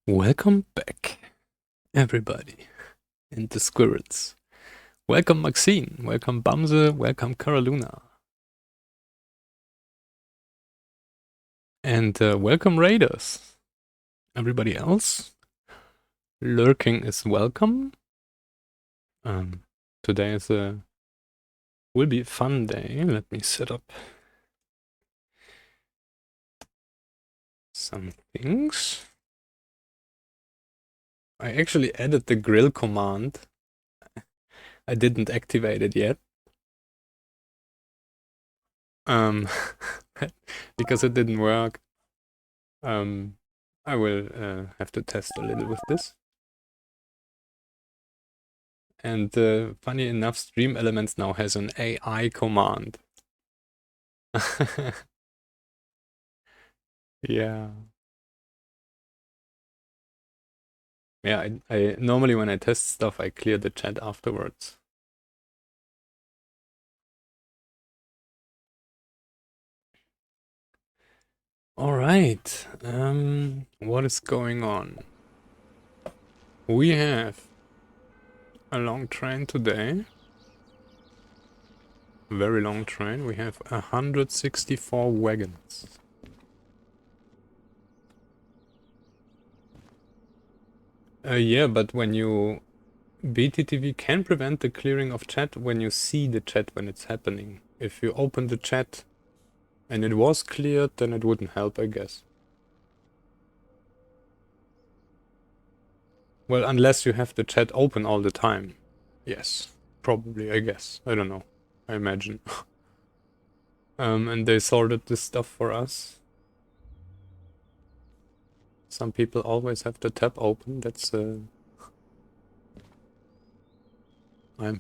Welcome back, everybody, and the squirrels. Welcome Maxine, welcome Bamse, welcome Caroluna. And welcome Raiders. Everybody else, lurking is welcome. Today will be a fun day. Let me set up some things. I actually added the grill command. I didn't activate it yet. Because it didn't work. I will have to test a little with this. And funny enough, Stream Elements now has an AI command. Yeah. Yeah, I normally when I test stuff, I clear the chat afterwards. All right. What is going on? We have a long train today. A very long train. We have 164 wagons. Yeah, but when you BTTV can prevent the clearing of chat when you see the chat when it's happening. If you open the chat and it was cleared, then it wouldn't help, I guess. Well, unless you have the chat open all the time. Yes, probably, I guess. I don't know. I imagine. And they sorted this stuff for us. Some people always have the tab open. That's I'm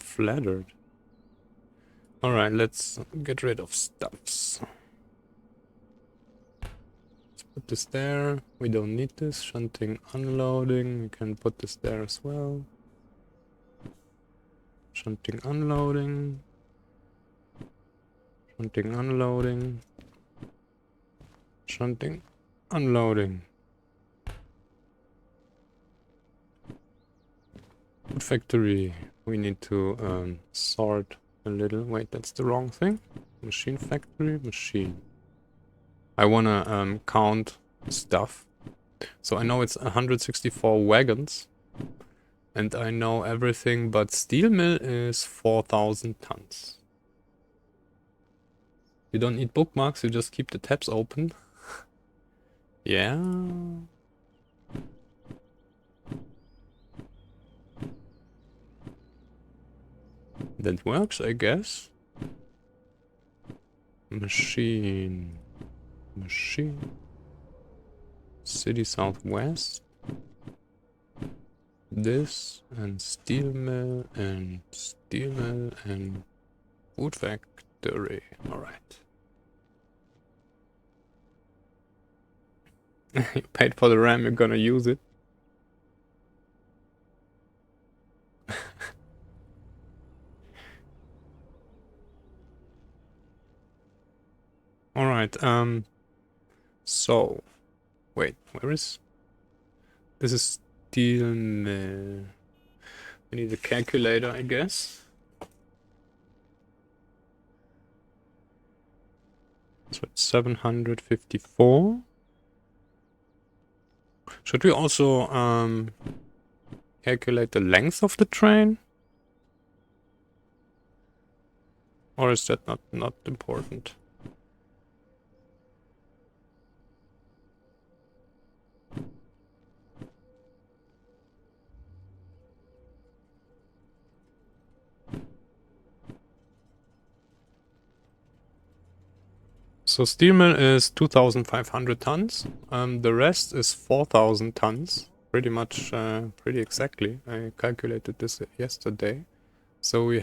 flattered. Alright, let's get rid of stuffs. Let's put this there. We don't need this. Shunting, unloading. We can put this there as well. Shunting, unloading. Shunting, unloading. Shunting, unloading. Food factory. We need to sort a little. Wait, that's the wrong thing. Machine factory, machine. I wanna count stuff. So I know it's 164 wagons. And I know everything but steel mill is 4,000 tons. You don't need bookmarks, you just keep the tabs open. Yeah. That works, I guess. Machine. Machine. City Southwest. This and steel mill and food factory. Alright. You paid for the RAM, you're gonna use it. Alright, so wait, where is this? Is steel mill. We need a calculator, I guess. So it's 754. Should we also calculate the length of the train? Or is that not important? So steel mill is 2,500 tons. The rest is 4,000 tons. Pretty much, pretty exactly. I calculated this yesterday. So we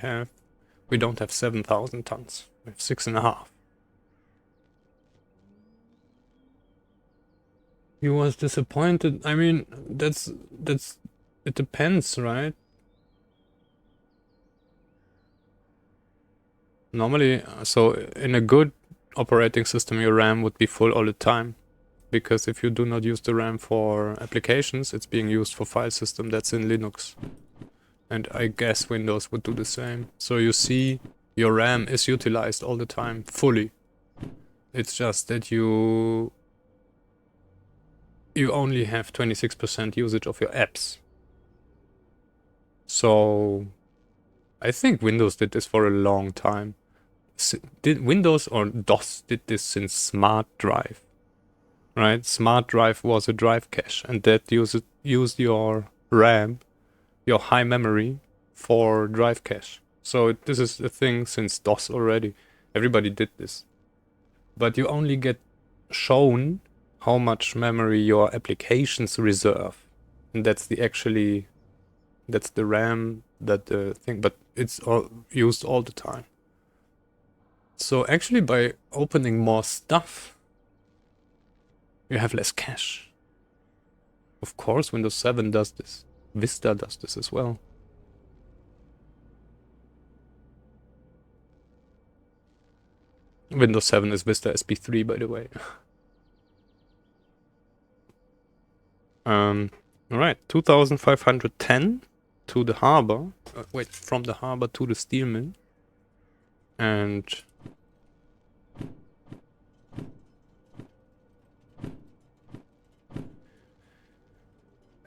don't have 7,000 tons. We have 6.5. He was disappointed. I mean, it depends, right? Normally, so in a good operating system, your RAM would be full all the time. Because if you do not use the RAM for applications, it's being used for file system that's in Linux. And I guess Windows would do the same. So you see your RAM is utilized all the time, fully. It's just that you only have 26% usage of your apps. So I think Windows did this for a long time. Did Windows or DOS did this since Smart Drive, right? Smart Drive was a drive cache, and that used your RAM, your high memory, for drive cache. So this is a thing since DOS already. Everybody did this. But you only get shown how much memory your applications reserve. And that's the RAM, that the thing, but it's used all the time. So actually by opening more stuff, you have less cache. Of course, Windows 7 does this. Vista does this as well. Windows 7 is Vista SP3, by the way. Alright, 2510 to the harbor. Wait, from the harbor to the steel mill. And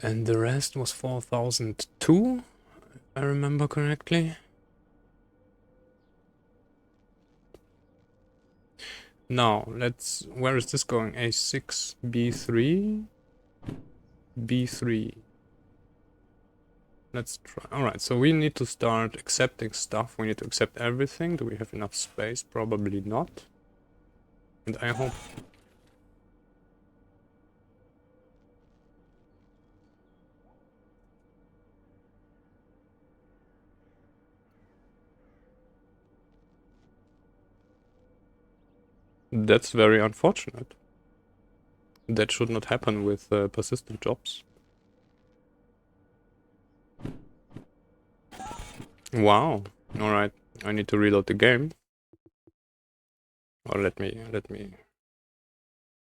the rest was 4002, if I remember correctly. Now, where is this going? A6, B3, B3. Let's try. Alright, so we need to start accepting stuff. We need to accept everything. Do we have enough space? Probably not. And I hope... That's very unfortunate. That should not happen with persistent jobs. Wow. Alright, I need to reload the game. Or let me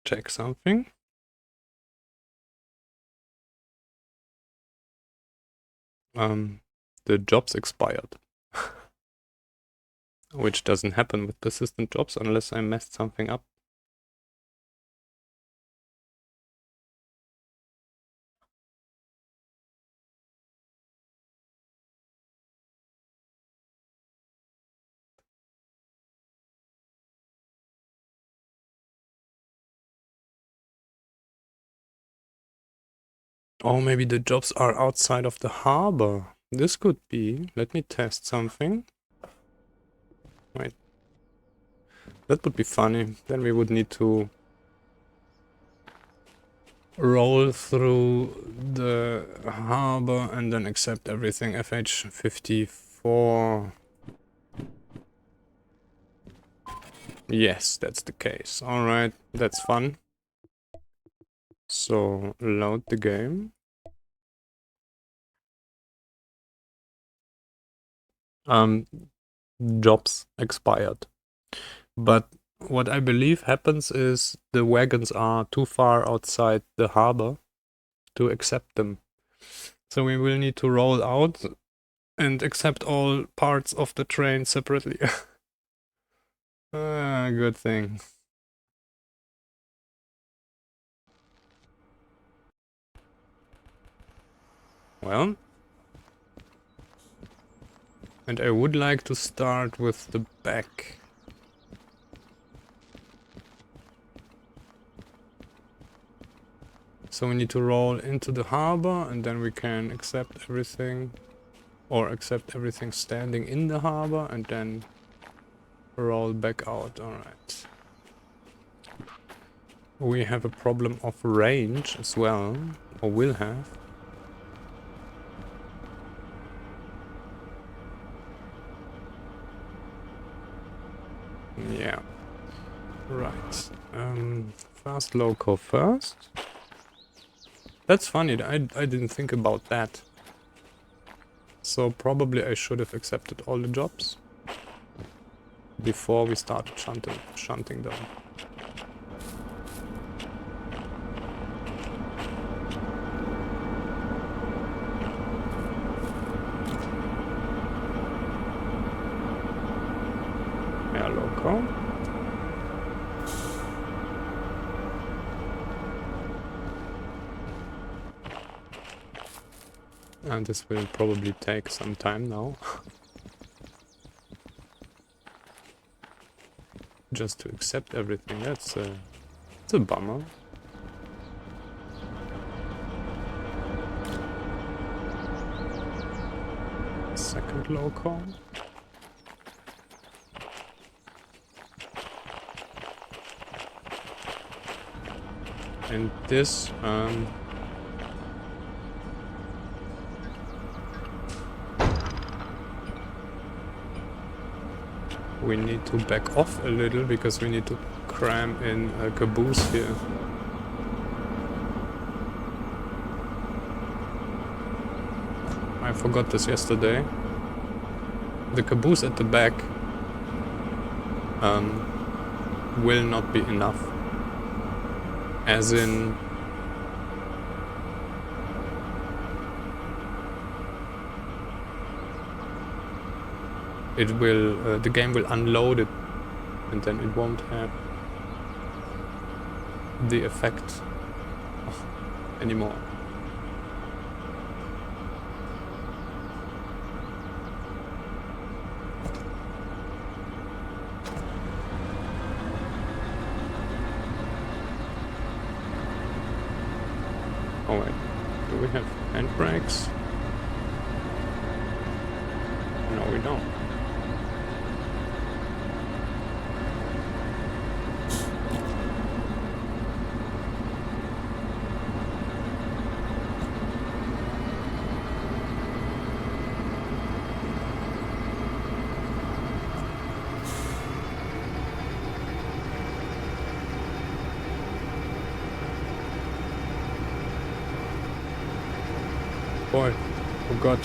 check something. The jobs expired. Which doesn't happen with persistent jobs unless I messed something up. Oh, maybe the jobs are outside of the harbor. This could be. Let me test something. Wait. That would be funny. Then we would need to roll through the harbor and then accept everything. FH54. Yes, that's the case. Alright, that's fun. So, load the game. Jobs expired. But what I believe happens is the wagons are too far outside the harbor to accept them. So we will need to roll out and accept all parts of the train separately. Good thing. Well. And I would like to start with the back. So we need to roll into the harbor and then we can accept everything. Or accept everything standing in the harbor and then roll back out. Alright. We have a problem of range as well. Or will have. Yeah. Right. Fast loco first. That's funny, I didn't think about that. So probably I should have accepted all the jobs before we started shunting them. spare loco. And this will probably take some time now. Just to accept everything, it's a bummer. Second loco. And this, we need to back off a little because we need to cram in a caboose here. I forgot this yesterday. The caboose at the back will not be enough. As in, it will, the game will unload it, and then it won't have the effect anymore. Oh wait, do we have handbrakes? No, we don't. Boy, oh god.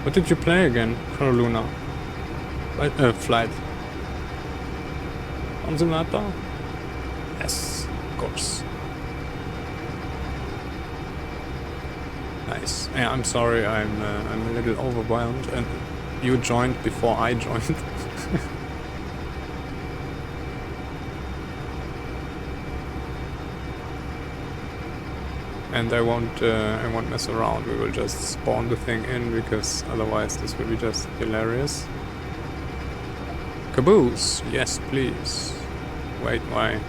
What did you play again, Caroluna? Flight. On simulator? Yes, of course. Nice. Yeah, I'm sorry, I'm a little overwhelmed, and you joined before I joined. And I won't mess around. We will just spawn the thing in because otherwise this will be just hilarious. Caboose, yes, please. Wait, why?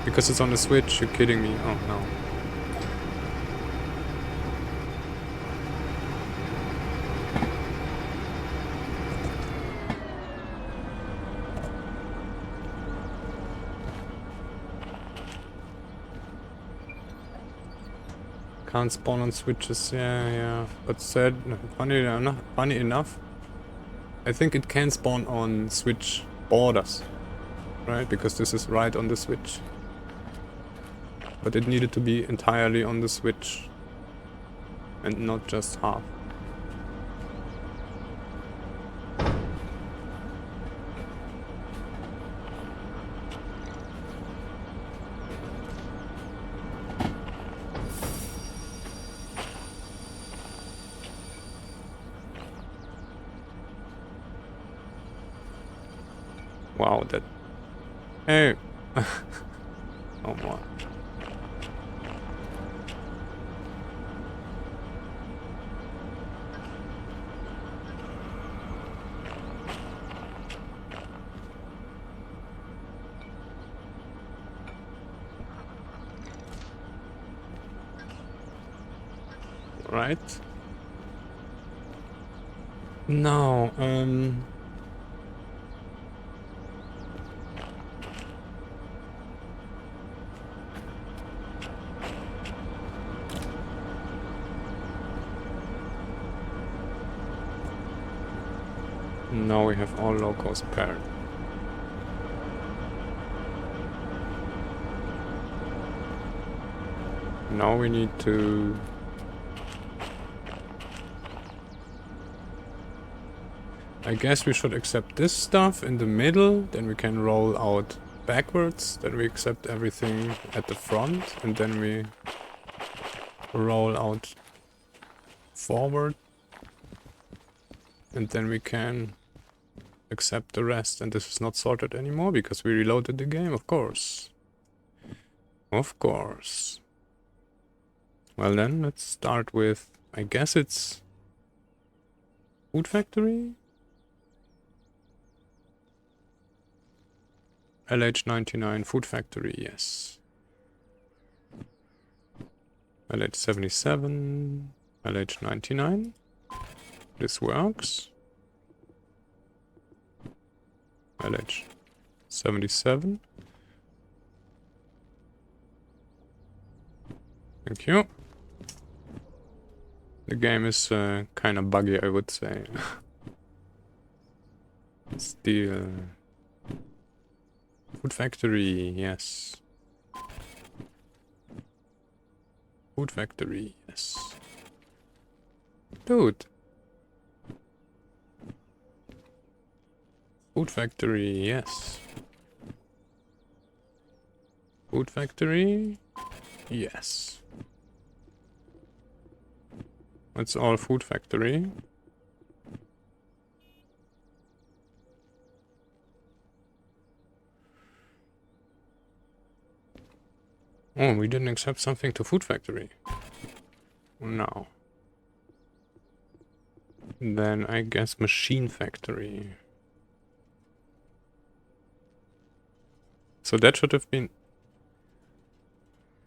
Because it's on the Switch. You're kidding me? Oh no. Can't spawn on switches, yeah. But funny enough, I think it can spawn on switch borders, right? Because this is right on the switch. But it needed to be entirely on the switch, and not just half. Wow, that... Hey! Oh my. Right. Now, now we have all locals paired. Now we need to... I guess we should accept this stuff in the middle, then we can roll out backwards, then we accept everything at the front, and then we roll out forward, and then we can accept the rest. And this is not sorted anymore because we reloaded the game, of course. Of course. Well then, let's start with, I guess it's Food Factory? LH99 Food Factory, yes. LH77, LH99. This works. LH77. Thank you. The game is kind of buggy, I would say. Still. Food Factory, yes. Food Factory, yes. Dude. Food Factory, yes. Food Factory, yes. It's all Food Factory. Oh, we didn't accept something to Food Factory. No. Then I guess Machine Factory. So that should have been...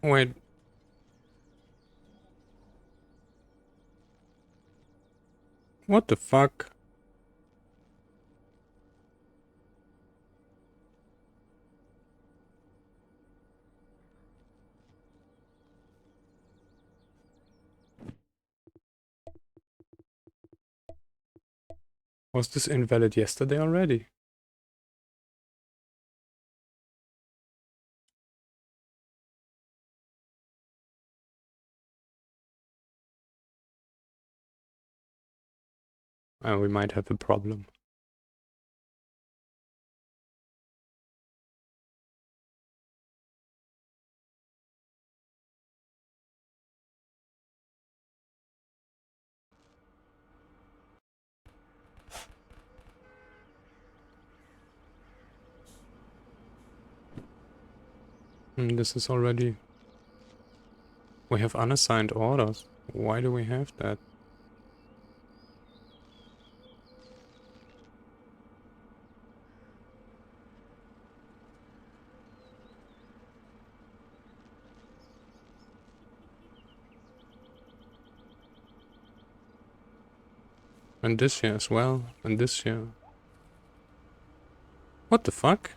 Wait. What the fuck? Was this invalid yesterday already? We might have a problem. This is already... We have unassigned orders. Why do we have that? And this here as well. And this here. What the fuck?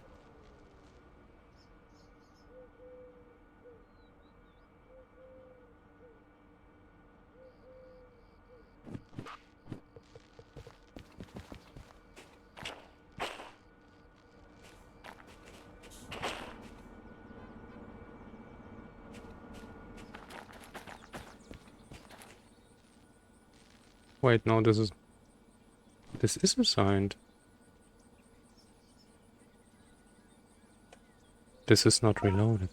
Wait, no, this is assigned. This is not reloaded.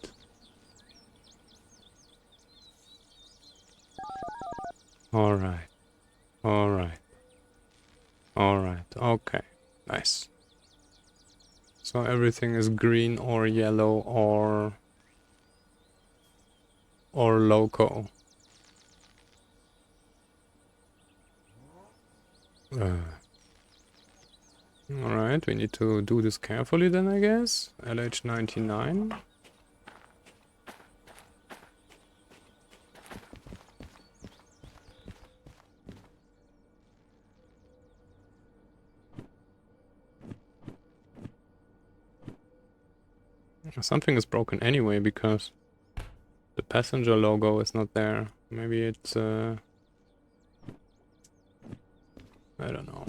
Alright. Alright. Alright. Okay. Nice. So everything is green or yellow or loco. Alright, we need to do this carefully then, I guess. LH99. Something is broken anyway because the passenger logo is not there. Maybe it's I don't know.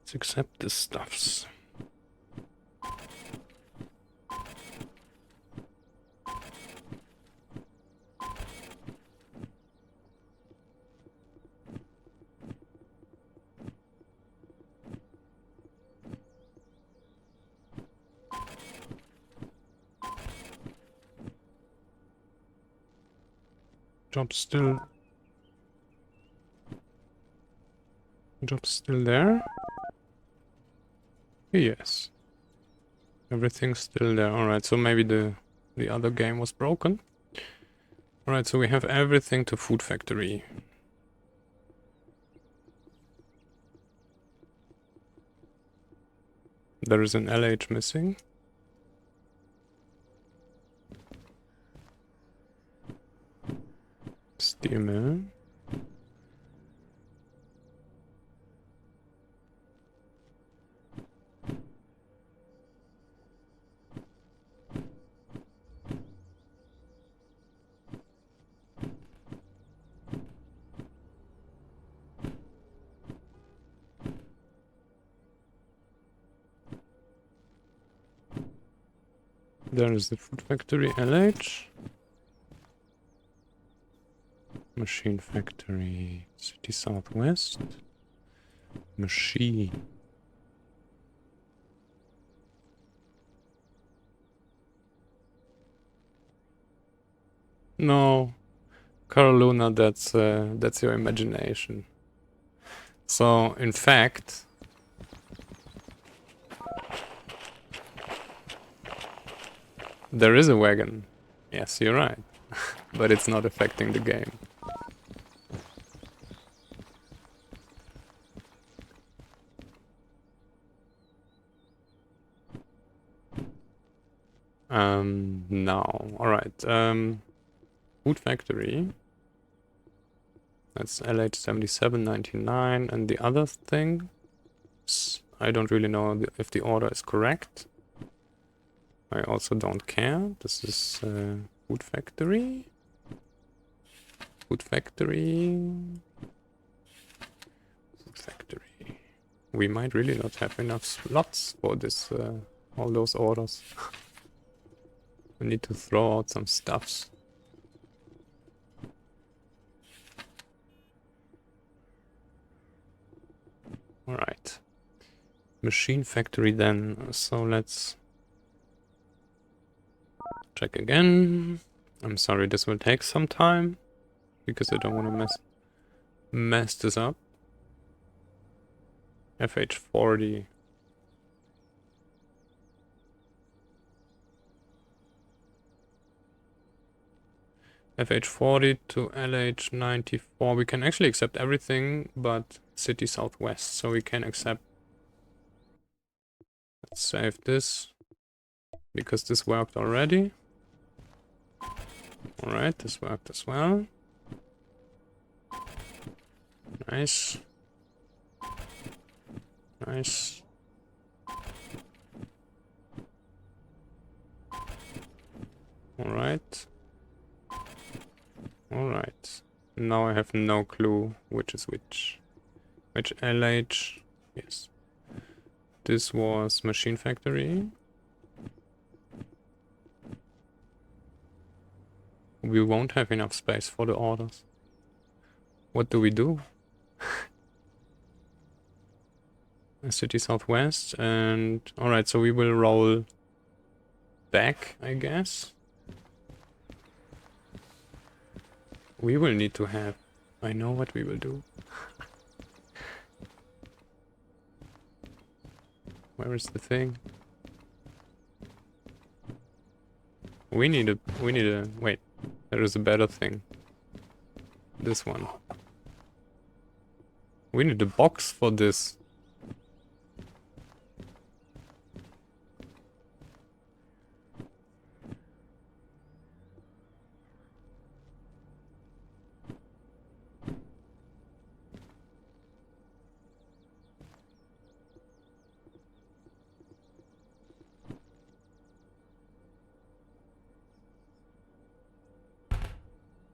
Let's accept the stuffs. Job's still there? Yes. Everything's still there. Alright, so maybe the other game was broken. Alright, so we have everything to Food Factory. There is an LH missing. Steel mill. There is the Food Factory LH. Machine Factory City Southwest. Machine. No, Carolina, that's your imagination. So, in fact, there is a wagon. Yes, you're right. But it's not affecting the game. No. Alright. Food Factory. That's LH7799. And the other thing, I don't really know if the order is correct. I also don't care. This is Food Factory. Food Factory. Food Factory. We might really not have enough slots for this, all those orders. We need to throw out some stuffs. Alright. Machine Factory then. So let's check again. I'm sorry, this will take some time because I don't want to mess this up. FH40. FH40 to LH94. We can actually accept everything but City Southwest, so we can accept. Let's save this because this worked already. Alright, this worked as well. Nice. Nice. Alright. Alright. Now I have no clue which is which. Which LH? Yes. This was Machine Factory. We won't have enough space for the orders. What do we do? City Southwest and... Alright, so we will roll back, I guess. We will need to have... I know what we will do. Where is the thing? We need a... Wait, there is a better thing. This one. We need a box for this.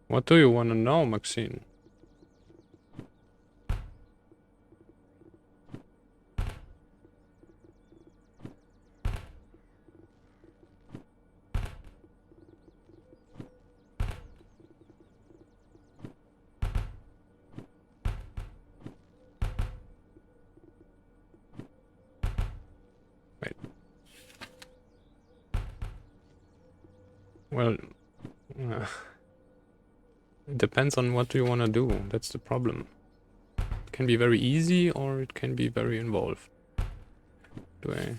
What do you want to know, Maxine? Wait. Well... It depends on what you want to do. That's the problem. It can be very easy or it can be very involved. Do I...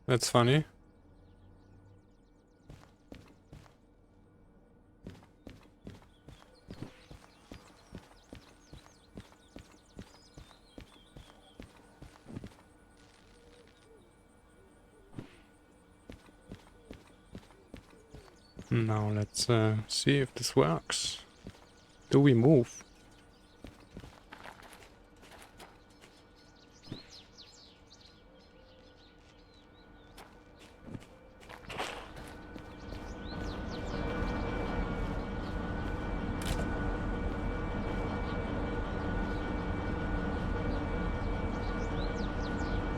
That's funny. Now let's see if this works. Do we move?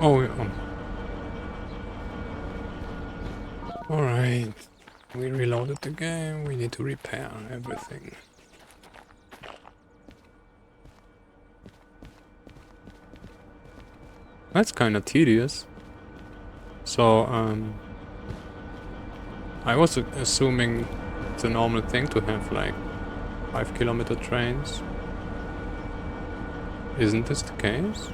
Oh, yeah. Alright. We reloaded the game. We need to repair everything. That's kind of tedious. So, I was assuming it's a normal thing to have like 5-kilometer trains. Isn't this the case?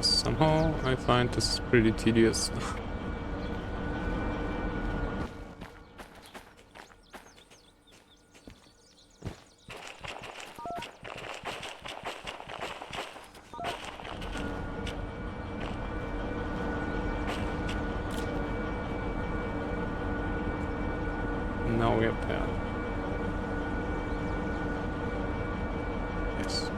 Somehow I find this pretty tedious. Now we are paired. Yes.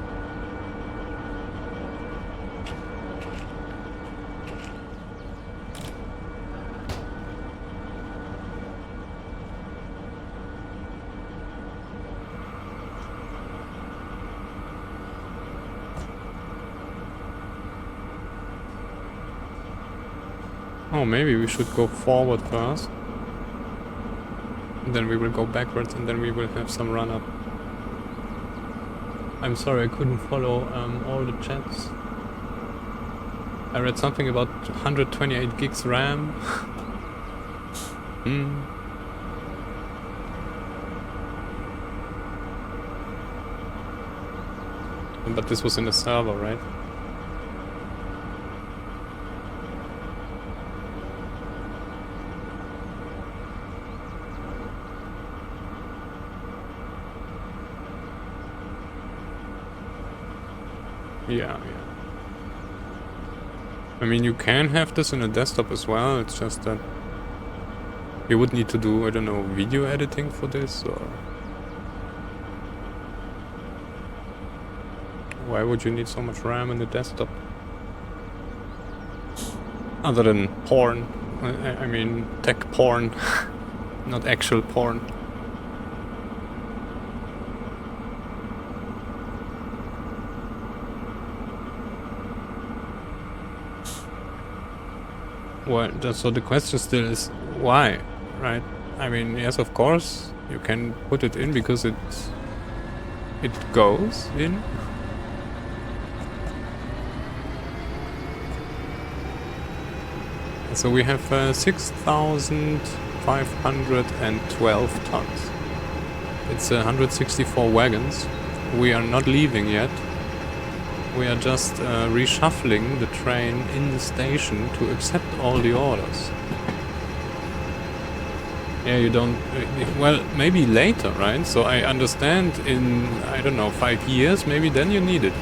Oh, maybe we should go forward first. And then we will go backwards and then we will have some run up. I'm sorry I couldn't follow all the chats. I read something about 128 gigs RAM. But this was in the server, right? Yeah. I mean, you can have this in a desktop as well, it's just that you would need to do, I don't know, video editing for this, or... Why would you need so much RAM in the desktop? Other than porn. I mean, tech porn, not actual porn. Well, so the question still is why, right? I mean, yes, of course, you can put it in because it goes in. So we have 6,512 tons. It's 164 wagons. We are not leaving yet. We are just reshuffling the train in the station to accept all the orders. Yeah, you don't... well, maybe later, right? So I understand in, I don't know, 5 years, maybe then you need it.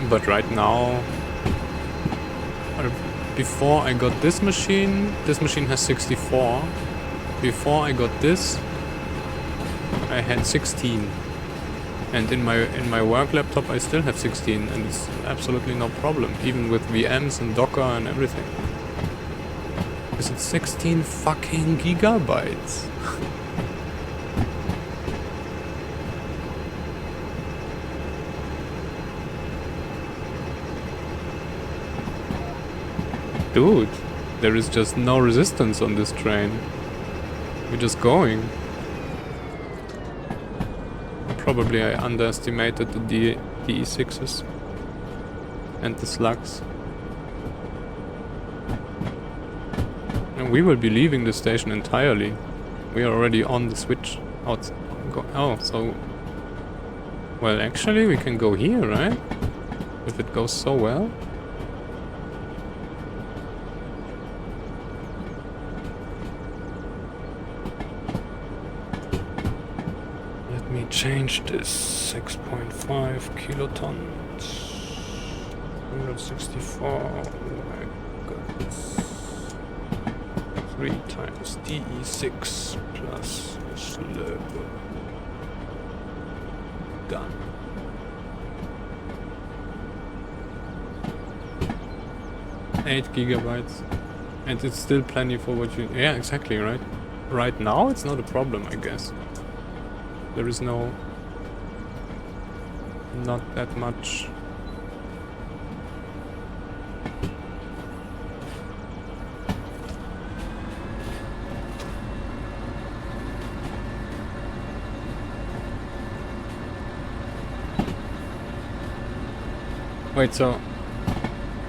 But right now... Before I got this machine has 64. Before I got this, I had 16. And in my work laptop I still have 16, and it's absolutely no problem, even with VMs and Docker and everything. Is it 16 fucking gigabytes? Dude, there is just no resistance on this train. We're just going. Probably I underestimated the DE6s and the slugs. And we will be leaving the station entirely. We are already on the switch out. Oh, so... Well, actually we can go here, right? If it goes so well. Change this 6.5 kilotons, 164 wagons, 3xDE6 plus slug. Done. Eight gigabytes, and it's still plenty for what you. Yeah, exactly right. Right now, it's not a problem, I guess. There is not that much. Wait, so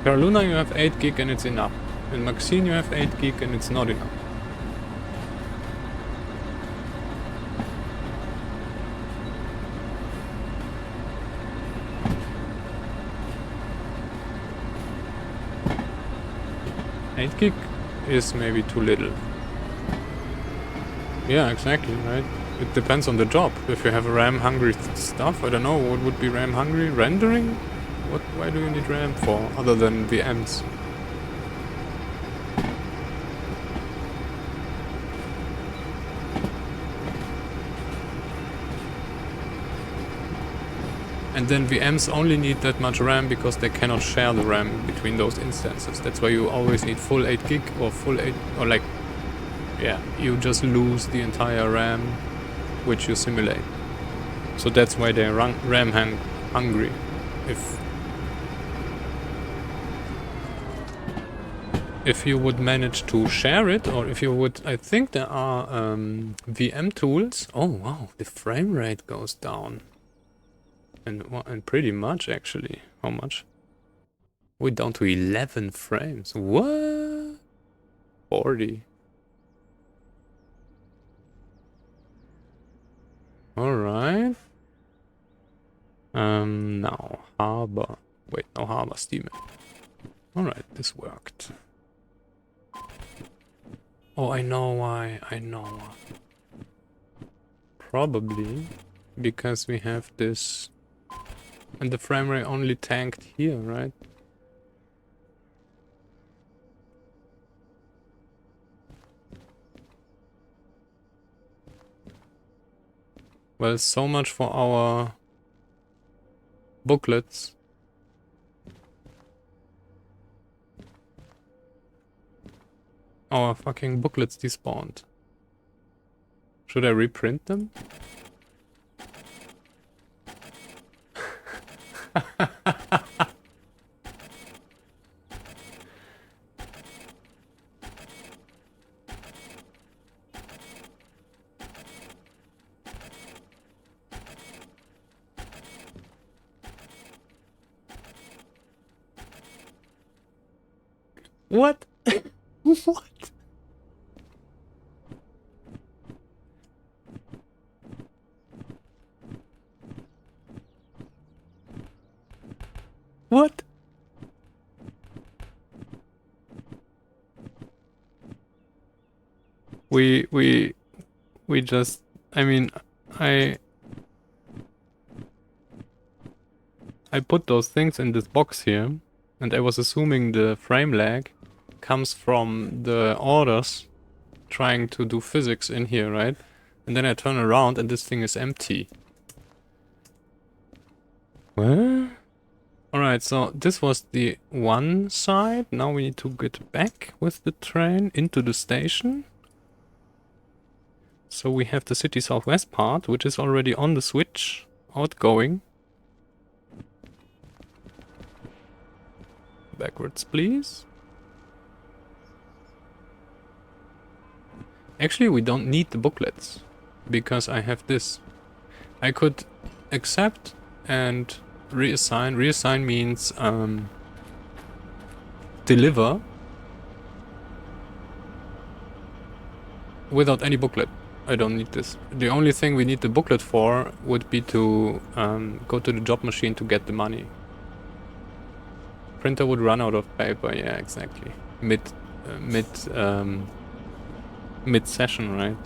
per Luna you have 8 gig and it's enough. In Maxine you have 8 gig and it's not enough. Gig is maybe too little. Yeah, exactly, right? It depends on the job. If you have RAM hungry stuff, I don't know, what would be RAM hungry? Rendering? Why do you need RAM for, other than VMs? And then VMs only need that much RAM because they cannot share the RAM between those instances. That's why you always need full 8 gig or full 8, or like, yeah, you just lose the entire RAM which you simulate. So that's why they're RAM hungry. If you would manage to share it, or if you would, I think there are VM tools. Oh wow, the frame rate goes down. And pretty much, actually. How much? We're down to 11 frames. What? 40. Alright. Now, harbor. Wait, no harbor, steam. Alright, this worked. Oh, I know why. I know why. Probably because we have this... And the frame rate only tanked here, right? Well, so much for our booklets. Our fucking booklets despawned. Should I reprint them? What? What? What? We just, I mean, I put those things in this box here, and I was assuming the frame lag comes from the orders trying to do physics in here, right? And then I turn around and this thing is empty. What? Alright, so this was the one side. Now we need to get back with the train into the station. So we have the city southwest part, which is already on the switch, outgoing. Backwards, please. Actually, we don't need the booklets, because I have this. I could accept and reassign. Reassign means deliver without any booklet. I don't need this. The only thing we need the booklet for would be to go to the job machine to get the money. Printer would run out of paper. Yeah, exactly. Mid session, right?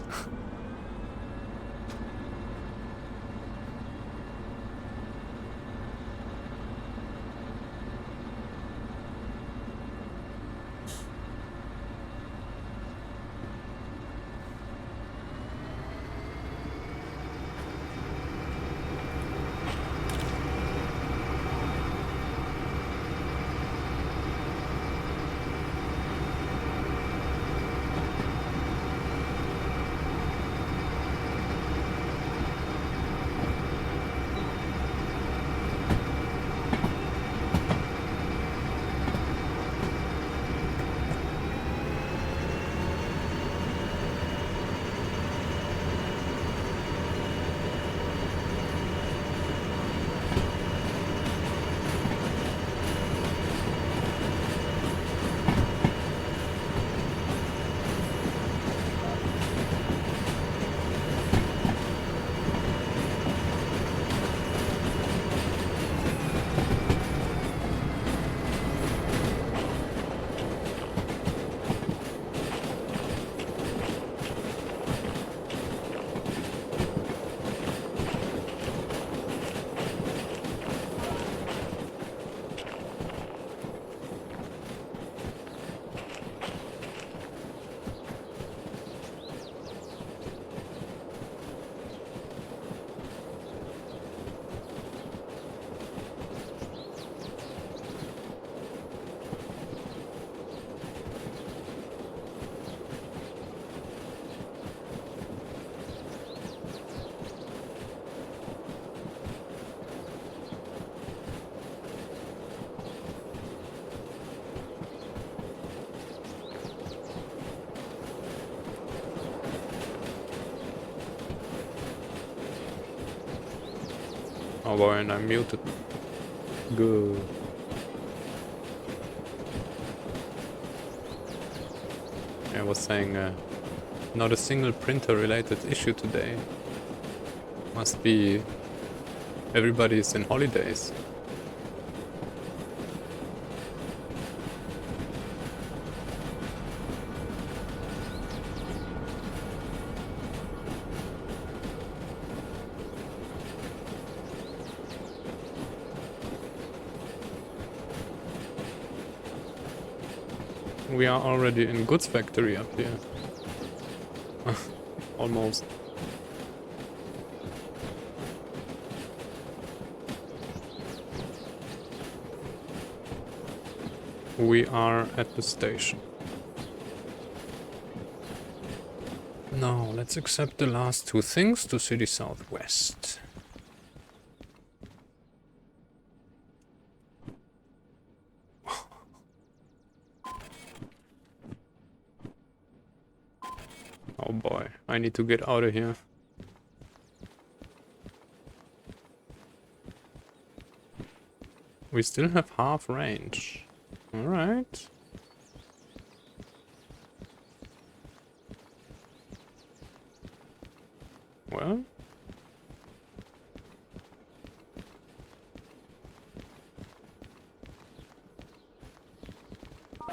Oh boy, and I'm muted. Good. I was saying, not a single printer related issue today. Must be everybody's in holidays. We are already in goods factory up here. Almost. We are at the station. Now, let's accept the last two things to City Southwest. Oh boy, I need to get out of here. We still have half range. Alright. Well.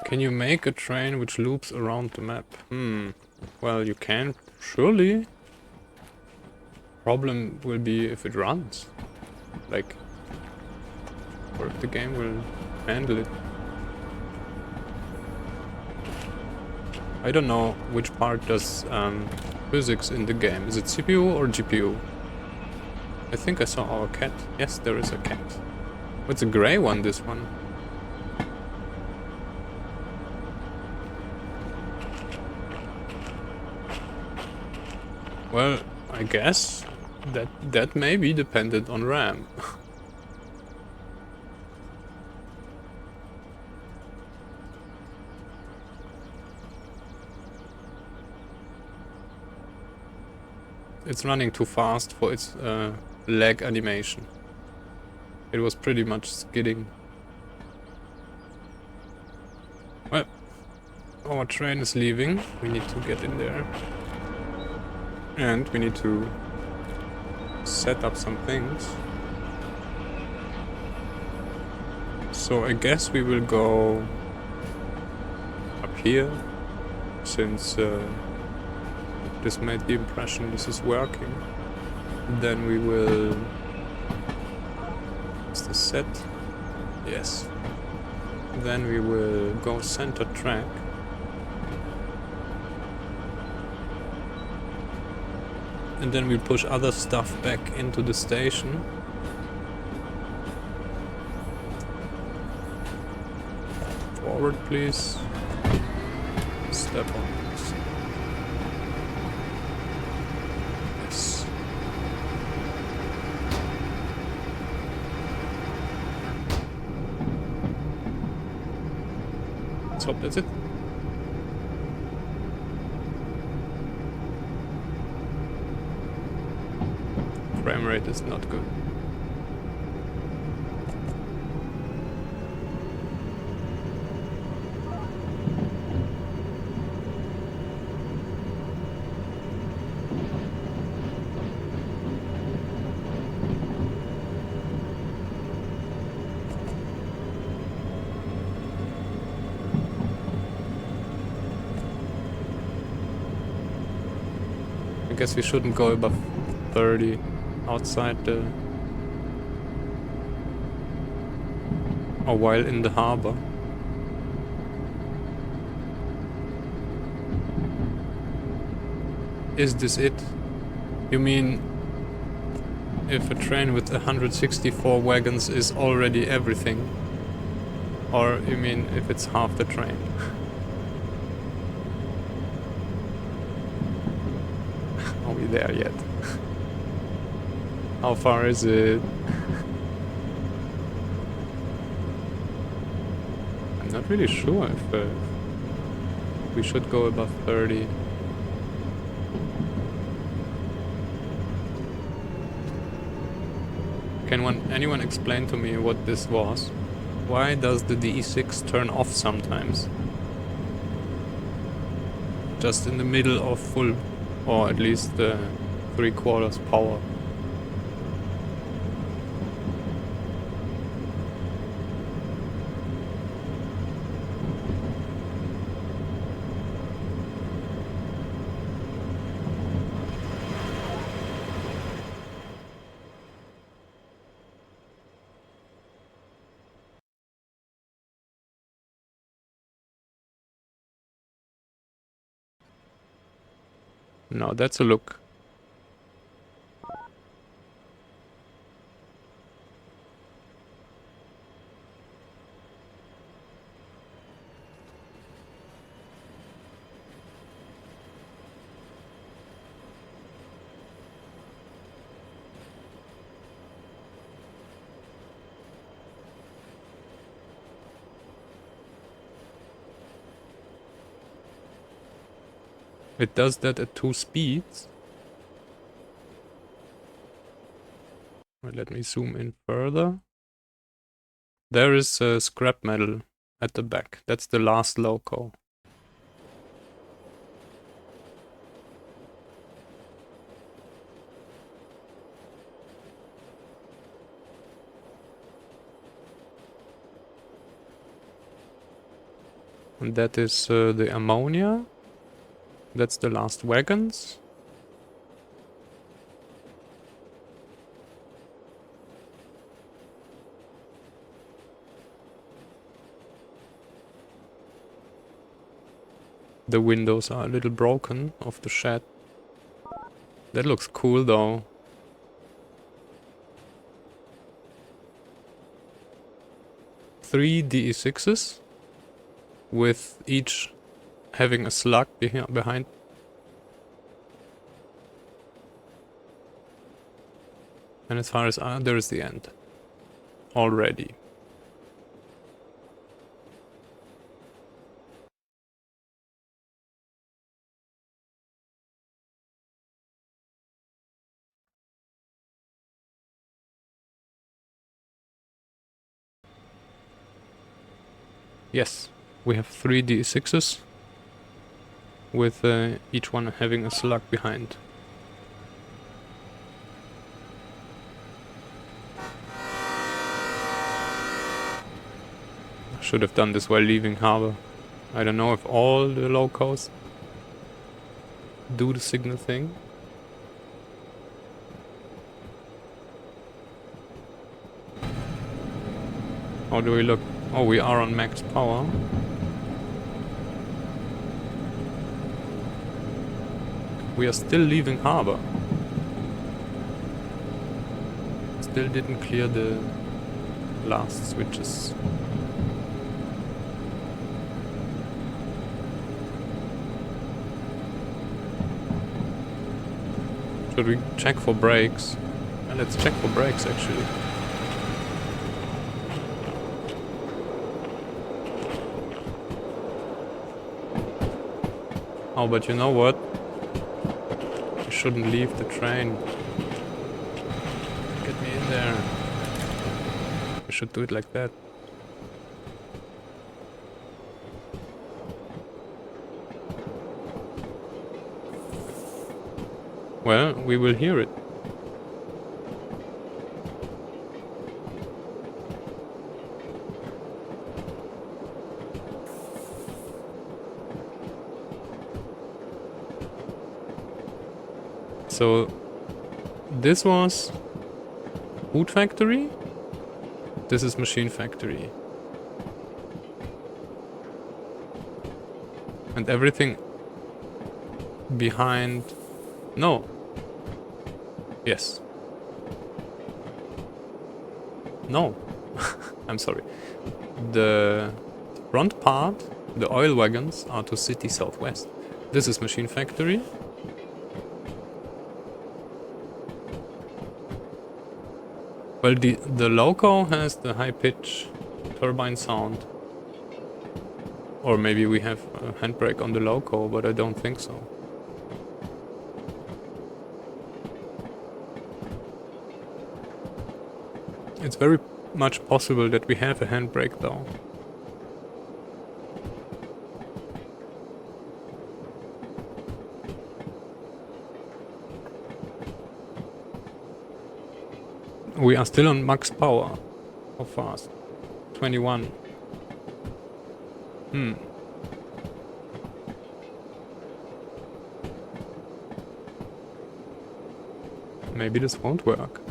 Can you make a train which loops around the map? Well, you can, surely. Problem will be if it runs. Like, or if the game will handle it. I don't know which part does physics in the game. Is it CPU or GPU? I think I saw our cat. Yes, there is a cat. It's a grey one, this one. Well, I guess that may be dependent on RAM. It's running too fast for its lag animation. It was pretty much skidding. Well, our train is leaving. We need to get in there. And we need to set up some things. So I guess we will go up here, since this made the impression this is working. Then we will... Is this set? Yes. Then we will go center track. And then we push other stuff back into the station. Forward, please. Step on this. Yes. Let's hope that's it. Frame rate is not good. I guess we shouldn't go above 30 outside the... or while in the harbor. Is this it? You mean if a train with 164 wagons is already everything? Or you mean if it's half the train? Are we there yet? How far is it? I'm not really sure if we should go above 30. Can anyone explain to me what this was? Why does the DE6 turn off sometimes? Just in the middle of full, or at least 3/4 power. No, that's a look. It does that at 2 speeds. Well, let me zoom in further. There is scrap metal at the back. That's the last loco. And that is the ammonia. That's the last wagons. The windows are a little broken of the shed. That looks cool though. 3 DE6s with each having a slug behind. And as far as there is the end. Already. Yes, we have 3 DE6s with each one having a slug behind. Should have done this while leaving harbor. I don't know if all the locals do the signal thing. How do we look? Oh, we are on max power. We are still leaving harbor. Still didn't clear the last switches. Should we check for brakes? Let's check for brakes actually. Oh, but you know what? You shouldn't leave the train. Get me in there. We should do it like that. Well, we will hear it. So, this was food factory. This is machine factory. And everything behind... No. Yes. No. I'm sorry. The front part, the oil wagons, are to city southwest. This is machine factory. Well, the loco has the high-pitch turbine sound. Or maybe we have a handbrake on the loco, but I don't think so. It's very much possible that we have a handbrake though. We are still on max power. How fast? 21. Maybe this won't work.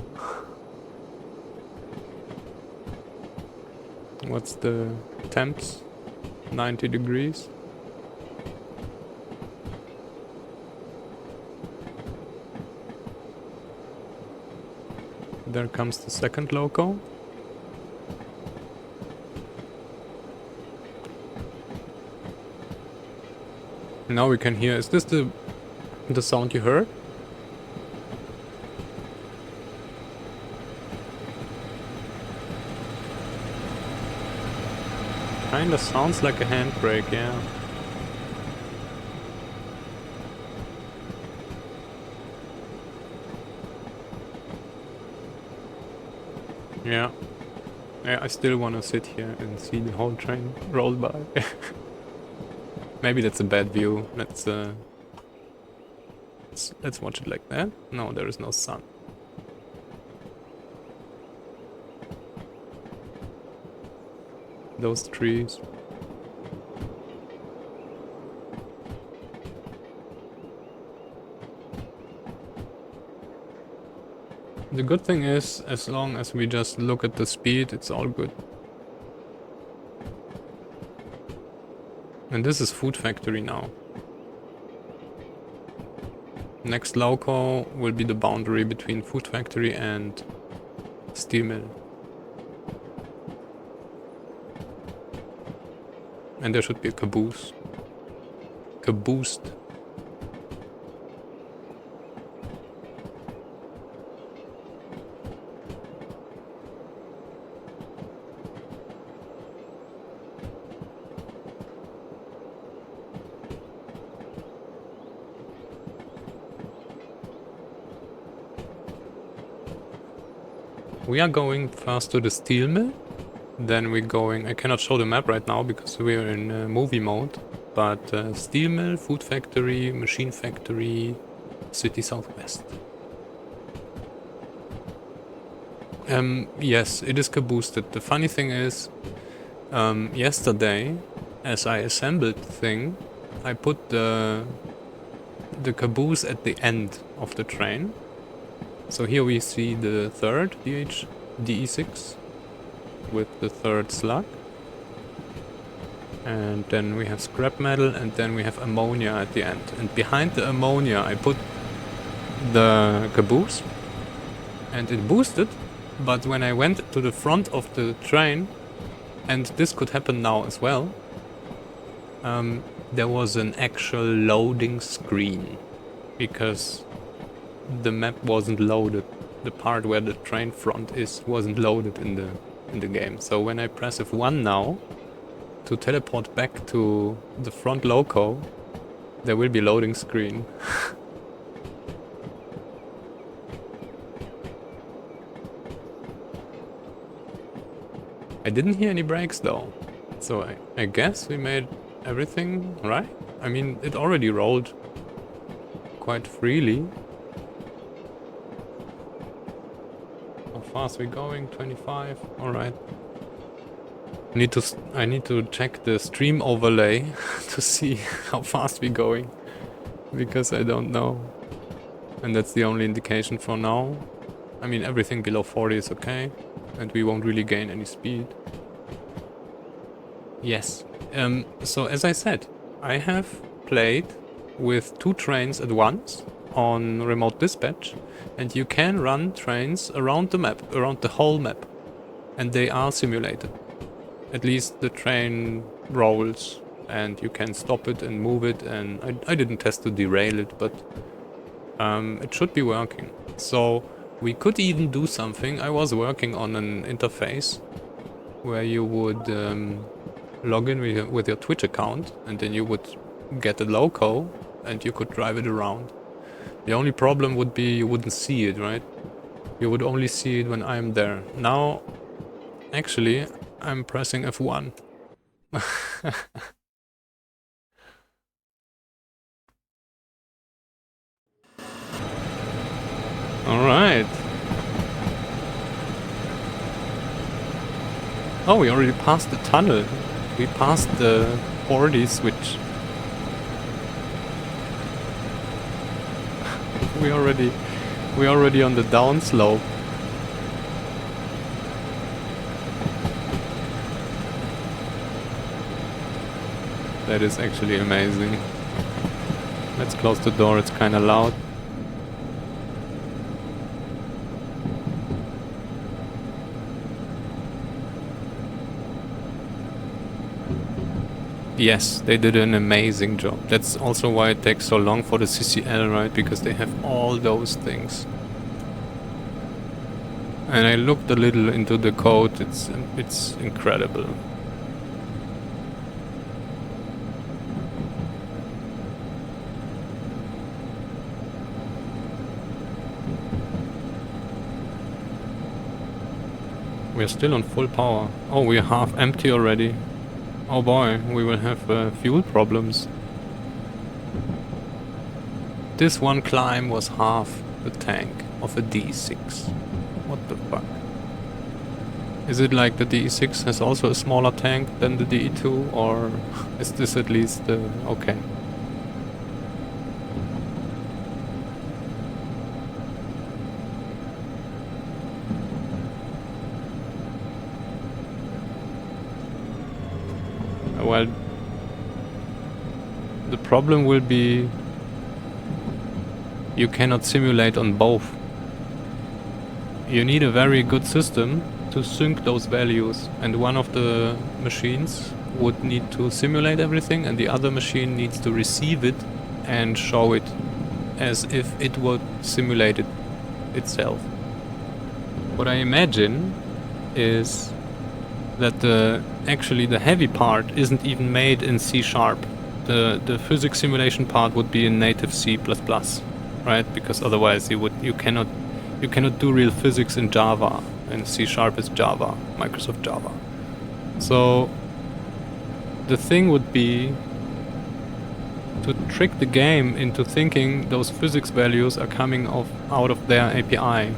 What's the temps? 90 degrees. There comes the second loco. Now we can hear. Is this the sound you heard? Kinda sounds like a handbrake, yeah. Yeah. Yeah, I still wanna sit here and see the whole train roll by. Maybe that's a bad view. Let's watch it like that. No, there is no sun. Those trees. The good thing is, as long as we just look at the speed, it's all good. And this is food factory now. Next loco will be the boundary between food factory and steel mill. And there should be a caboose. Caboosed. We are going first to the steel mill. Then we're going... I cannot show the map right now because we're in movie mode. But steel mill, food factory, machine factory, city southwest. Yes, it is caboosted. The funny thing is, yesterday, as I assembled the thing, I put the caboose at the end of the train. So here we see the third DE6 with the third slug. And then we have scrap metal, and then we have ammonia at the end. And behind the ammonia I put the caboose, and it boosted. But when I went to the front of the train, and this could happen now as well, there was an actual loading screen, because the map wasn't loaded. The part where the train front is wasn't loaded in the game. So when I press F1 now to teleport back to the front loco, there will be loading screen. I didn't hear any brakes though, so I guess we made everything right. I mean, it already rolled quite freely. How fast are we going? 25. All right. I need to check the stream overlay to see how fast we're going, because I don't know, and that's the only indication for now. I mean, everything below 40 is okay, and we won't really gain any speed. Yes. So as I said, I have played with 2 trains at once on remote dispatch, and you can run trains around the map, around the whole map, and they are simulated. At least the train rolls, and you can stop it and move it, and I didn't test to derail it, but it should be working. So we could even do something. I was working on an interface where you would log in with your Twitch account, and then you would get a loco and you could drive it around. The only problem would be you wouldn't see it, right? You would only see it when I'm there. Now, actually, I'm pressing F1. Alright. Oh, we already passed the tunnel. We passed the 40 switch. We're already on the downslope. That is actually amazing. Let's close the door, it's kinda loud. Yes, they did an amazing job. That's also why it takes so long for the CCL, right? Because they have all those things. And I looked a little into the code, it's incredible. We're still on full power. Oh, we're half empty already. Oh boy, we will have fuel problems. This one climb was half the tank of a D6. What the fuck? Is it like the DE6 has also a smaller tank than the DE2, or is this at least okay? Well, the problem will be you cannot simulate on both. You need a very good system to sync those values, and one of the machines would need to simulate everything, and the other machine needs to receive it and show it as if it would simulate it itself. What I imagine is that actually the heavy part isn't even made in C#. The physics simulation part would be in native C++, right? Because otherwise you cannot do real physics in Java, and C# is Java, Microsoft Java. So the thing would be to trick the game into thinking those physics values are coming out of their API,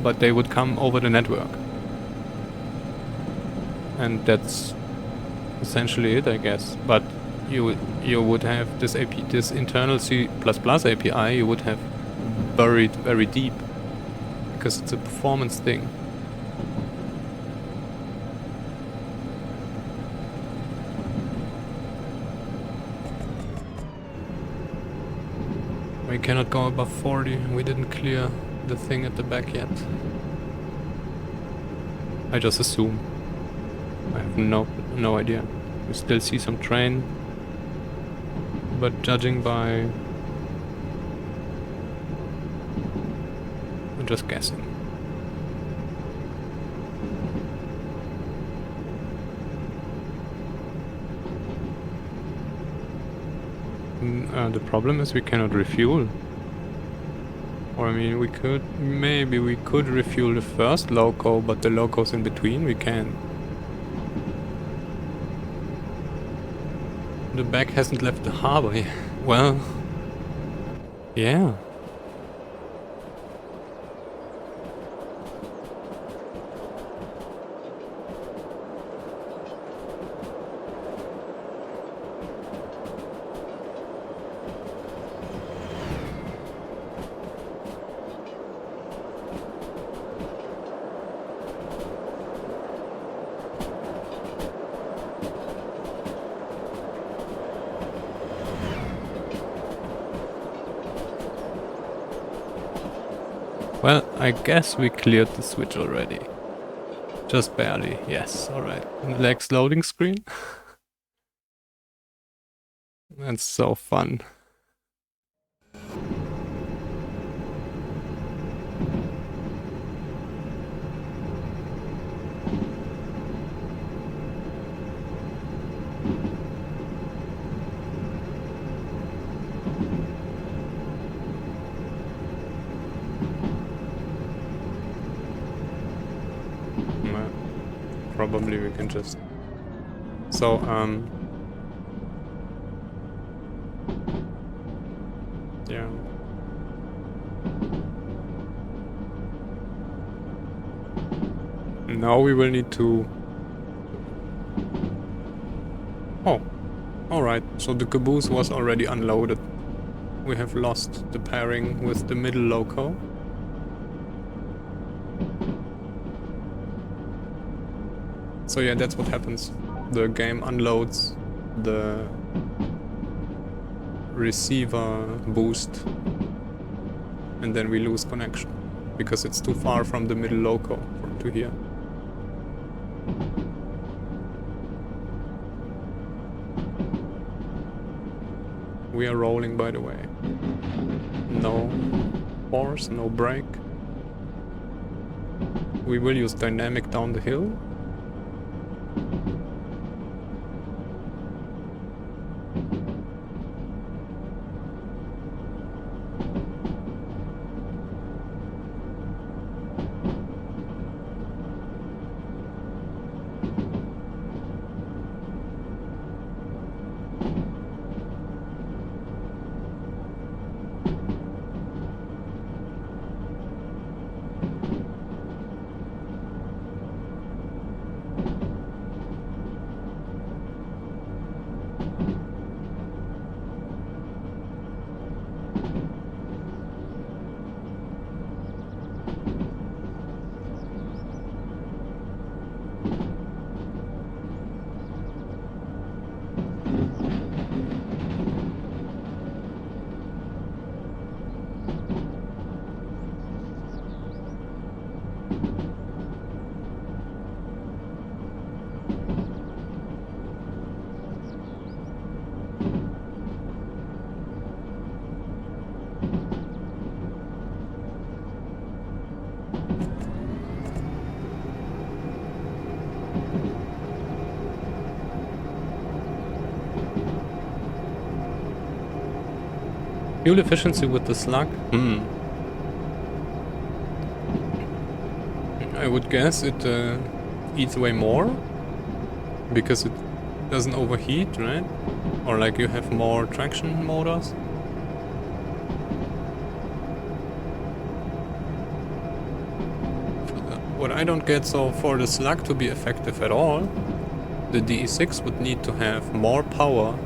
but they would come over the network. And that's essentially it, I guess. But you would have this internal C++ API you would have buried very deep, because it's a performance thing. We cannot go above 40. We didn't clear the thing at the back yet. I just assume. I have no idea. We still see some train, but judging by... I'm just guessing. The problem is we cannot refuel. Or I mean, maybe we could refuel the first loco, but the locos in between we can. The back hasn't left the harbor yet. Well, yeah. Well, I guess we cleared the switch already. Just barely, yes, alright. Next loading screen. That's so fun. Probably we can just... So, yeah. Now we will need to... Oh, alright, so the caboose was already unloaded. We have lost the pairing with the middle loco. So yeah, that's what happens. The game unloads the receiver boost, and then we lose connection because it's too far from the middle loco to here. We are rolling, by the way. No force, no brake. We will use dynamic down the hill. Fuel efficiency with the slug? I would guess it eats way more because it doesn't overheat, right? Or like you have more traction motors. What I don't get, so for the slug to be effective at all, the DE6 would need to have more power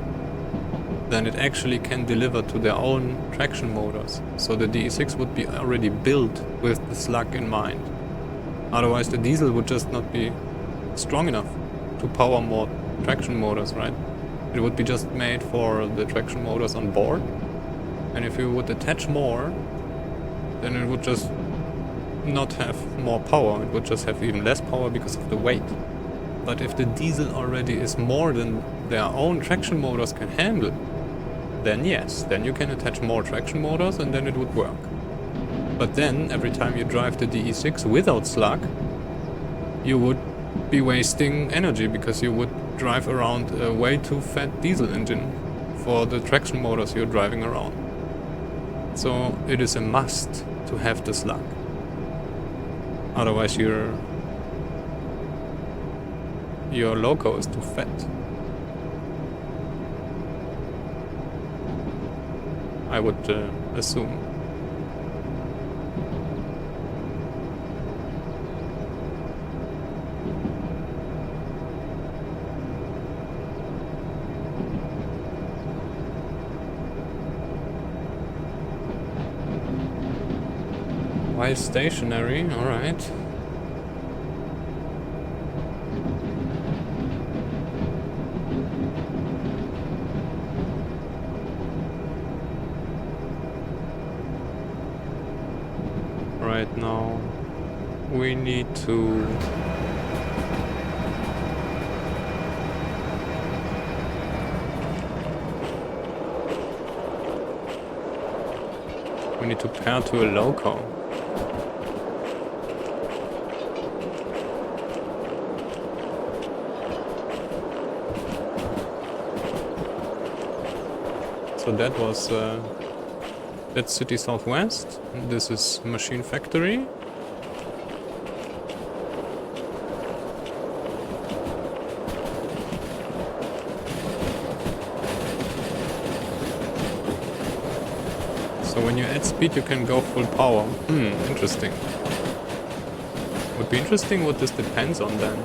than it actually can deliver to their own traction motors. So the DE6 would be already built with the slug in mind. Otherwise the diesel would just not be strong enough to power more traction motors, right? It would be just made for the traction motors on board. And if you would attach more, then it would just not have more power. It would just have even less power because of the weight. But if the diesel already is more than their own traction motors can handle, then yes, then you can attach more traction motors and then it would work. But then, every time you drive the DE6 without slug, you would be wasting energy because you would drive around a way too fat diesel engine for the traction motors you're driving around. So it is a must to have the slug. Otherwise your loco is too fat. I would assume. Why stationary? Alright. Right now we need to pair to a loco. So that was that's City Southwest. This is Machine Factory. So when you add speed, you can go full power. Interesting. Would be interesting what this depends on then.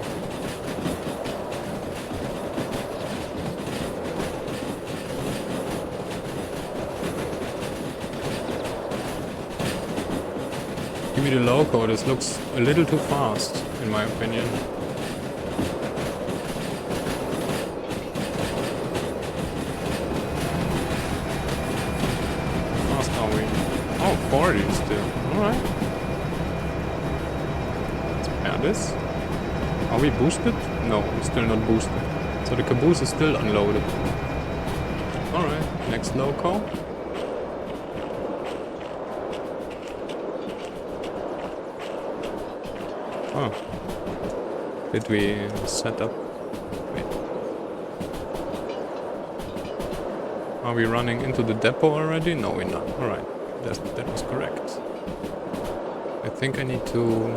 Give me the loco, this looks a little too fast, in my opinion. How fast are we? Oh, 40 still. Alright. Let's pair this. Are we boosted? No, we're still not boosted. So the caboose is still unloaded. Alright, next loco. Oh. Did we set up? Wait. Are we running into the depot already? No, we're not. Alright. That was correct. I think I need to...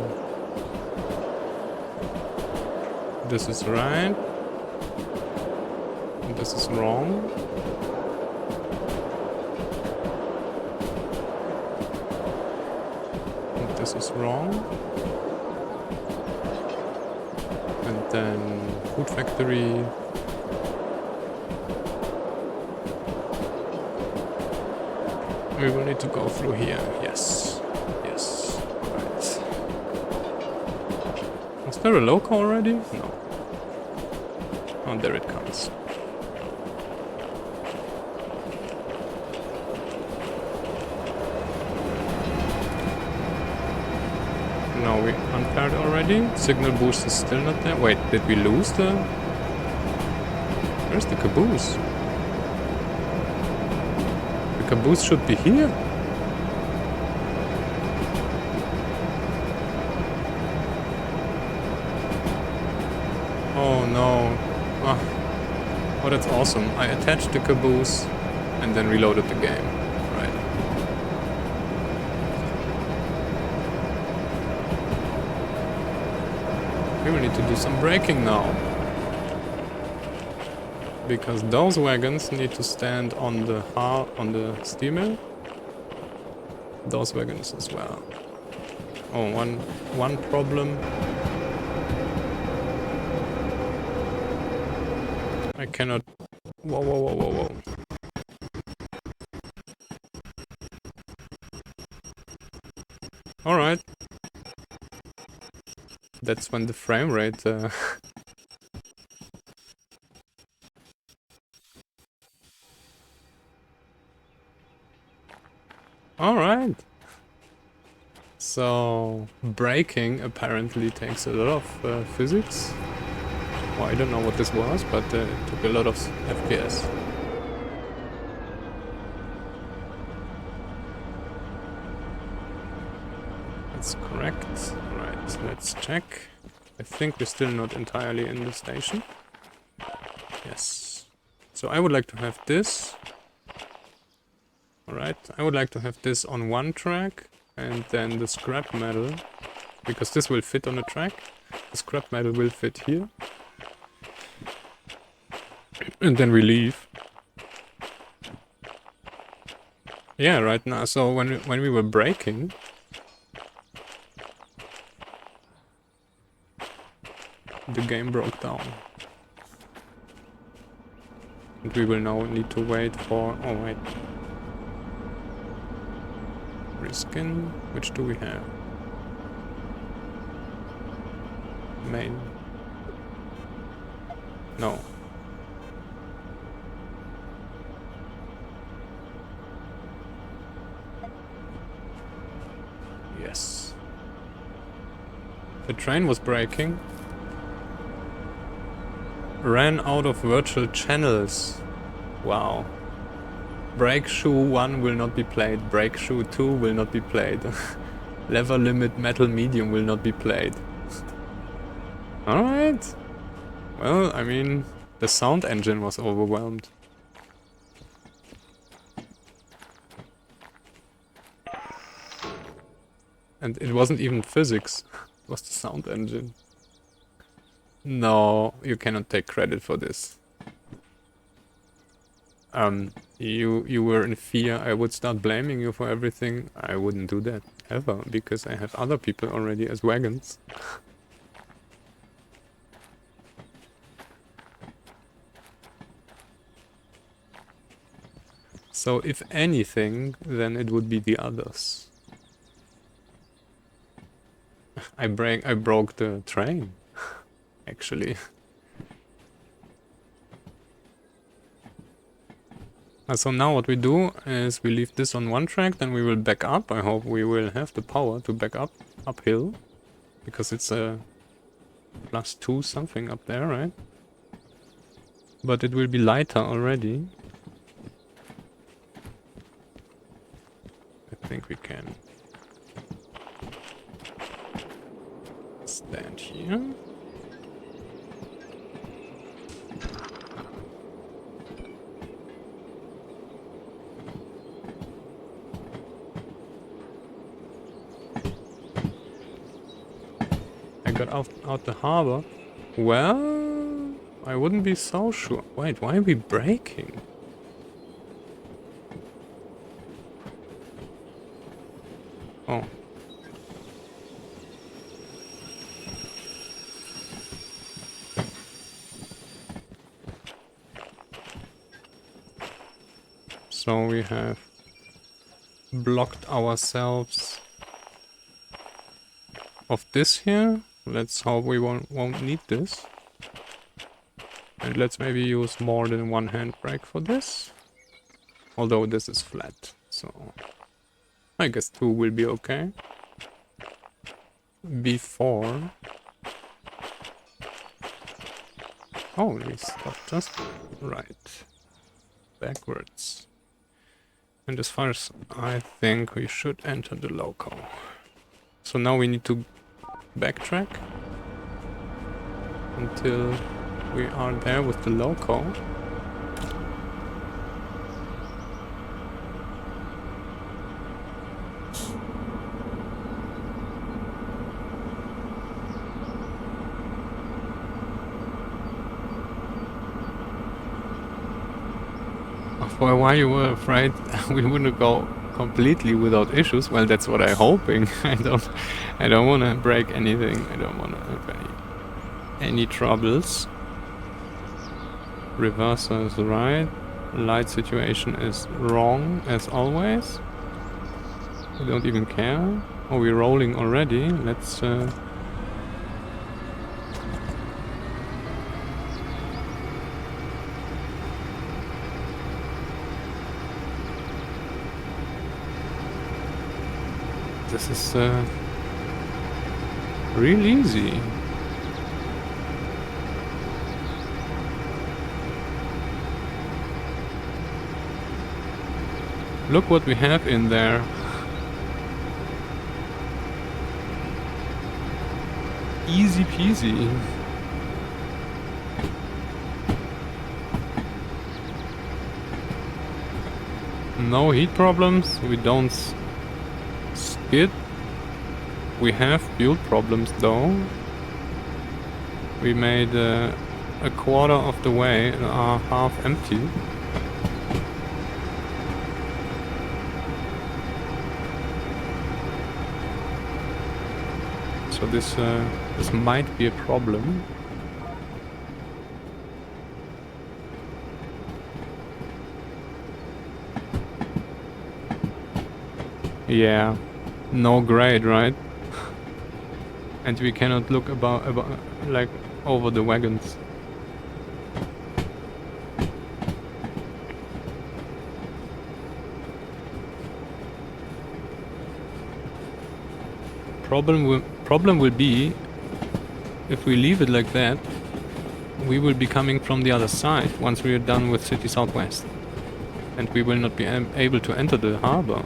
This is right. And this is wrong. And this is wrong. And then food factory. We will need to go through here. Yes. Yes. Alright. Is there a loco already? No. Oh, there it comes. No, we unpaired already. Signal boost is still not there. Wait, did we lose the... Where's the caboose? The caboose should be here. Oh no. Oh, that's awesome. I attached the caboose and then reloaded the game. Right. We will need to do some braking now. Because those wagons need to stand on the steel mill. Those wagons as well. Oh, one problem. I cannot. Whoa, whoa, whoa, whoa, whoa. All right. That's when the frame rate. All right. So braking apparently takes a lot of physics. Well, I don't know what this was, but it took a lot of FPS. That's correct. Right, let's check. I think we're still not entirely in the station. Yes. So I would like to have this. Alright, I would like to have this on one track, and then the scrap metal, because this will fit on a track. The scrap metal will fit here. And then we leave. Yeah, right now. So when we were braking, the game broke down. And we will now need to wait for... Oh, wait. Reskin. Which do we have? Main. No. Yes. The train was braking. Ran out of virtual channels. Wow. Brake shoe 1 will not be played. Brake shoe 2 will not be played. Lever limit metal medium will not be played. Alright. Well, I mean, the sound engine was overwhelmed. And it wasn't even physics. It was the sound engine. No, you cannot take credit for this. You were in fear I would start blaming you for everything. I wouldn't do that, ever, because I have other people already as wagons. So if anything, then it would be the others. I broke the train, actually. So now what we do is we leave this on one track, then we will back up. I hope we will have the power to back up uphill, because it's a +2 something up there, right? But it will be lighter already. I think we can stand here. Out the harbor. Well, I wouldn't be so sure. Wait, why are we braking? Oh. So we have blocked ourselves of this here. Let's hope we won't need this. And let's maybe use more than one handbrake for this. Although this is flat, so I guess 2 will be okay. Before... Oh, we stopped just right. Backwards. And as far as I think, we should enter the loco. So now we need to backtrack until we are there with the loco. For a while you were afraid we wouldn't go completely without issues. Well, that's what I'm hoping. I don't want to break anything. I don't want to have any troubles. Reverser is right. Light situation is wrong as always. We don't even care. Oh, we're rolling already. Let's this is real easy. Look what we have in there. Easy peasy. No heat problems. We don't skid. We have build problems though. We made a quarter of the way and are half empty. So this might be a problem. Yeah, no grade, right? And we cannot look about like over the wagons. Problem will be, if we leave it like that, we will be coming from the other side once we are done with City Southwest. And we will not be able to enter the harbor.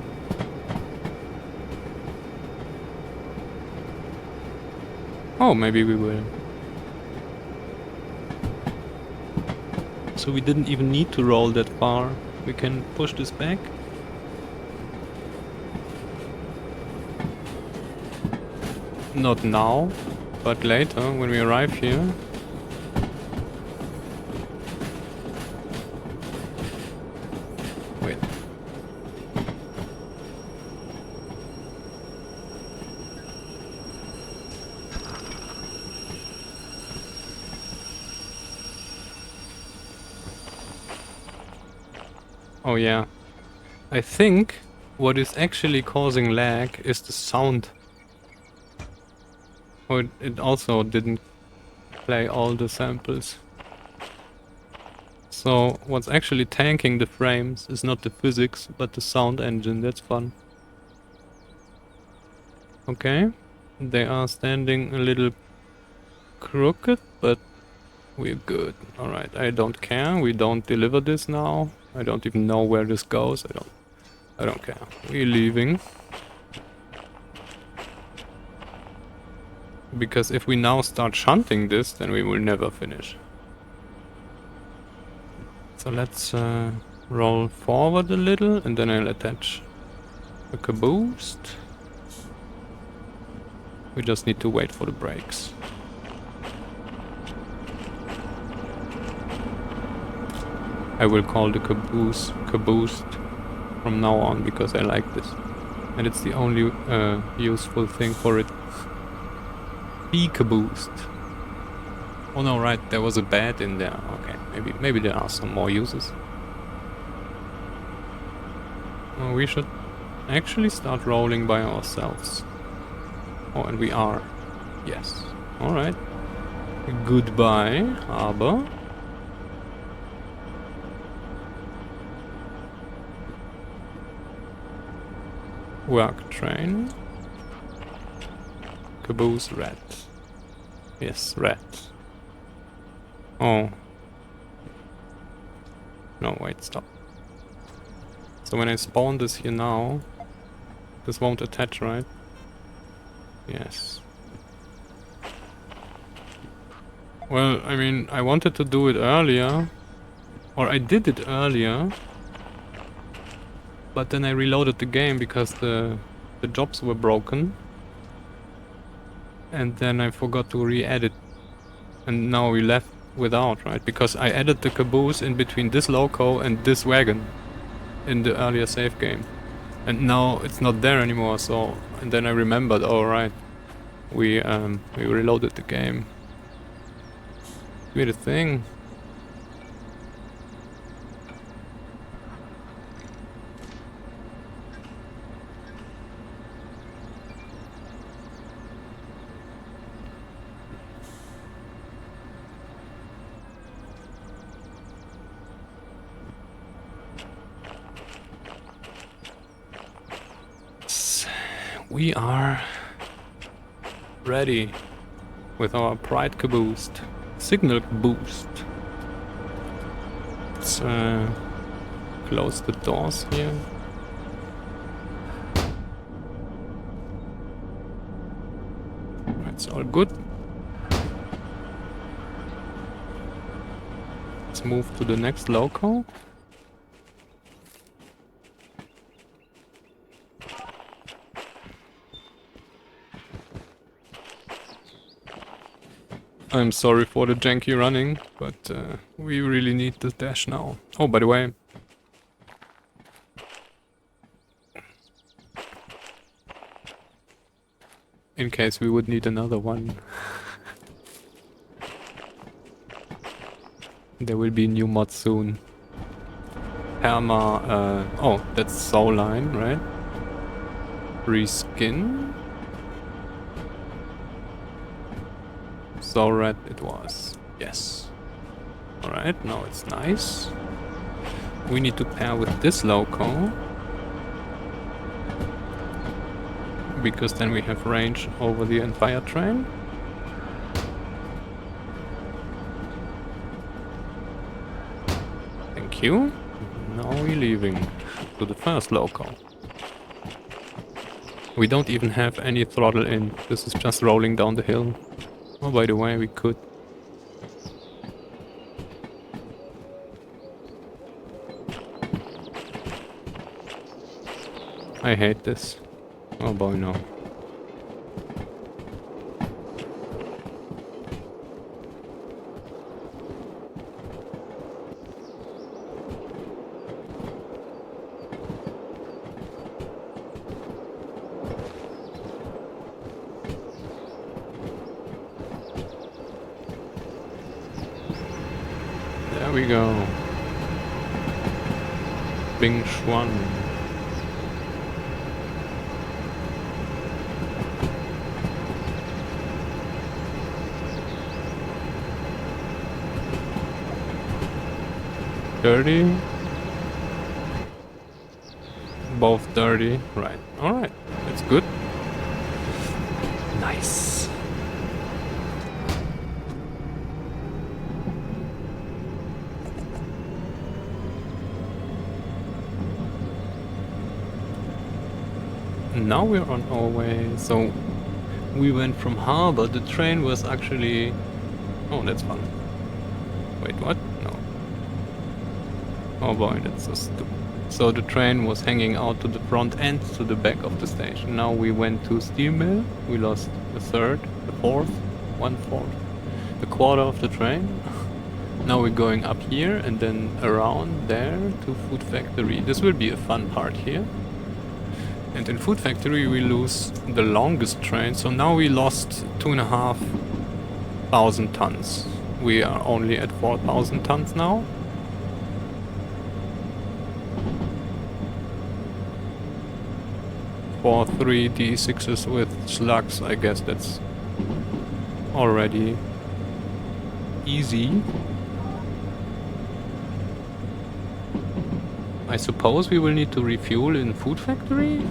Oh, maybe we will. So we didn't even need to roll that far. We can push this back. Not now, but later when we arrive here. Wait. Oh yeah. I think what is actually causing lag is the sound. Oh, it also didn't play all the samples. So what's actually tanking the frames is not the physics, but the sound engine. That's fun. Okay. They are standing a little crooked, but we're good. Alright, I don't care. We don't deliver this now. I don't even know where this goes. I don't care. We're leaving. Because if we now start shunting this, then we will never finish. So let's roll forward a little, and then I'll attach a caboose. We just need to wait for the brakes. I will call the caboose from now on, because I like this. And it's the only useful thing for it. Caboosed. Oh no, right, there was a bed in there. Okay, maybe there are some more uses. Oh, we should actually start rolling by ourselves. Oh, and we are. Yes. Alright. Goodbye, harbor. Work train. Caboose red. Yes, red. Oh. No, wait, stop. So when I spawn this here now, this won't attach, right? Yes. Well, I mean, I wanted to do it earlier. Or I did it earlier. But then I reloaded the game because the jobs were broken. And then I forgot to re-edit. And now we left without, right? Because I added the caboose in between this loco and this wagon. in the earlier save game. And now it's not there anymore, so... And then I remembered, alright, we reloaded the game. Weird thing. We are ready with our pride boost, signal boost. Let's close the doors here. It's all good. Let's move to the next local. I'm sorry for the janky running, but we really need the dash now. Oh, by the way. In case we would need another one. There will be a new mod soon. Perma, oh, that's Soul Line, right? Reskin. So red it was. Yes. Alright, now it's nice. We need to pair with this loco. Because then we have range over the entire train. Thank you. Now we're leaving to the first loco. We don't even have any throttle in. This is just rolling down the hill. Oh, by the way, we could. I hate this. Oh boy, no. There we go. Bing Xuan. Dirty. Both dirty. Right. Alright. That's good. Nice. Now we're on our way. So we went from harbor. The train was actually... Oh, that's fun. Wait, what? No. Oh boy, that's so stupid. So the train was hanging out to the front and to the back of the station. Now we went to steel mill. We lost a third, a fourth, 1/4, a quarter of the train. Now we're going up here and then around there to Food Factory. This will be a fun part here. And in Food Factory we lose the longest train, so now we lost 2,500 tons. We are only at 4,000 tons now. For 3xDE6s with slugs, I guess that's already easy. I suppose we will need to refuel in Food Factory?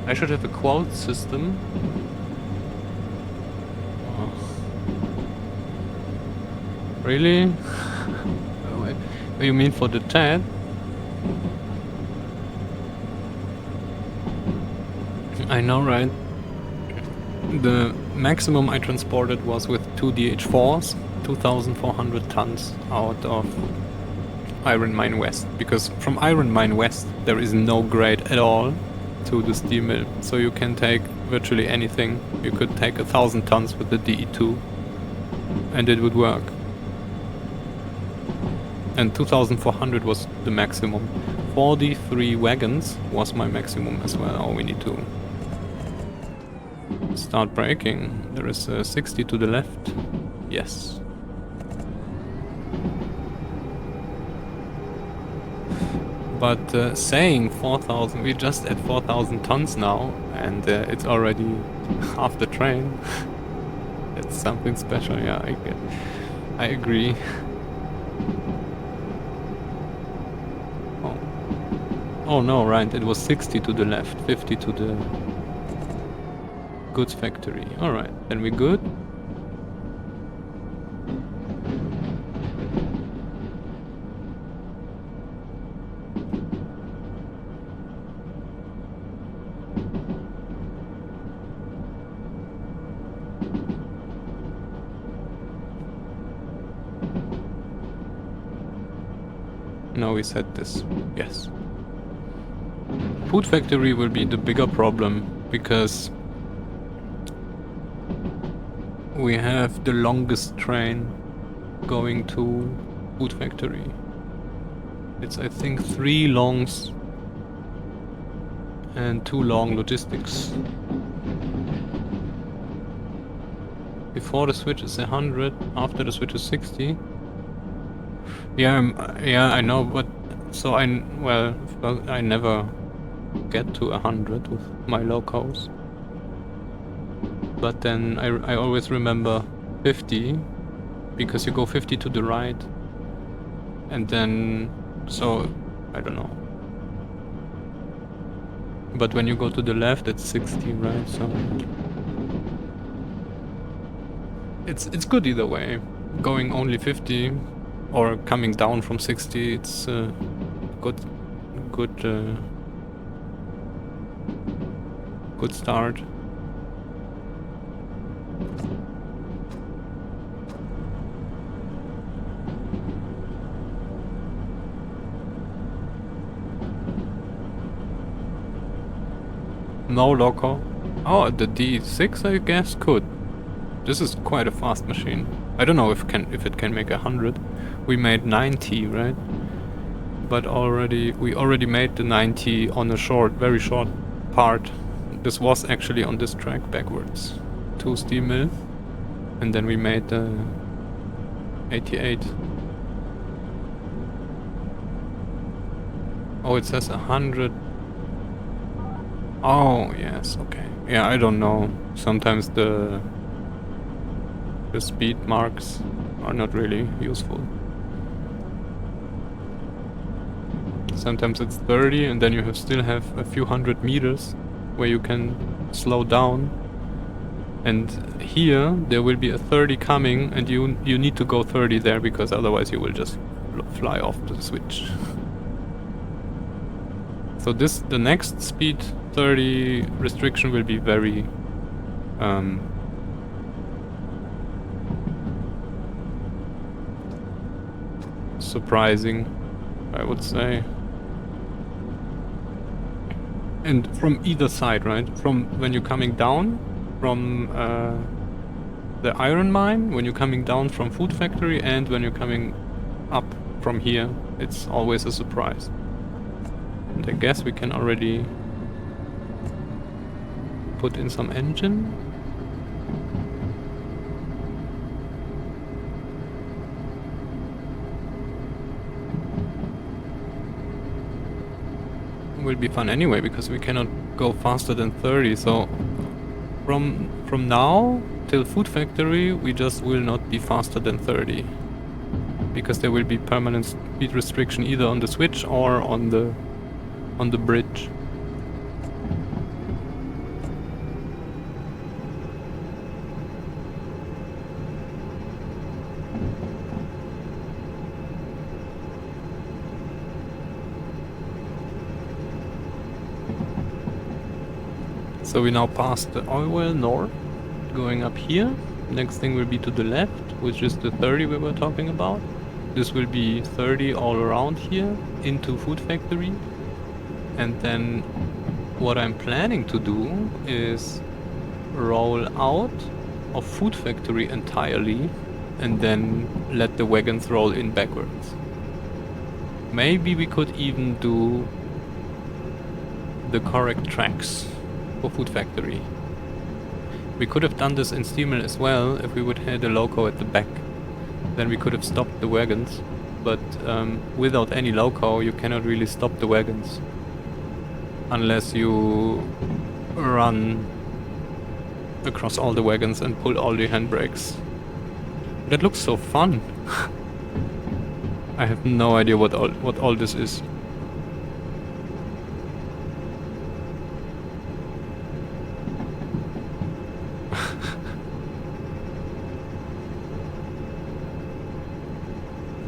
I should have a quote system. Oh. Really? What do you mean for the chat? I know, right? The maximum I transported was with 2 DH4s, 2,400 tons out of Iron Mine West, because from Iron Mine West there is no grade at all to the steel mill, so you can take virtually anything. You could take 1,000 tons with the DE2 and it would work. And 2,400 was the maximum. 43 wagons was my maximum as well. Oh, we need to start braking. There is 60 to the left. Yes. But saying 4,000, we're just at 4,000 tons now, and it's already half the train. It's something special, yeah, I agree. Oh no, right, it was 60 to the left, 50 to the goods factory. Alright, then we're good. Now we set this, yes. Food factory will be the bigger problem, because we have the longest train going to food factory. It's, I think, 3 longs and 2 long logistics. Before the switch is 100, after the switch is 60. Yeah, yeah, I know, but so I never get to 100 with my locos. But then I always remember 50, because you go 50 to the right, and then, so, I don't know. But when you go to the left, it's 60, right? So it's good either way. Going only 50 or coming down from 60, it's good start. No loco. Oh, the D6 I guess could. This is quite a fast machine. I don't know if it can make 100. We made 90, right? But we already made the 90 on a very short part. This was actually on this track backwards to steel mill, and then we made the 88. Oh, it says 100. Oh, yes, okay. Yeah, I don't know. Sometimes the speed marks are not really useful. Sometimes it's 30 and then you still have a few hundred meters where you can slow down. And here there will be a 30 coming, and you need to go 30 there, because otherwise you will just fly off the switch. So the next speed 30 restriction will be very surprising, I would say. And from either side, right? From when you're coming down from the iron mine, when you're coming down from food factory, and when you're coming up from here, it's always a surprise. And I guess we can already put in some engine. Will be fun anyway, because we cannot go faster than 30. So from now till food factory we just will not be faster than 30, because there will be permanent speed restriction either on the switch or on the bridge. So we now passed the oil well north, going up here. Next thing will be to the left, which is the 30 we were talking about. This will be 30 all around here into Food Factory. And then what I'm planning to do is roll out of Food Factory entirely and then let the wagons roll in backwards. Maybe we could even do the correct tracks for Food Factory. We could have done this in Steel Mill as well if we would have had a loco at the back. Then we could have stopped the wagons. But without any loco you cannot really stop the wagons. Unless you run across all the wagons and pull all the handbrakes. That looks so fun. I have no idea what all this is.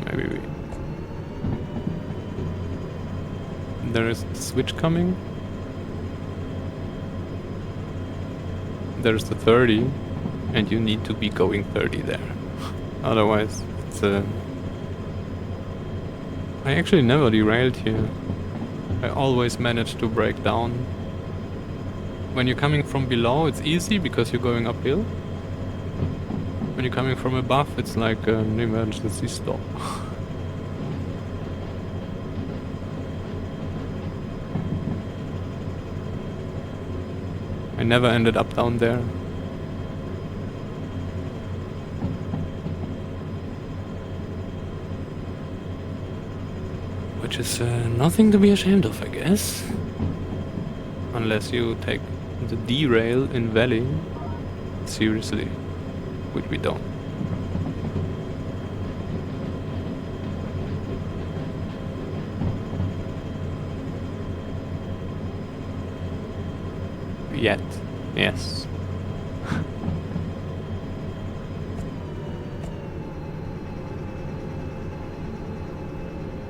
Maybe there is the switch coming. There's the 30, and you need to be going 30 there. Otherwise, it's I actually never derailed here. I always managed to break down. When you're coming from below, it's easy because you're going uphill. When you're coming from above, it's like an emergency stop. I never ended up down there. Which is nothing to be ashamed of, I guess. Unless you take the derail in Valley seriously, which we don't. Yet, yes.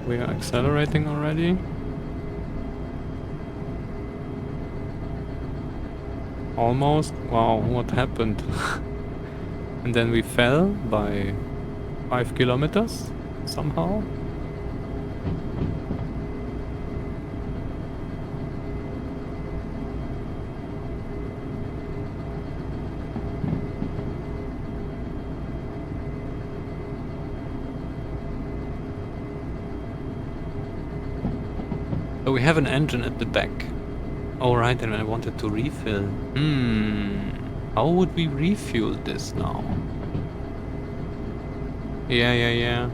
We are accelerating already. Almost. Wow, what happened? And then we fell by 5 kilometers somehow. So we have an engine at the back. Oh right, and I wanted to refill. How would we refuel this now? Yeah.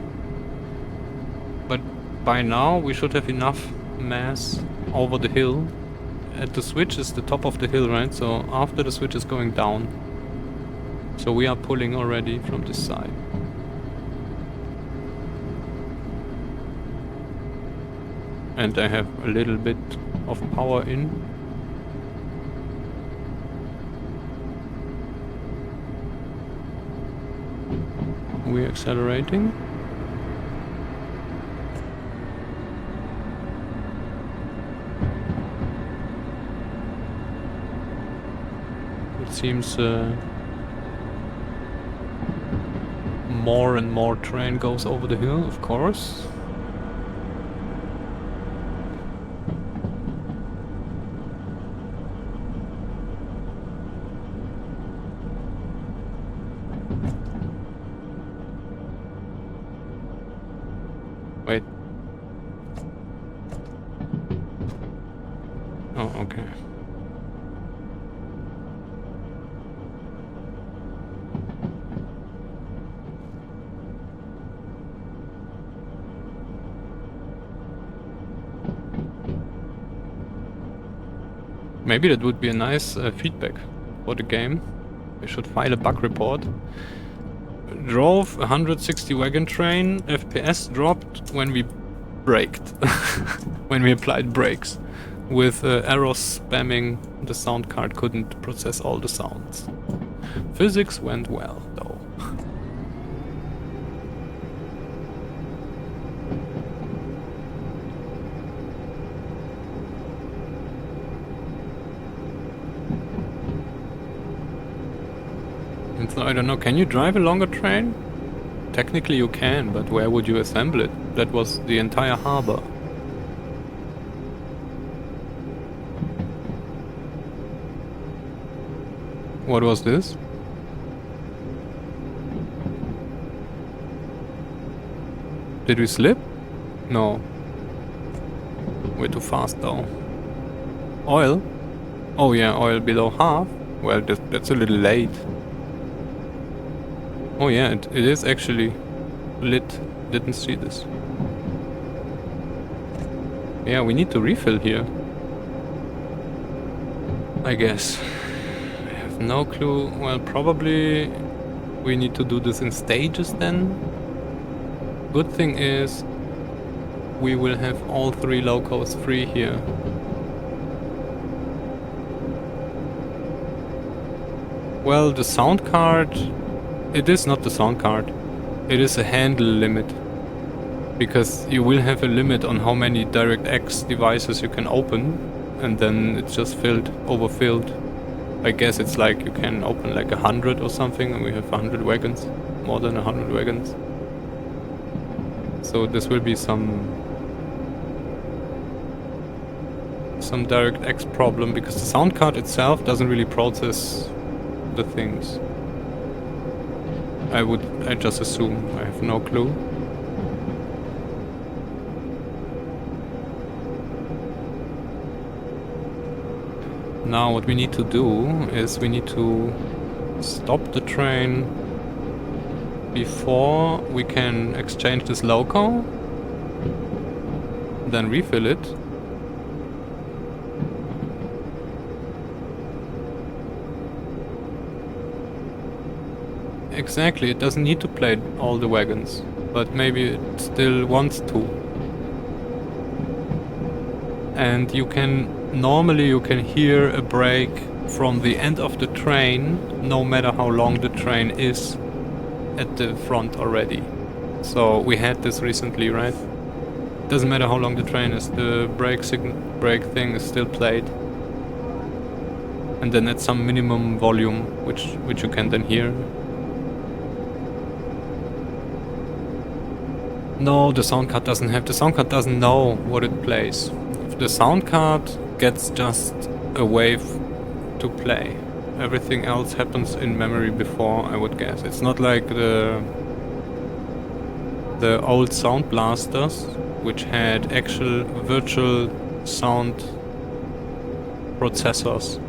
But by now we should have enough mass over the hill. At the switch is the top of the hill, right? So after the switch is going down. So we are pulling already from this side. And I have a little bit of power in. We're accelerating. It seems more and more train goes over the hill, of course. Wait. Oh, okay. Maybe that would be a nice feedback for the game. We should file a bug report. Drove 160 wagon train, FPS dropped when we braked. When we applied brakes. With arrows spamming, the sound card couldn't process all the sounds. Physics went well, though. And so, I don't know, can you drive a longer train? Technically you can, but where would you assemble it? That was the entire harbor. What was this? Did we slip? No. We're too fast though. Oil? Oh yeah, oil below half? Well, that's a little late. Oh yeah, it is actually lit. Didn't see this. Yeah, we need to refill here. I guess. I have no clue. Well, probably we need to do this in stages then. Good thing is we will have all 3 locos free here. Well, the sound card... It is not the sound card. It is a handle limit. Because you will have a limit on how many DirectX devices you can open. And then it's just overfilled. I guess it's like you can open like 100 or something, and we have 100 wagons. More than 100 wagons. So this will be some DirectX problem, because the sound card itself doesn't really process the things. I just assume. I have no clue. Now what we need to do is we need to stop the train before we can exchange this loco, then refill it. Exactly, it doesn't need to play all the wagons, but maybe it still wants to. And normally you can hear a brake from the end of the train, no matter how long the train is at the front already. So we had this recently, right? Doesn't matter how long the train is, the brake thing is still played. And then at some minimum volume, which you can then hear. No, the sound card doesn't have. The sound card doesn't know what it plays. The sound card gets just a wave to play. Everything else happens in memory before, I would guess. It's not like the old sound blasters, which had actual virtual sound processors,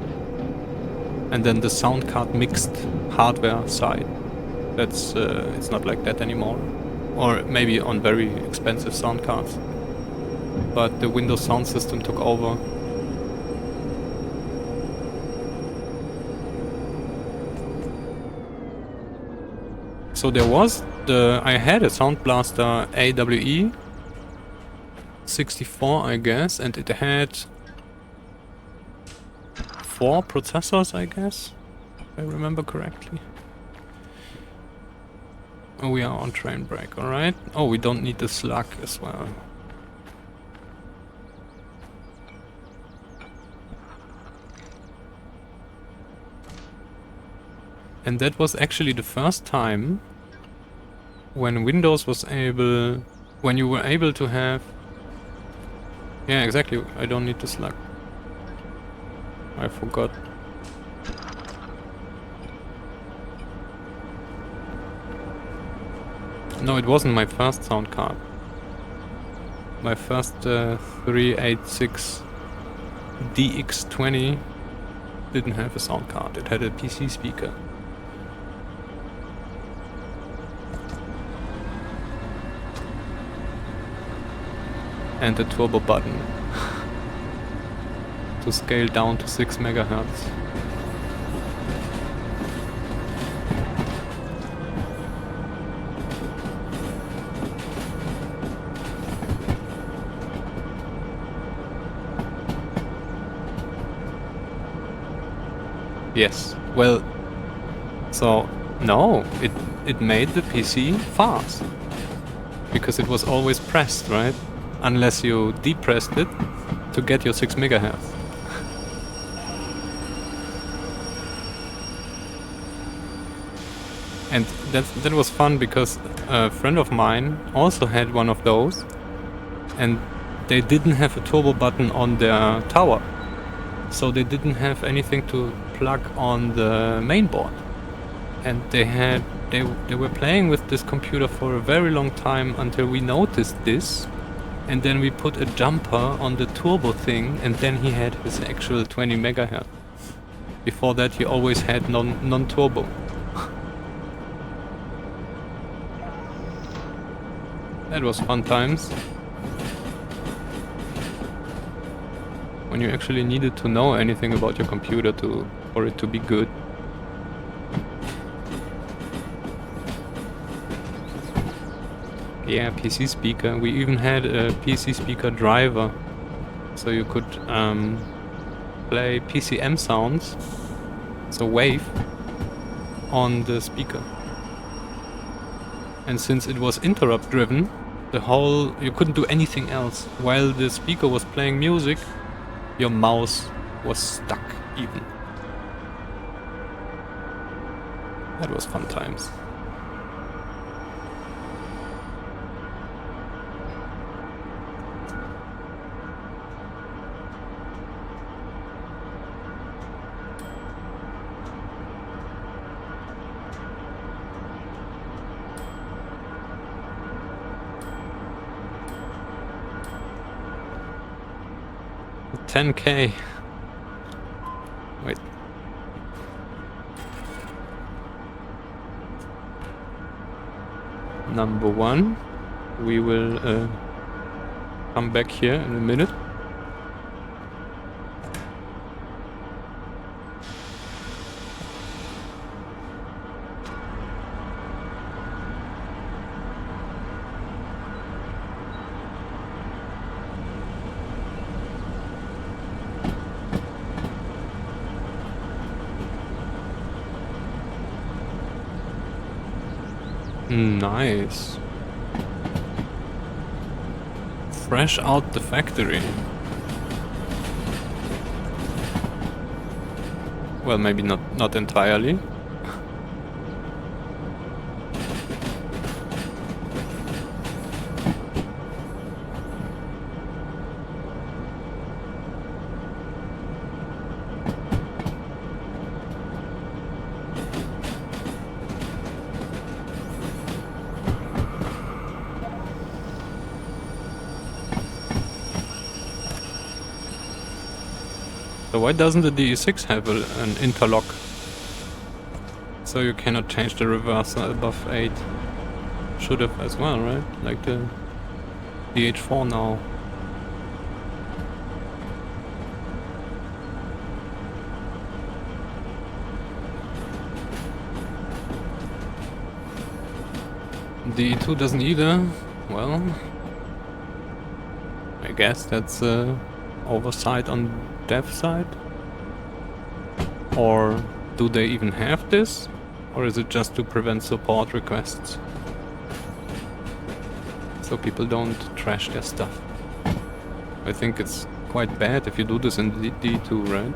and then the sound card mixed hardware side. That's it's not like that anymore. Or maybe on very expensive sound cards. But the Windows sound system took over. So there was I had a Sound Blaster AWE 64, I guess, and it had 4 processors, I guess, if I remember correctly. Oh, we are on train brake, alright. Oh, we don't need the slug as well. And that was actually the first time when Windows was able... When you were able to have... Yeah, exactly, I don't need the slug. I forgot. No, it wasn't my first sound card. My first 3xDE6+Slugs didn't have a sound card. It had a PC speaker. And a turbo button to scale down to 6 MHz. Yes, well, so no, it made the PC fast, because it was always pressed, right? Unless you depressed it to get your 6 MHz. And that was fun because a friend of mine also had one of those, and they didn't have a turbo button on their tower, so they didn't have anything to plug on the main board, and they were playing with this computer for a very long time until we noticed this, and then we put a jumper on the turbo thing, and then he had his actual 20 megahertz. Before that he always had non-turbo. That was fun times. When you actually needed to know anything about your computer for it to be good. Yeah, PC speaker. We even had a PC speaker driver. So you could play PCM sounds, so wave, on the speaker. And since it was interrupt driven, you couldn't do anything else. While the speaker was playing music, your mouse was stuck even. That was fun times. $10K. Wait. Number one. We will come back here in a minute. Nice. Fresh out the factory. Well, maybe not entirely. So why doesn't the DE6 have an interlock? So you cannot change the reverser above 8. Should have as well, right? Like the DH4 now. DE2 doesn't either. Well, I guess that's oversight on dev side. Or do they even have this? Or is it just to prevent support requests? So people don't trash their stuff. I think it's quite bad if you do this in D2, right?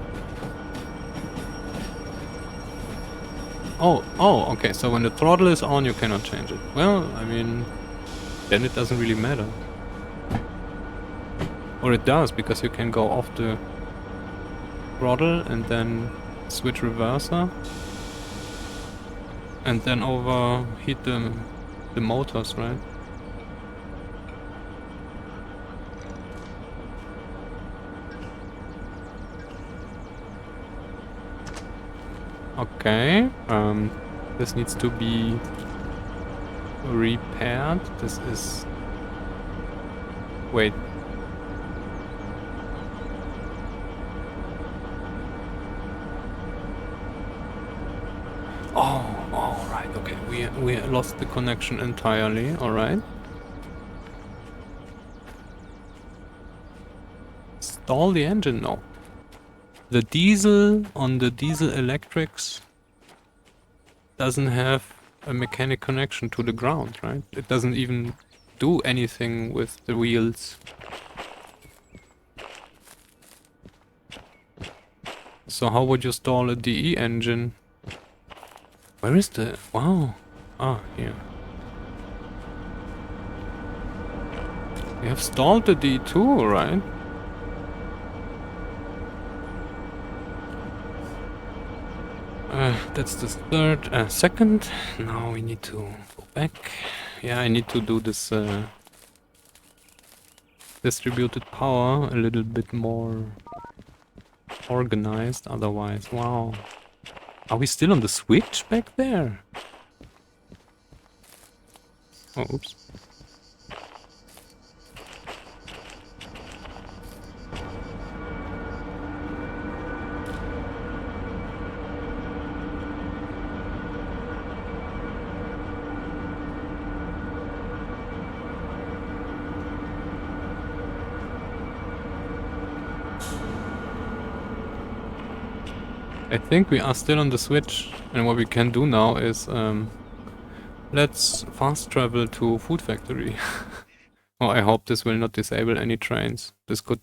Oh, okay, so when the throttle is on you cannot change it. Well, I mean, then it doesn't really matter. Or it does, because you can go off the throttle and then switch reverser. And then overheat the motors, right? Okay, this needs to be repaired. This is... Wait. Oh, right, okay. We lost the connection entirely, alright. Stall the engine? No. The diesel on the diesel electrics doesn't have a mechanic connection to the ground, right? It doesn't even do anything with the wheels. So how would you stall a DE engine? Where is the... Wow. Ah, here. We have stalled the D2, right? That's the second. Now we need to go back. Yeah, I need to do this distributed power a little bit more organized, otherwise, wow. Are we still on the switch back there? Oh, oops. I think we are still on the switch, and what we can do now is let's fast travel to Food Factory. Oh, I hope this will not disable any trains. This could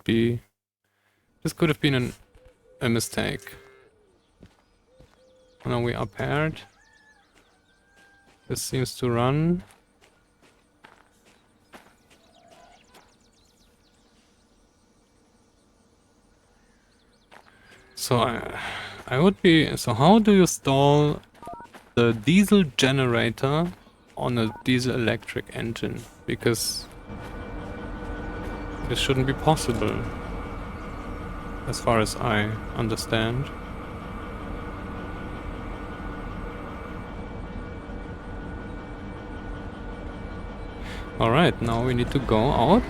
have been a mistake. Now we are paired. This seems to run. So I would be... So how do you stall the diesel generator on a diesel electric engine? Because this shouldn't be possible, as far as I understand. Alright, now we need to go out.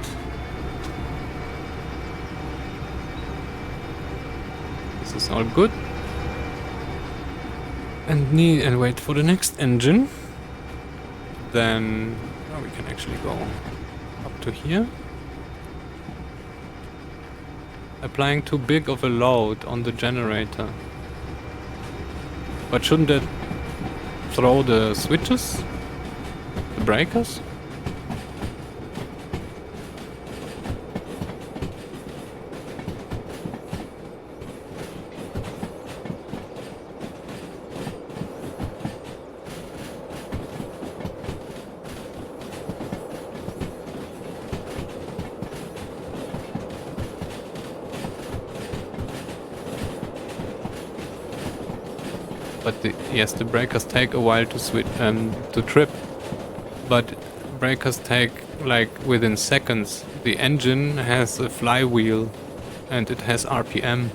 This is all good. And wait for the next engine. Then we can actually go up to here. Applying too big of a load on the generator. But shouldn't that throw the switches? The breakers? But yes, the breakers take a while to switch to trip, but breakers take like within seconds. The engine has a flywheel and it has RPM.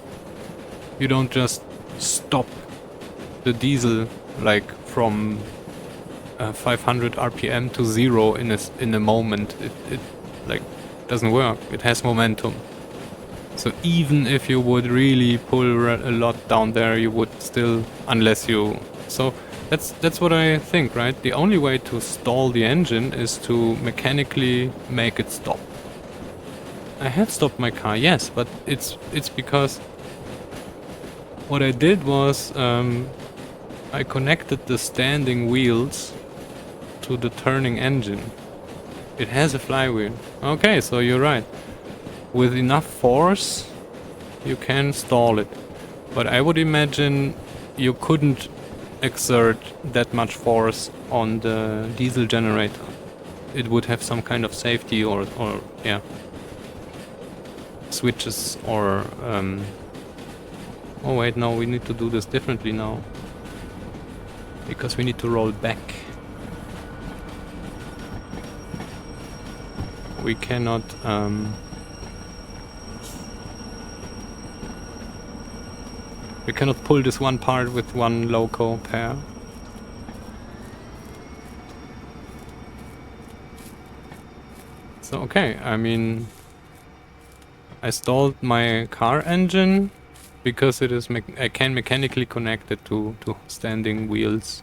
You don't just stop the diesel like from 500 RPM to 0 in a moment. It like doesn't work. It has momentum. So even if you would really pull a lot down there, you would still, unless you... So that's what I think, right? The only way to stall the engine is to mechanically make it stop. I have stopped my car, yes, but it's because what I did was I connected the standing wheels to the turning engine. It has a flywheel. Okay, so you're right. With enough force, you can stall it. But I would imagine you couldn't exert that much force on the diesel generator. It would have some kind of safety or yeah, switches or... Oh wait, no, we need to do this differently now. Because we need to roll back. We cannot... We cannot pull this one part with one loco pair. So okay, I mean... I stalled my car engine because it is I can mechanically connect it to standing wheels.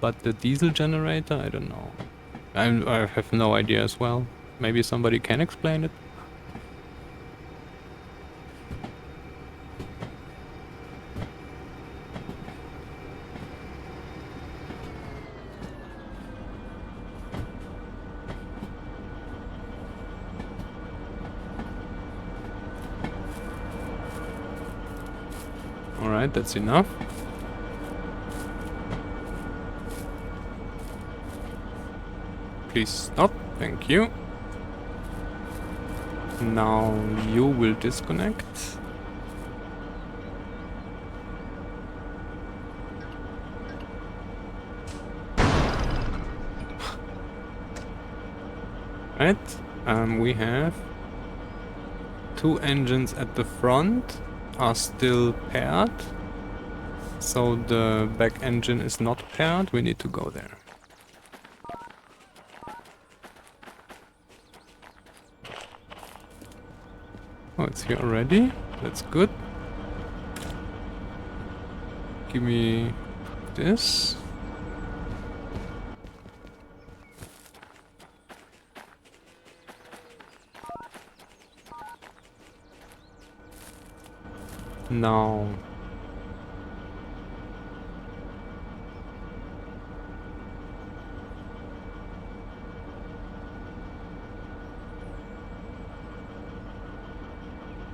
But the diesel generator, I don't know. I have no idea as well. Maybe somebody can explain it. Alright, that's enough. Please stop. Thank you. Now you will disconnect. Right. We have 2 engines at the front are still paired. So the back engine is not paired. We need to go there. Oh, it's here already. That's good. Give me this. Now.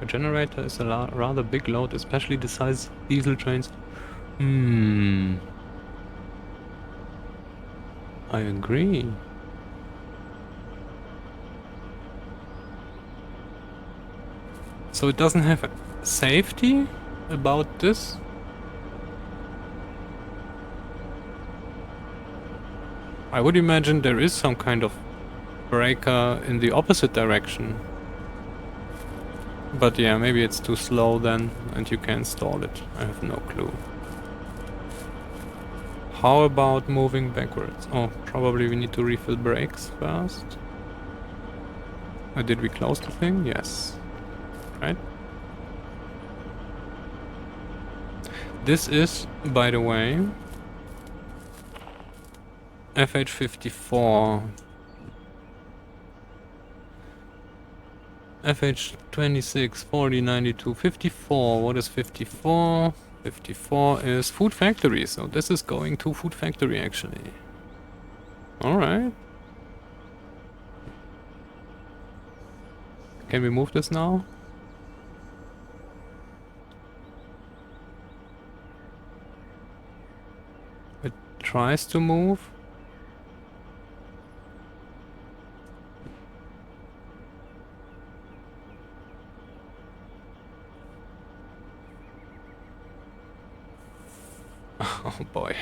A generator is a rather big load, especially the size diesel trains. I agree. So it doesn't have safety about this? I would imagine there is some kind of breaker in the opposite direction. But yeah, maybe it's too slow then, and you can't stall it. I have no clue. How about moving backwards? Oh, probably we need to refill brakes first. Did we close the thing? Yes. Right? This is, by the way, FH54. FH26, 40, 92, 54. What is 54? 54 is Food Factory, so this is going to Food Factory actually. Alright. Can we move this now? It tries to move. Oh boy.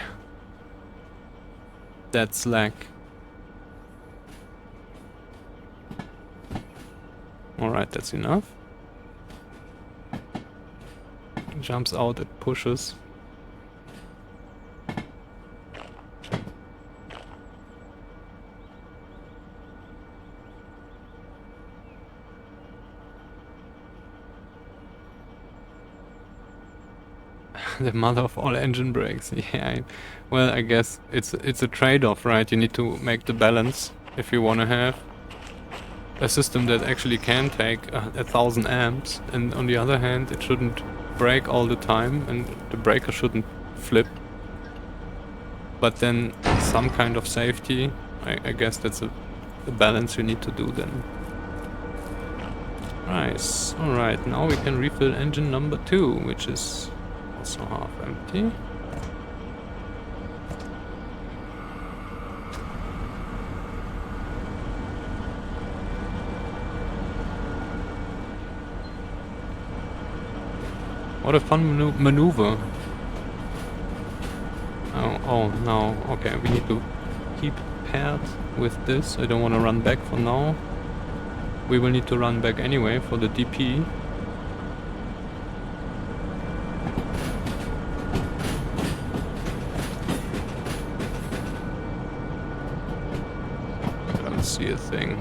That's slack. Alright, that's enough. Jumps out, it pushes. The mother of all engine brakes. Yeah, well, I guess it's a trade-off, right? You need to make the balance if you want to have a system that actually can take 1000 amps, and on the other hand, it shouldn't brake all the time, and the breaker shouldn't flip. But then some kind of safety, I guess that's a balance you need to do then. Nice. Alright, now we can refill engine number 2, which is also half empty. What a fun maneuver. Oh no, okay, we need to keep paired with this. I don't want to run back for now. We will need to run back anyway for the DP. I don't see a thing.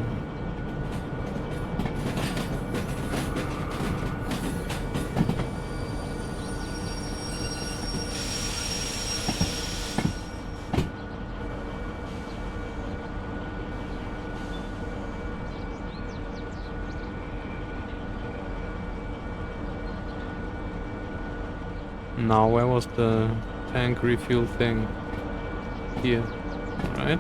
Now, where was the tank refuel thing? Here, right?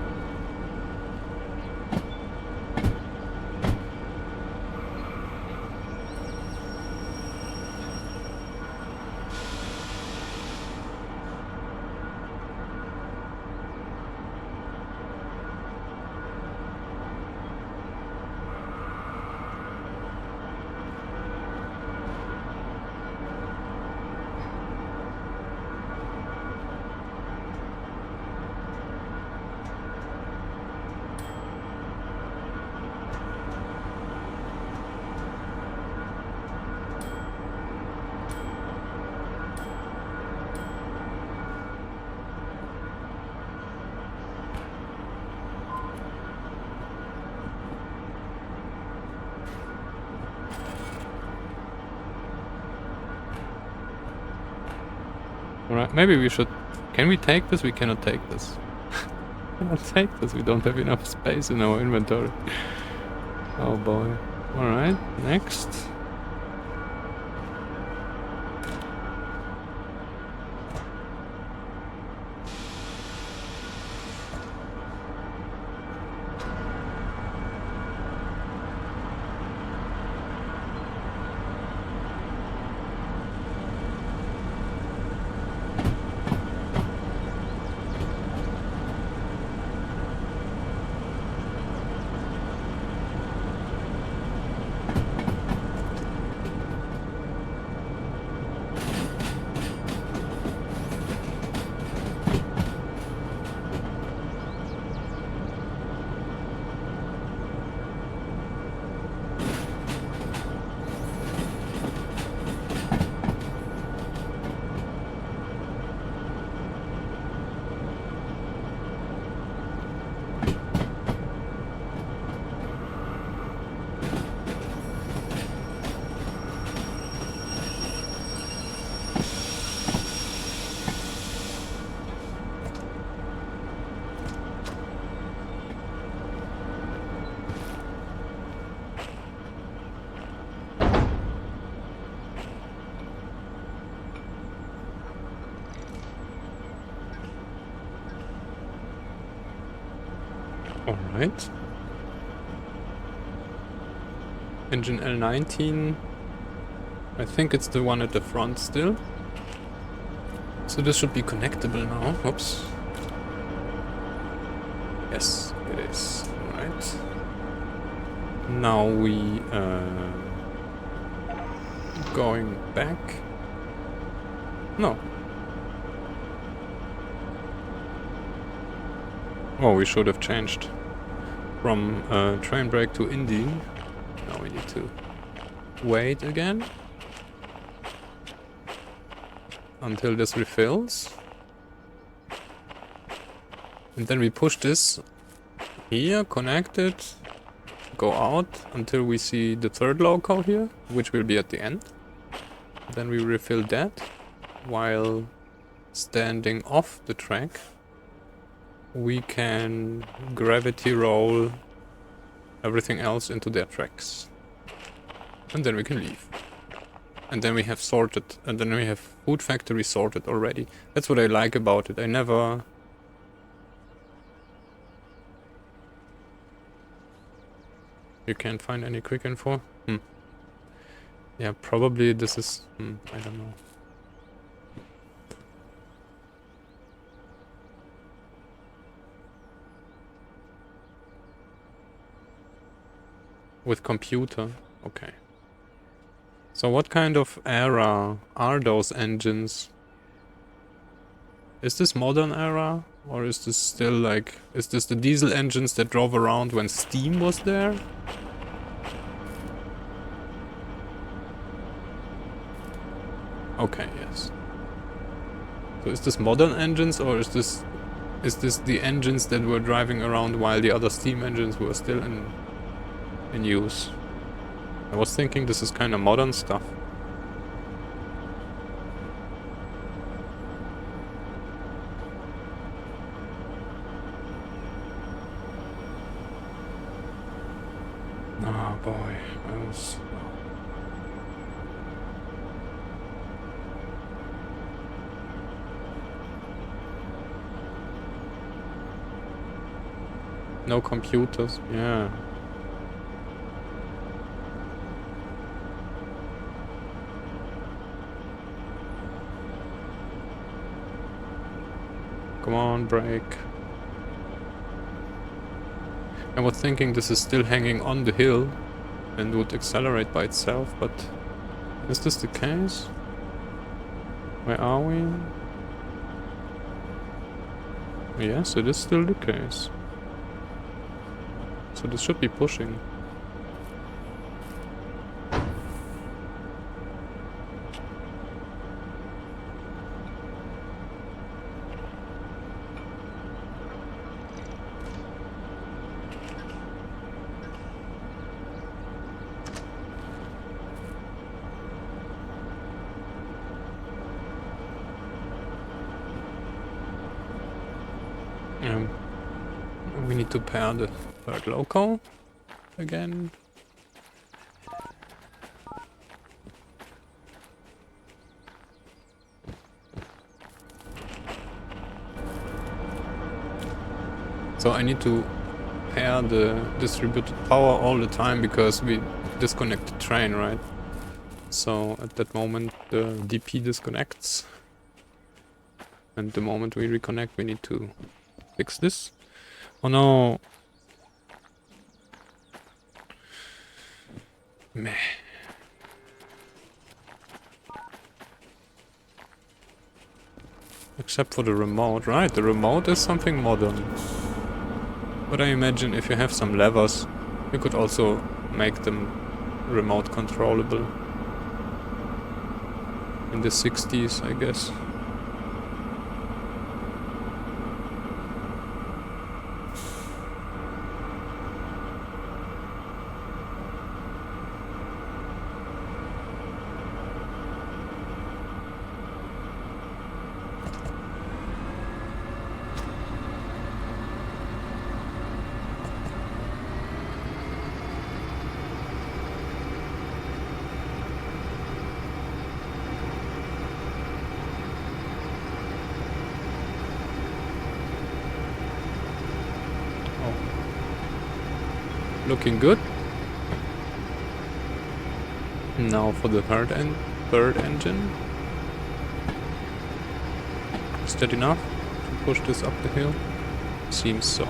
Alright, maybe we should... Can we take this? We cannot take this. Cannot take this, we don't have enough space in our inventory. Oh boy. Alright, next. Alright. Engine L19. I think it's the one at the front still. So this should be connectable now. Whoops. Yes, it is. Alright. Now we going back. No. Oh, we should have changed from train brake to Indian. Now we need to wait again until this refills. And then we push this here, connect it, go out until we see the third loco here, which will be at the end. Then we refill that while standing off the track. We can gravity roll everything else into their tracks. And then we can leave. And then we have sorted, and then we have food factory sorted already. That's what I like about it. I never... You can't find any quick info? Yeah, probably this is... I don't know. With computer, okay. So what kind of era are those engines? Is this modern era? Or is this still like... Is this the diesel engines that drove around when steam was there? Okay, yes. So is this modern engines or is this the engines that were driving around while the other steam engines were still in use? I was thinking this is kind of modern stuff. Oh boy, I was... No computers, yeah. Come on, brake. I was thinking this is still hanging on the hill and would accelerate by itself, but is this the case? Where are we? Yes, it is still the case. So this should be pushing. We need to pair the third loco again. So I need to pair the distributed power all the time because we disconnect the train, right? So at that moment the DP disconnects. And the moment we reconnect we need to fix this. Oh no! Meh. Except for the remote, right? The remote is something modern. But I imagine if you have some levers, you could also make them remote controllable. In the 60s, I guess. Looking good. Now for the third engine. Is that enough to push this up the hill? Seems so.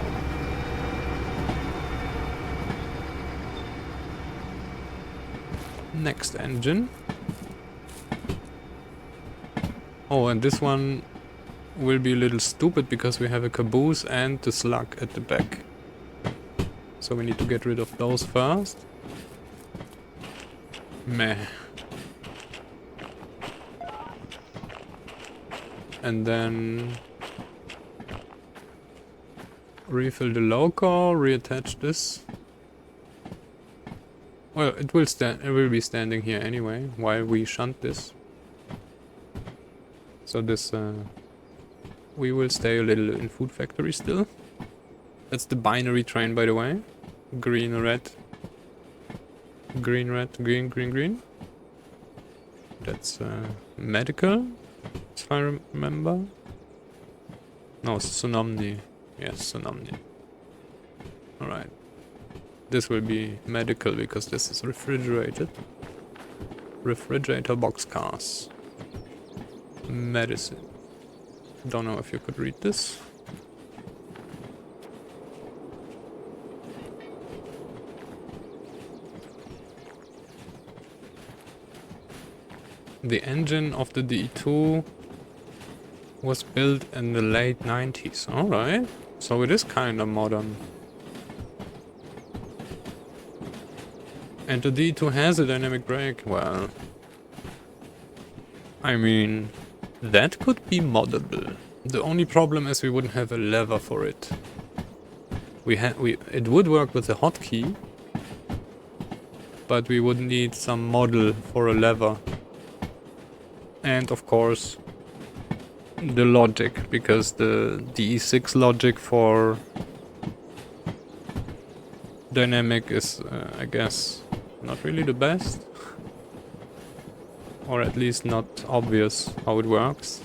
Next engine. Oh, and this one will be a little stupid because we have a caboose and the slug at the back. So we need to get rid of those first. Meh. And then refill the loco, reattach this. Well, it will be standing here anyway while we shunt this. So this we will stay a little in Food Factory still. That's the binary train, by the way. Green, red. Green, red, green, green, green. That's medical, if I remember. No, Tsunami. Yes, Tsunami. Alright. This will be medical because this is refrigerated. Refrigerator boxcars. Medicine. Don't know if you could read this. The engine of the DE2 was built in the late 90s. Alright. So it is kinda modern. And the DE2 has a dynamic brake. Well, I mean, that could be moddable. The only problem is we wouldn't have a lever for it. It would work with a hotkey, but we would need some model for a lever. And of course, the logic, because the DE6 logic for dynamic is, I guess, not really the best. Or at least not obvious how it works.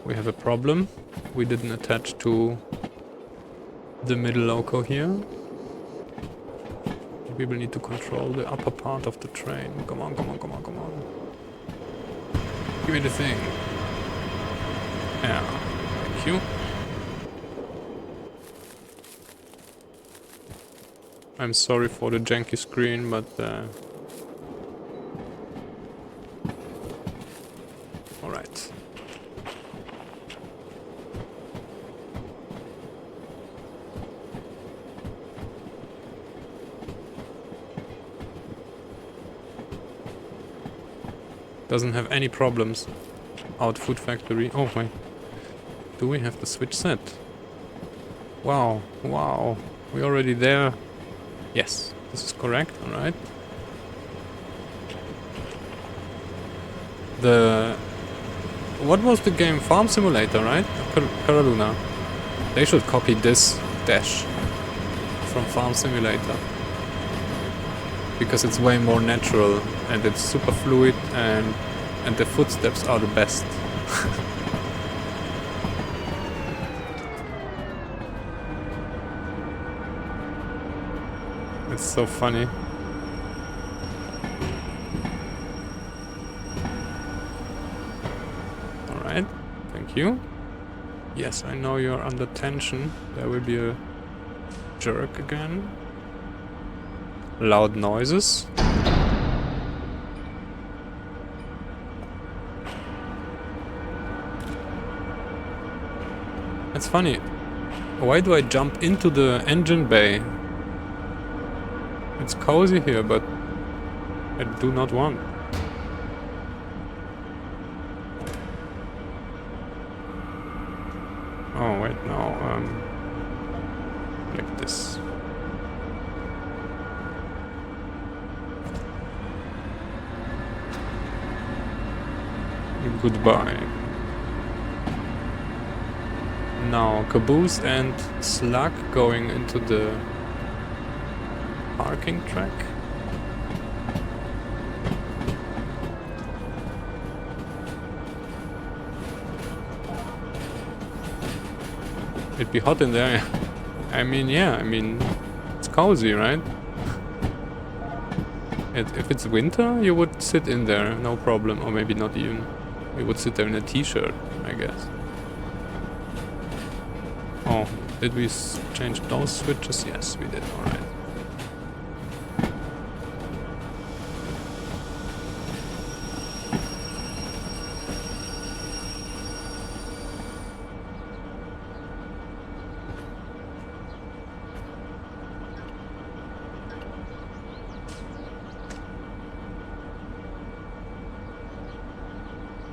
We have a problem. We didn't attach to the middle loco here. We will need to control the upper part of the train. Come on, come on, come on, come on. Give me the thing. Yeah, thank you. I'm sorry for the janky screen, but alright. Doesn't have any problems. Out food factory. Oh wait. Do we have the switch set? Wow, wow. We're already there. Yes, this is correct, alright. What was the game? Farm Simulator, right? Caraluna. They should copy this dash from Farm Simulator. Because it's way more natural and it's super fluid and the footsteps are the best. It's so funny. Alright, thank you. Yes, I know you're under tension. There will be a jerk again. Loud noises. It's funny. Why do I jump into the engine bay? It's cozy here, but I do not want. Oh wait, no, like this. Goodbye. Now Caboose and Slug going into the parking track. It'd be hot in there. I mean, yeah, I mean, it's cozy, right? If it's winter, you would sit in there, no problem. Or maybe not even. You would sit there in a t-shirt, I guess. Oh, did we change those switches? Yes, we did, alright.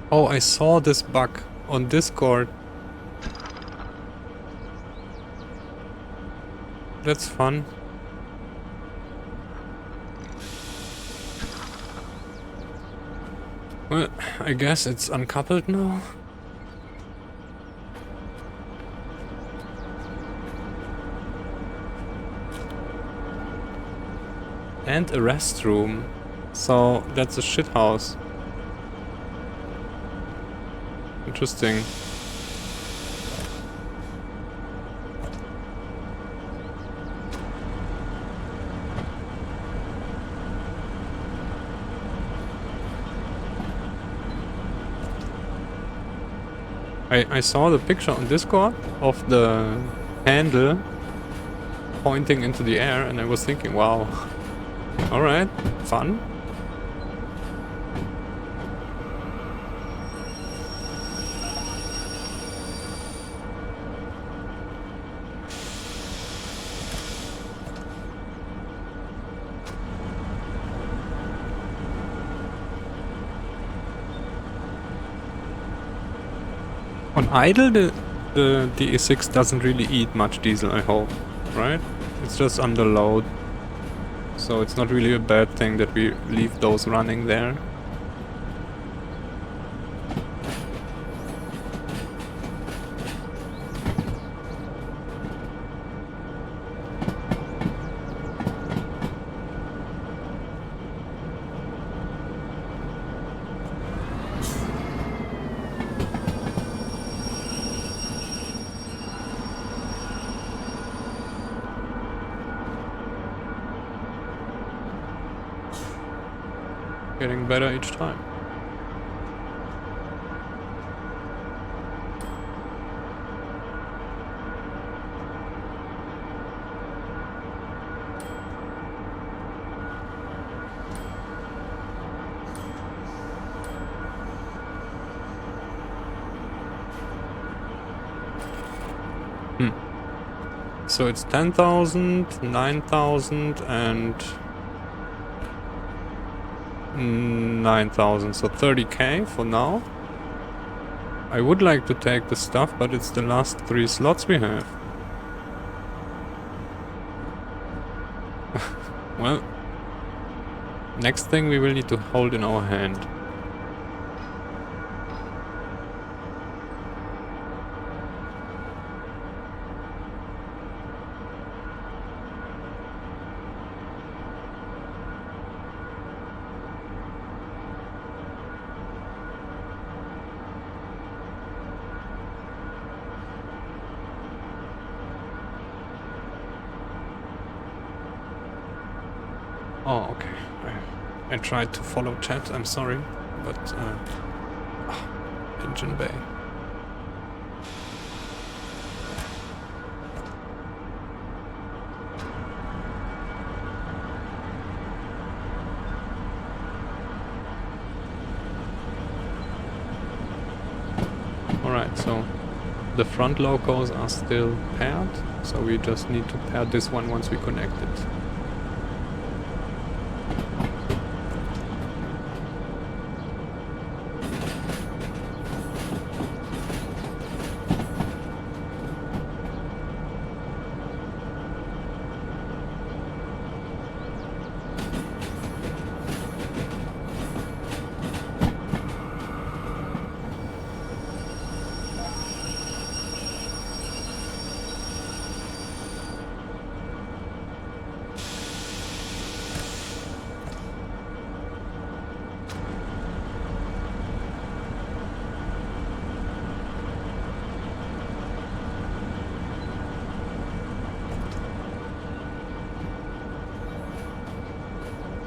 Oh, I saw this bug on Discord. That's fun. Well, I guess it's uncoupled now. And a restroom. So that's a shithouse. Interesting. I saw the picture on Discord of the handle pointing into the air and I was thinking, wow, alright, fun. On idle, the DE6 doesn't really eat much diesel, I hope, right? It's just under load. So it's not really a bad thing that we leave those running there. Getting better each time. So it's 10,000, 9,000 and 9,000, so 30k for now. I would like to take the stuff, but it's the last 3 slots we have. Well, next thing we will need to hold in our hand. Oh, okay. I tried to follow chat, I'm sorry, but engine bay. Alright, so the front locos are still paired, so we just need to pair this one once we connect it.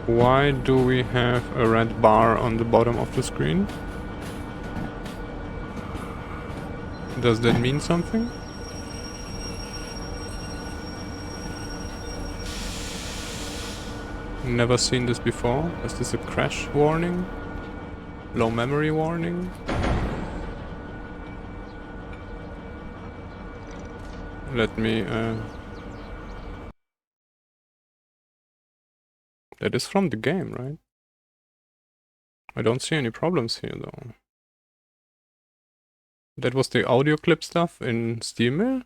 Why do we have a red bar on the bottom of the screen? Does that mean something? Never seen this before. Is this a crash warning? Low memory warning? Let me... That is from the game, right? I don't see any problems here, though. That was the audio clip stuff in Steam.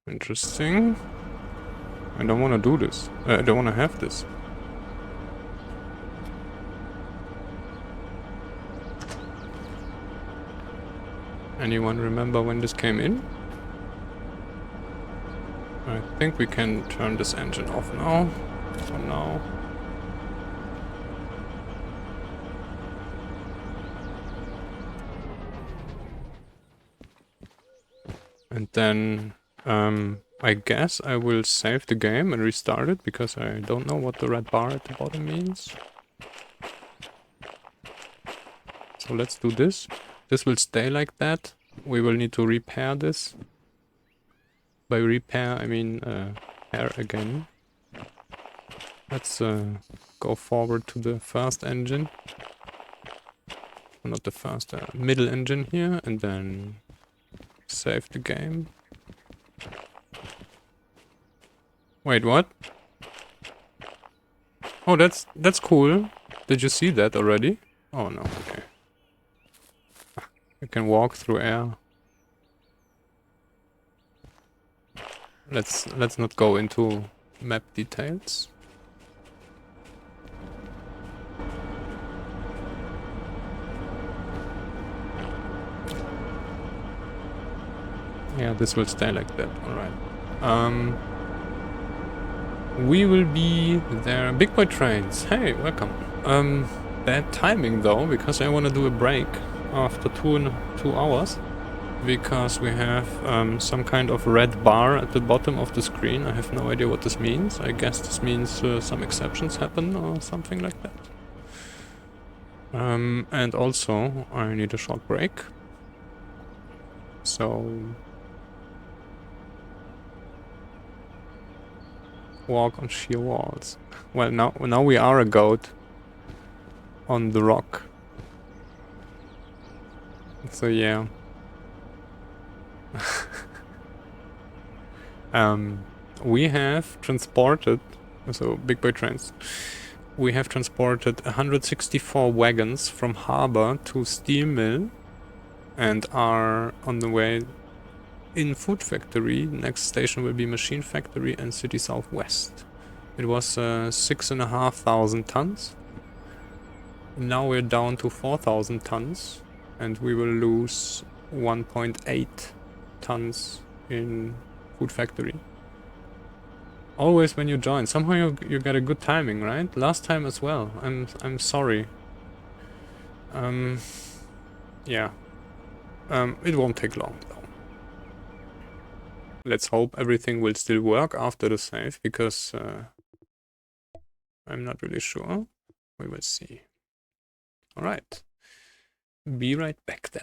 Interesting. I don't want to do this. I don't want to have this. Anyone remember when this came in? I think we can turn this engine off now. For now. And then I guess I will save the game and restart it because I don't know what the red bar at the bottom means. So let's do this. This will stay like that. We will need to repair this. By repair, I mean pair again. Let's go forward to the first engine. Not the first, middle engine here, and then save the game. Wait, what? Oh, that's cool. Did you see that already? Oh no, okay. You can walk through air. Let's not go into map details. Yeah, this will stay like that. Alright. We will be there. Big Boy Trains. Hey, welcome. Bad timing though, because I want to do a break after 2 hours. Because we have some kind of red bar at the bottom of the screen. I have no idea what this means. I guess this means some exceptions happen or something like that. And also, I need a short break. So... walk on sheer walls. Well, now we are a goat on the rock. So yeah. We have transported, so Big Boy Trains, we have transported 164 wagons from harbor to steel mill and are on the way in food factory. Next station will be machine factory and city southwest. It was 6,500 tons. Now we're down to 4,000 tons and we will lose 1.8 tons in food factory. Always when you join, somehow you get a good timing, right? Last time as well. I'm sorry. Yeah. It won't take long though. Let's hope everything will still work after the save, because I'm not really sure. We will see. Alright. Be right back then.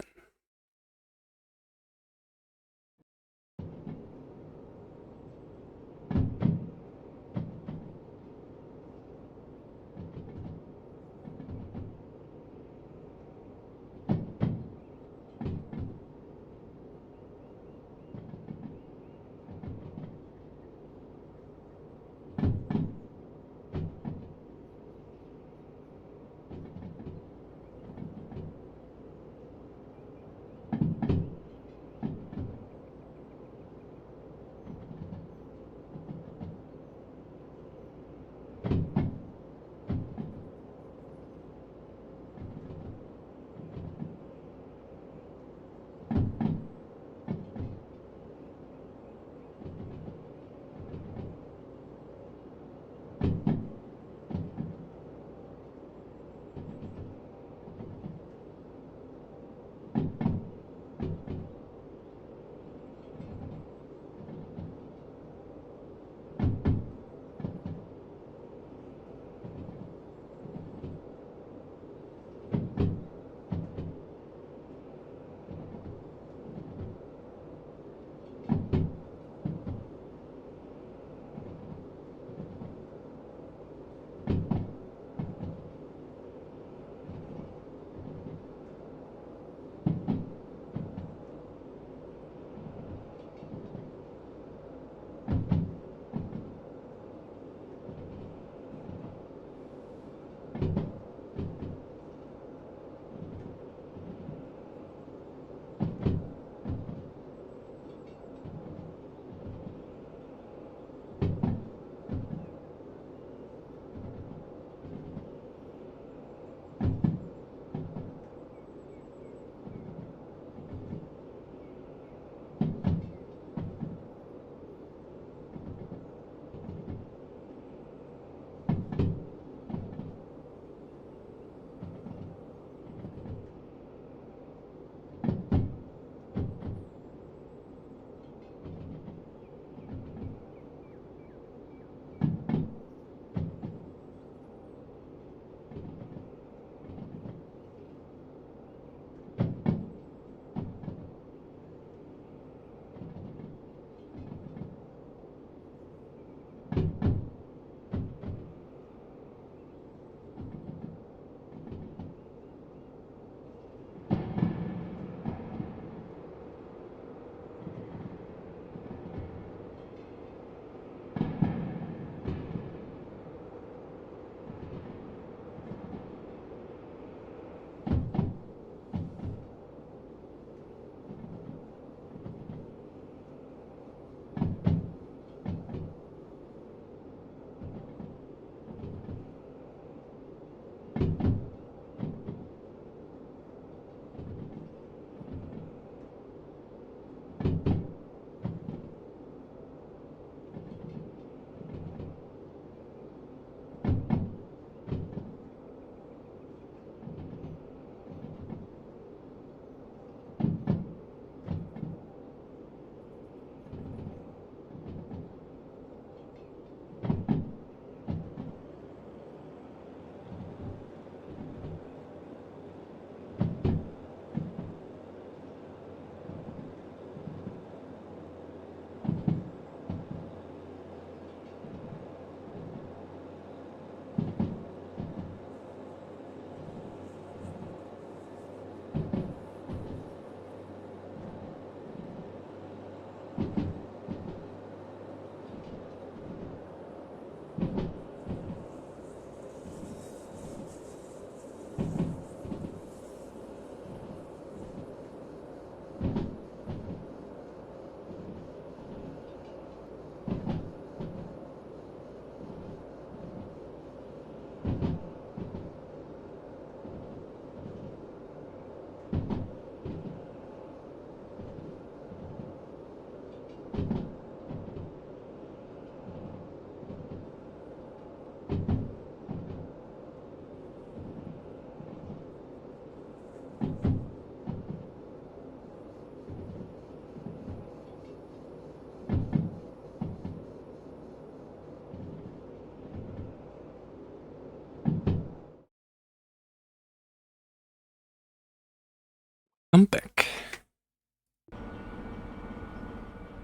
I'm back.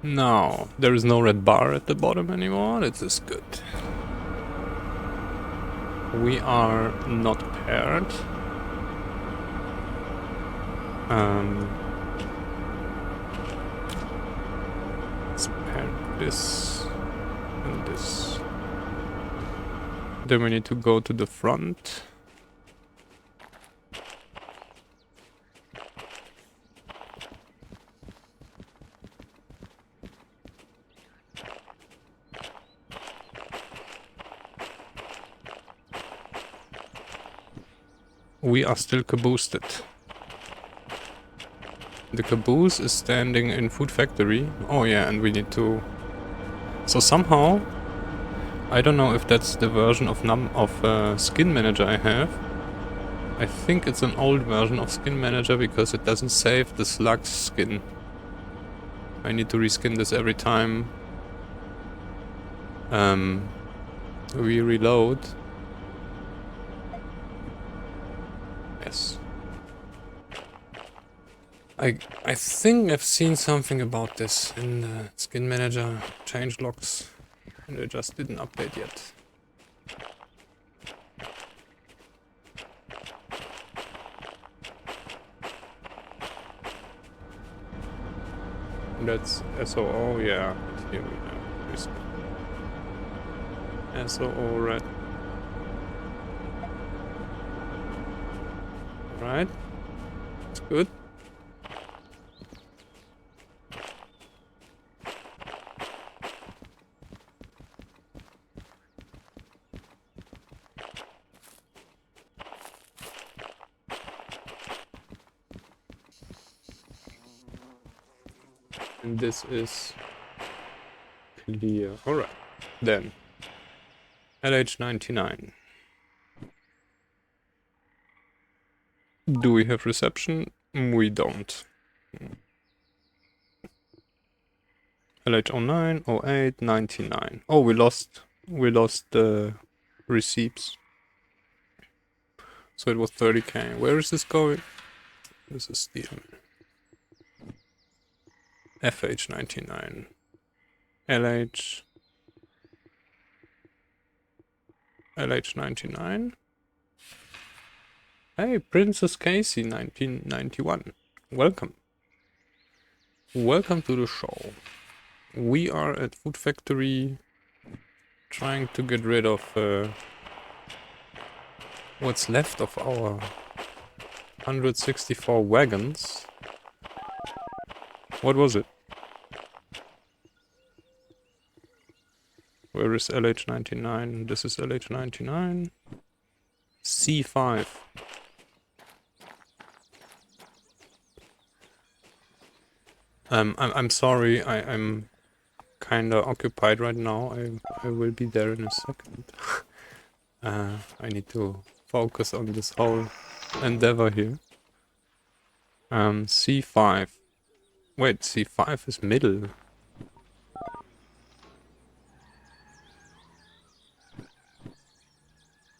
Now, there is no red bar at the bottom anymore. This is good. We are not paired. Let's pair this and this. Then we need to go to the front. We are still caboosted. The caboose is standing in Food Factory. Oh yeah, and we need to... So somehow, I don't know if that's the version of Skin Manager I have. I think it's an old version of Skin Manager because it doesn't save the slug skin. I need to reskin this every time we reload. Yes. I think I've seen something about this in the Skin Manager changelogs, and it just didn't update yet. That's SOO, yeah. Here we have this. SOO red. Right. It's good. And this is clear. Alright. Then LH99. Do we have reception? We don't. LH09, 08, 99. Oh, we lost the receipts. So it was 30k. Where is this going? This is the FH99. LH99. Hey, Princess Casey 1991. Welcome. Welcome to the show. We are at Food Factory trying to get rid of what's left of our 164 wagons. What was it? Where is LH99? This is LH99. C5. I'm sorry, I'm kinda occupied right now. I will be there in a second. I need to focus on this whole endeavor here. C5. Wait, C5 is middle.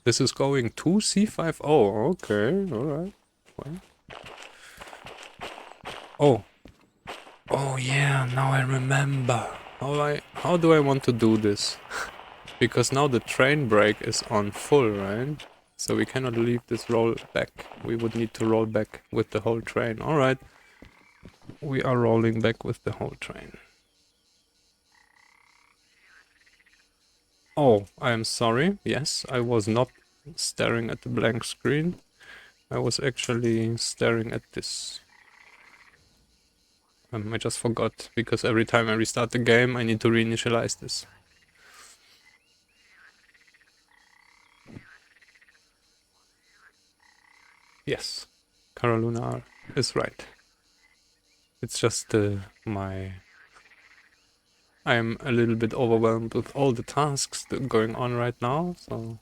This is going to C5. Oh, okay, alright. Well. Oh. Oh yeah, now I remember. How do I want to do this? Because now the train brake is on full, right? So we cannot leave this roll back. We would need to roll back with the whole train. Alright. We are rolling back with the whole train. Oh, I am sorry. Yes, I was not staring at the blank screen. I was actually staring at this. I just forgot, because every time I restart the game, I need to reinitialize this. Yes, Carolunar is right. It's just I'm a little bit overwhelmed with all the tasks that are going on right now, so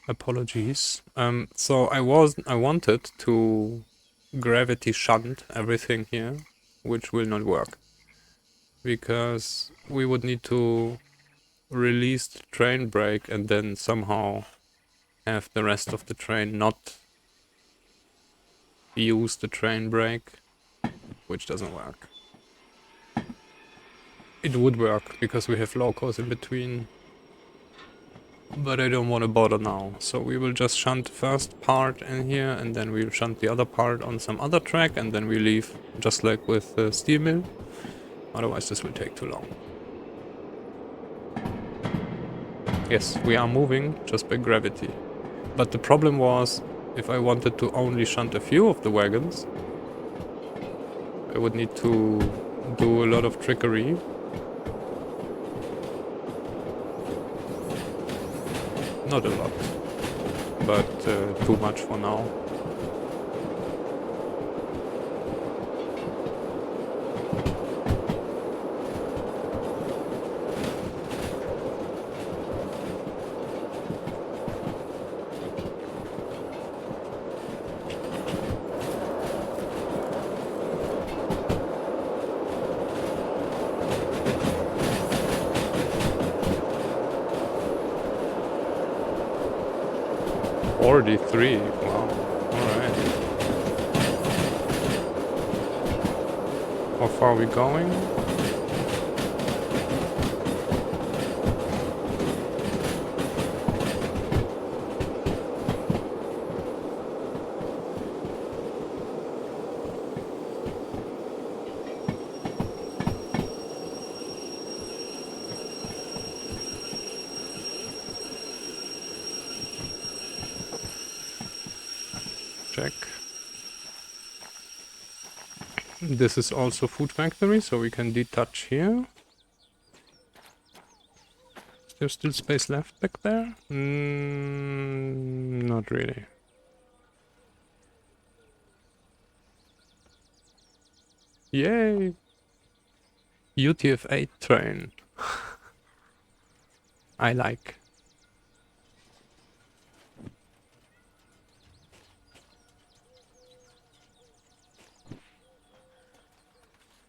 apologies. So I wanted to gravity shunt everything here, which will not work, because we would need to release the train brake and then somehow have the rest of the train not use the train brake, which doesn't work. It would work because we have locos in between, but I don't want to bother now. So we will just shunt the first part in here, and then we'll shunt the other part on some other track, and then we leave, just like with the steel mill. Otherwise this will take too long. Yes, we are moving just by gravity. But the problem was, if I wanted to only shunt a few of the wagons, I would need to do a lot of trickery. Not a lot, but too much for now. Already 3, wow, alright. How far are we going? Check. This is also food factory, so we can detach here. Is there still space left back there? Not really. Yay! UTF-8 train. I like.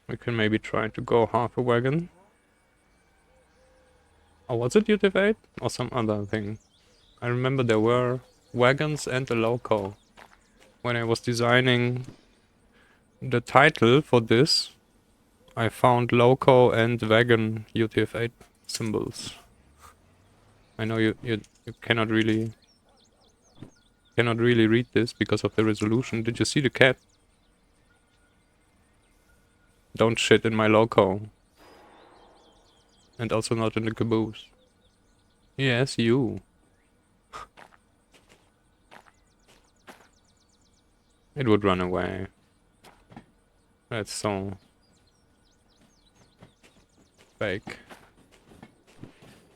We can maybe try to go half a wagon. Oh, was it UTF-8? Or some other thing? I remember there were wagons and a loco. When I was designing the title for this, I found loco and wagon UTF-8 symbols. I know you cannot really read this because of the resolution. Did you see the cat? Don't shit in my loco. And also not in the caboose. Yes, you. It would run away. That's so fake.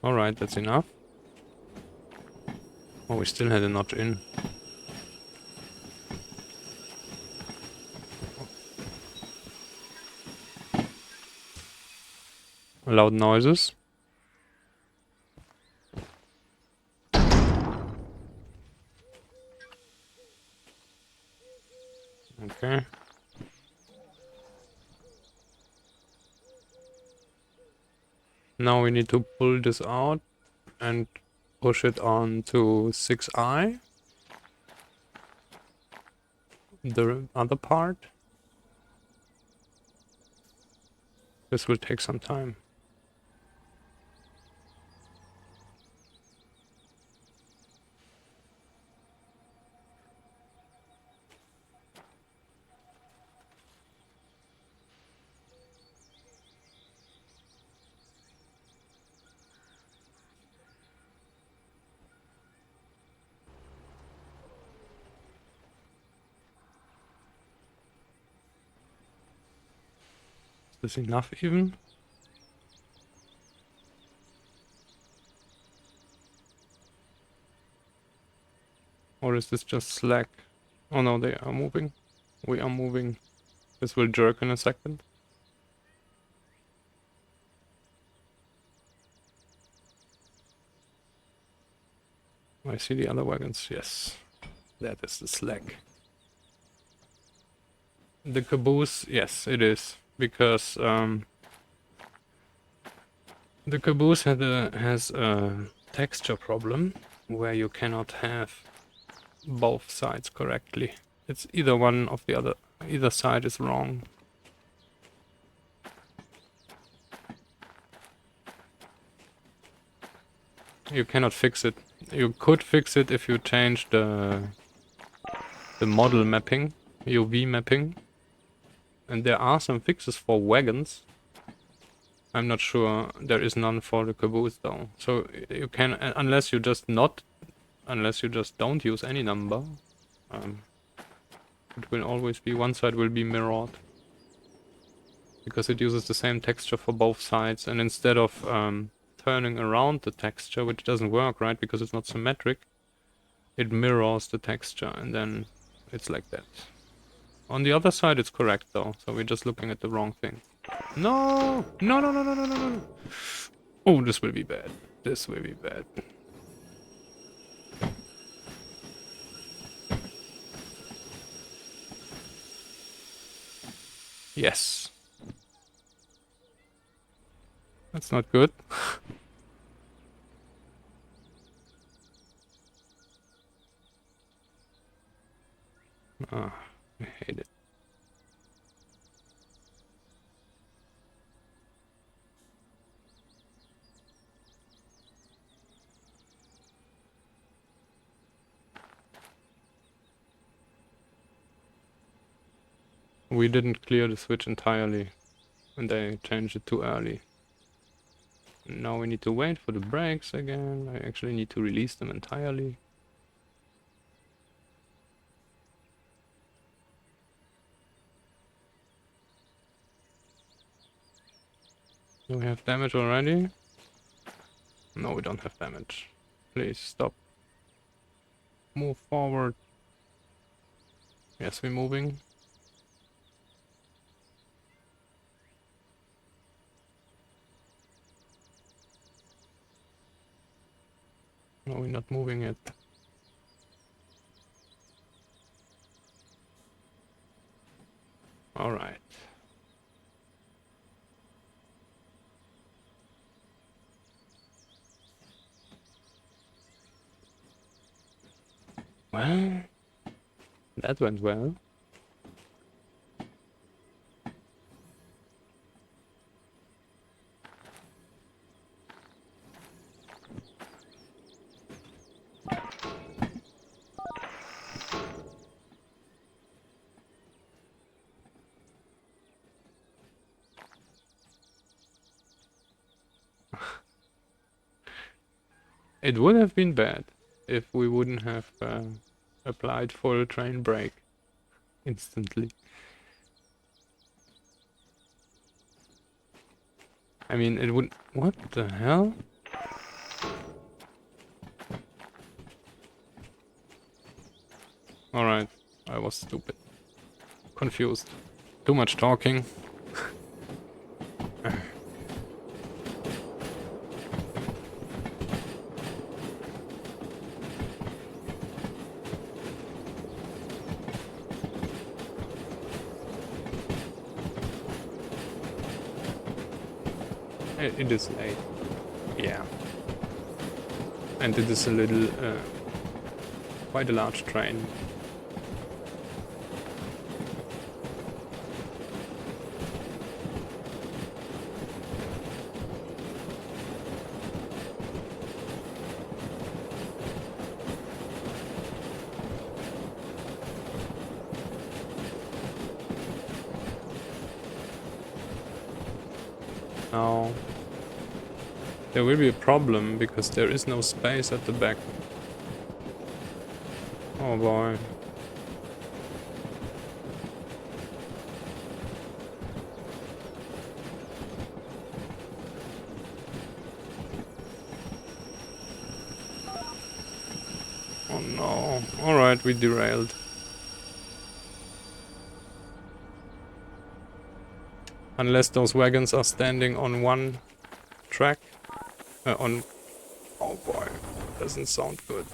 Alright, that's enough. Oh, we still had a notch in. Loud noises. Okay. Now we need to pull this out and push it on to 6i. The other part. This will take some time. Is this enough even? Or is this just slack? Oh no, they are moving. We are moving. This will jerk in a second. I see the other wagons, yes. That is the slack. The caboose, yes, it is. Because the caboose has a texture problem where you cannot have both sides correctly. It's either one of the other, either side is wrong. You cannot fix it. You could fix it if you change the model mapping, UV mapping. And there are some fixes for wagons. I'm not sure there is none for the caboose though. So you can, unless you just don't use any number, it will always be, one side will be mirrored. Because it uses the same texture for both sides, and instead of turning around the texture, which doesn't work, right, because it's not symmetric, it mirrors the texture, and then it's like that. On the other side, it's correct though, so we're just looking at the wrong thing. No! No, no, no, no, no, no, no! Oh, this will be bad. This will be bad. Yes. That's not good. Ah, I hate it. We didn't clear the switch entirely, and they changed it too early. Now we need to wait for the brakes again. I actually need to release them entirely. Do we have damage already? No, we don't have damage. Please stop. Move forward. Yes, we're moving. No, we're not moving yet. Alright. Well, that went well. It would have been bad if we wouldn't have applied full train brake instantly. I mean, it would... What the hell? Alright, I was stupid. Confused. Too much talking. It is late. Yeah. And it is a little... quite a large train. Now, there will be a problem because there is no space at the back. Oh boy. Oh no. Alright, we derailed. Unless those wagons are standing on one track. Oh boy, doesn't sound good.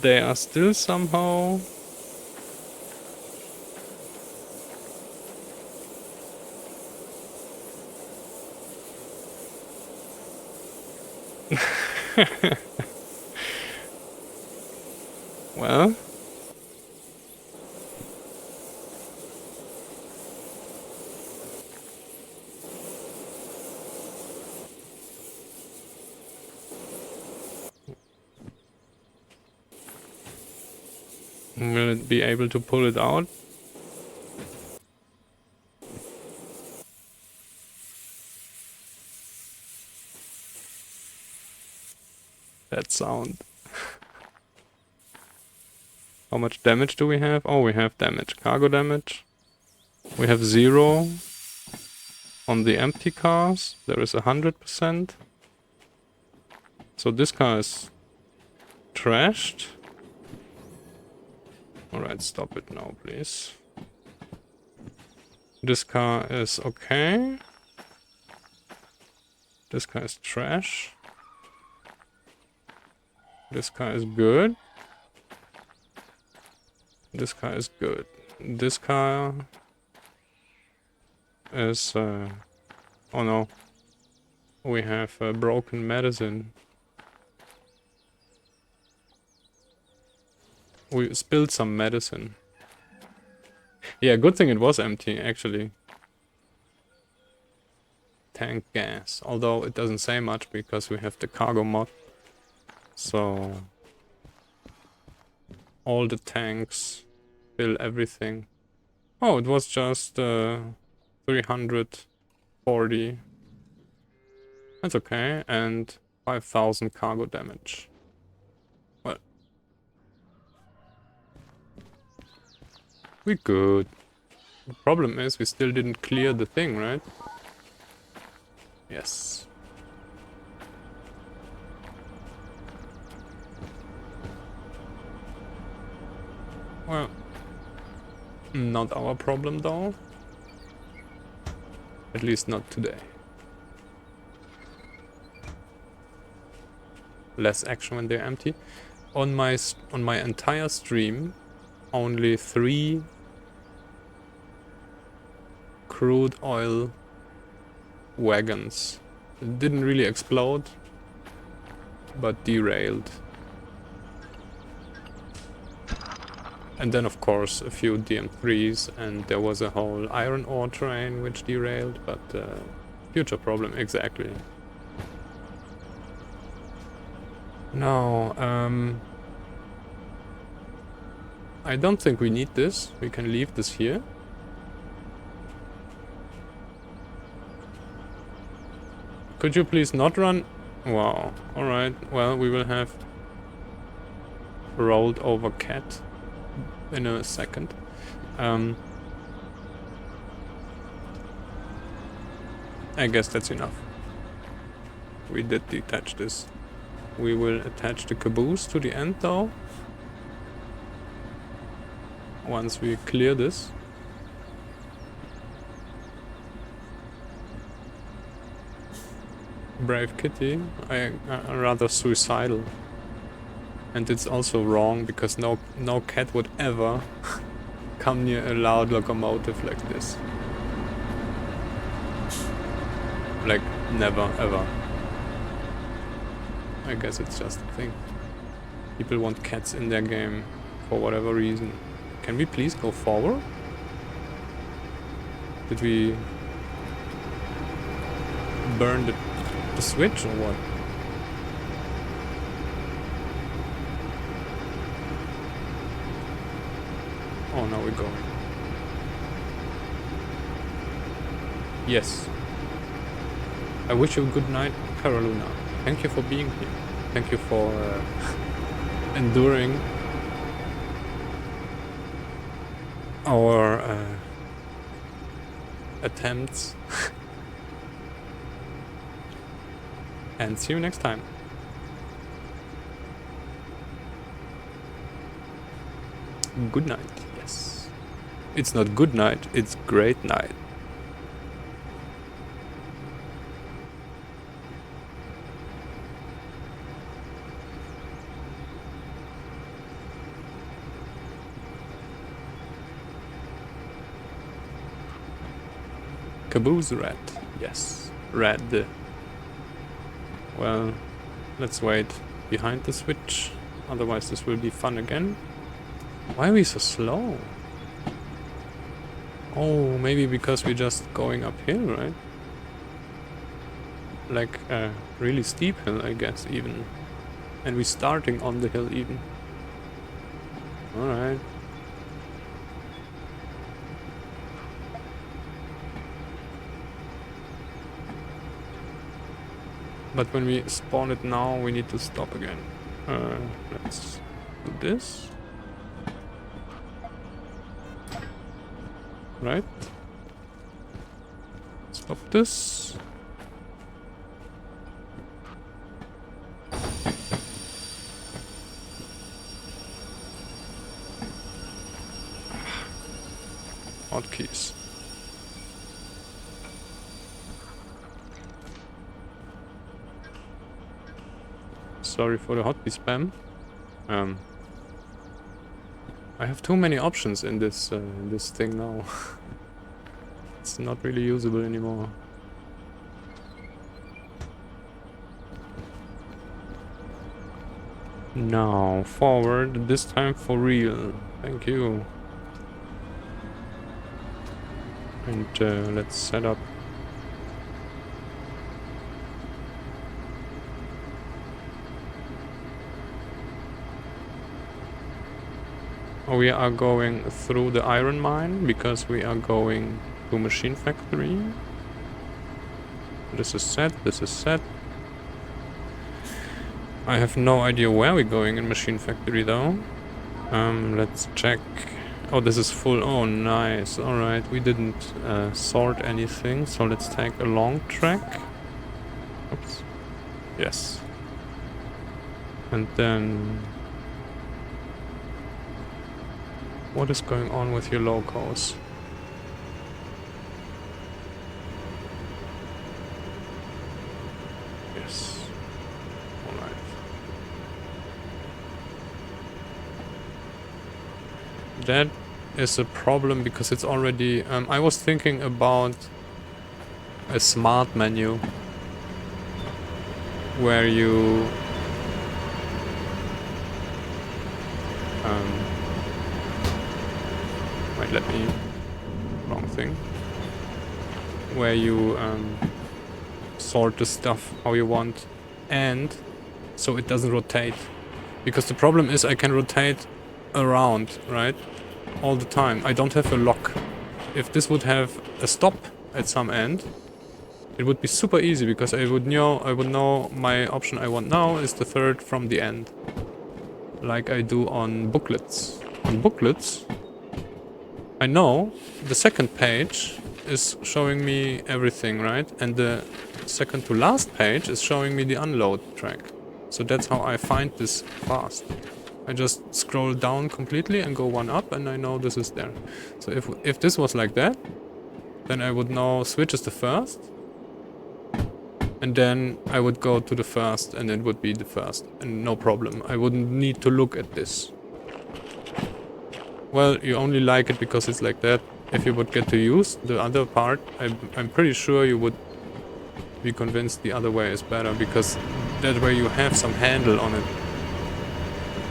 They are still somehow... Well, will it be able to pull it out? That sound. How much damage do we have? Oh, we have damage. Cargo damage. We have 0 on the empty cars. There is 100%. So this car is trashed. Alright, stop it now, please. This car is okay. This car is trash. This car is good. This car is good. This car is... oh no. We have broken medicine. We spilled some medicine. Yeah, good thing it was empty, actually. Tank gas. Although it doesn't say much because we have the cargo mod. So... all the tanks fill everything. Oh, it was just 340. That's okay. And 5,000 cargo damage. Well. We good. The problem is we still didn't clear the thing, right? Yes. Well, not our problem though. At least not today. Less action when they're empty. On my entire stream, only 3 crude oil wagons. It didn't really explode, but derailed. And then of course a few DM3s, and there was a whole iron ore train which derailed, but future problem, exactly. No, I don't think we need this. We can leave this here. Could you please not run? Wow, alright, well, we will have rolled over cat in a second. I guess that's enough. We did detach this. We will attach the caboose to the end though. Once we clear this. Brave kitty. I'm rather suicidal. And it's also wrong because no cat would ever come near a loud locomotive like this. Like, never, ever. I guess it's just a thing. People want cats in their game for whatever reason. Can we please go forward? Did we burn the switch or what? Oh, now we're going. Yes. I wish you a good night, Carolina. Thank you for being here. Thank you for enduring our attempts. And see you next time. Good night. Yes. It's not good night, it's great night. Caboose red. Yes. Red. Well, Let's wait behind the switch. Otherwise this will be fun again. Why are we so slow? Oh, maybe because we're just going uphill, right? Like a really steep hill, I guess, even. And we're starting on the hill even. Alright. But when we spawn it now, we need to stop again. Let's do this. Right. Stop this. Hotkeys. Sorry for the hotkey spam. I have too many options in this thing now. It's not really usable anymore. Now forward, this time for real. Thank you. And let's set up. We are going through the iron mine because we are going to machine factory. This is set, this is set. I have no idea where we're going in machine factory though. Let's check. Oh, this is full. Oh, nice. Alright, we didn't sort anything, so let's take a long track. Oops. Yes. And then... what is going on with your locos? Yes. Alright. That is a problem because it's already... I was thinking about a smart menu where you... wait, let me... wrong thing. Where you sort the stuff how you want and so it doesn't rotate. Because the problem is I can rotate around, right? All the time. I don't have a lock. If this would have a stop at some end, it would be super easy because I would know my option I want now is the third from the end. Like I do on booklets. On booklets, I know the second page is showing me everything, right? And the second to last page is showing me the unload track. So that's how I find this fast. I just scroll down completely and go one up and I know this is there. So if this was like that, then I would know switch is the first. And then I would go to the first and it would be the first. And no problem. I wouldn't need to look at this. Well, you only like it because it's like that. If you would get to use the other part, I'm pretty sure you would be convinced the other way is better. Because that way you have some handle on it.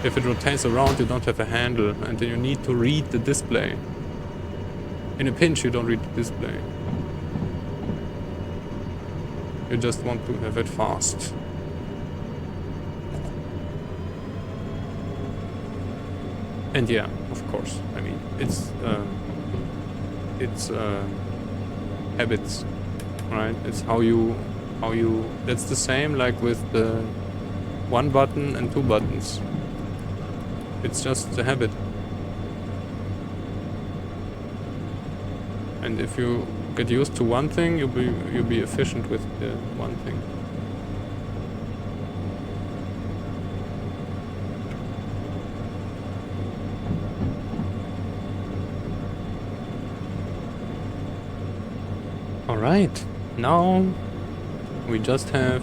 If it rotates around, you don't have a handle, and then you need to read the display. In a pinch, you don't read the display. You just want to have it fast. And yeah, of course. I mean, it's habits, right? It's how you. That's the same like with the one button and two buttons. It's just a habit. And if you get used to one thing, you'll be efficient with the one thing. Alright, now we just have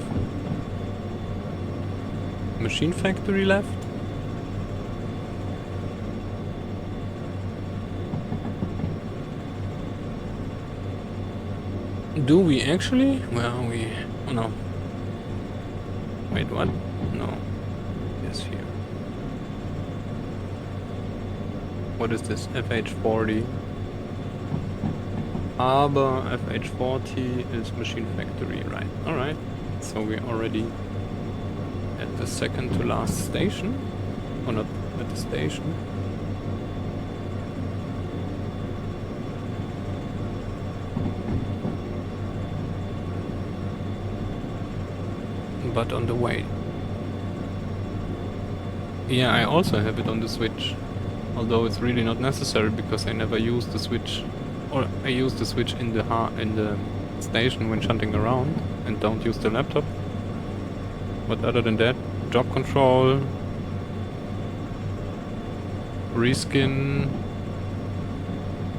machine factory left. Do we actually? Well, oh no. Wait, what? No. Yes, here. What is this? FH40. Harbor, FH40 is machine factory, right? Alright. So we're already at the second to last station. Or not at the station. But on the way. Yeah, I also have it on the Switch. Although it's really not necessary because I never use the Switch. Or I use the Switch in the station when shunting around and don't use the laptop. But other than that, job control, reskin,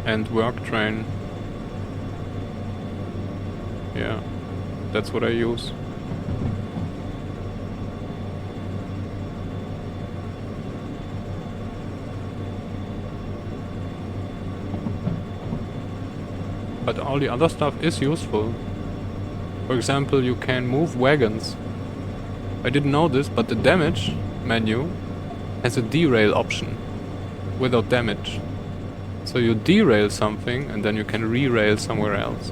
and work train. Yeah, that's what I use. But all the other stuff is useful. For example, you can move wagons. I didn't know this, but the damage menu has a derail option without damage. So you derail something and then you can re-rail somewhere else.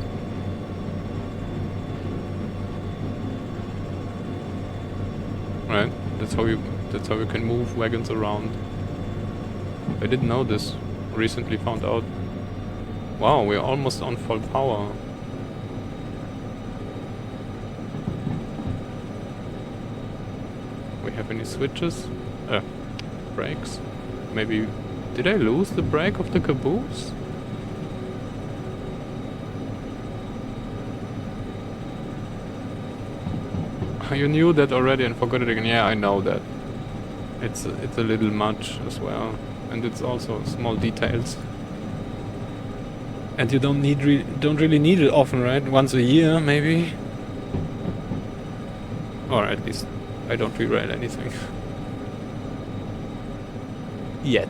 Right? That's how you can move wagons around. I didn't know this. Recently found out. Wow, we're almost on full power. We have any switches? Brakes? Maybe... Did I lose the brake of the caboose? You knew that already and forgot it again. Yeah, I know that. It's a little much as well. And it's also small details. And you don't really need it often, right? Once a year, maybe? Or at least I don't re-rail anything. Yet.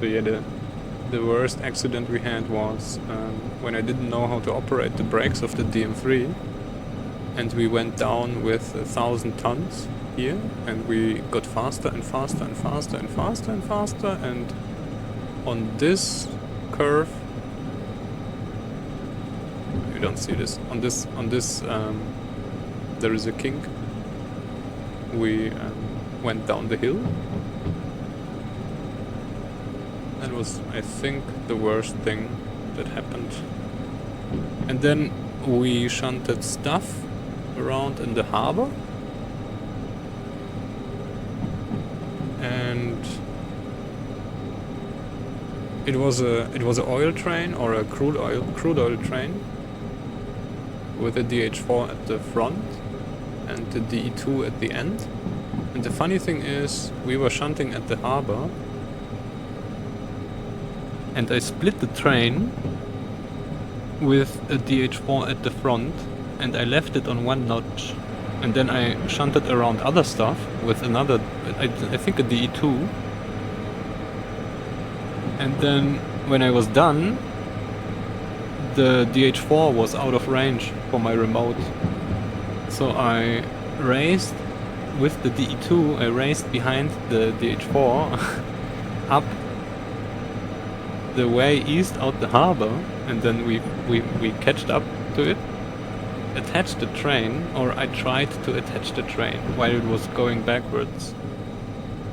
So yeah, the worst accident we had was when I didn't know how to operate the brakes of the DM3. And we went down with 1,000 tons here, and we got faster and faster and faster and faster and faster, and on this curve, you don't see this, on this there is a kink. We went down the hill. That was, I think, the worst thing that happened. And then we shunted stuff around in the harbor, and it was a oil train, or a crude oil train, with a DH4 at the front and the DE2 at the end. And the funny thing is, we were shunting at the harbor, and I split the train with a DH4 at the front, and I left it on one notch, and then I shunted around other stuff with another, I think a DE2, and then when I was done, the DH4 was out of range for my remote, so I raced with the DE2, I raced behind the DH4 up the way east out the harbor, and then we catched up to it, attached the train, or I tried to attach the train while it was going backwards,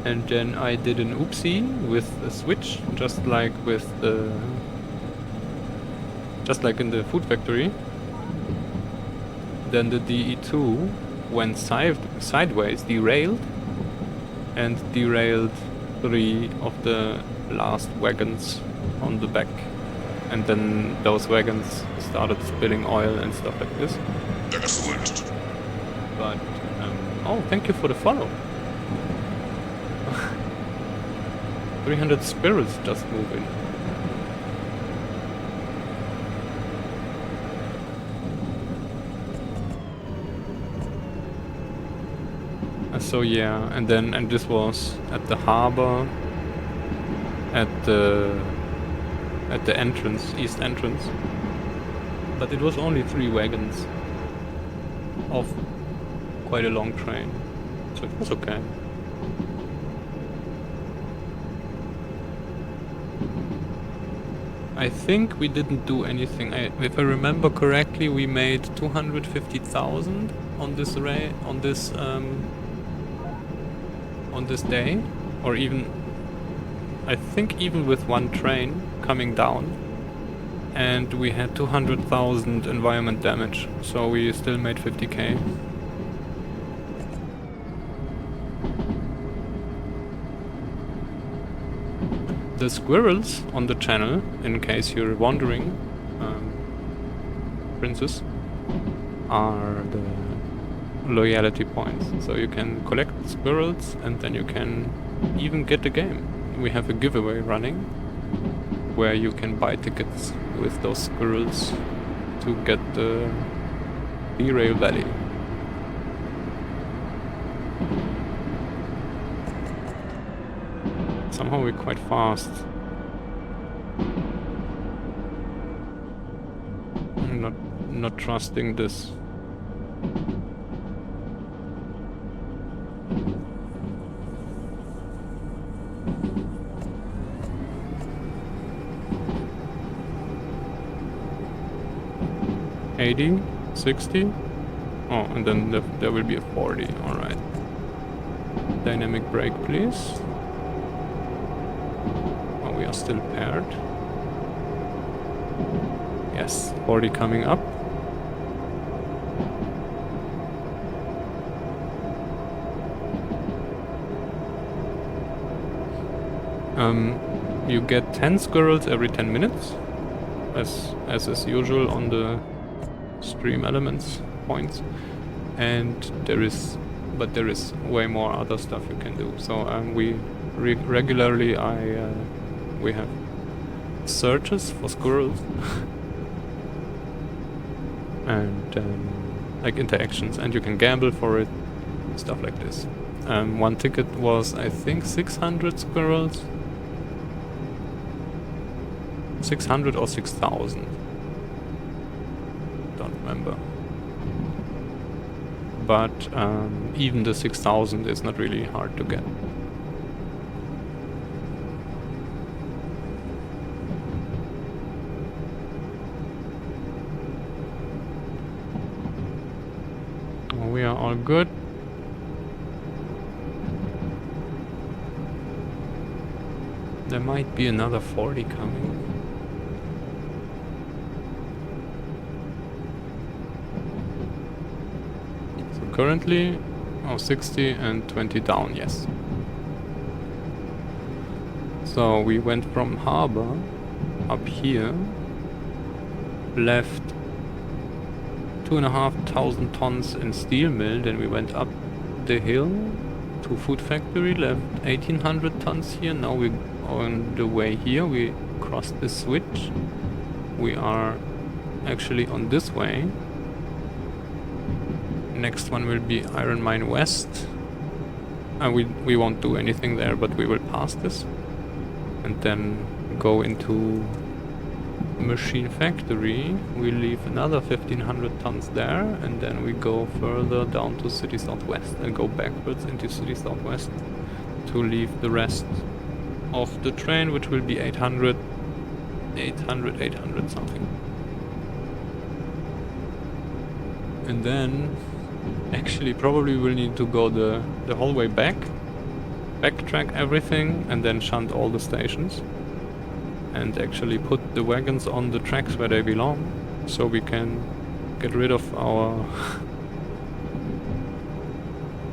and then I did an oopsie with a switch, just like in the food factory. Then the DE2 went sideways, derailed, and derailed 3 of the last wagons on the back, and then those wagons started spilling oil and stuff like this. Excellent. But oh, thank you for the follow. 300 spirits just moving. So yeah, and this was at the harbor, at the at the entrance, east entrance. But it was only 3 wagons of quite a long train, so it was okay. I think we didn't do anything. If I remember correctly, we made 250,000 on this array, on this day, or even, I think even with one train coming down, and we had 200,000 environment damage, so we still made 50k. The squirrels on the channel, in case you're wondering, Princess, are the loyalty points. So you can collect squirrels and then you can even get the game. We have a giveaway running where you can buy tickets with those squirrels to get the B-Rail Valley. Somehow we're quite fast. I'm not trusting this. $80, $60. Oh, and then there will be a 40. All right. Dynamic brake, please. We are still paired. Yes, 40 coming up. You get 10 squirrels every 10 minutes, as is usual on the stream elements points, and there is way more other stuff you can do. So we regularly we have searches for squirrels and like interactions, and you can gamble for it, stuff like this. One ticket was, I think, 600 squirrels. 600 or 6,000. Don't remember. But even the 6,000 is not really hard to get. We are all good. There might be another 40 coming. So currently, 60 and 20 down, yes. So we went from harbor up here, left 2,500 tons in steel mill, then we went up the hill to food factory, left 1,800 tons here. Now we're on the way here, we crossed the switch. We are actually on this way. Next one will be Iron Mine West. We won't do anything there, but we will pass this and then go into Machine Factory. We leave another 1,500 tons there, and then we go further down to City Southwest and go backwards into City Southwest to leave the rest of the train, which will be 800 something. And then actually probably we'll need to go the whole way backtrack everything, and then shunt all the stations and actually put the wagons on the tracks where they belong, so we can get rid of our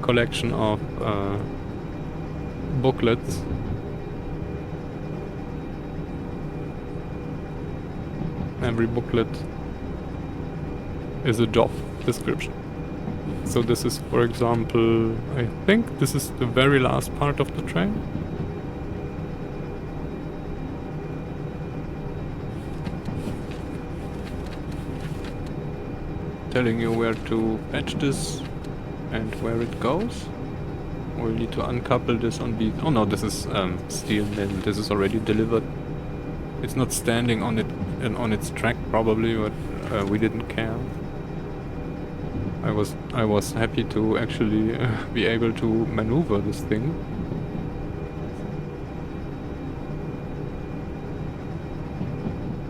collection of booklets. Every booklet is a job description. So this is, for example, I think this is the very last part of the train. Telling you where to fetch this and where it goes. We'll need to uncouple this on B. Oh no, this is steel mill. This is already delivered. It's not standing on it on its track probably, but we didn't care. I was happy to actually be able to maneuver this thing.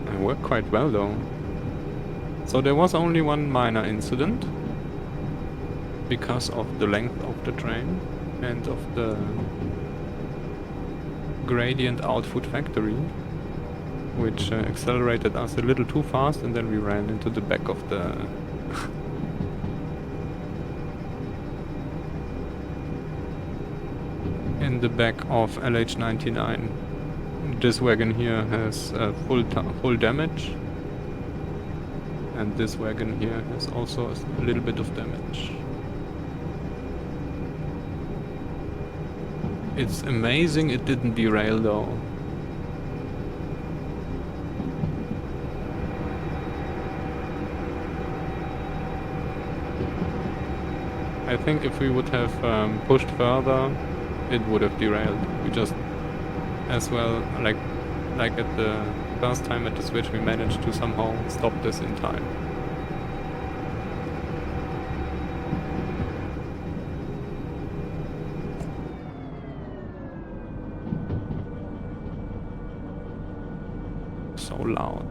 It worked quite well though. So there was only one minor incident because of the length of the train and of the gradient output factory, which accelerated us a little too fast, and then we ran into the back of the in the back of LH99. This wagon here has full damage, and this wagon here has also a little bit of damage. It's amazing it didn't derail though. I think if we would have pushed further, it would have derailed. We just, as well, like at the first time at the switch, we managed to somehow stop this in time. So loud.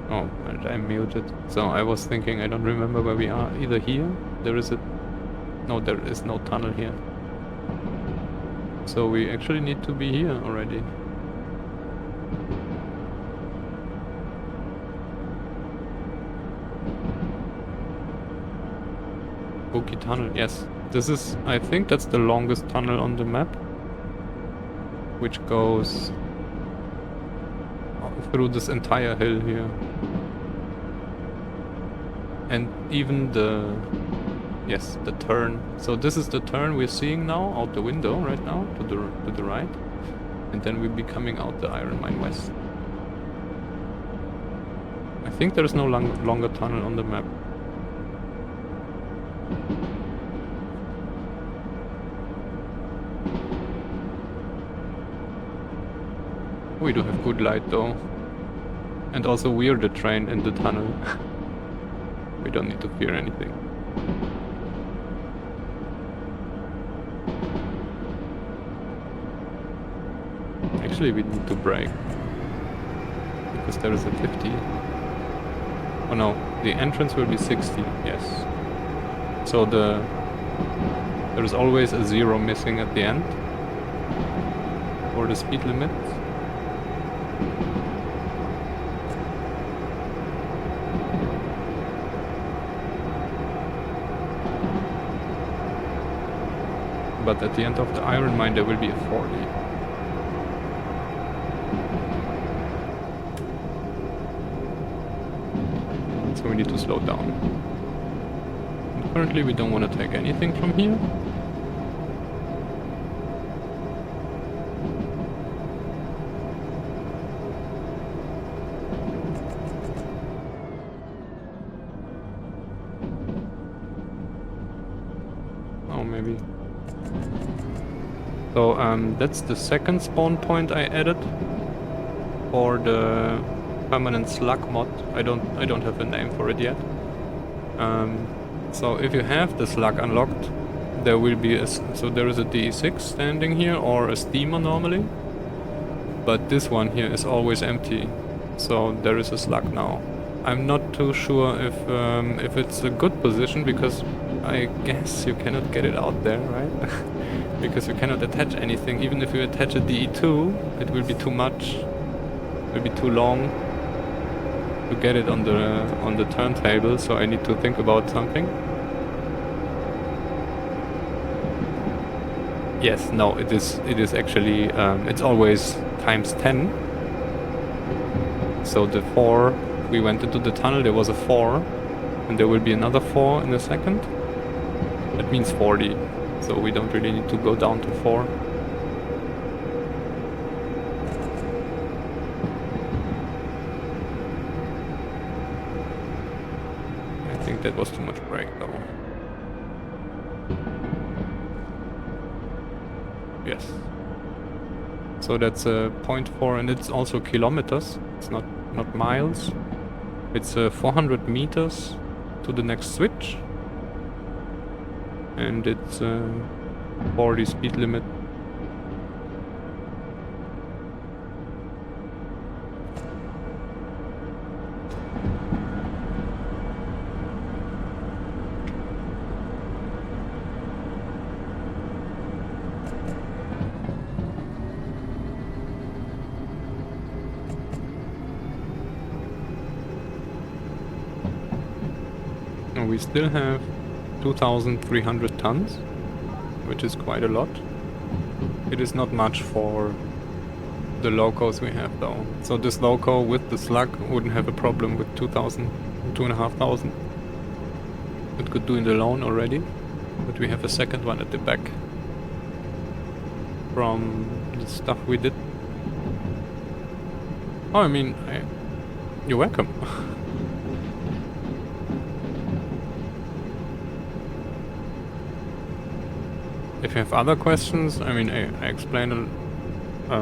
Oh, and I'm muted. So I was thinking, I don't remember where we are. Either here, there is no tunnel here. So we actually need to be here already. Spooky tunnel, yes. This is, I think that's the longest tunnel on the map, which goes through this entire hill here. And even the turn. So this is the turn we're seeing now out the window right now to the right, and then we'll be coming out the Iron Mine West. I think there's no longer tunnel on the map. We do have good light though, and also we're the train in the tunnel. We don't need to fear anything. Actually, we need to brake, because there is a 50. Oh no, the entrance will be 60, yes. So there is always a 0 missing at the end for the speed limit. But at the end of the Iron Mine there will be a 40. So we need to slow down. And currently we don't want to take anything from here. Oh, maybe. So that's the second spawn point I added for the permanent slug mod. I don't have a name for it yet. So if you have the slug unlocked, there will be there is a DE6 standing here, or a steamer normally, but this one here is always empty. So there is a slug now. I'm not too sure if it's a good position, because I guess you cannot get it out there, right? Because you cannot attach anything. Even if you attach a DE2, it will be too much. It will be too long to get it on the turntable. So I need to think about something. Yes, no, it is actually it's always times 10. So the 4, we went into the tunnel, there was a 4, and there will be another 4 in a second. That means 40, so we don't really need to go down to 4. I think that was too much brake though. Yes. So that's 0.4, and it's also kilometers, it's not miles. It's 400 meters to the next switch, and it's 40 speed limit. We still have 2,300 tons, which is quite a lot. It is not much for the locos we have though. So this loco with the slug wouldn't have a problem with 2,000, 2,500. It could do it alone already, but we have a second one at the back from the stuff we did. Oh, I mean, you're welcome. If you have other questions, I mean, I explained, I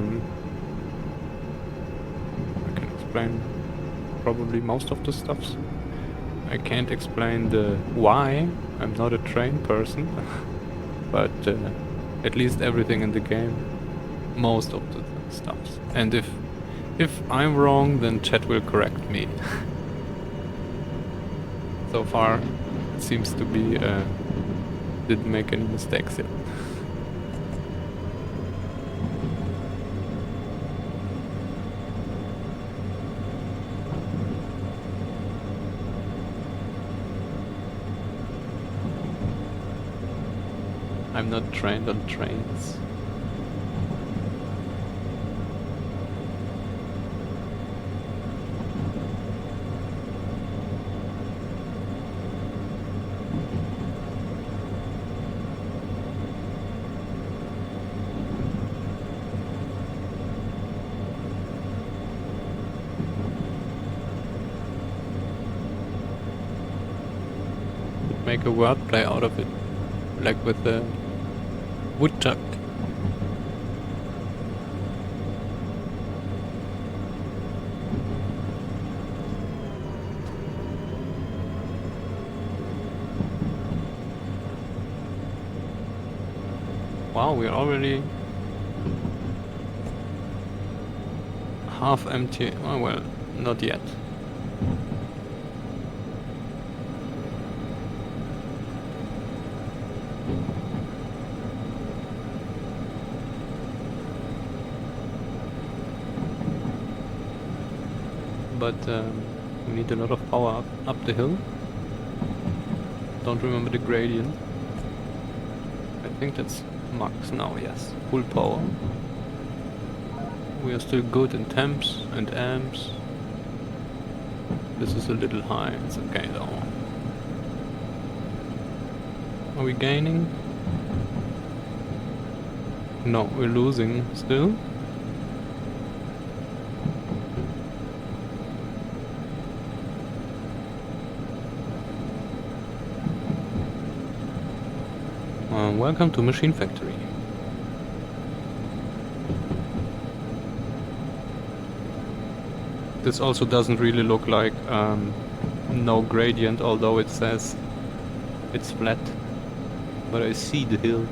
can explain probably most of the stuffs. I can't explain the why, I'm not a train person, but at least everything in the game, most of the stuffs. And if I'm wrong, then chat will correct me. So far, it seems to be, didn't make any mistakes yet. I'm not trained on trains. Make a wordplay out of it, like with the woodchuck. Wow, we're already half empty. Oh well, not yet. But we need a lot of power up the hill. Don't remember the gradient. I think that's max now, yes. Full power. We are still good in temps and amps. This is a little high, it's okay though. Are we gaining? No, we're losing still. Welcome to Machine Factory. This also doesn't really look like no gradient, although it says it's flat. But I see the hill.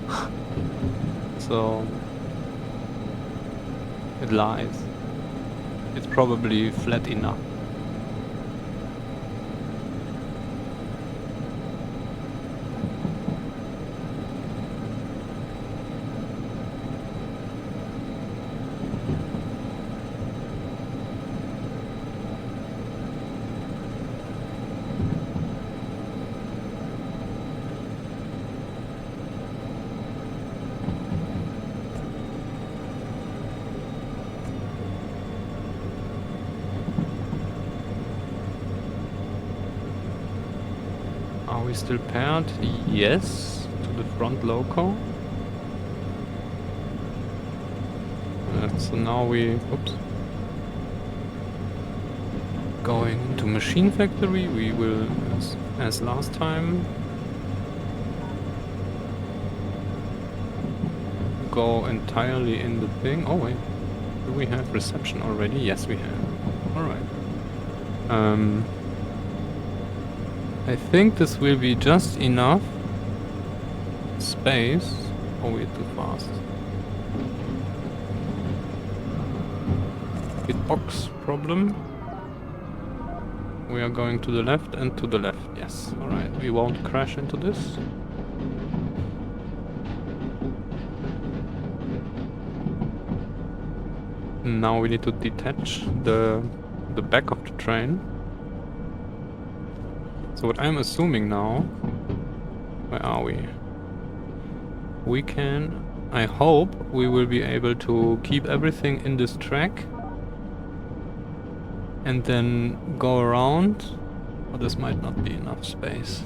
So it lies. It's probably flat enough. Are we still paired? Yes, to the front loco. So now we, oops, going into machine factory. We will, as last time, go entirely in the thing. Oh wait, do we have reception already? Yes, we have. All right. I think this will be just enough space. Oh, we're too fast. Hitbox problem. We are going to the left and to the left. Yes. All right. We won't crash into this. Now we need to detach the back of the train. So what I'm assuming now, where are we? We can, I hope we will be able to keep everything in this track and then go around, but this might not be enough space.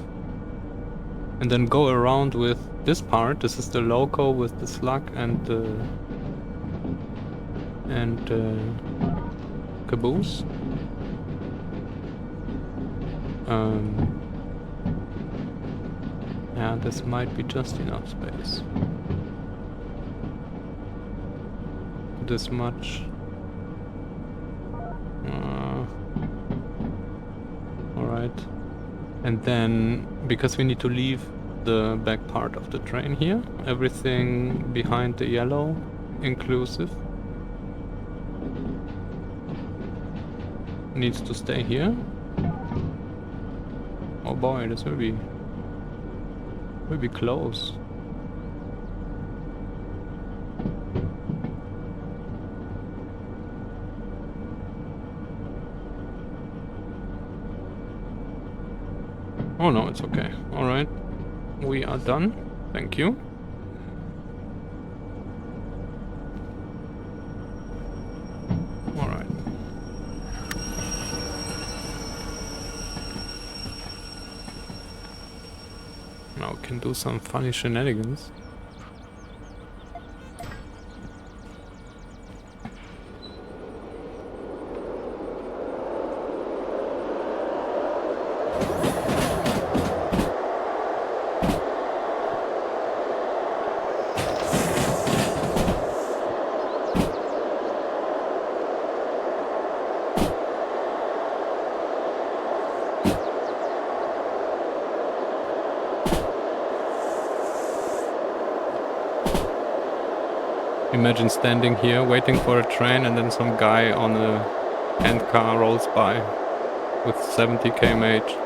And then go around with this part. This is the loco with the slug and the caboose. Yeah, this might be just enough space. This much. Alright. And then, because we need to leave the back part of the train here, everything behind the yellow inclusive needs to stay here. Oh boy, this will be close. Oh no, it's okay. Alright. We are done. Thank you. Alright. Now we can do some funny shenanigans. Imagine standing here waiting for a train and then some guy on a handcar rolls by with 70 km/h.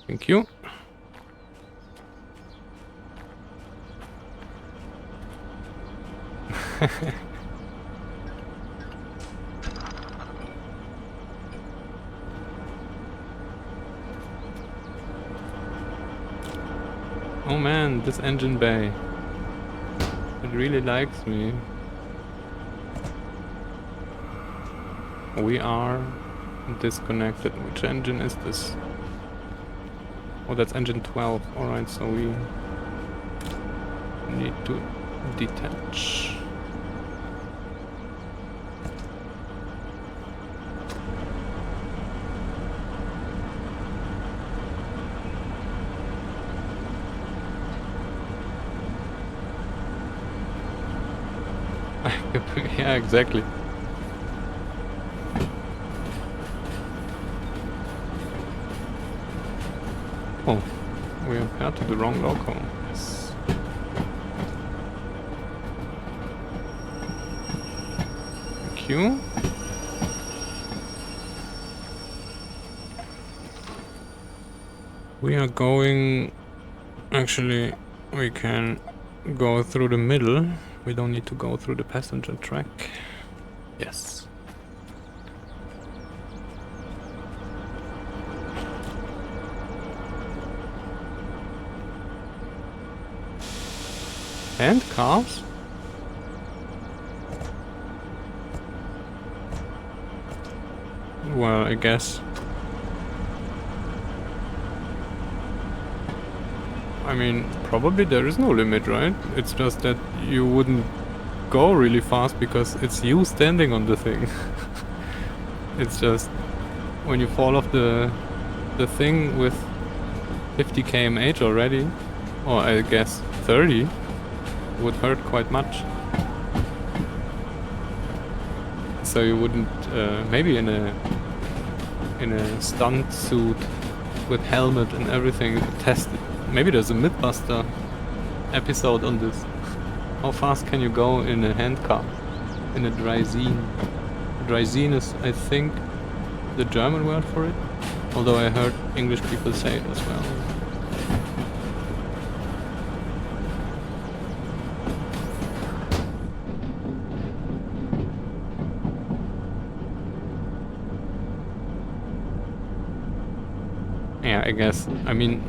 Thank you. Oh man, this engine bay. It really likes me. We are disconnected. Which engine is this? Oh, that's engine 12. Alright, so we need to detach. Yeah, exactly. Oh, we are paired to the wrong loco. Yes. Thank you. We are going... Actually, we can go through the middle. We don't need to go through the passenger track. Yes. Hand cars? Well, I guess. I mean, probably there is no limit, right? It's just that you wouldn't go really fast because it's you standing on the thing. It's just when you fall off the thing with 50 km/h already, or I guess 30, would hurt quite much. So you wouldn't, maybe in a stunt suit with helmet and everything, you could test it. Maybe there's a Mythbuster episode on this. How fast can you go in a handcar? In a Draisine? Draisine is, I think, the German word for it. Although I heard English people say it as well. Yeah, I guess. I mean,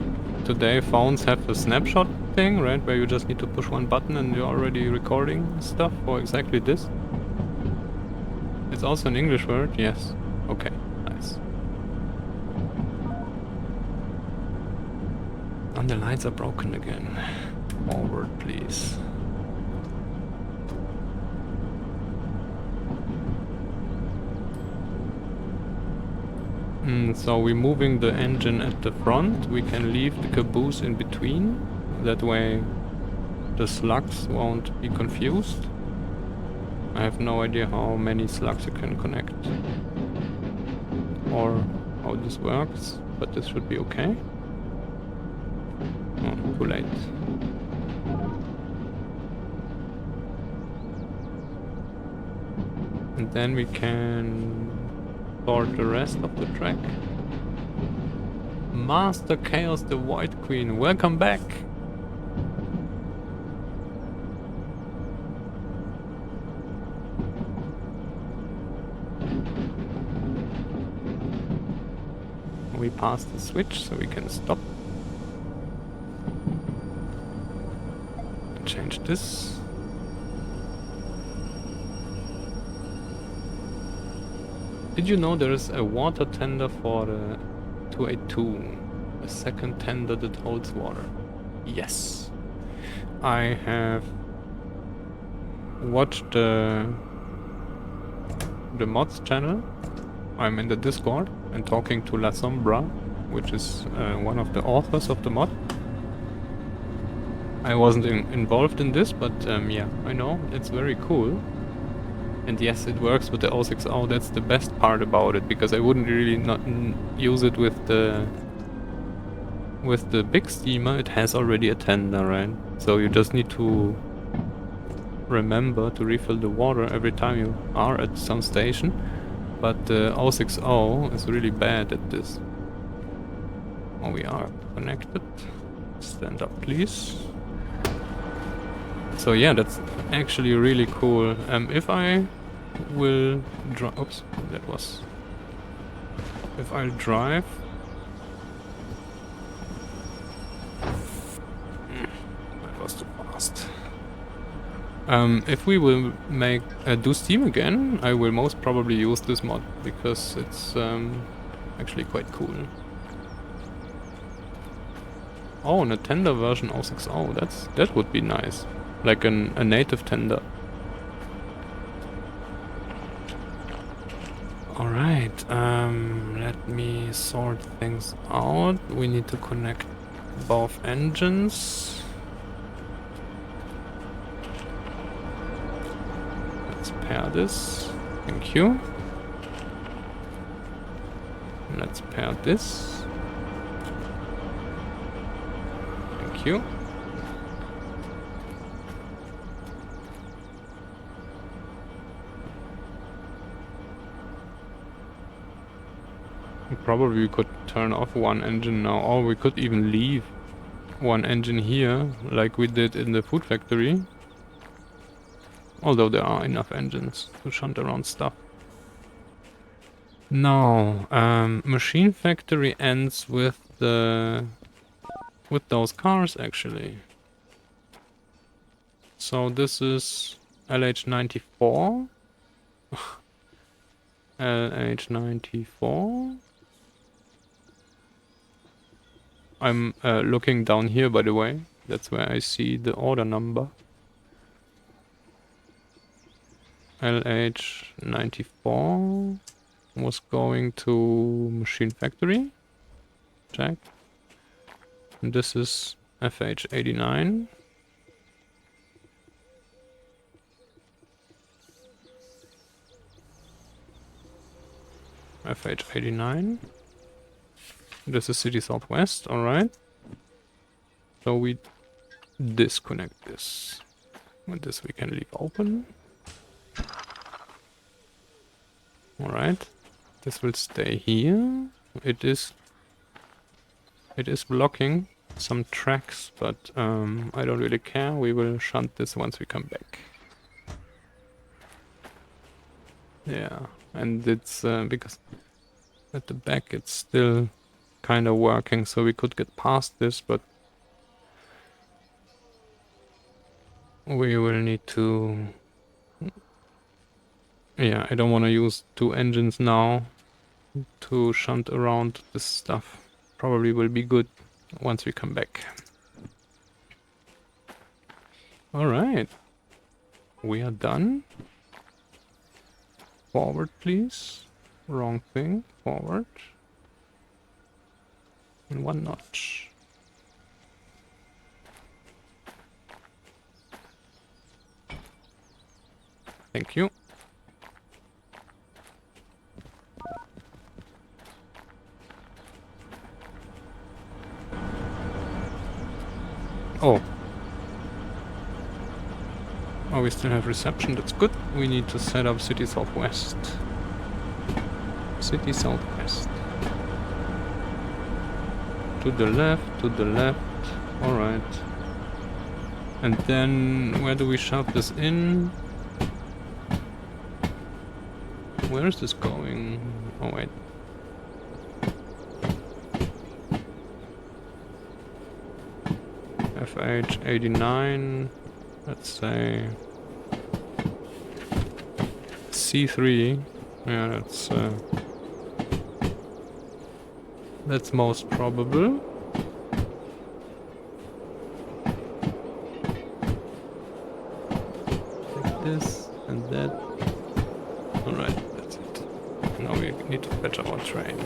today phones have a snapshot thing, right? Where you just need to push one button and you're already recording stuff for exactly this. It's also an English word, yes. Okay, nice. And the lights are broken again. Forward, please. So we're moving the engine at the front. We can leave the caboose in between. That way the slugs won't be confused. I have no idea how many slugs you can connect or how this works, but this should be okay. Oh, too late. And then we can sort the rest of the track. Master Chaos the White Queen, welcome back! We passed the switch, so we can stop. Change this. Did you know there is a water tender for the 282? A second tender that holds water. Yes. I have watched the mods channel. I'm in the Discord and talking to La Sombra, which is one of the authors of the mod. I wasn't involved in this, but yeah, I know, it's very cool. And yes, it works with the 060, that's the best part about it, because I wouldn't really not use it with the big steamer. It has already a tender, right? So you just need to remember to refill the water every time you are at some station. But the 060 is really bad at this. Oh, we are connected. Stand up, please. So yeah, that's actually really cool. If I will drive... Oops, that was... If I'll drive... That was too fast. If we will make do Steam again, I will most probably use this mod, because it's actually quite cool. Oh, and a tender version 060, that would be nice. Like a native tender. Alright, let me sort things out. We need to connect both engines. Let's pair this. Thank you. Let's pair this. Thank you. Probably we could turn off one engine now, or we could even leave one engine here, like we did in the food factory. Although there are enough engines to shunt around stuff. No, machine factory ends with those cars actually. So this is LH94. LH94. I'm looking down here, by the way. That's where I see the order number. LH94 was going to Machine Factory. Check. And this is FH89. FH89. This is City Southwest, alright. So we disconnect this. And this we can leave open. Alright. This will stay here. It is blocking some tracks, but I don't really care. We will shunt this once we come back. Yeah, and it's because at the back it's still kind of working, so we could get past this, but we will need to... Yeah, I don't want to use 2 engines now to shunt around this stuff. Probably will be good once we come back. Alright. We are done. Forward, please. Wrong thing. Forward. And 1 notch. Thank you. Oh. Oh, we still have reception. That's good. We need to set up City Southwest. City Southwest. To the left, to the left. Alright. And then, where do we shove this in? Where is this going? Oh, wait. FH89, let's say C3. Yeah, that's most probable. Like this and that. Alright, that's it. Now we need to fetch our train.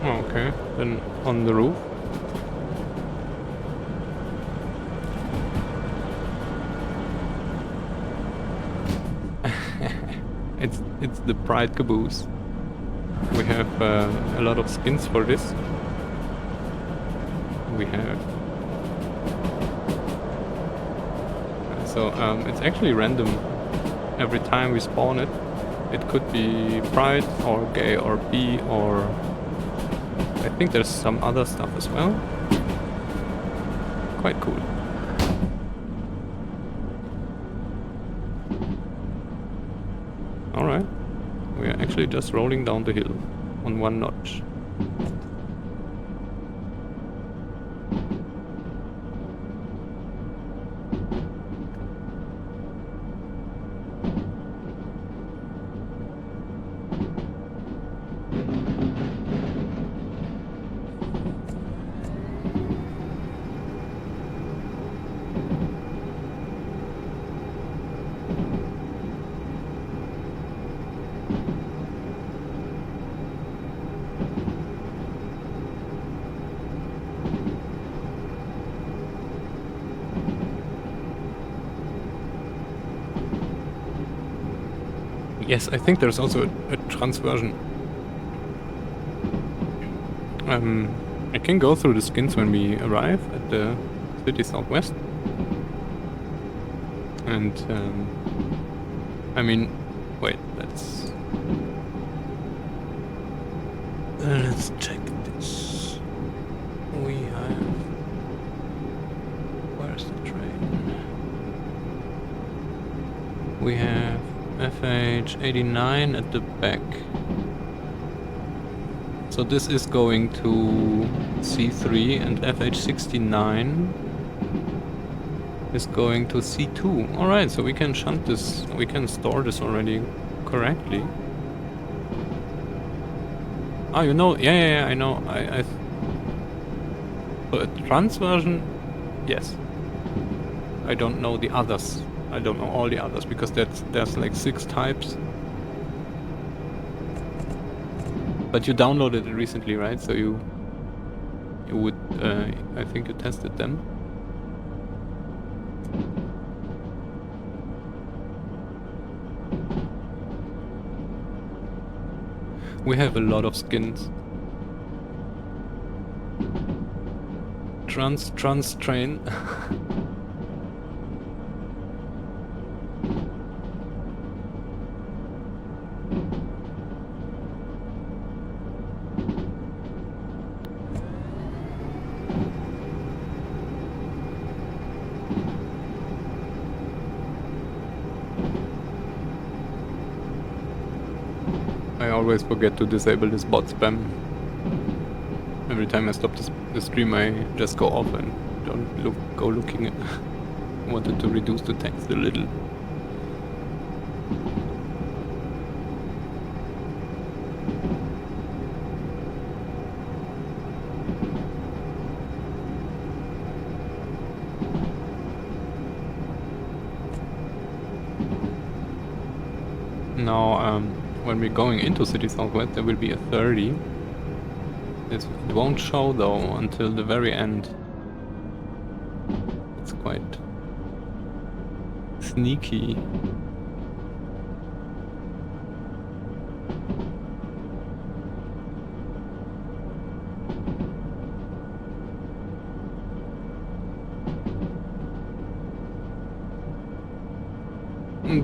Okay, then on the roof. It's the Pride caboose. We have a lot of skins for this. We have... So it's actually random. Every time we spawn it, it could be Pride or Gay or B or... I think there's some other stuff as well. Quite cool. Alright. We are actually just rolling down the hill on 1 notch. Yes, I think there's also a transversion. I can go through the skins when we arrive at the City Southwest. And, I mean, wait, let's check this. we have... Where's the train? We have FH89 at the back. So this is going to C3 and FH69 is going to C2. Alright, so we can shunt this, we can store this already correctly. Ah, you know, yeah, I know. So a trans version, yes. I don't know the others. I don't know all the others because there's like 6 types. But you downloaded it recently, right? So you would, I think you tested them. We have a lot of skins. Trans train. I always forget to disable this bot spam. Every time I stop the stream, I just go off and don't go looking at. I wanted to reduce the text a little. Now, when we're going into City Southwest, there will be a 30. It won't show though until the very end. It's quite sneaky.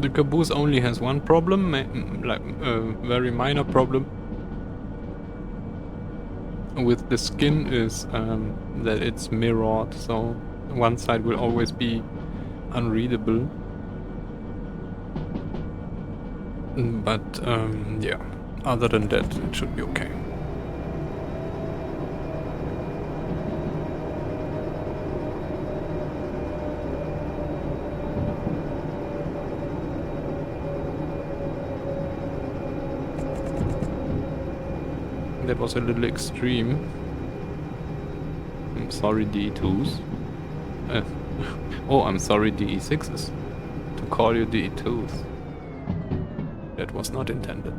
The caboose only has one problem, like a very minor problem with the skin is that it's mirrored, so one side will always be unreadable. But yeah, other than that, it should be okay. That was a little extreme. I'm sorry, DE2s. Oh, I'm sorry, DE6s. To call you DE2s. That was not intended.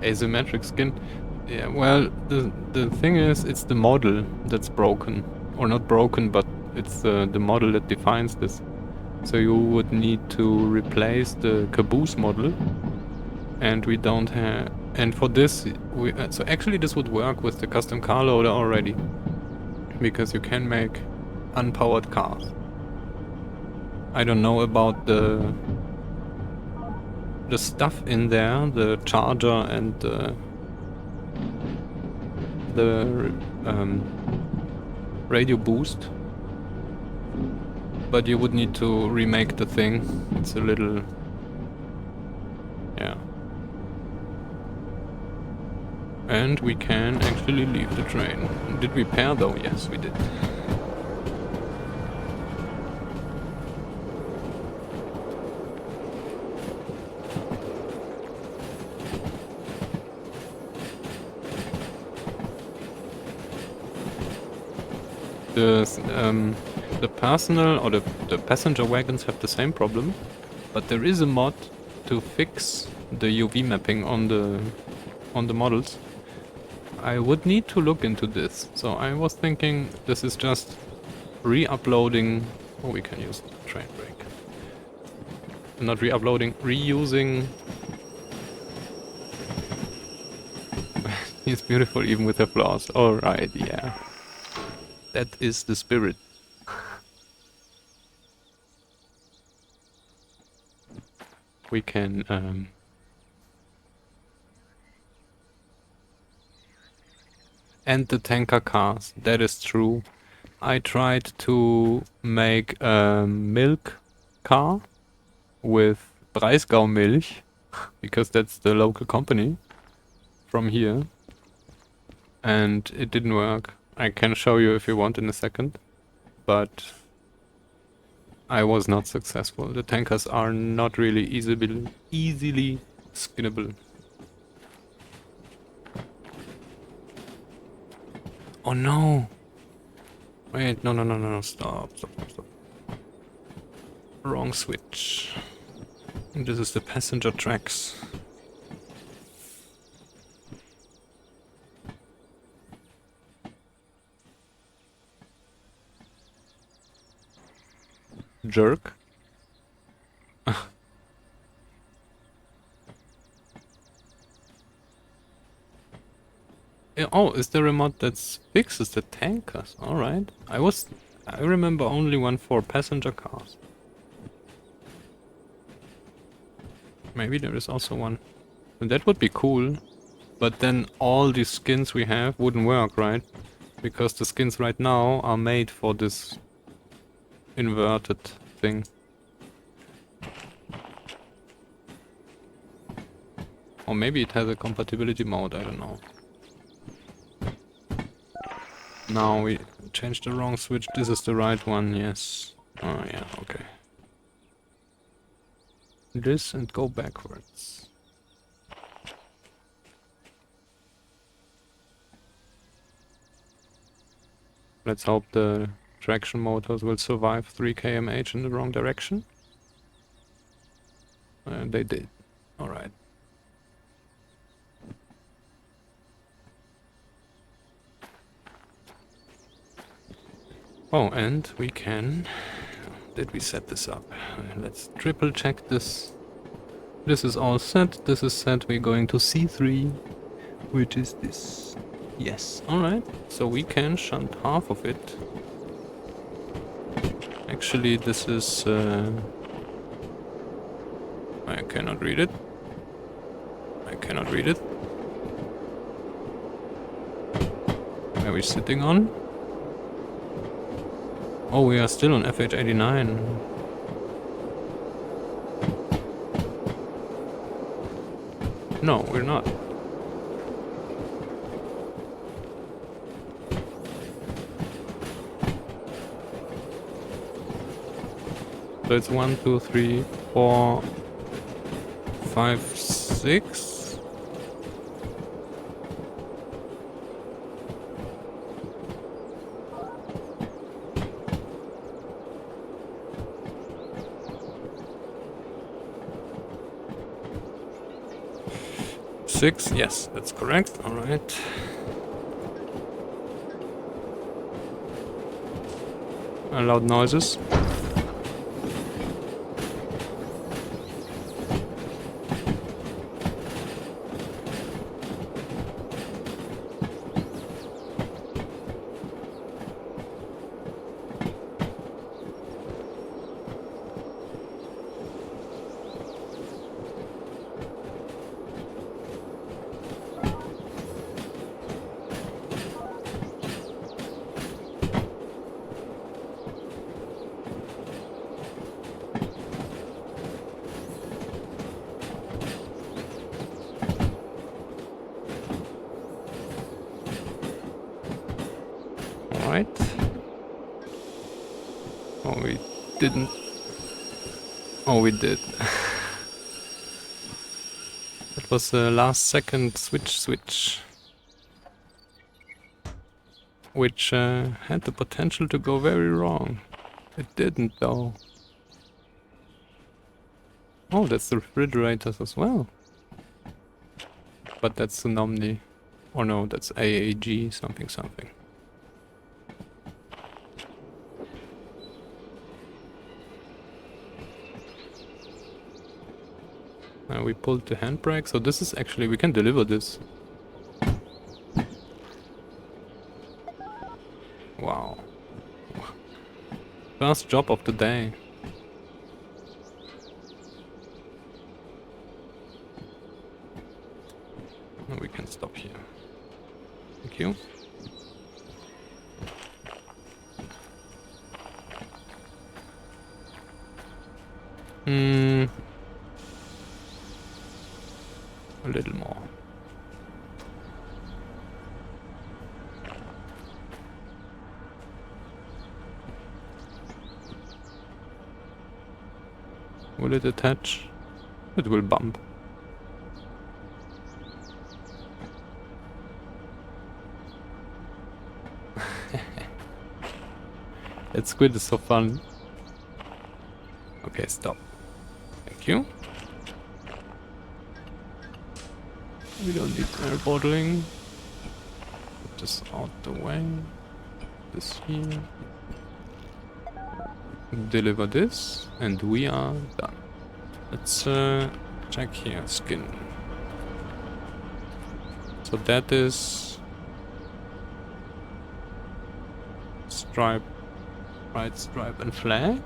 Asymmetric skin. Yeah, well, the thing is, it's the model that's broken. Or not broken, but it's the model that defines this. So you would need to replace the caboose model, and we don't have. And for this, so actually this would work with the custom car loader already, because you can make unpowered cars. I don't know about the stuff in there, the charger and the radio boost. But you would need to remake the thing. It's a little... yeah. And we can actually leave the train. Did we pair though? Yes, we did. The personal or the passenger wagons have the same problem, but there is a mod to fix the UV mapping on the models. I would need to look into this. So I was thinking this is just re-uploading. Oh, we can use the train brake. Not re-uploading, reusing. It's beautiful even with the flaws. Alright, yeah. That is the spirit. We can And the tanker cars, that is true. I tried to make a milk car with Breisgau Milch, because that's the local company from here. And it didn't work. I can show you if you want in a second. But I was not successful. The tankers are not really easily skinnable. Oh no! Wait, no, stop. Wrong switch. This is the passenger tracks. Jerk. Oh, is there a mod that fixes the tankers? Alright. I remember only one for passenger cars. Maybe there is also one. And that would be cool. But then all these skins we have wouldn't work, right? Because the skins right now are made for this inverted thing. Or maybe it has a compatibility mode, I don't know. Now we changed the wrong switch. This is the right one, yes. Oh yeah, okay. This and go backwards. Let's hope the traction motors will survive 3 km/h in the wrong direction. They did. Alright. Oh, and we can... Did we set this up? Let's triple check this. This is all set. This is set. We're going to C3. Which is this? Yes. Alright. So we can shunt half of it. Actually, this is... I cannot read it. I cannot read it. Where are we sitting on? Oh, we are still on FH89. No, we're not. So it's 1, 2, 3, 4, 5, 6. Six, yes, that's correct. All right. Loud noises. Right. Oh, we didn't. Oh, we did. That was the last second switch. Which had the potential to go very wrong. It didn't though. Oh, that's the refrigerators as well. But that's Tsunomni. Or no, that's AAG something. We pulled the handbrake, so this is actually, we can deliver this. Wow. First job of the day. We can stop here. Thank you. little more. Will it attach? It will bump. That squid is so fun. Okay, stop. Thank you. We don't need air bottling. Put this out the way. This here. Deliver this, and we are done. Let's check here. Skin. So that is stripe, right stripe and flag.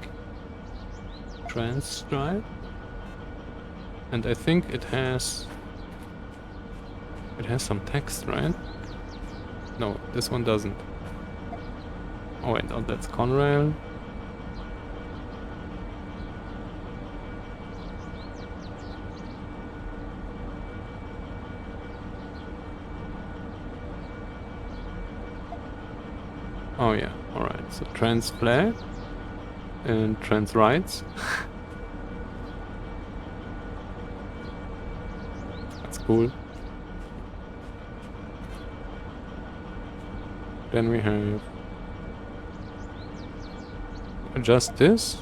Trans stripe. And I think it has some text, right? No, this one doesn't. Oh wait, oh, that's Conrail. Oh yeah, alright. So trans flag and trans rights. That's cool. Then we have adjust this.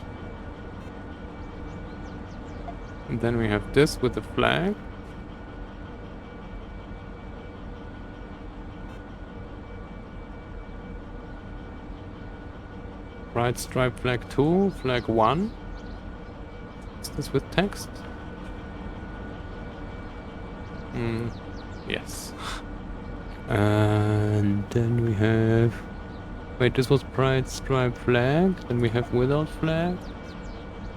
And then we have this with the flag. Right stripe flag 2, flag 1. Is this with text? Yes. And then we have... Wait, this was pride stripe flag. Then we have without flag.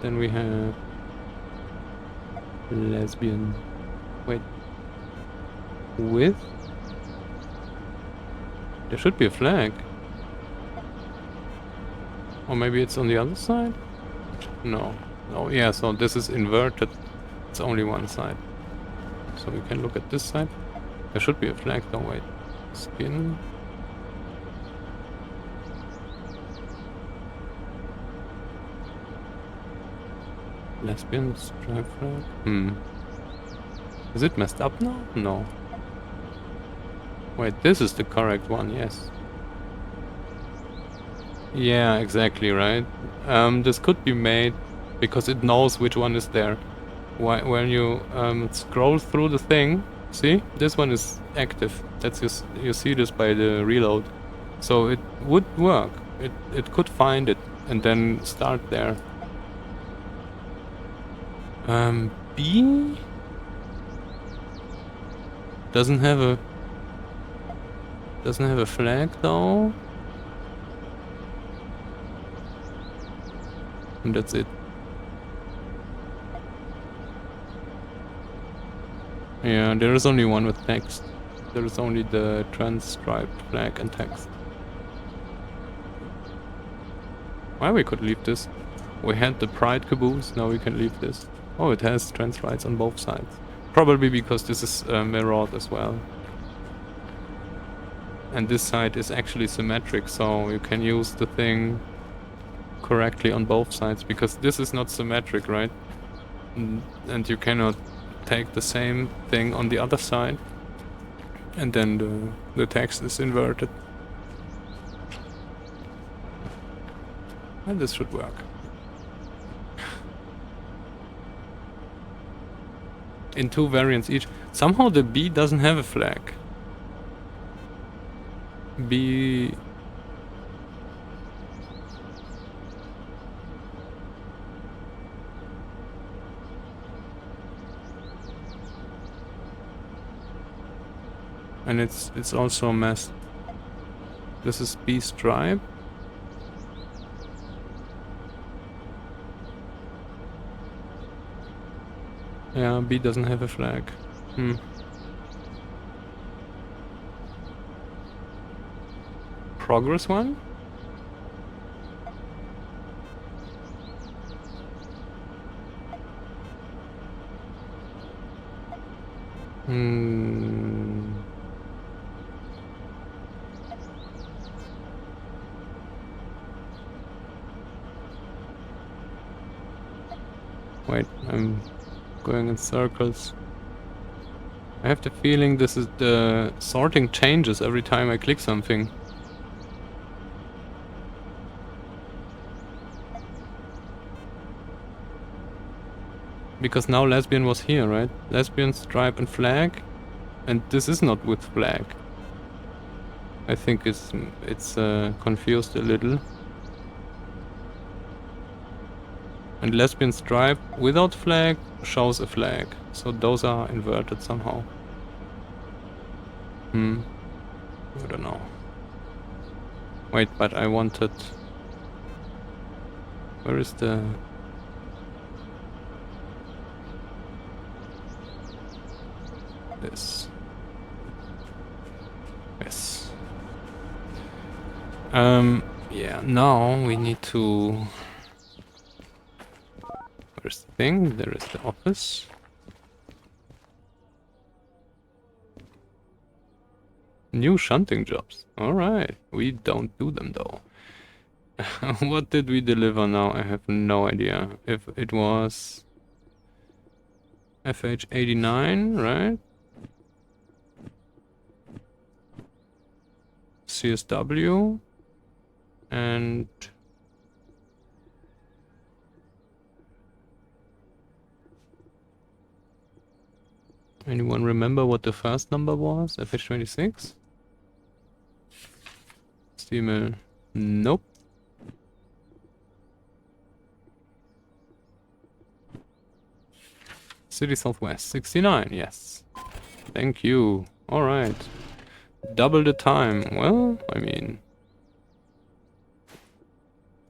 Then we have... lesbian... Wait. With? There should be a flag. Or maybe it's on the other side? No. Oh yeah, so this is inverted. It's only one side. So we can look at this side. There should be a flag, don't wait. Skin. Lesbian stripe flag? Is it messed up now? No. Wait, this is the correct one, yes. Yeah, exactly, right? This could be made because it knows which one is there. When you scroll through the thing, see? This one is active. That's just, you see this by the reload. So it would work. It could find it and then start there. B doesn't have a flag though. And that's it. Yeah, there is only one with text. There is only the trans stripe flag and text. Why we could leave this? We had the pride caboose, now we can leave this. Oh, it has trans rights on both sides. Probably because this is mirrored as well. And this side is actually symmetric, so you can use the thing correctly on both sides, because this is not symmetric, right? And you cannot take the same thing on the other side and then the text is inverted. And this should work. In 2 variants each. Somehow the B doesn't have a flag. B... And it's also messed. This is B stripe. Yeah, B doesn't have a flag. Progress one? Hmm. Wait, I'm going in circles. I have the feeling this is the sorting changes every time I click something. Because now lesbian was here, right? Lesbian, stripe and flag. And this is not with flag. I think it's confused a little. And lesbian stripe without flag shows a flag. So those are inverted somehow. I don't know. Wait, but I wanted... Where is the... This. Yes. Yeah, now we need to... Where's the thing? There is the office. New shunting jobs. Alright. We don't do them though. What did we deliver now? I have no idea. If it was... FH89, right? CSW. And... Anyone remember what the first number was? FH26? Steamel. Nope. City Southwest. 69, yes. Thank you. Alright. Double the time. Well, I mean...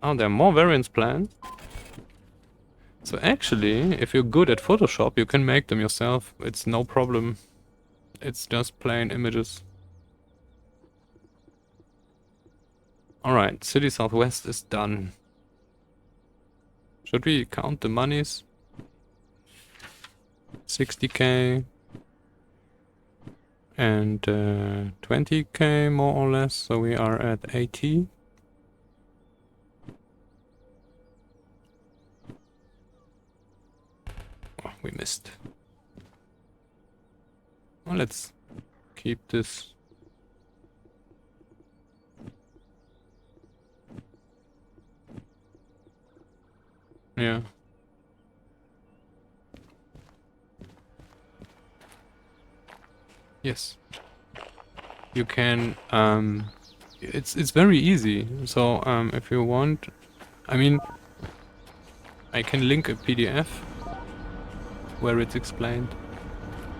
Oh, there are more variants planned. So actually, if you're good at Photoshop, you can make them yourself. It's no problem. It's just plain images. Alright, City Southwest is done. Should we count the monies? 60k and 20k more or less, so we are at 80. Oh, we missed. Well, let's keep this. Yeah. Yes. You can, it's very easy. So, if you want, I mean, I can link a PDF where it's explained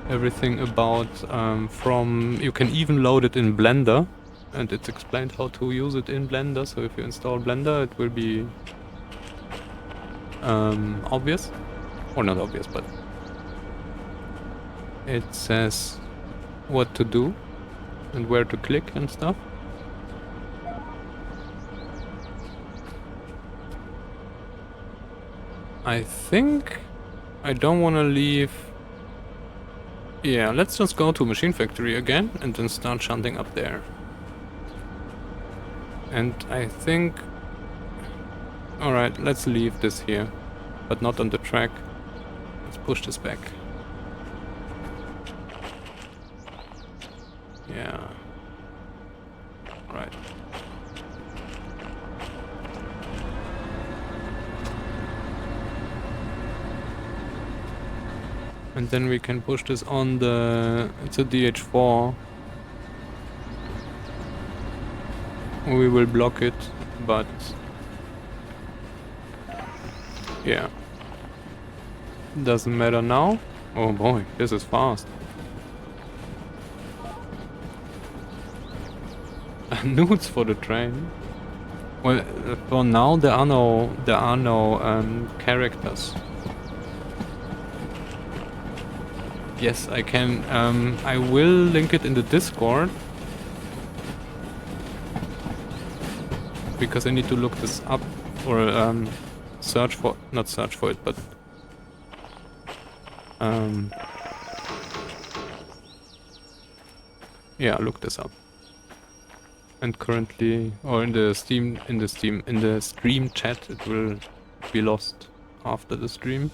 everything about, you can even load it in Blender, and it's explained how to use it in Blender. So if you install Blender, it will be, obvious, or not obvious, but it says what to do and where to click and stuff. I think I don't want to leave. Yeah, let's just go to Machine Factory again and then start shunting up there. And I think... Alright, let's leave this here, but not on the track. Let's push this back. Yeah. Right. And then we can push this on the... It's a DH4. We will block it, but... Yeah. Doesn't matter now. Oh boy, this is fast. Nudes for the train. Well, for now there are no characters. Yes, I can. I will link it in the Discord because I need to look this up or search for, not search for it, but Yeah, look this up. And currently, or in the stream chat, it will be lost after the stream.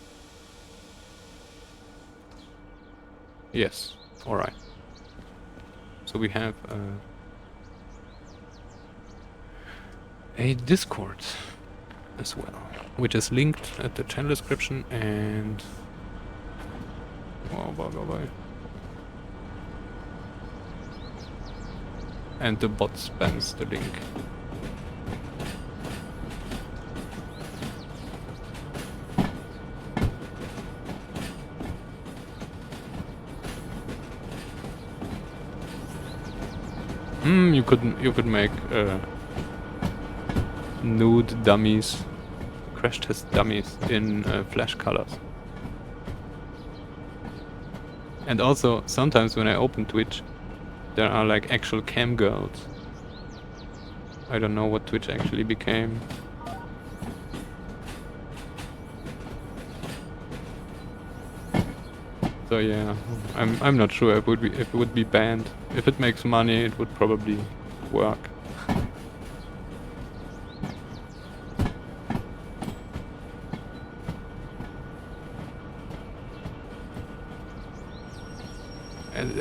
Yes, alright. So we have a Discord as well, which is linked at the channel description and... Oh, bye. And the bot spams the link. You could make nude dummies, crash test dummies in flash colors. And also sometimes when I open Twitch, there are like actual cam girls. I don't know what Twitch actually became. So yeah, I'm not sure if it would be banned. If it makes money, it would probably work. And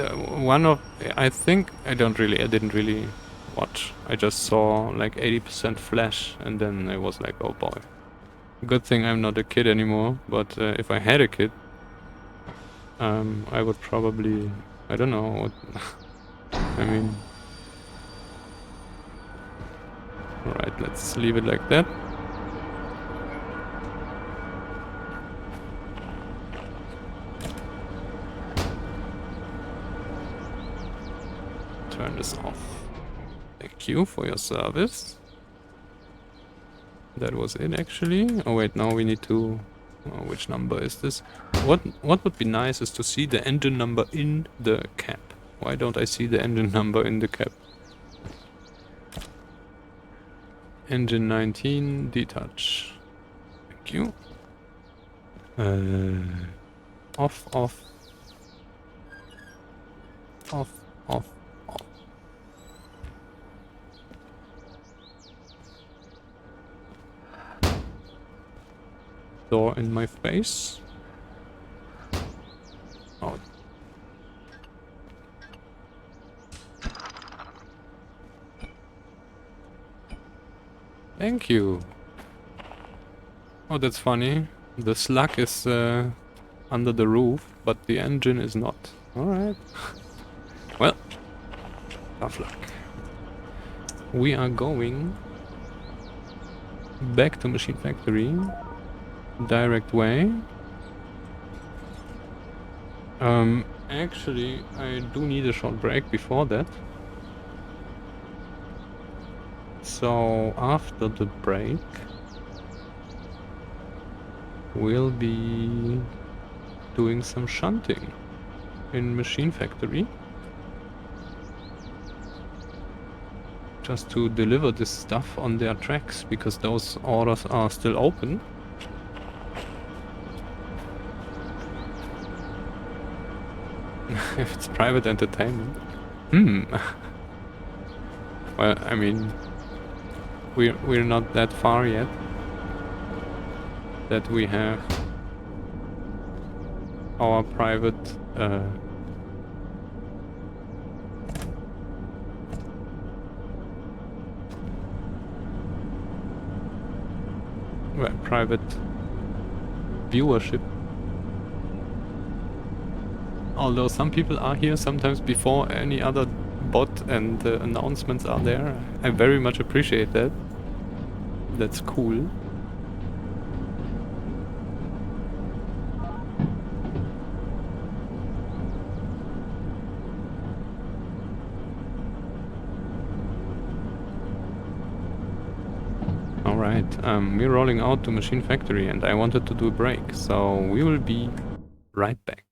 I didn't really watch. I just saw like 80% flash, and then I was like, oh boy. Good thing I'm not a kid anymore. But if I had a kid, I would probably, I don't know what. I mean, all right, let's leave it like that. Turn this off. Thank you for your service. That was it actually. Oh wait, now we need to... Oh, which number is this? What would be nice is to see the engine number in the cap. Why don't I see the engine number in the cap? Engine 19, detach. Thank you. Off. Door in my face. Oh. Thank you. Oh, that's funny. The slug is under the roof, but the engine is not. Alright. Well, tough luck. We are going back to Machine Factory. Direct way. Actually, I do need a short break before that. So after the break, we'll be doing some shunting in Machine Factory. Just to deliver this stuff on their tracks, because those orders are still open. If it's private entertainment. Well, I mean, we're not that far yet that we have our private private viewership. Although some people are here sometimes before any other bot and announcements are there. I very much appreciate that. That's cool. Alright, we're rolling out to Machine Factory and I wanted to do a break, so we will be right back.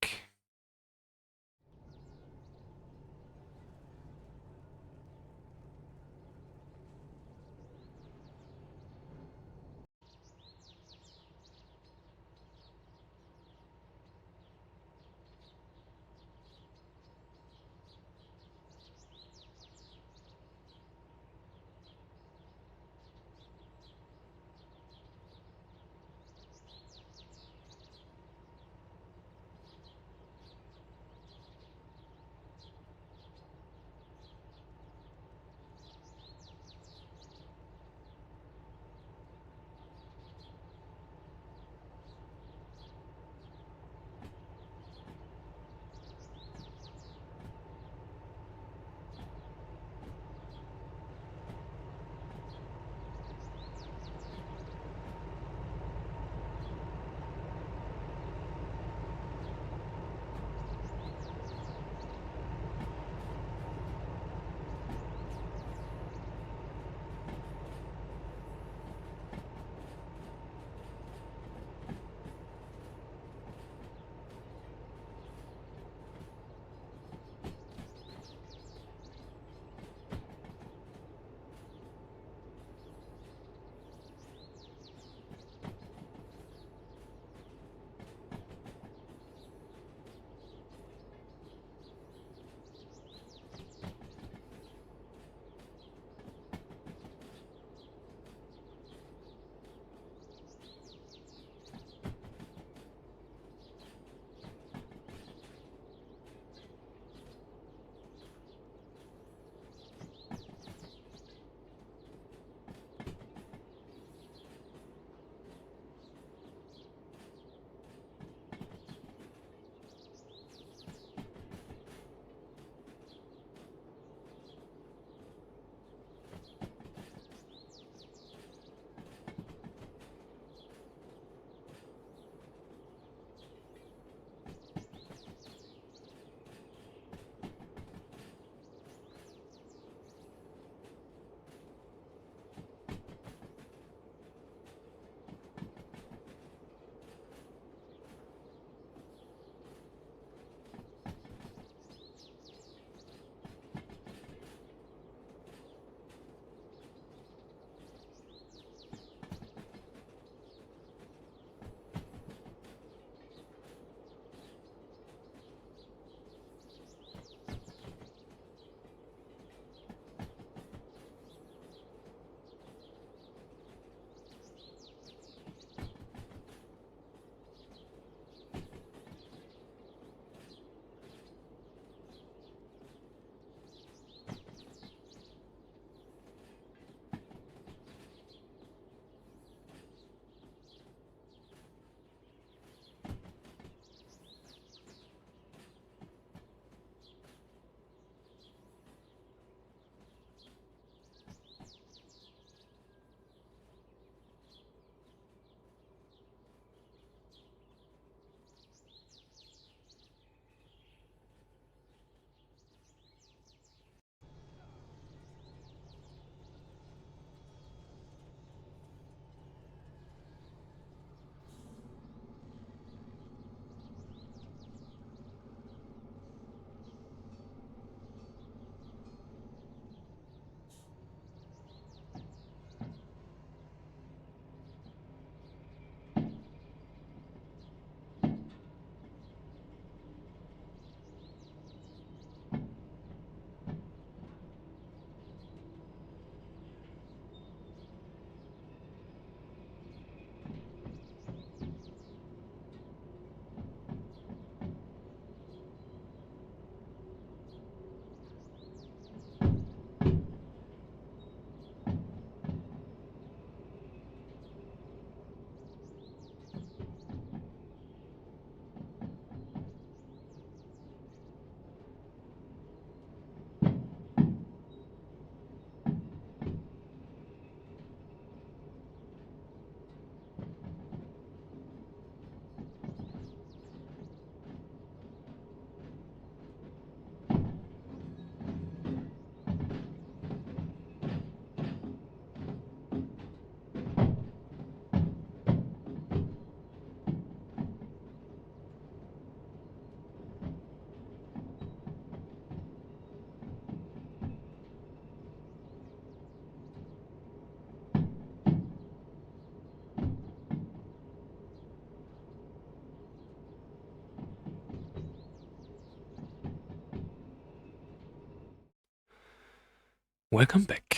Welcome back.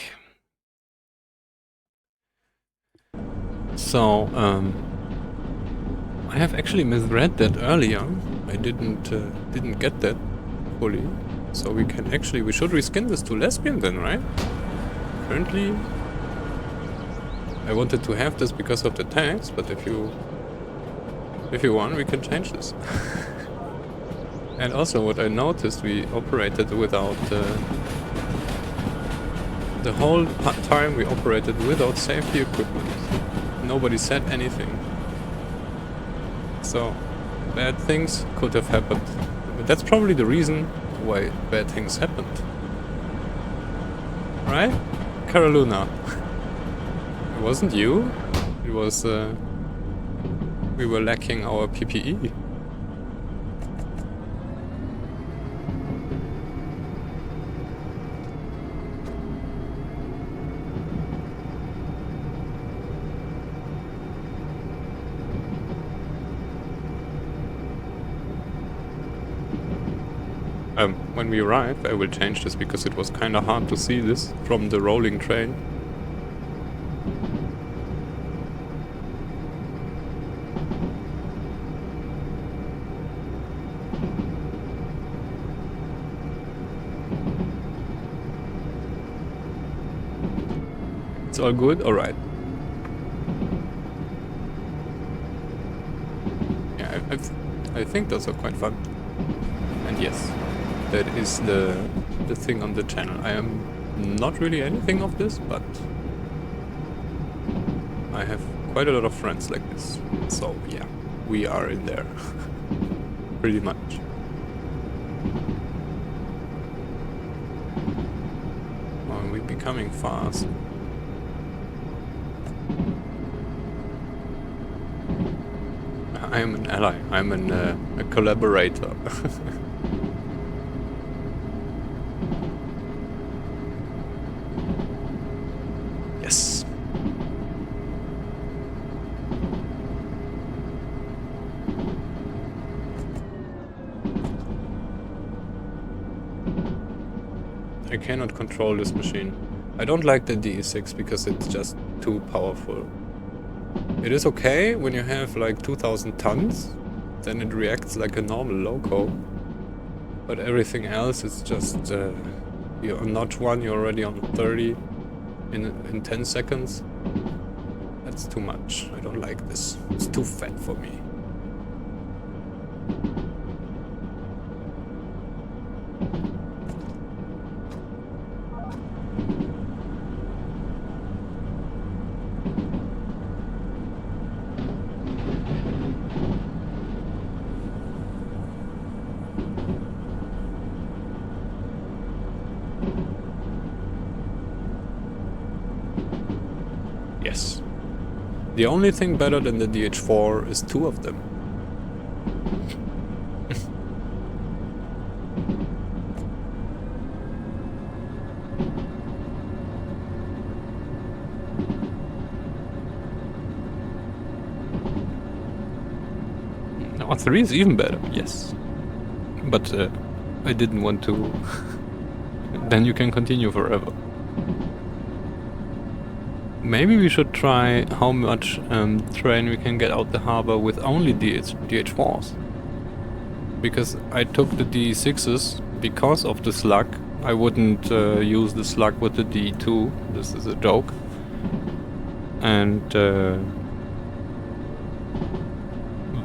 So, I have actually misread that earlier. I didn't get that fully. So we should reskin this to lesbian then, right? Currently, I wanted to have this because of the tags, but if you want, we can change this. And also, what I noticed, we operated without the whole time we operated without safety equipment. Nobody said anything. So, bad things could have happened. But that's probably the reason why bad things happened. Right? Caroluna. It wasn't you. It was, we were lacking our PPE. When we arrive, I will change this because it was kinda hard to see this from the rolling train. It's all good? Alright. Yeah, I think those are quite fun. And yes. That is the thing on the channel. I am not really anything of this, but I have quite a lot of friends like this. So yeah, we are in there. Pretty much. Oh, we're becoming fast. I am an ally. I'm a collaborator. Yes. I cannot control this machine. I don't like the DE6 because it's just too powerful. It is okay when you have like 2000 tons, then it reacts like a normal loco. But everything else is just, you're on notch 1, you're already on 30 in 10 seconds. That's too much. I don't like this. It's too fat for me. Yes. The only thing better than the DH4 is 2 of them. No, 3 is even better, yes. But I didn't want to. Then you can continue forever. Maybe we should try how much train we can get out the harbor with only DH4s. Because I took the DE6s because of the slug I wouldn't use the slug with the D2. This is a joke. And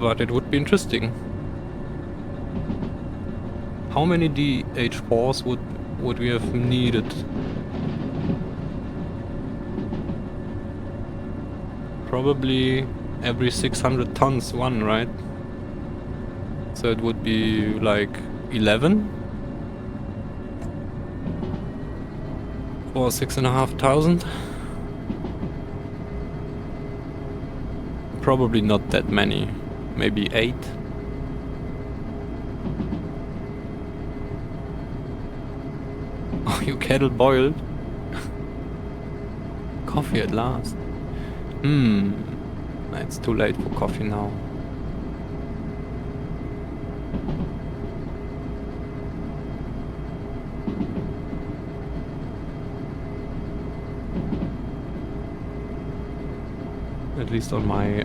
but it would be interesting. How many DH4s would we have needed? Probably every 600 tons one, right? So it would be like 11 for 6,500. Probably not that many, maybe 8. Oh, you kettle boiled? Coffee at last. It's too late for coffee now. At least on my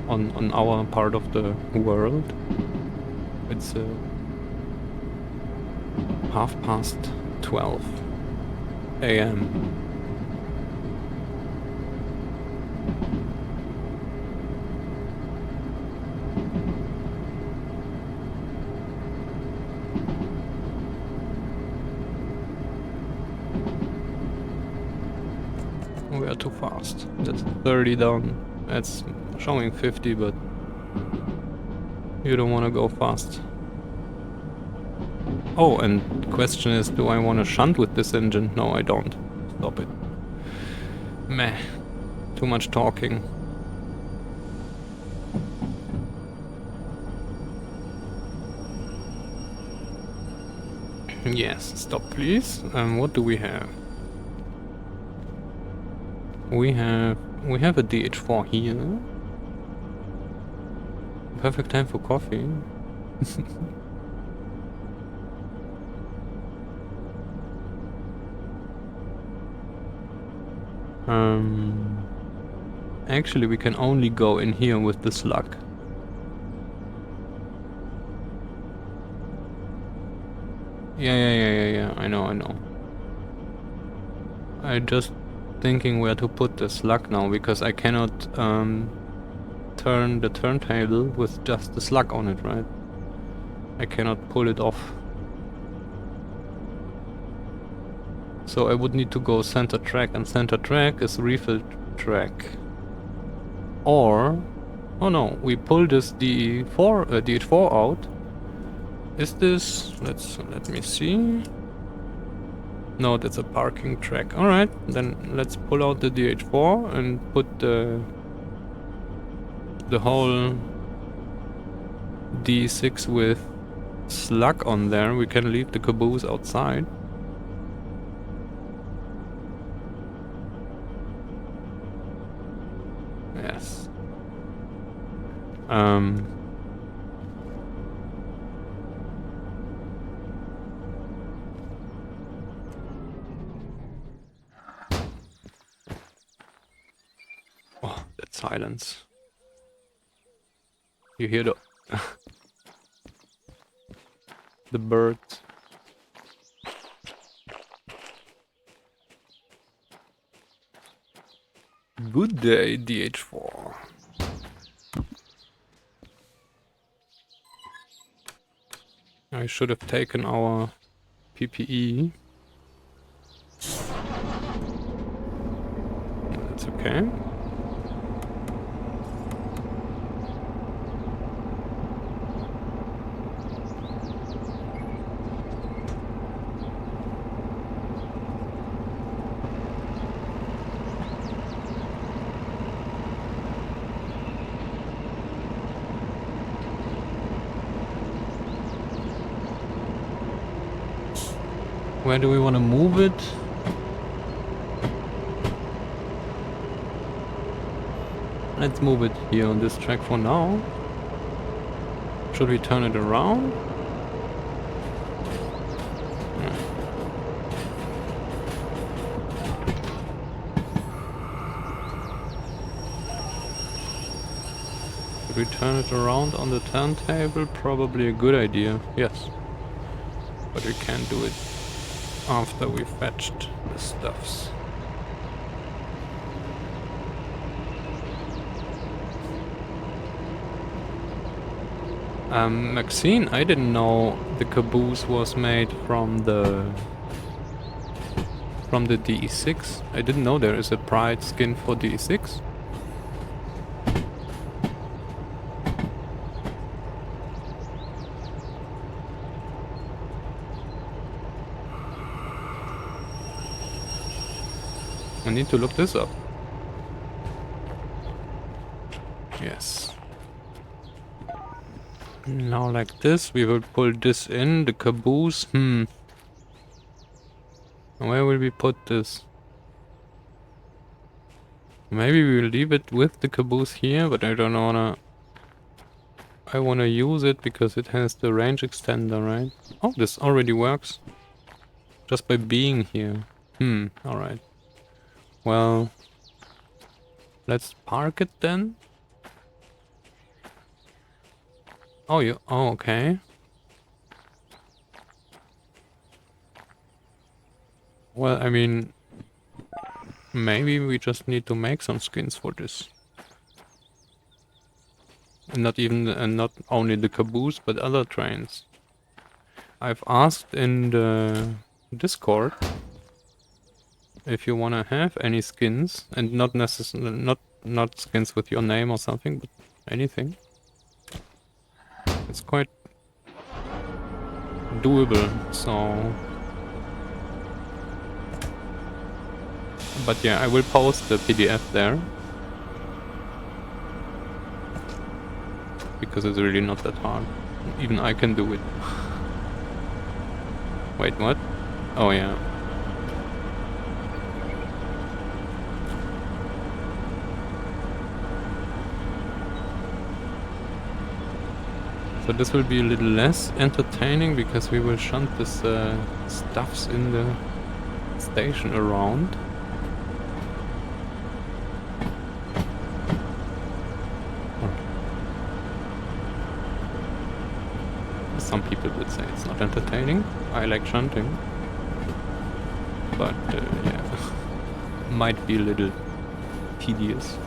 on our part of the world, it's 12:30 a.m. We are too fast. That's 30 down. That's showing 50, but you don't want to go fast. Oh, and the question is, do I want to shunt with this engine? No, I don't. Stop it. Meh. Too much talking. Yes, stop please. What do we have? We have a DH4 here. Perfect time for coffee. Actually, we can only go in here with the slug. Yeah. I know. I just thinking where to put the slug now, because I cannot turn the turntable with just the slug on it, right? I cannot pull it off. So I would need to go center track, and center track is refill track. Or, oh no, we pull this DH4 out. Is this, let me see. No, that's a parking track. Alright, then let's pull out the DH4 and put the whole D6 with slug on there. We can leave the caboose outside. Yes. Oh, that silence. You hear the the birds. Good day, DH4. I should have taken our PPE. That's okay. Where do we want to move it? Let's move it here on this track for now. Should we turn it around? Yeah. Should we turn it around on the turntable? Probably a good idea, yes. But we can't do it after we fetched the stuffs. Maxine, I didn't know the caboose was made from the DE6. I didn't know there is a pride skin for DE6. I need to look this up. Yes. Now like this, we will pull this in, the caboose. Where will we put this? Maybe we will leave it with the caboose here, but I don't wanna... I wanna use it because it has the range extender, right? Oh, this already works. Just by being here. Alright. Well... let's park it then. Oh, okay. Well, I mean... maybe we just need to make some skins for this. And not only the caboose, but other trains. I've asked in the Discord if you wanna have any skins, and not necessarily not skins with your name or something, but anything. It's quite doable, so... but yeah, I will post the PDF there. Because it's really not that hard. Even I can do it. Wait, what? Oh yeah. So this will be a little less entertaining because we will shunt this stuffs in the station around. Some people would say it's not entertaining. I like shunting. But yeah, might be a little tedious.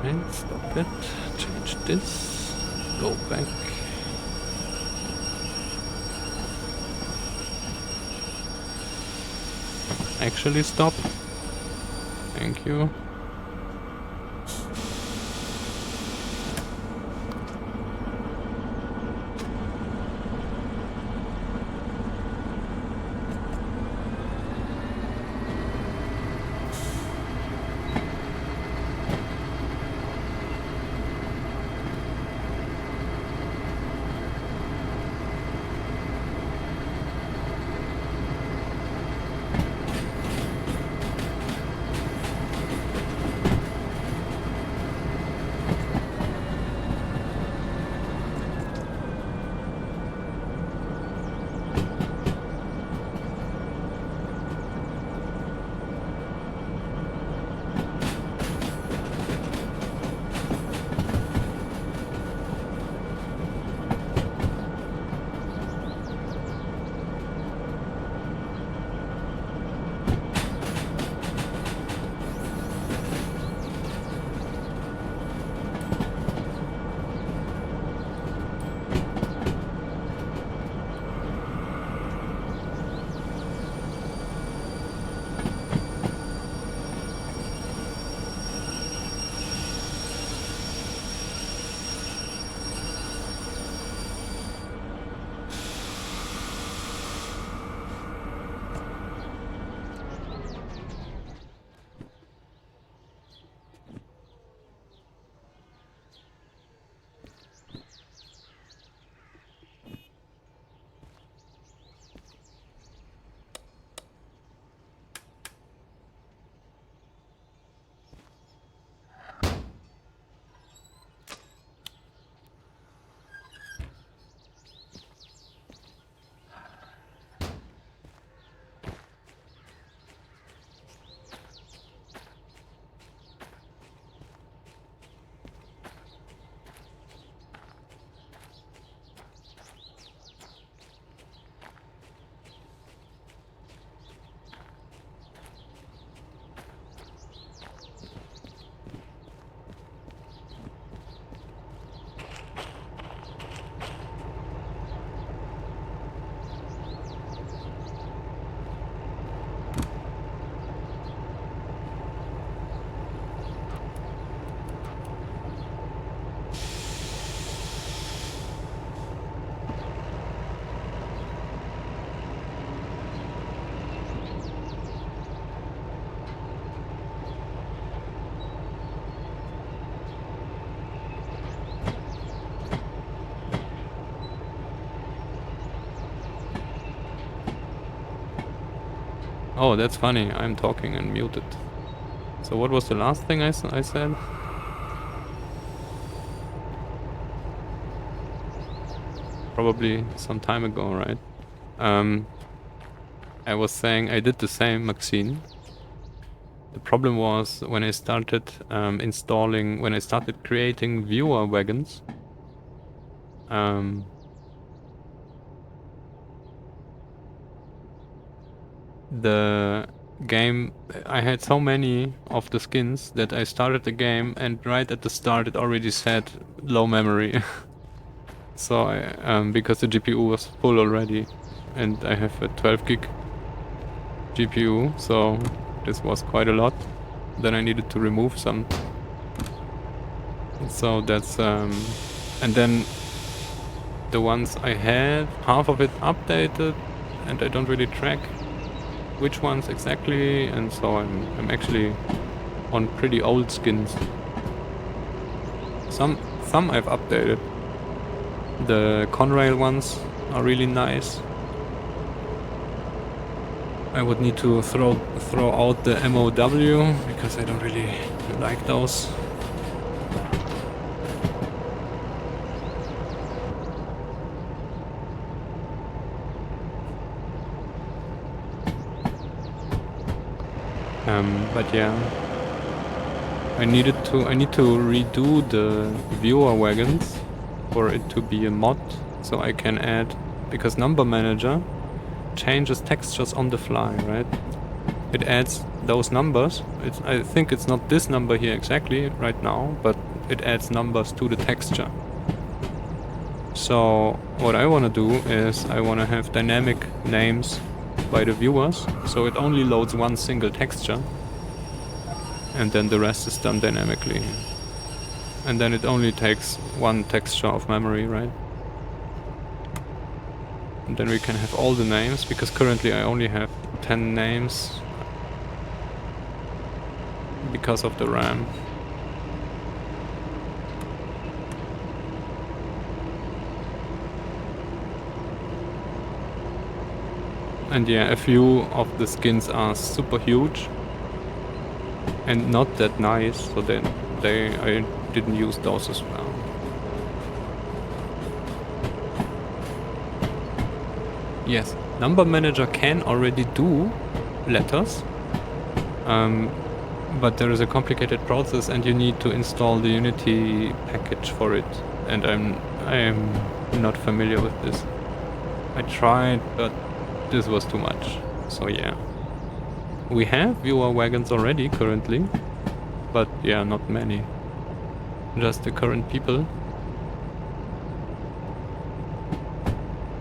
And stop it. Change this. Go back. Actually stop. Thank you. Oh, that's funny. I'm talking and muted. So what was the last thing I said? Probably some time ago, right? I was saying I did the same, Maxine. The problem was when I started when I started creating viewer wagons. The game, I had so many of the skins that I started the game and right at the start it already said low memory. So because the GPU was full already and I have a 12 gig GPU, so this was quite a lot. Then I needed to remove some. So that's and then the ones I had, half of it updated and I don't really track which ones exactly, and so I'm actually on pretty old skins. Some I've updated. The Conrail ones are really nice. I would need to throw out the MOW because I don't really like those. But yeah, I need to redo the viewer wagons for it to be a mod, so I can add, because Number Manager changes textures on the fly, right? It adds those numbers. I think it's not this number here exactly right now, but it adds numbers to the texture. So what I want to do is I want to have dynamic names by the viewers, so it only loads one single texture, and then the rest is done dynamically. And then it only takes one texture of memory, right? And then we can have all the names, because currently I only have 10 names because of the RAM. And yeah, a few of the skins are super huge and not that nice, so then I didn't use those as well. Yes, Number Manager can already do letters, but there is a complicated process and you need to install the Unity package for it, and I'm not familiar with this. I tried, but this was too much, so yeah. We have viewer wagons already currently, but yeah, not many. Just the current people.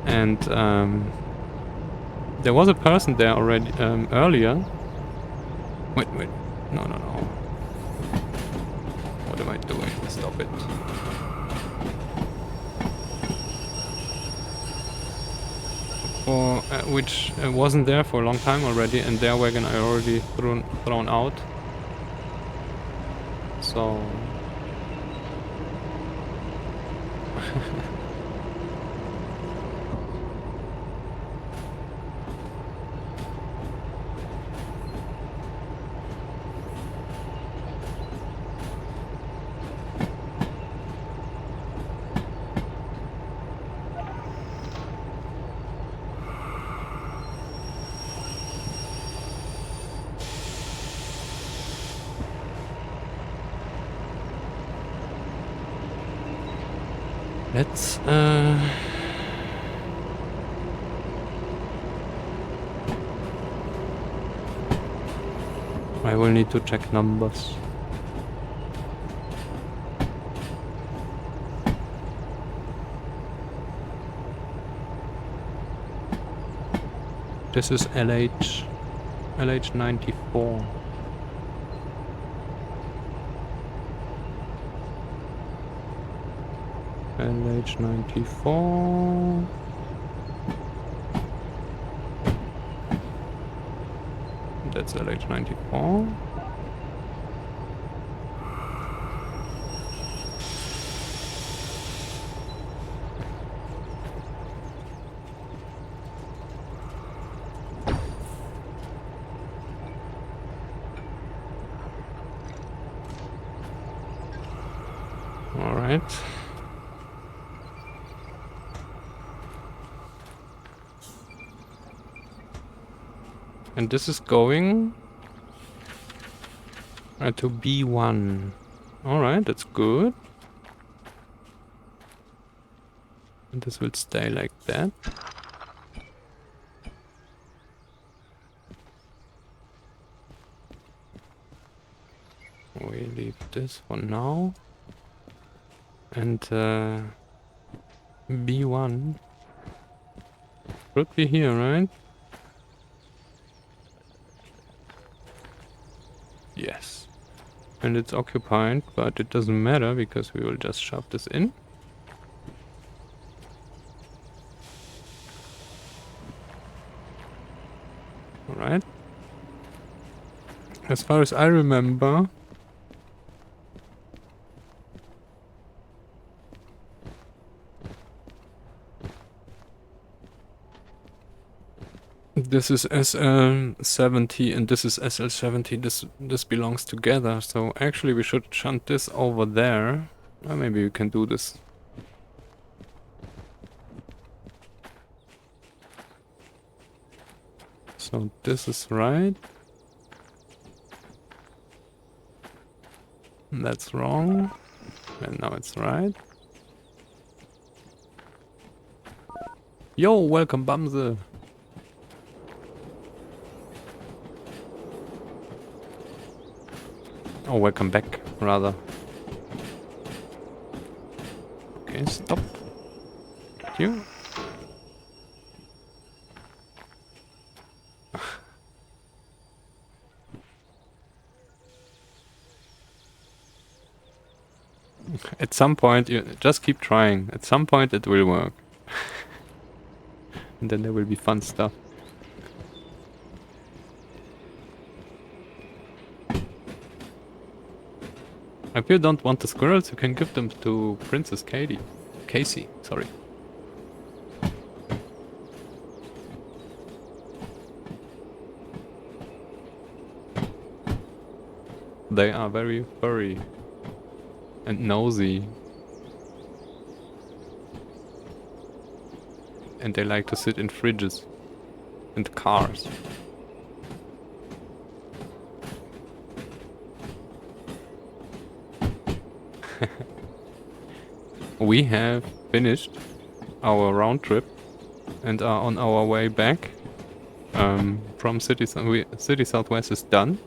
And there was a person there already earlier. Wait, no. What am I doing? Stop it. Which wasn't there for a long time already, and their wagon I already thrown out. So let's I will need to check numbers. This is LH94. LH94. That's LH94. Alright. And this is going to B1. Alright, that's good. And this will stay like that. We leave this for now. And B1 should be here, right? Yes. And it's occupied, but it doesn't matter because we will just shove this in. Alright. As far as I remember, this is SL70 and this is SL70. This belongs together. So actually we should shunt this over there. Or maybe we can do this. So this is right. That's wrong. And now it's right. Yo, welcome Bamse. Oh, welcome back, rather. Okay, stop. Thank you. At some point, you just keep trying. At some point it will work. And then there will be fun stuff. If you don't want the squirrels, you can give them to Princess Casey, sorry. They are very furry and nosy. And they like to sit in fridges and cars. We have finished our round trip and are on our way back from City Southwest is done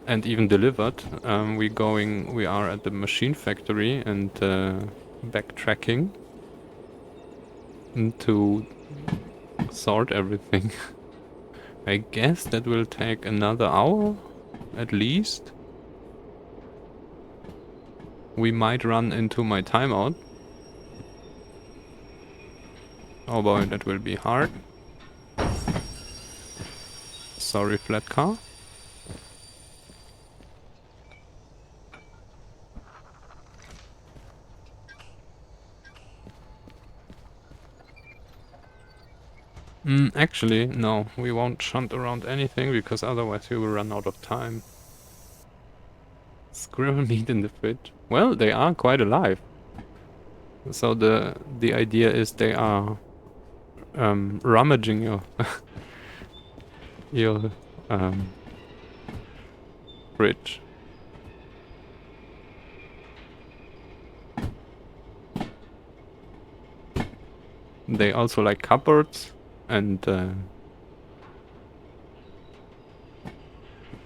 and even delivered. We are at the machine factory and backtracking to sort everything. I guess that will take another hour at least. We might run into my timeout. Oh boy, that will be hard. Sorry, flat car. Actually, no, we won't shunt around anything because otherwise we will run out of time. Squirrel meat in the fridge. Well, they are quite alive. So the idea is they are rummaging your your fridge. They also like cupboards and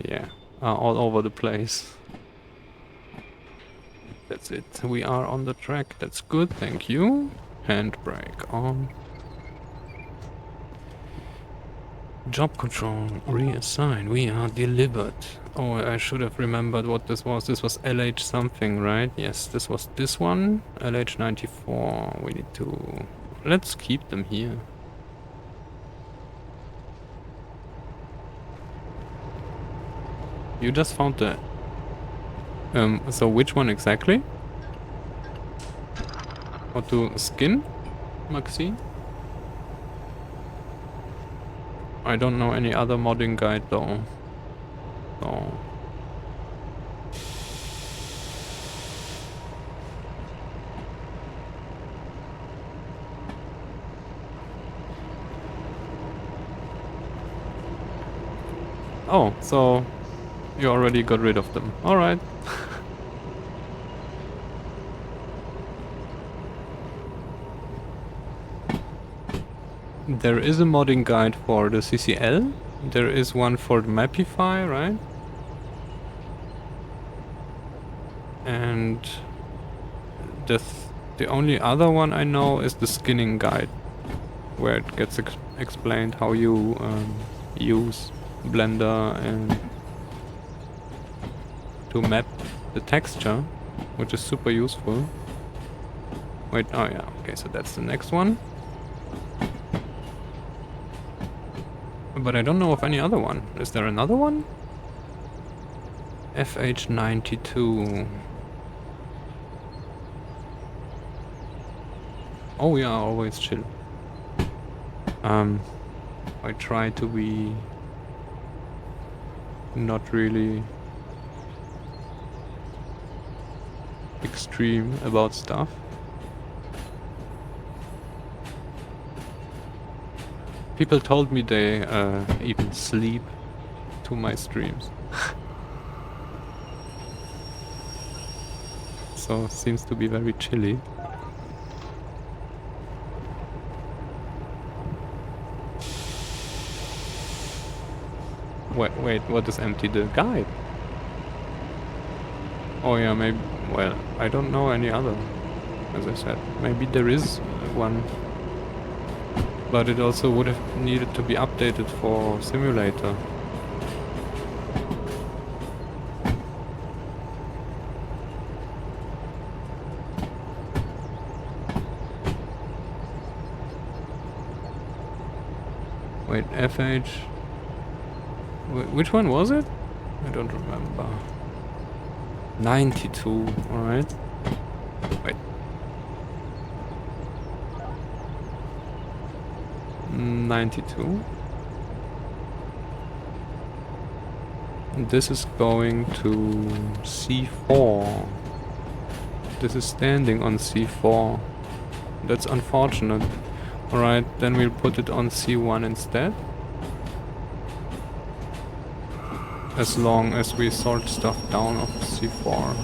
yeah, are all over the place. That's it. We are on the track. That's good. Thank you. Handbrake on. Job control. Reassign. We are delivered. Oh, I should have remembered what this was. This was LH something, right? Yes, this was this one. LH94. We need to... Let's keep them here. You just found the... so which one exactly? How to skin, Maxi? I don't know any other modding guide though. So... Oh, so you already got rid of them. Alright. There is a modding guide for the CCL. There is one for the Mapify, right? And the only other one I know is the skinning guide, where it gets explained how you use Blender and to map the texture, which is super useful. Wait, oh yeah, okay, so that's the next one. But I don't know of any other one. Is there another one? FH92. Oh yeah, always chill. I try to be not really extreme about stuff. People told me they even sleep to my streams. So it seems to be very chilly. Wait, what is empty? The guide? Oh yeah, maybe, well, I don't know any other, as I said. Maybe there is one. But it also would have needed to be updated for simulator. Wait, FH... Which one was it? I don't remember. 92, alright. Wait. 92. This is going to C4. This is standing on C4. That's unfortunate. Alright, then we'll put it on C1 instead. As long as we sort stuff down off C4.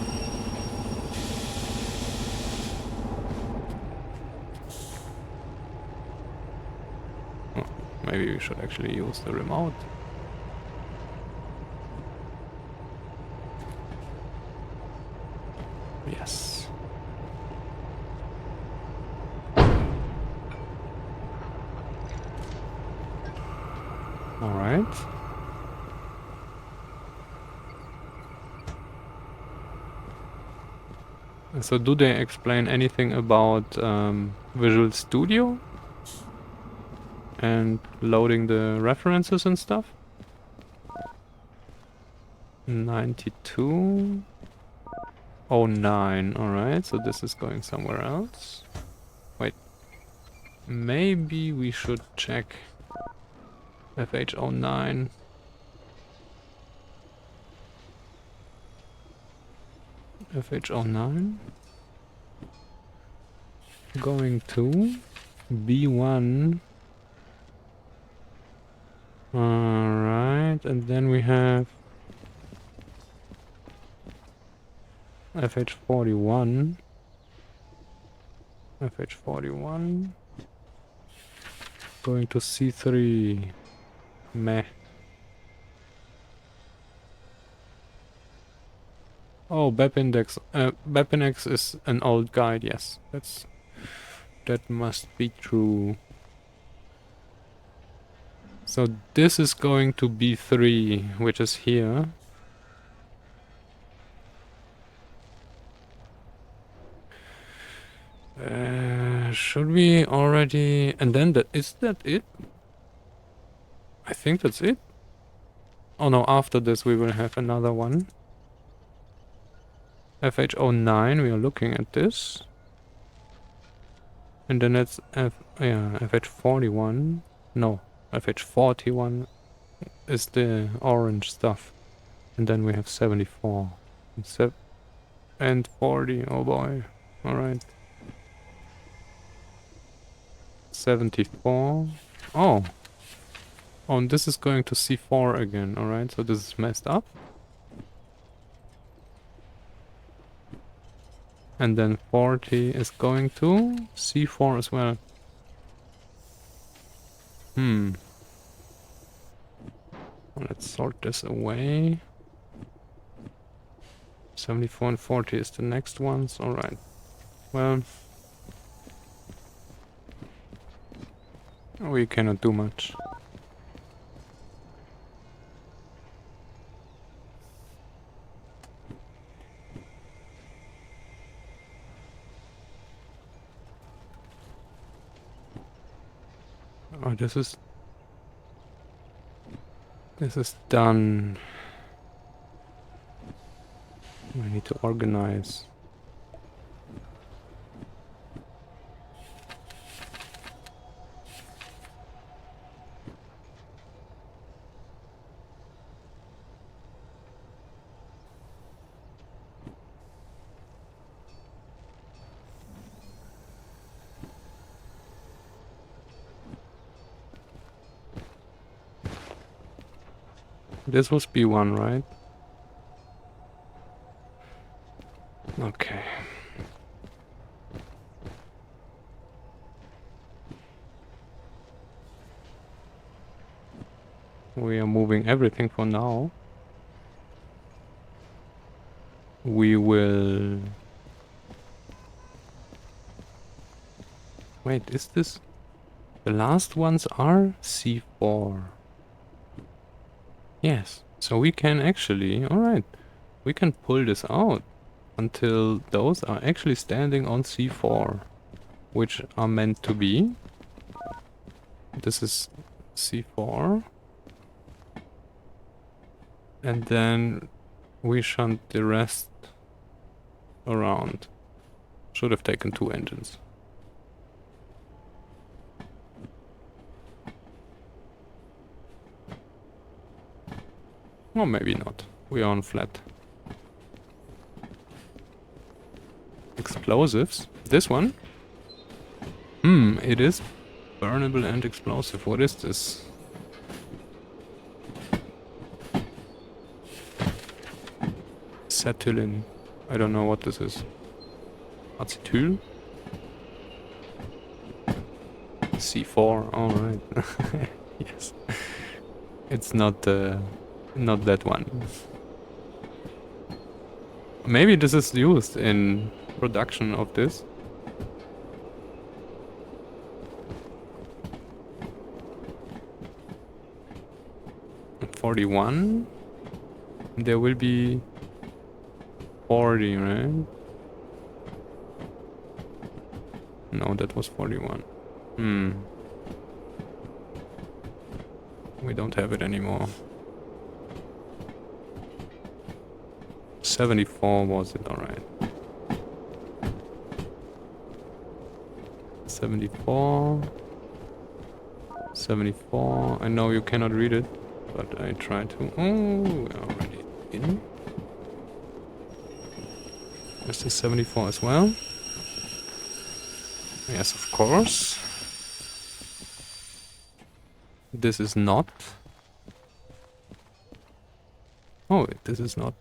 Oh, maybe we should actually use the remote. Yes. Alright. So do they explain anything about Visual Studio? And loading the references and stuff? 92. 09, alright, so this is going somewhere else. Wait. Maybe we should check FH09. FH09. Going to B1. Alright, and then we have FH41. FH41. Going to C3. Meh. Oh, BepIndex. BepIndex is an old guide, yes. That must be true. So this is going to B3, which is here. Should we already... And then is that it? I think that's it. Oh no, after this we will have another one. FH09, we are looking at this. And then it's FH41. No, FH41 is the orange stuff. And then we have 74. And 40, oh boy. Alright. 74. Oh. Oh, and this is going to C4 again, alright, so this is messed up. And then 40 is going to C4 as well. Let's sort this away. 74 and 40 is the next ones, alright. Well, we cannot do much. Oh, this is done. I need to organize. This was B1, right? Okay. We are moving everything for now. We will... Wait, is this... The last ones are C4. Yes, so we can actually... Alright, we can pull this out until those are actually standing on C4, which are meant to be. This is C4. And then we shunt the rest around. Should have taken 2 engines. Or maybe not. We are on flat. Explosives. This one? It is burnable and explosive. What is this? Acetylene. I don't know what this is. Acetyl? C4. Alright. Yes. It's not that one. Maybe this is used in production of this. At 41. There will be 40, right? No, that was 41. We don't have it anymore. 74 was it, alright. 74. 74. I know you cannot read it, but I try to. Oh, we're already in. Is this 74 as well? Yes, of course. This is not. Oh, this is not.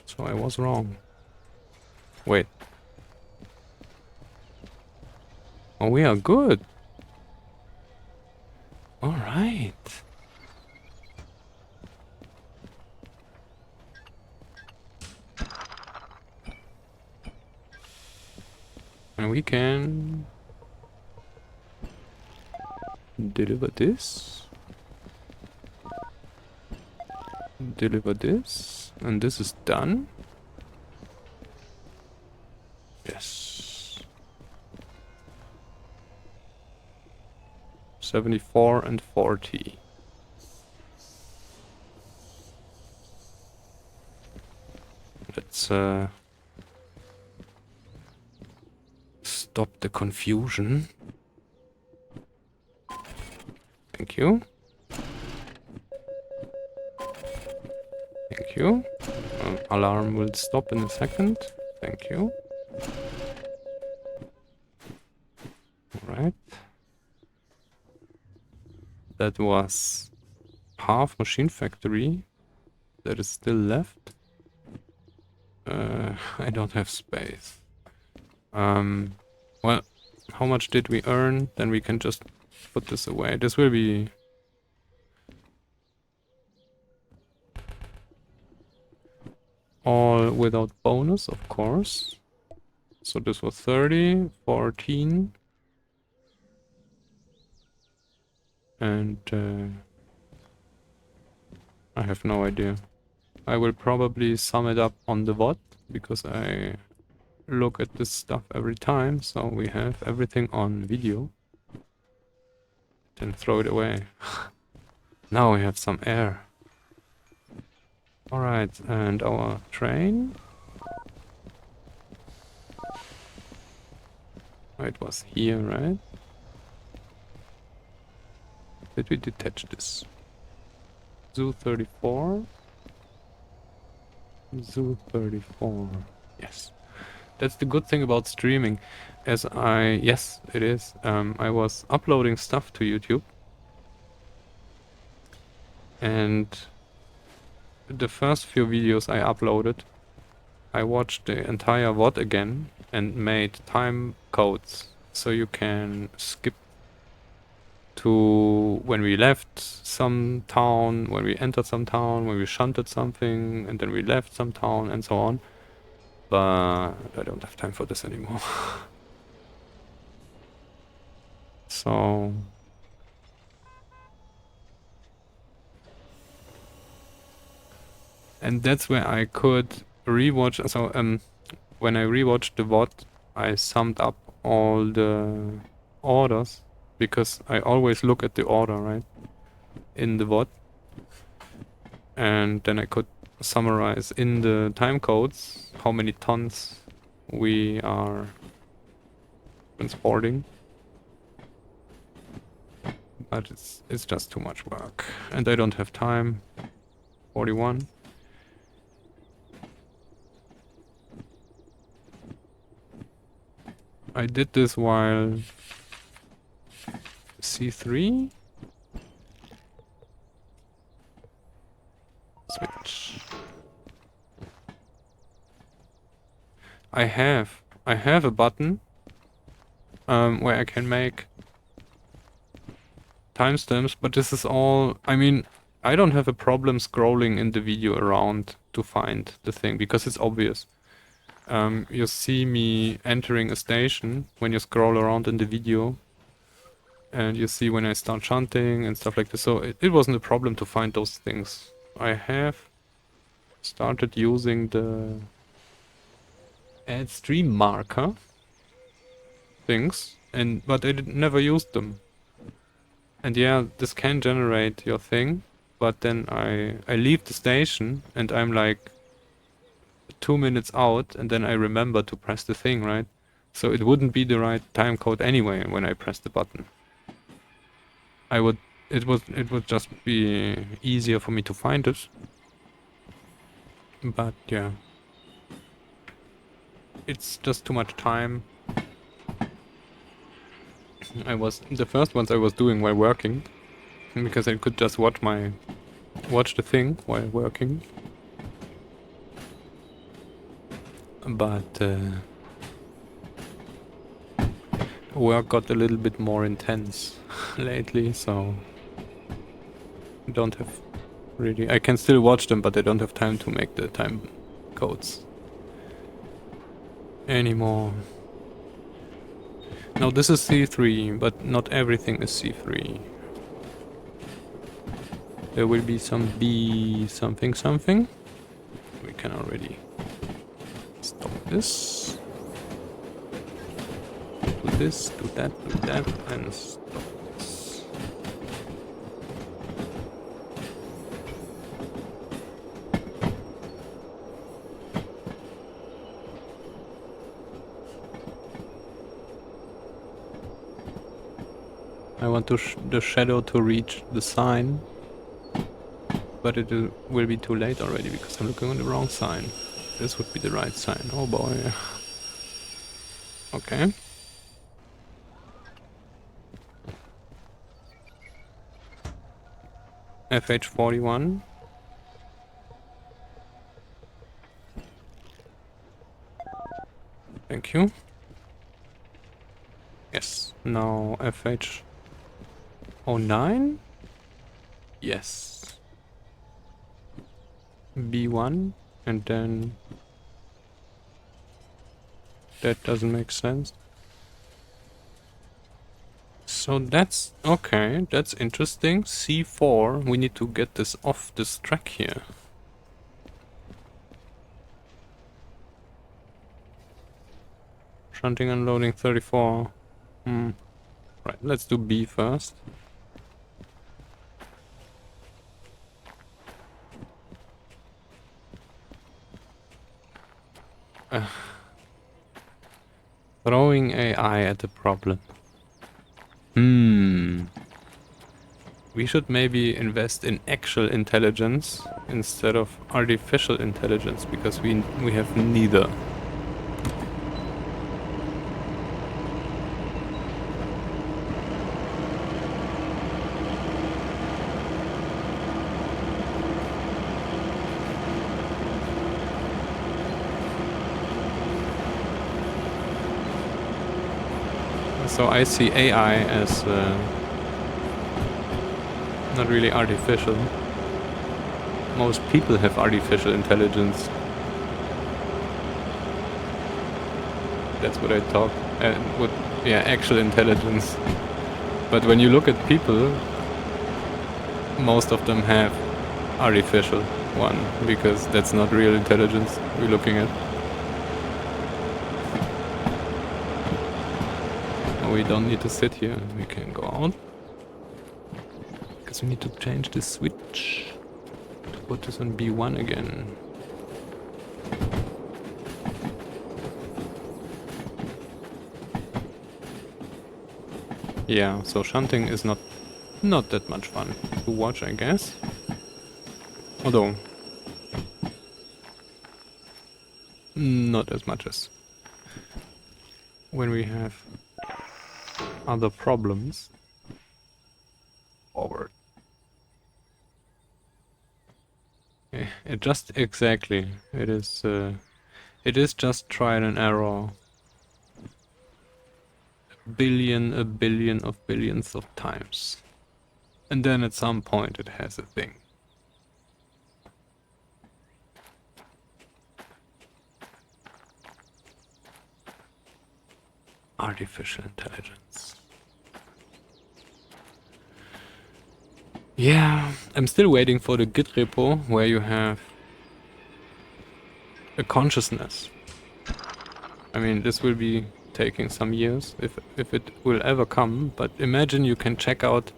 So I was wrong. Wait. Oh, we are good. All right. And we can deliver this. Deliver this. And this is done. Yes. 74 and 40. Let's stop the confusion. Thank you. Thank you. Alarm will stop in a second. Thank you. Alright. That was half Machine Factory. That is still left. I don't have space. Well, how much did we earn? Then we can just put this away. This will be... all without bonus, of course. So this was 30, 14. And I have no idea. I will probably sum it up on the VOD, because I look at this stuff every time, so we have everything on video. Then throw it away. Now we have some air. Alright, and our train. It was here, right? Did we detach this? Zoo 34. Zoo 34. Yes. That's the good thing about streaming. Yes, it is. I was uploading stuff to YouTube. And the first few videos I uploaded, I watched the entire VOD again and made time codes. So you can skip to when we left some town, when we entered some town, when we shunted something, and then we left some town, and so on. But I don't have time for this anymore. So... and that's where I could rewatch. So when I rewatched the VOD, I summed up all the orders, because I always look at the order, right, in the VOD, and then I could summarize in the time codes how many tons we are transporting. But it's just too much work, and I don't have time. 41. I did this while C3. Switch. I have a button where I can make timestamps, but this is all... I mean, I don't have a problem scrolling in the video around to find the thing, because it's obvious. You see me entering a station when you scroll around in the video, and you see when I start shunting and stuff like this. So it wasn't a problem to find those things. I have started using the add stream marker things, but I never used them. And yeah, this can generate your thing, but then I leave the station and I'm like 2 minutes out, and then I remember to press the thing, right? So it wouldn't be the right time code anyway when I press the button. It would just be easier for me to find it. But yeah, it's just too much time. The first ones I was doing while working, because I could just watch the thing while working. But work got a little bit more intense lately, so I don't have really... I can still watch them, but I don't have time to make the time codes anymore. Now this is C3, but not everything is C3. There will be some B something something. We can already stop this. Do this, do that, and stop this. I want the shadow to reach the sign, but it will be too late already because I'm looking on the wrong sign. This would be the right sign. Oh boy. Okay. FH41. Thank you. Yes. Now FH09. Yes. B1. And then... that doesn't make sense. So that's... okay, that's interesting. C4. We need to get this off this track here. Shunting and loading 34. Right, let's do B first. Throwing AI at the problem. We should maybe invest in actual intelligence instead of artificial intelligence, because we have neither. So I see AI as not really artificial. Most people have artificial intelligence. That's what I thought. Yeah, actual intelligence. But when you look at people, most of them have artificial one, because that's not real intelligence we're looking at. We don't need to sit here, we can go out. Because we need to change the switch to put this on B1 again. Yeah, so shunting is not that much fun to watch, I guess. Although, not as much as when we have other problems. Forward. Yeah, it just exactly. It is just trial and error. A billion of billions of times. And then at some point it has a thing. Artificial intelligence. Yeah, I'm still waiting for the Git repo where you have a consciousness. I mean, this will be taking some years, if it will ever come, but imagine you can check out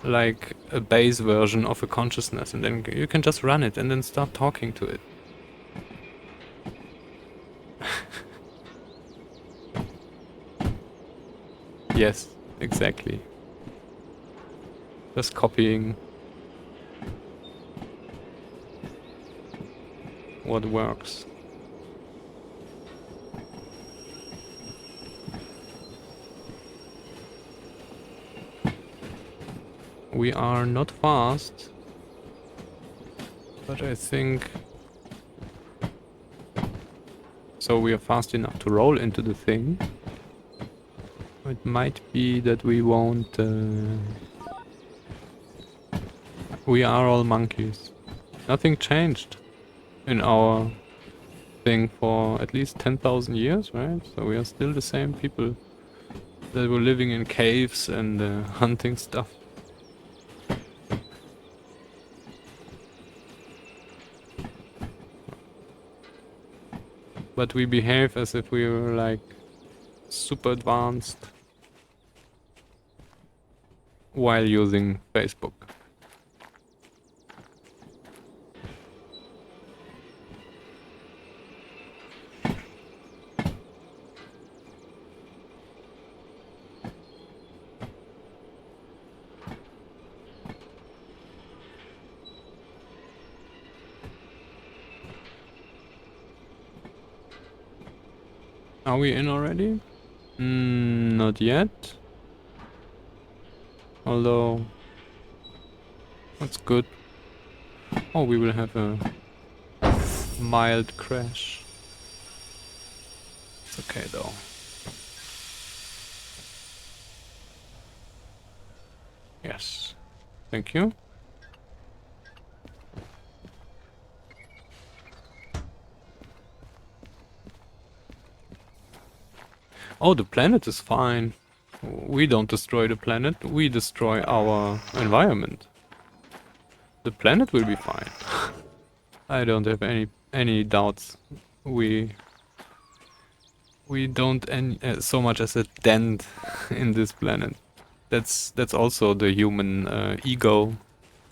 like a base version of a consciousness, and then you can just run it and then start talking to it. Yes, exactly. Just copying what works. We are not fast, but I think... so we are fast enough to roll into the thing. It might be that we won't... we are all monkeys. Nothing changed in our thing for at least 10,000 years, right? So we are still the same people that were living in caves and hunting stuff. But we behave as if we were like super advanced while using Facebook. Are we in already? Not yet. Although That's good. Oh, we will have a mild crash. It's okay though. Yes. Thank you. Oh, the planet is fine. We don't destroy the planet, we destroy our environment. The planet will be fine. I don't have any doubts. We don't any so much as a dent in this planet. That's also the human ego.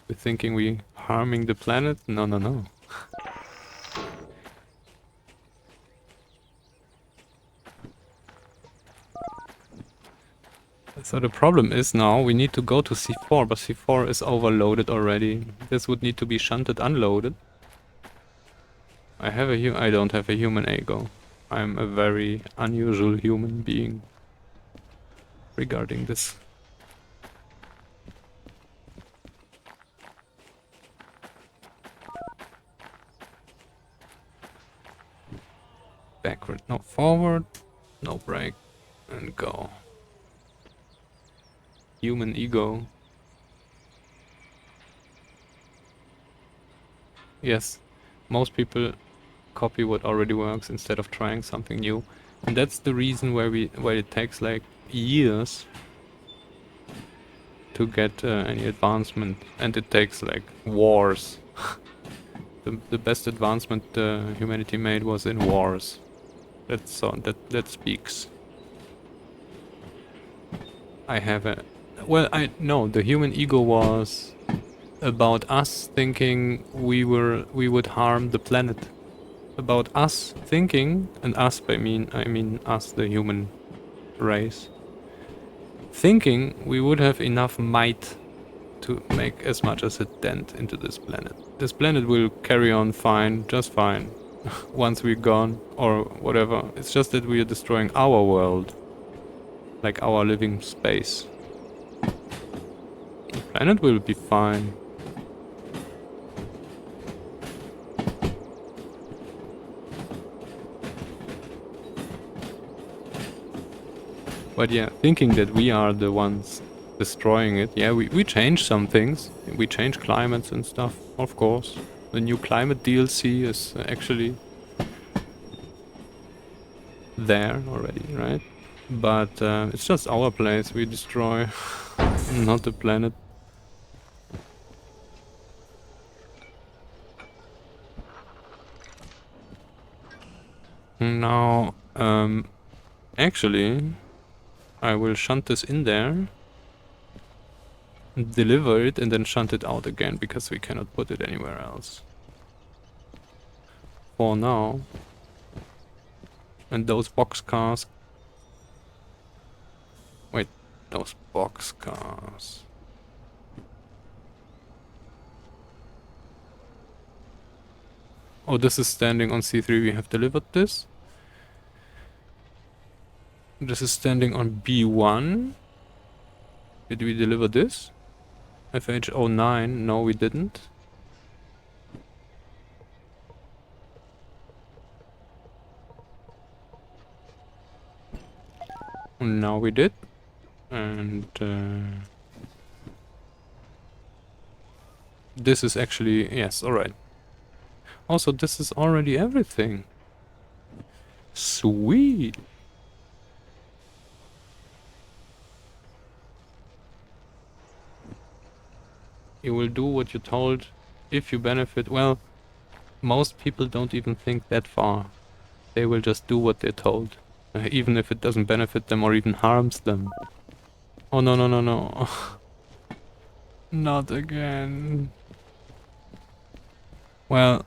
We're thinking we harming the planet. No, no, no. So the problem is now we need to go to C4, but C4 is overloaded already. This would need to be shunted unloaded. I don't have a human ego. I'm a very unusual human being regarding this. Backward, no forward, no brake, and go. Human ego. Yes, most people copy what already works instead of trying something new. And that's the reason why it takes like years to get any advancement, and it takes like wars. The best advancement humanity made was in wars. That speaks. I have a no, the human ego was about us thinking we would harm the planet. About us thinking, and us I mean us, the human race, thinking we would have enough might to make as much as a dent into this planet. This planet will carry on fine, just fine, once we're gone, or whatever. It's just that we are destroying our world, like our living space. The planet will be fine. But yeah, thinking that we are the ones destroying it. Yeah, we change some things. We change climates and stuff, of course. The new climate DLC is actually there already, right? But it's just our place we destroy, not the planet. Now, actually, I will shunt this in there, deliver it, and then shunt it out again, because we cannot put it anywhere else. For now. And those boxcars... Wait, those boxcars... Oh, this is standing on C3, we have delivered this. This is standing on B1. Did we deliver this? FH09, no we didn't. Now we did. And this is actually, yes, alright. Also, this is already everything. Sweet. You will do what you're told if you benefit. Well, most people don't even think that far. They will just do what they're told. Even if it doesn't benefit them or even harms them. Oh no, no, no, no. Not again. Well...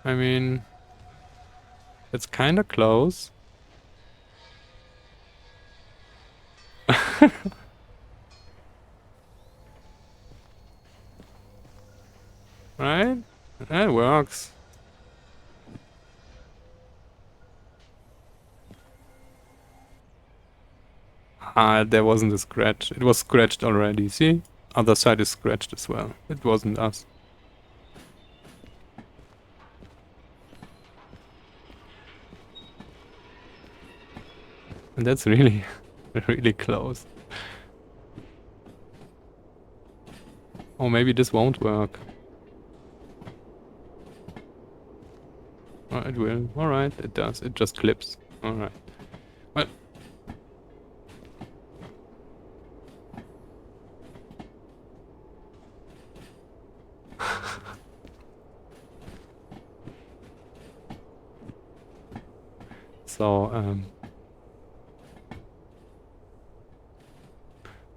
I mean... It's kinda close. Right? That works. Ah, there wasn't a scratch. It was scratched already. See? Other side is scratched as well. It wasn't us. And that's really, really close. Oh, maybe this won't work. Oh, it will. Alright, it does. It just clips. Alright. Well. So,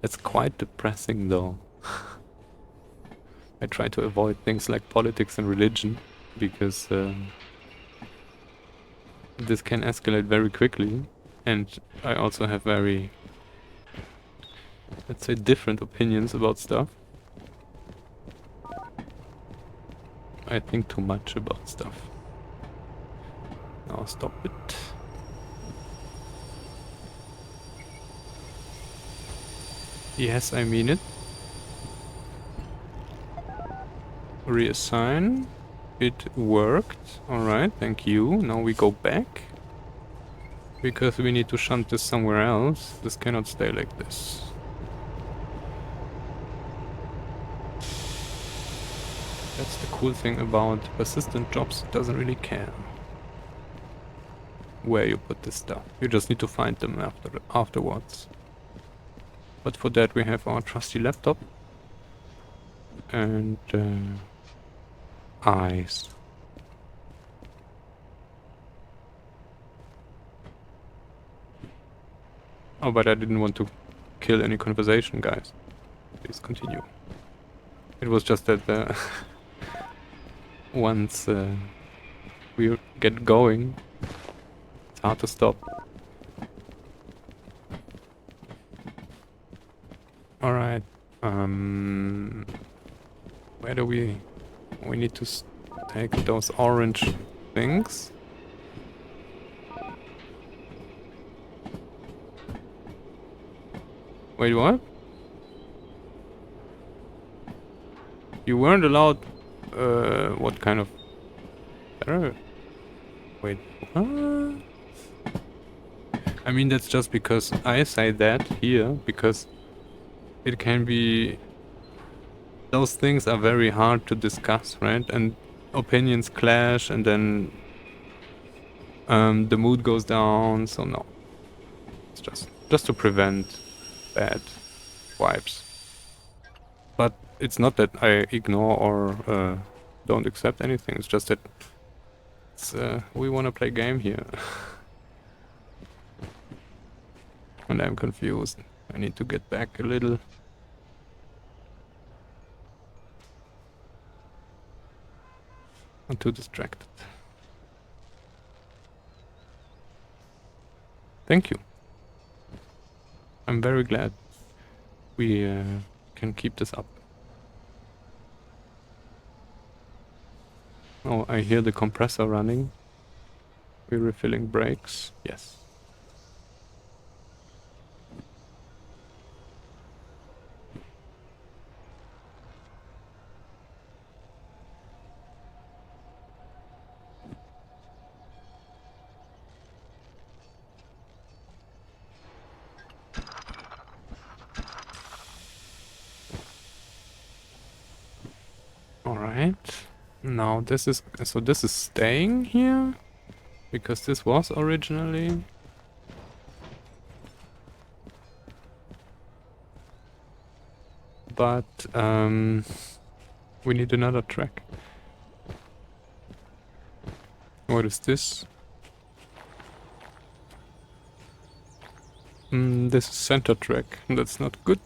it's quite depressing though. I try to avoid things like politics and religion because this can escalate very quickly, and I also have very, let's say, different opinions about stuff. I think too much about stuff. Now stop it. Yes, I mean it. Reassign. It worked. Alright, thank you. Now we go back. Because we need to shunt this somewhere else. This cannot stay like this. That's the cool thing about persistent jobs. It doesn't really care where you put this stuff. You just need to find them afterwards. But for that we have our trusty laptop. And eyes. Oh, but I didn't want to kill any conversation, guys. Please continue. It was just that once we get going, it's hard to stop. Alright. Where do we need to take those orange things? Wait, what? You weren't allowed... what kind of... error? Wait, what? I mean, that's just because I say that here, because it can be... those things are very hard to discuss, right? And opinions clash, and then the mood goes down, so no. It's just to prevent bad vibes. But it's not that I ignore or don't accept anything, it's just that it's, we want to play game here. And I'm confused. I need to get back a little. I'm too distracted. Thank you. I'm very glad we can keep this up. Oh, I hear the compressor running. We're refilling brakes. Yes. Alright. Now this is... so this is staying here? Because this was originally... but we need another track. What is this? This is center track. That's not good.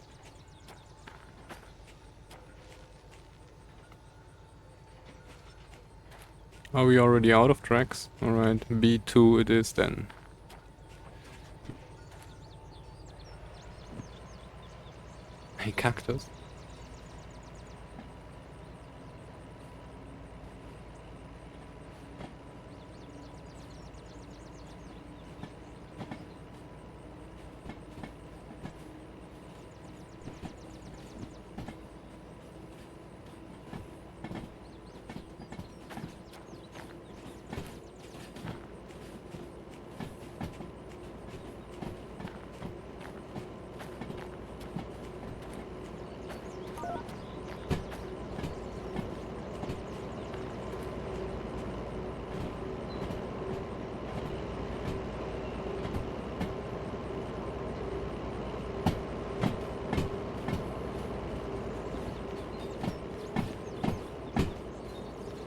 Are we already out of tracks? Alright, B2 it is then. Hey, cactus.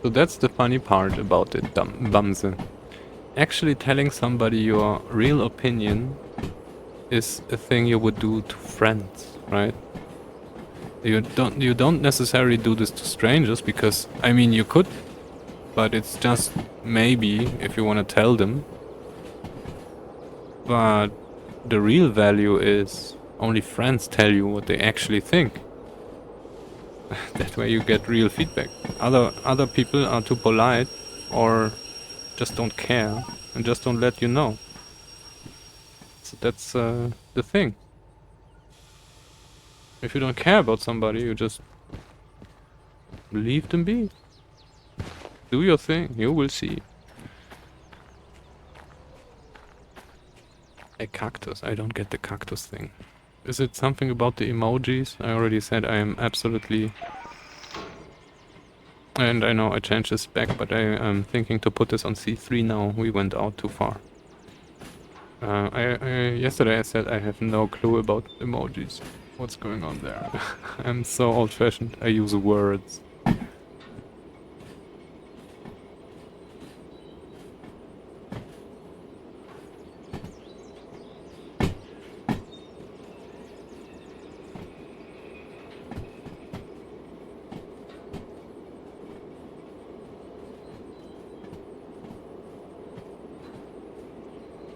So that's the funny part about it, Bamse. Actually telling somebody your real opinion is a thing you would do to friends, right? You don't necessarily do this to strangers, because I mean you could, but it's just maybe if you want to tell them. But the real value is only friends tell you what they actually think. That way you get real feedback. Other people are too polite or just don't care and just don't let you know. So that's the thing. If you don't care about somebody, you just leave them be. Do your thing, you will see. A cactus, I don't get the cactus thing. Is it something about the emojis? I already said I am absolutely... And I know I changed this back, but I am thinking to put this on C3 now. We went out too far. Yesterday I said I have no clue about emojis. What's going on there? I'm so old-fashioned. I use words.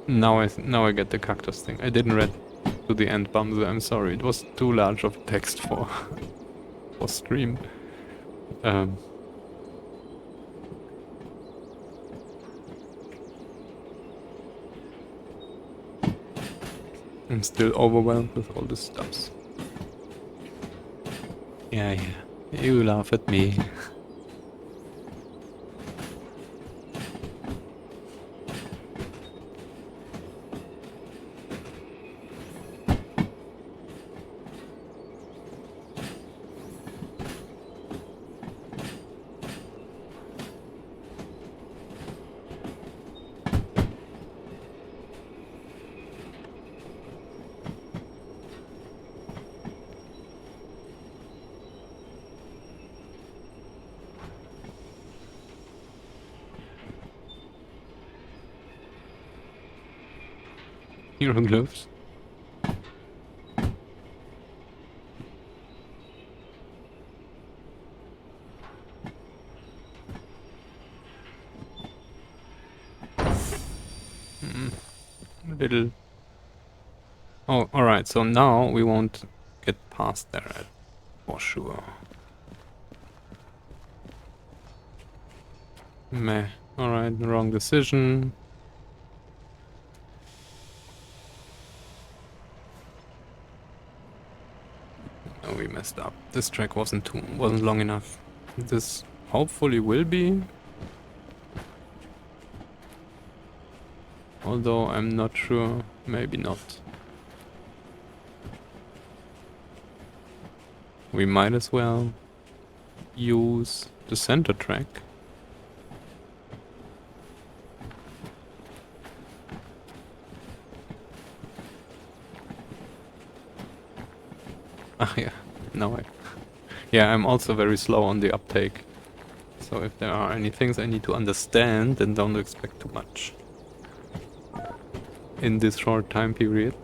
Now I get the cactus thing. I didn't read to the end, Bamse. I'm sorry. It was too large of text for stream. I'm still overwhelmed with all this stuff. Yeah. You laugh at me. Hieroglyphs. A little... Oh, alright, so now we won't get past there for sure. Meh. Alright, wrong decision. Oh, we messed up. This track wasn't long enough. This hopefully will be. Although I'm not sure, maybe not. We might as well use the center track. Ah yeah, no way. Yeah, I'm also very slow on the uptake. So if there are any things I need to understand, then don't expect too much in this short time period.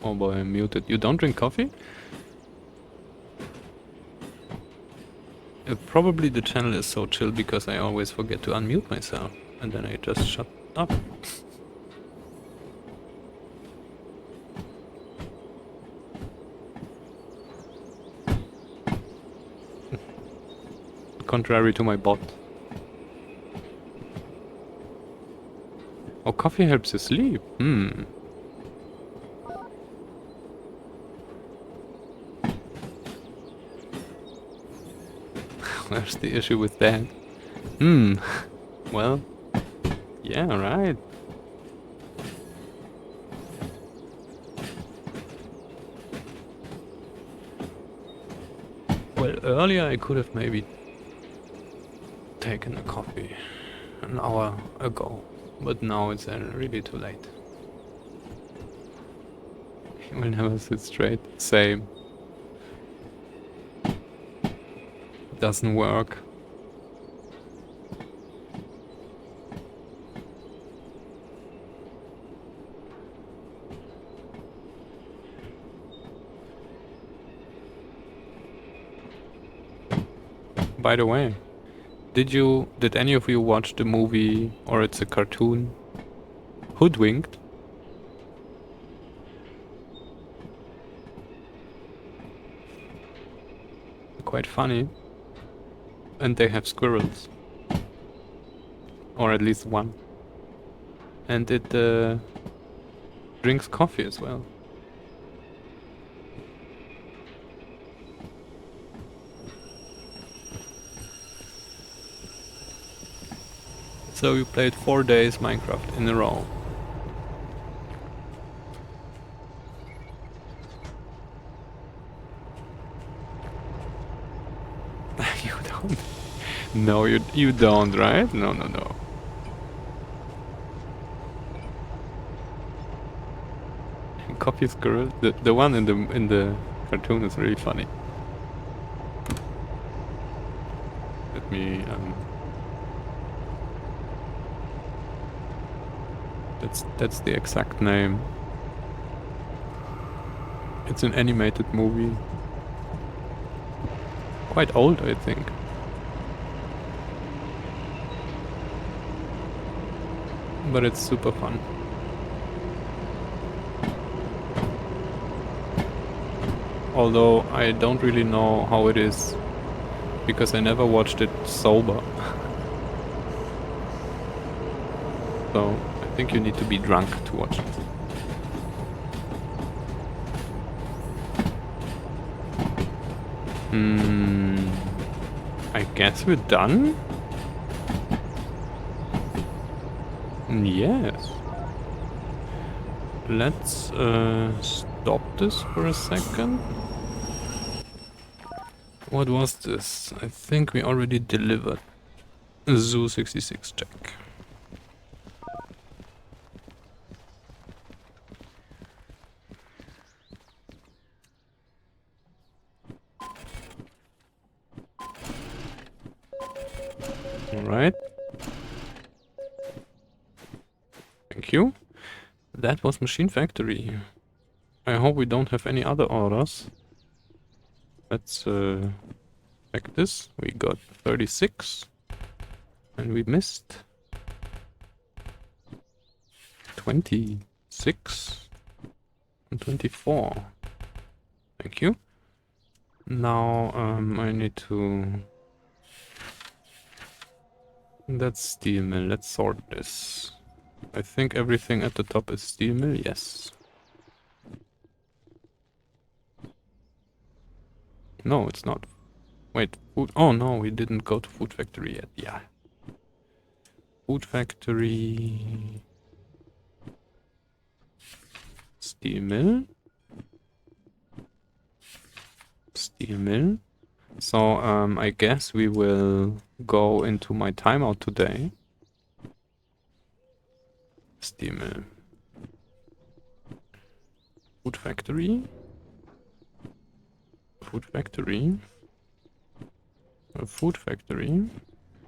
Oh boy, I'm muted. You don't drink coffee? Probably the channel is so chill because I always forget to unmute myself. And then I just shut up. Contrary to my bot. Oh, coffee helps you sleep. Where's the issue with that? Well, yeah, right. Well, earlier I could have maybe taken a coffee an hour ago, but now it's really too late. You will never sit straight. Same. Doesn't work. By the way, did any of you watch the movie, or it's a cartoon, Hoodwinked? Quite funny. And they have squirrels. Or at least one. And it drinks coffee as well. So you played 4 days Minecraft in a row. You don't. No, you don't, right? No. Coffee squirrel. The one in the cartoon is really funny. Let me That's the exact name. It's an animated movie. Quite old, I think. But it's super fun. Although I don't really know how it is, because I never watched it sober. So I think you need to be drunk to watch it. I guess we're done? Yes. Let's stop this for a second. What was this? I think we already delivered. Zoo 66 check. Alright. Thank you. That was Machine Factory. I hope we don't have any other orders. Let's check this. We got 36. And we missed 26 and 24. Thank you. Now I need to... That's steel mill. Let's sort this. I think everything at the top is steel mill. Yes. No, it's not. Wait, food. Oh no, we didn't go to food factory yet. Yeah. Food factory. Steel mill. Steel mill. So I guess we will go into my timeout today. Steel mill. Food factory. Food factory. A food factory.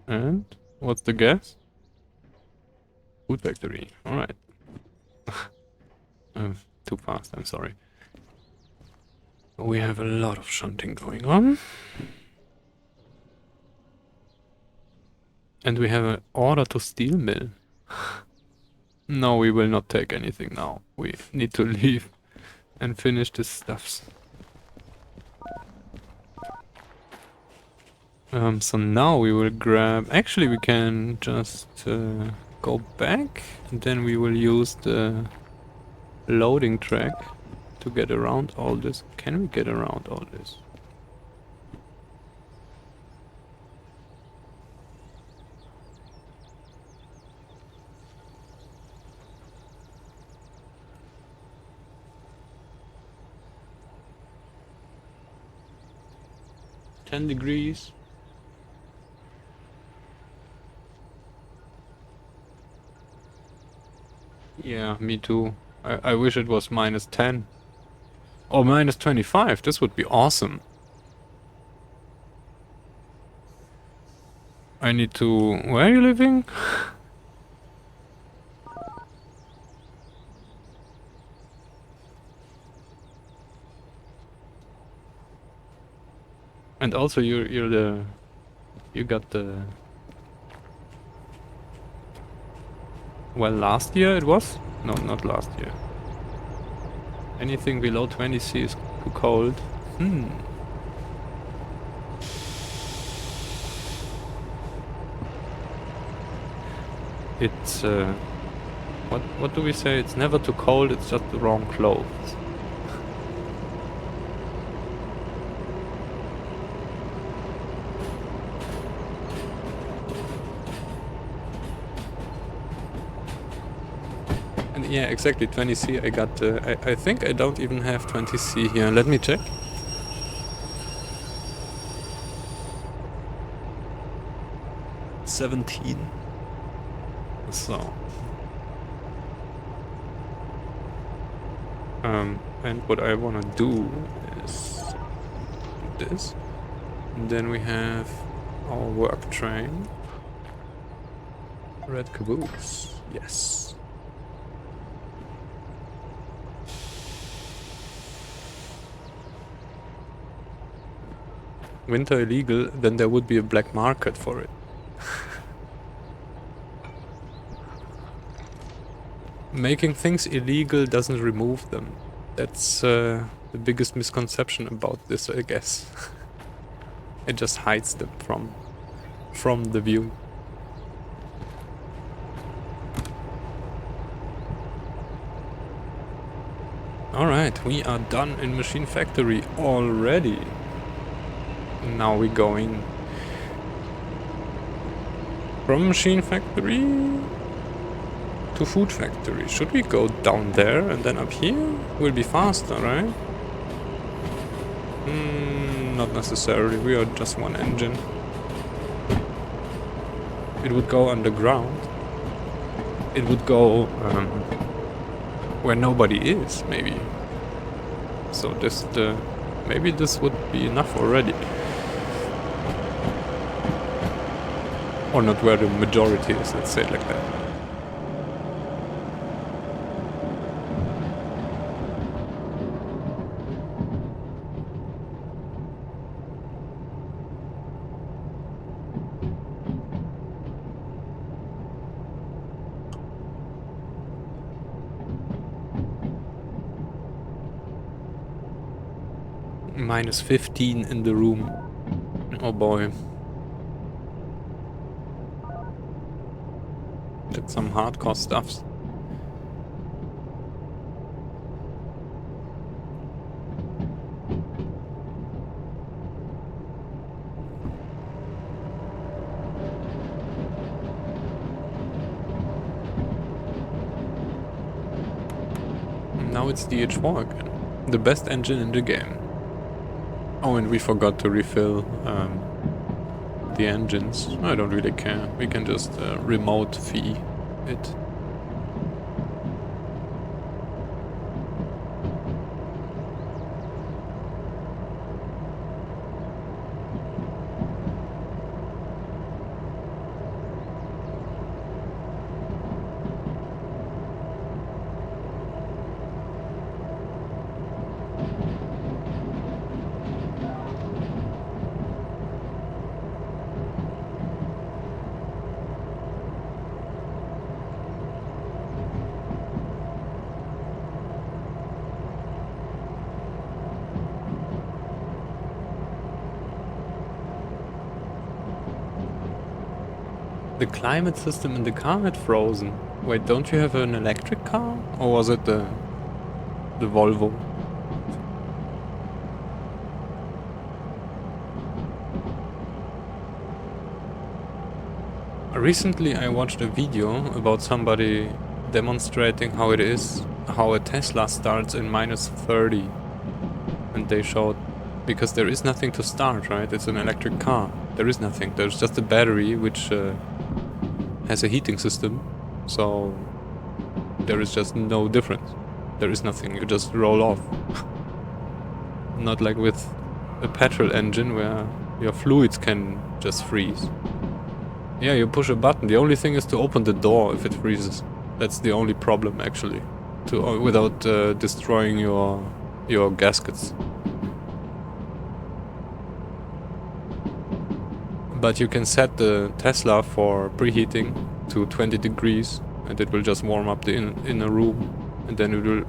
And what's the guess? Food factory. Alright. Too fast, I'm sorry. We have a lot of shunting going on. And we have an order to steel mill. No, we will not take anything now. We need to leave and finish this stuffs. So now we will grab... Actually, we can just go back. And then we will use the loading track to get around all this. Can we get around all this? $10 degrees. Yeah, me too. I wish it was -10. Or -25. This would be awesome. I need to... Where are you living? And also you're the... You got the... Well, last year it was? No, not last year. Anything below 20 C is too cold. It's what do we say? It's never too cold, it's just the wrong clothes. And yeah, exactly, 20 C I got... I think I don't even have 20 C here. Let me check. $17. So... and what I wanna do is this. And then we have our work train. Red caboose. Yes. Winter illegal, then there would be a black market for it. Making things illegal doesn't remove them. That's the biggest misconception about this, I guess. It just hides them from the view. Alright, we are done in Machine Factory already. Now we're going from Machine Factory to Food Factory. Should we go down there and then up here? Will be faster, right? Not necessarily. We are just one engine. It would go underground. It would go where nobody is, maybe. So maybe this would be enough already. Or not where the majority is, let's say it like that. -15 in the room. Oh boy. Did some hardcore stuffs. Now it's DH4 again. The best engine in the game. Oh, and we forgot to refill the engines. I don't really care. We can just remote fee it. The climate system in the car had frozen. Wait, don't you have an electric car? Or was it the Volvo? Recently I watched a video about somebody demonstrating how it is, how a Tesla starts in -30. And they showed, because there is nothing to start, right? It's an electric car. There is nothing. There's just a battery which has a heating system. So there is just no difference. There is nothing. You just roll off. Not like with a petrol engine where your fluids can just freeze. Yeah, you push a button. The only thing is to open the door if it freezes. That's the only problem, actually. Without destroying your gaskets. But you can set the Tesla for preheating to 20 degrees, and it will just warm up the inner room, and then it will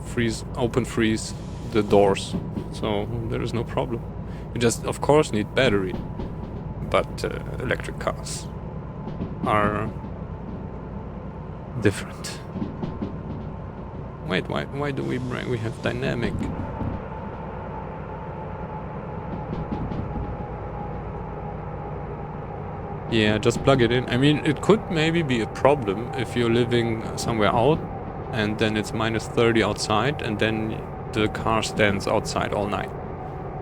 open freeze the doors. So there is no problem. You just, of course, need battery. But electric cars are different. Wait, why do we have dynamic? Yeah, just plug it in. I mean, it could maybe be a problem if you're living somewhere out and then it's -30 outside and then the car stands outside all night.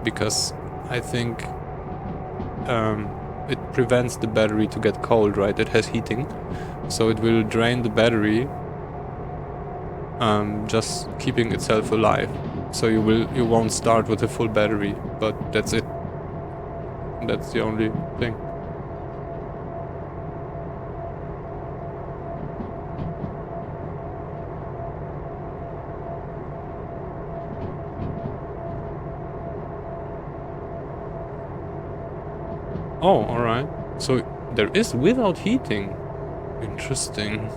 Because I think it prevents the battery to get cold, right? It has heating, so it will drain the battery, just keeping itself alive. So you won't start with a full battery, but that's it. That's the only thing. Oh, alright. So there is without heating. Interesting.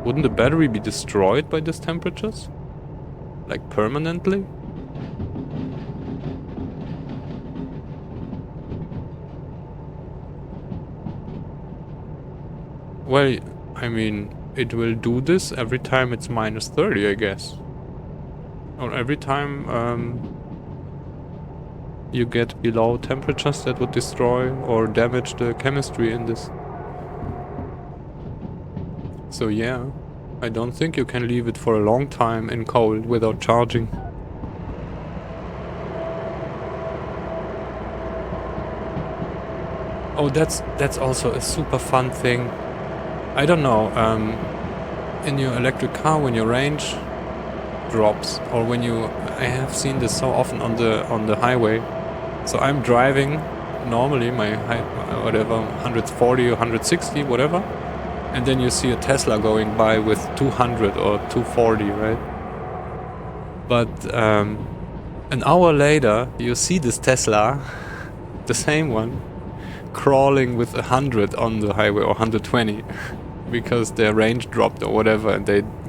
Wouldn't the battery be destroyed by these temperatures? Like permanently? Well, I mean, it will do this every time it's -30, I guess. Or every time you get below temperatures that would destroy or damage the chemistry in this. So yeah, I don't think you can leave it for a long time in cold without charging. Oh, that's also a super fun thing. I don't know, in your electric car when your range drops, or when I have seen this so often on the highway. So I'm driving normally my whatever 140 or 160, whatever, and then you see a Tesla going by with 200 or 240, right? But an hour later you see this Tesla, the same one, crawling with 100 on the highway or 120 because their range dropped or whatever, and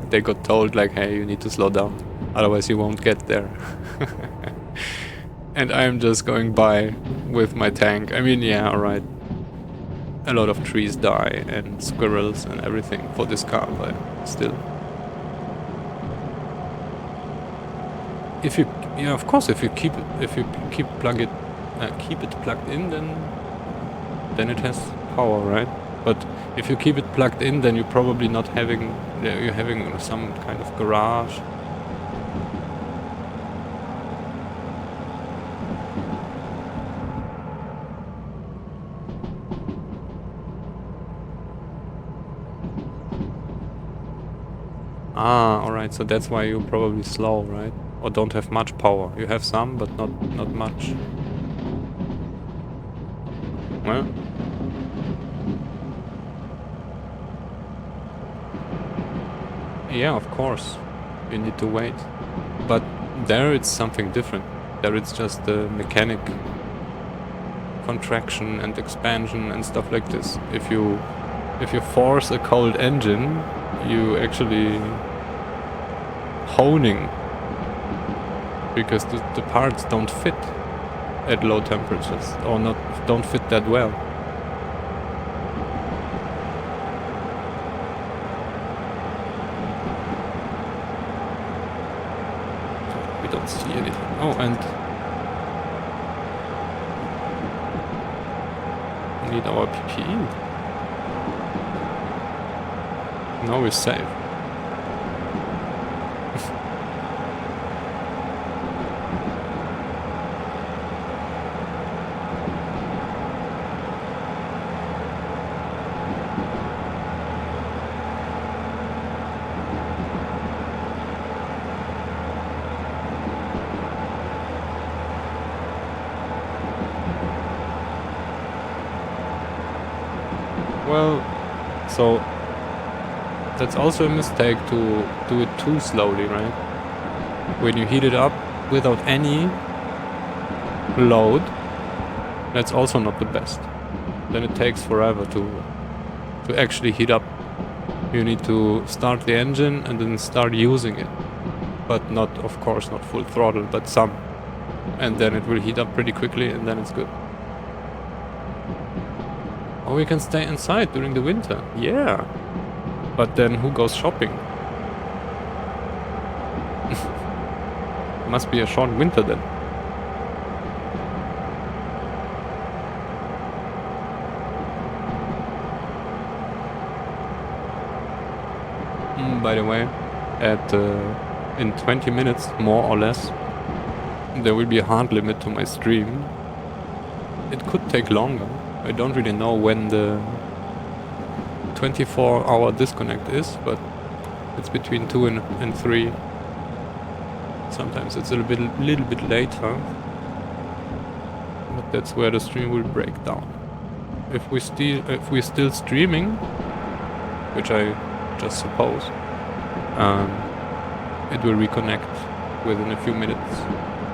they got told like, hey, you need to slow down, otherwise you won't get there. And I'm just going by with my tank. I mean, yeah, alright. A lot of trees die and squirrels and everything for this car, but still. If you, yeah, of course, if you keep it plugged in, then it has power, right? But if you keep it plugged in, then you're probably not having, you're having some kind of garage. Ah, alright, so that's why you're probably slow, right? Or don't have much power. You have some, but not much. Well. Yeah, of course. You need to wait. But there it's something different. There it's just the mechanic contraction and expansion and stuff like this. If you force a cold engine, you actually honing, because the parts don't fit at low temperatures, or don't fit that well. see anything. Oh, and we need our PPE. Now we're safe. Well, so that's also a mistake to do it too slowly, right? When you heat it up without any load, that's also not the best. Then it takes forever to actually heat up. You need to start the engine and then start using it. But not, of course, not full throttle, but some. And then it will heat up pretty quickly and then it's good. Or we can stay inside during the winter. Yeah. But then who goes shopping? Must be a short winter then. By the way, in 20 minutes, more or less, there will be a hard limit to my stream. It could take longer. I don't really know when the 24-hour disconnect is, but it's between 2 and 3. Sometimes it's a little bit later, but that's where the stream will break down. If we're still streaming, which I just suppose, it will reconnect within a few minutes.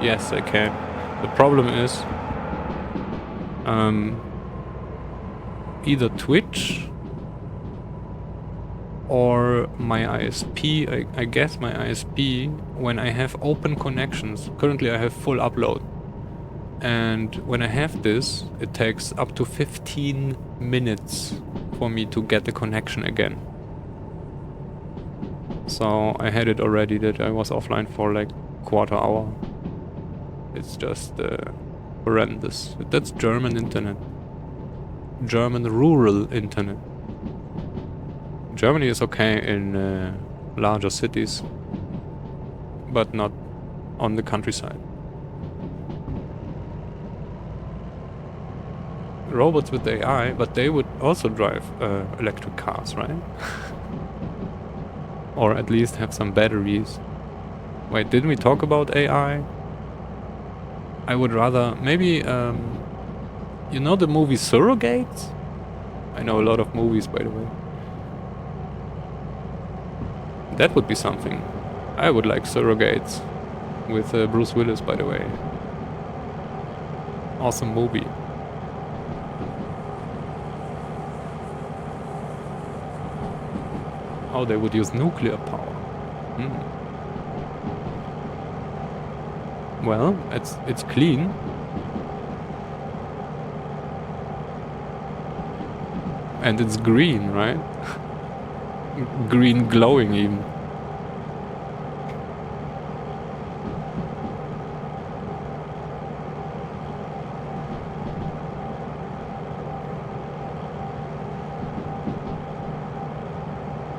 Yes, I can. The problem is either Twitch or my ISP, I guess my ISP, when I have open connections. Currently I have full upload. And when I have this, it takes up to 15 minutes for me to get the connection again. So I had it already that I was offline for like quarter hour. It's just horrendous. That's German internet. German rural internet. Germany is okay in larger cities, but not on the countryside. Robots with AI, but they would also drive electric cars, right? Or at least have some batteries. Wait, didn't we talk about AI? I would rather, maybe, you know the movie Surrogates? I know a lot of movies, by the way. That would be something. I would like Surrogates with Bruce Willis, by the way. Awesome movie. Oh, they would use nuclear power. Well, it's clean. And it's green, right? Green glowing even.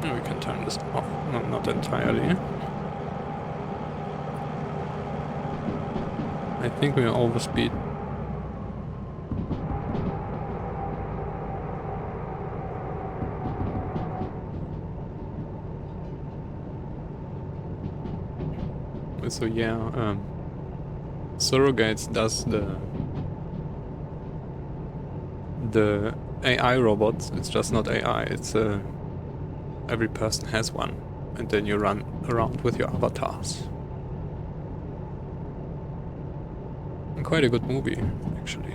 We can turn this off. No, not entirely. I think we are overspeed. So yeah, Surrogates does the AI robots. It's just not AI. It's every person has one, and then you run around with your avatars. And quite a good movie, actually.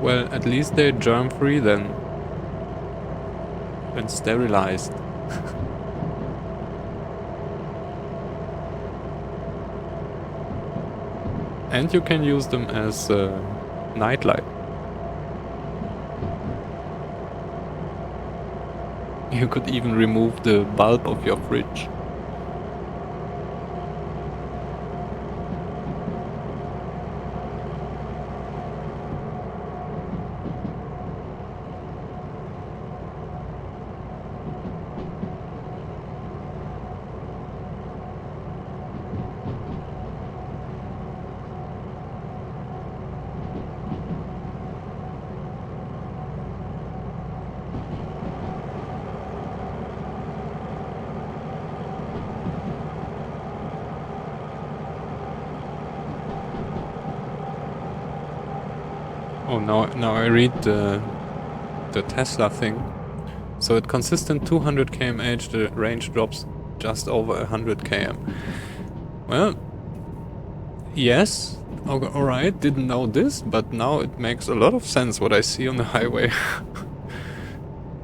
Well, at least they're germ-free then. And sterilized. And you can use them as nightlight. You could even remove the bulb of your fridge. Oh, now I read the Tesla thing. So at consistent 200 km/h, the range drops just over 100 km. Well, yes, alright, didn't know this, but now it makes a lot of sense what I see on the highway.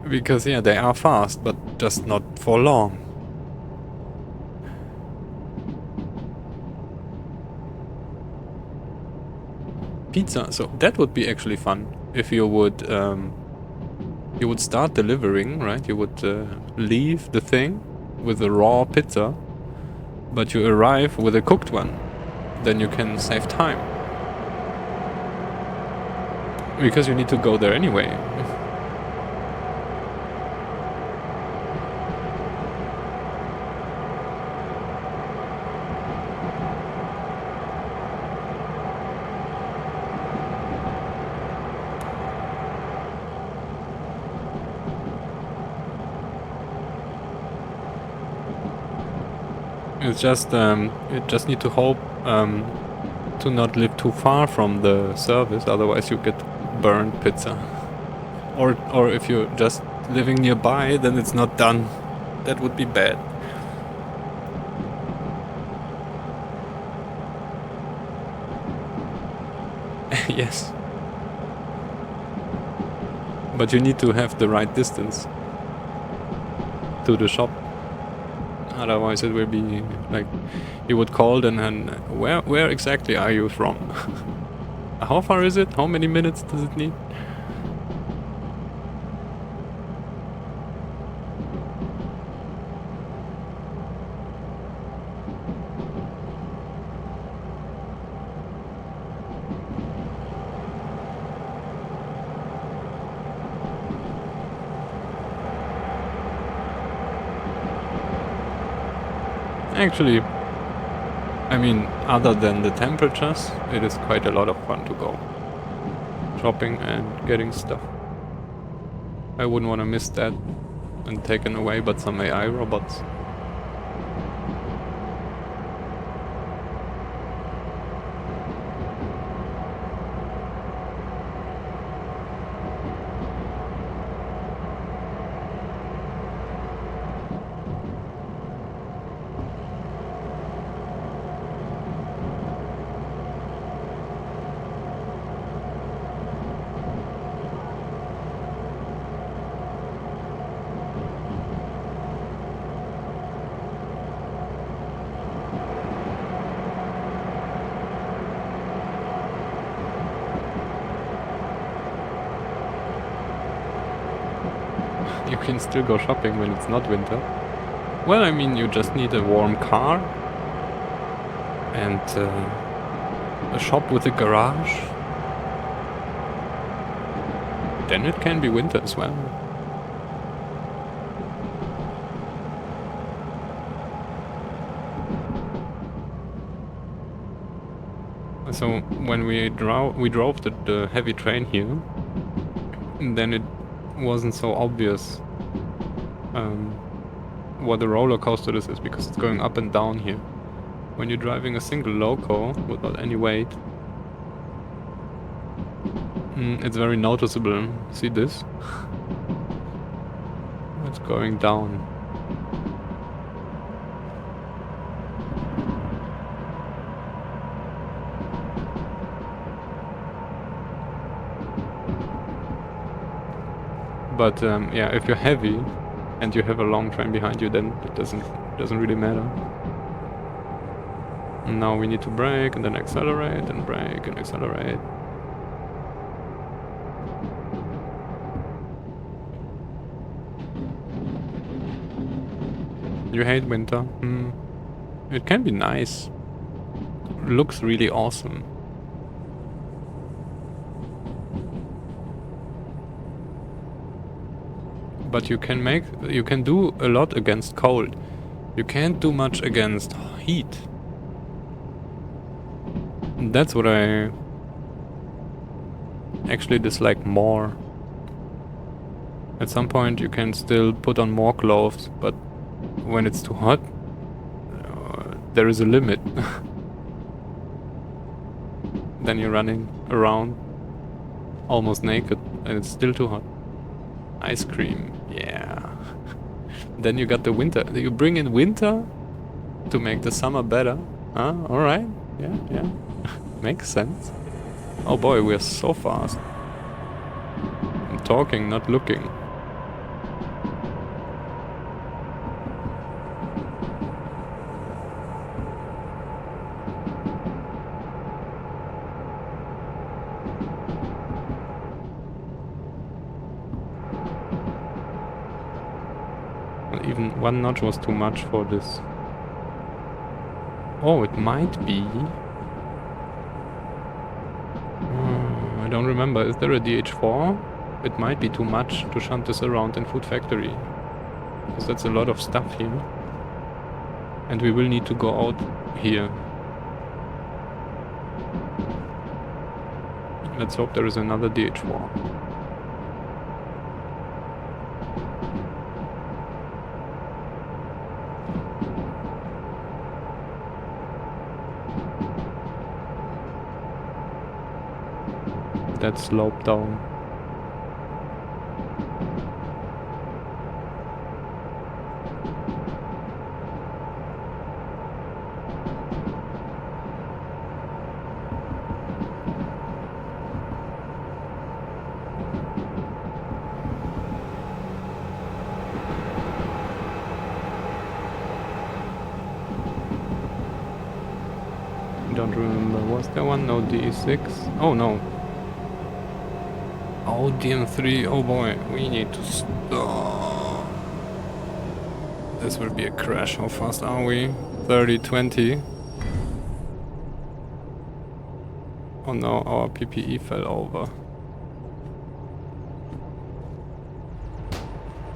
Because yeah, they are fast, but just not for long. Pizza, so that would be actually fun if you would start delivering, right? You would leave the thing with a raw pizza, but you arrive with a cooked one. Then you can save time. Because you need to go there anyway. It's just you just need to hope to not live too far from the service, otherwise you get burned pizza. Or if you're just living nearby, then it's not done. That would be bad. Yes. But you need to have the right distance to the shop. Otherwise it will be like you would call then and where exactly are you from? How far is it? How many minutes does it need? Actually, I mean, other than the temperatures, it is quite a lot of fun to go shopping and getting stuff. I wouldn't want to miss that and taken away by some AI robots. You can still go shopping when it's not winter. Well, I mean, you just need a warm car and a shop with a garage. Then it can be winter as well. So when we drove the heavy train here, then it wasn't so obvious what a roller coaster this is, because it's going up and down here. When you're driving a single loco without any weight, it's very noticeable. See this? It's going down. But yeah, if you're heavy and you have a long train behind you, then it doesn't really matter. And now we need to brake and then accelerate and brake and accelerate. You hate winter? It can be nice. Looks really awesome. But you can do a lot against cold. You can't do much against heat. That's what I actually dislike more. At some point you can still put on more clothes, but when it's too hot, there is a limit. Then you're running around almost naked and it's still too hot. Ice cream, yeah. Then you got the winter. You bring in winter to make the summer better. Huh? Alright. Yeah. Makes sense. Oh boy, we're so fast. I'm talking, not looking. Even one notch was too much for this. Oh, it might be. I don't remember. Is there a DH4? It might be too much to shunt this around in Food Factory. Because that's a lot of stuff here. And we will need to go out here. Let's hope there is another DH4. That slope down. I don't remember. Was there one? No, DE6? Oh no. Oh, DM3, oh boy, we need to stop. This will be a crash. How fast are we? 30, 20. Oh no, our PPE fell over.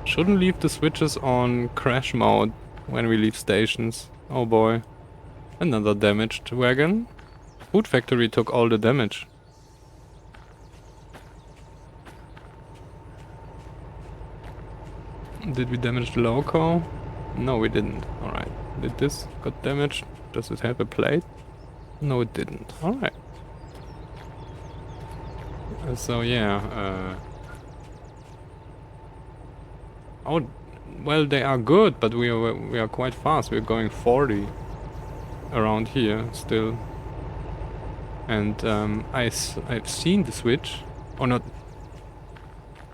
Shouldn't leave the switches on crash mode when we leave stations. Oh boy. Another damaged wagon. Food Factory took all the damage. Did we damage the loco? No, we didn't. Alright. Did this got damaged? Does it have a plate? No, it didn't. Alright. So yeah, oh, well, they are good, but we are quite fast. We're going 40 around here still. And I've seen the switch, or not.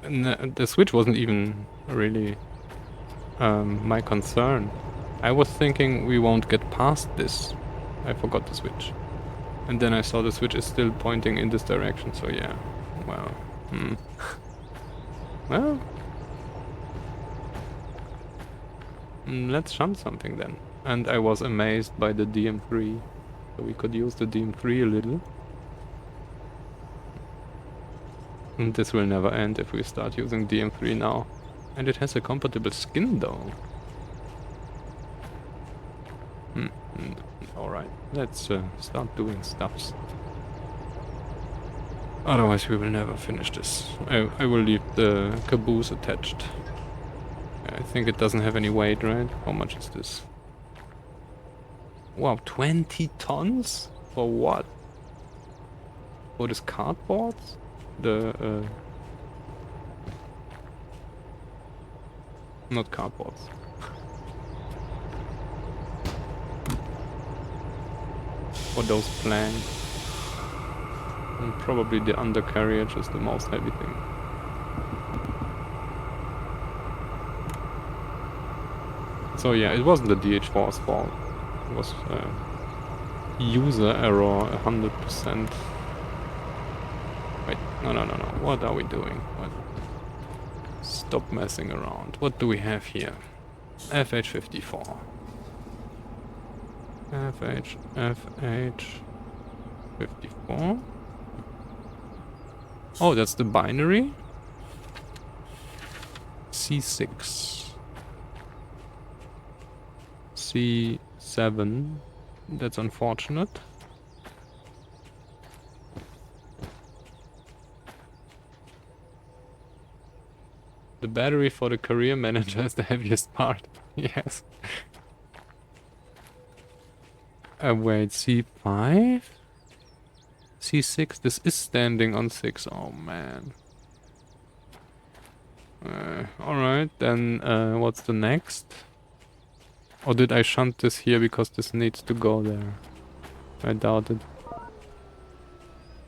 The switch wasn't even really my concern. I was thinking we won't get past this. I forgot the switch. And then I saw the switch is still pointing in this direction, so yeah. Well, well, let's shunt something then. And I was amazed by the DM3. So we could use the DM3 a little. And this will never end if we start using DM3 now. And it has a compatible skin though. Alright, let's start doing stuffs. Otherwise we will never finish this. I will leave the caboose attached. I think it doesn't have any weight, right? How much is this? Wow, 20 tons? For what? For this cardboard? The not cardboards. For those planks. And probably the undercarriage is the most heavy thing. So yeah, it wasn't the DH4's fault. It was user error 100%. Wait, no. What are we doing? What? Stop messing around. What do we have here? FH54. FH54. Oh, that's the binary. C6. C7. That's unfortunate. The battery for the career manager is the heaviest part. Yes. Wait, C5? C6? This is standing on 6. Oh, man. Alright, then what's the next? Or did I shunt this here because this needs to go there? I doubt it.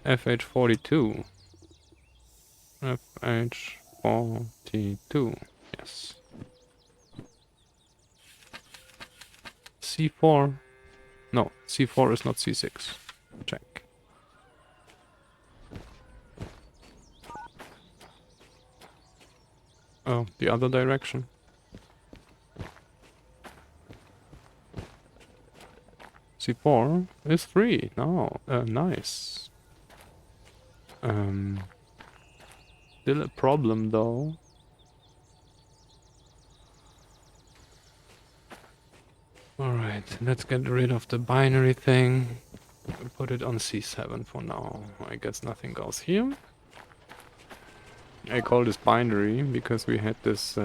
FH42. FH42. Yes. C4. No, C4 is not C6. Check. Oh, the other direction. C4 is 3. No, nice. Still a problem though. Alright, let's get rid of the binary thing. Put it on C7 for now. I guess nothing goes here. I call this binary because we had this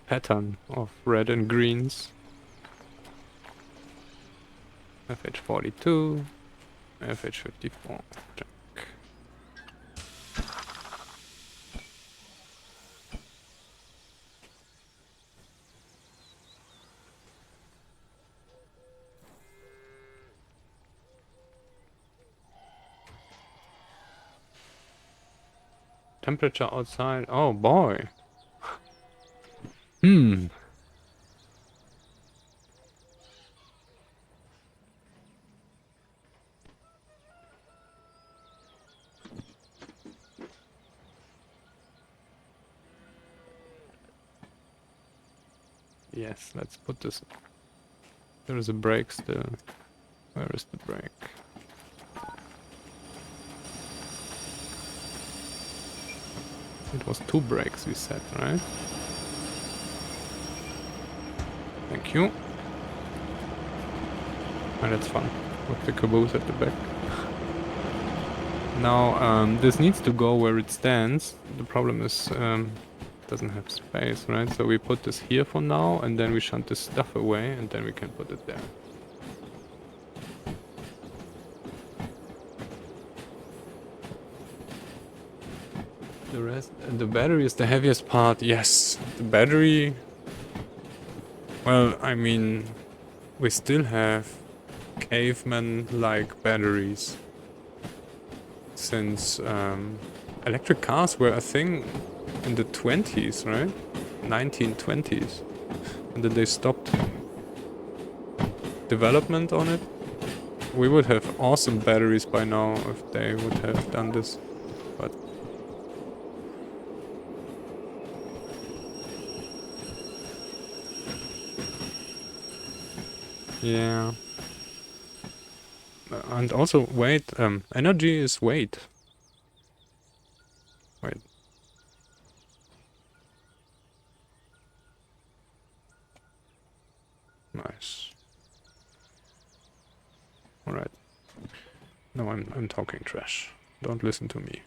pattern of red and greens. FH42, FH54. Check. Temperature outside. Oh boy. Yes, let's put this. There is a brake still. Where is the brake? It was 2 brakes we set, right? Thank you. Oh, that's fun. With the caboose at the back. Now, this needs to go where it stands. The problem is, doesn't have space, right? So we put this here for now, and then we shunt this stuff away, and then we can put it there. The battery is the heaviest part. Yes, the battery. Well, I mean, we still have caveman-like batteries. Since electric cars were a thing in the 20s, right? 1920s. And then they stopped development on it. We would have awesome batteries by now if they would have done this. But yeah. And also weight. Energy is weight. Wait. Nice. Alright. No, I'm talking trash. Don't listen to me.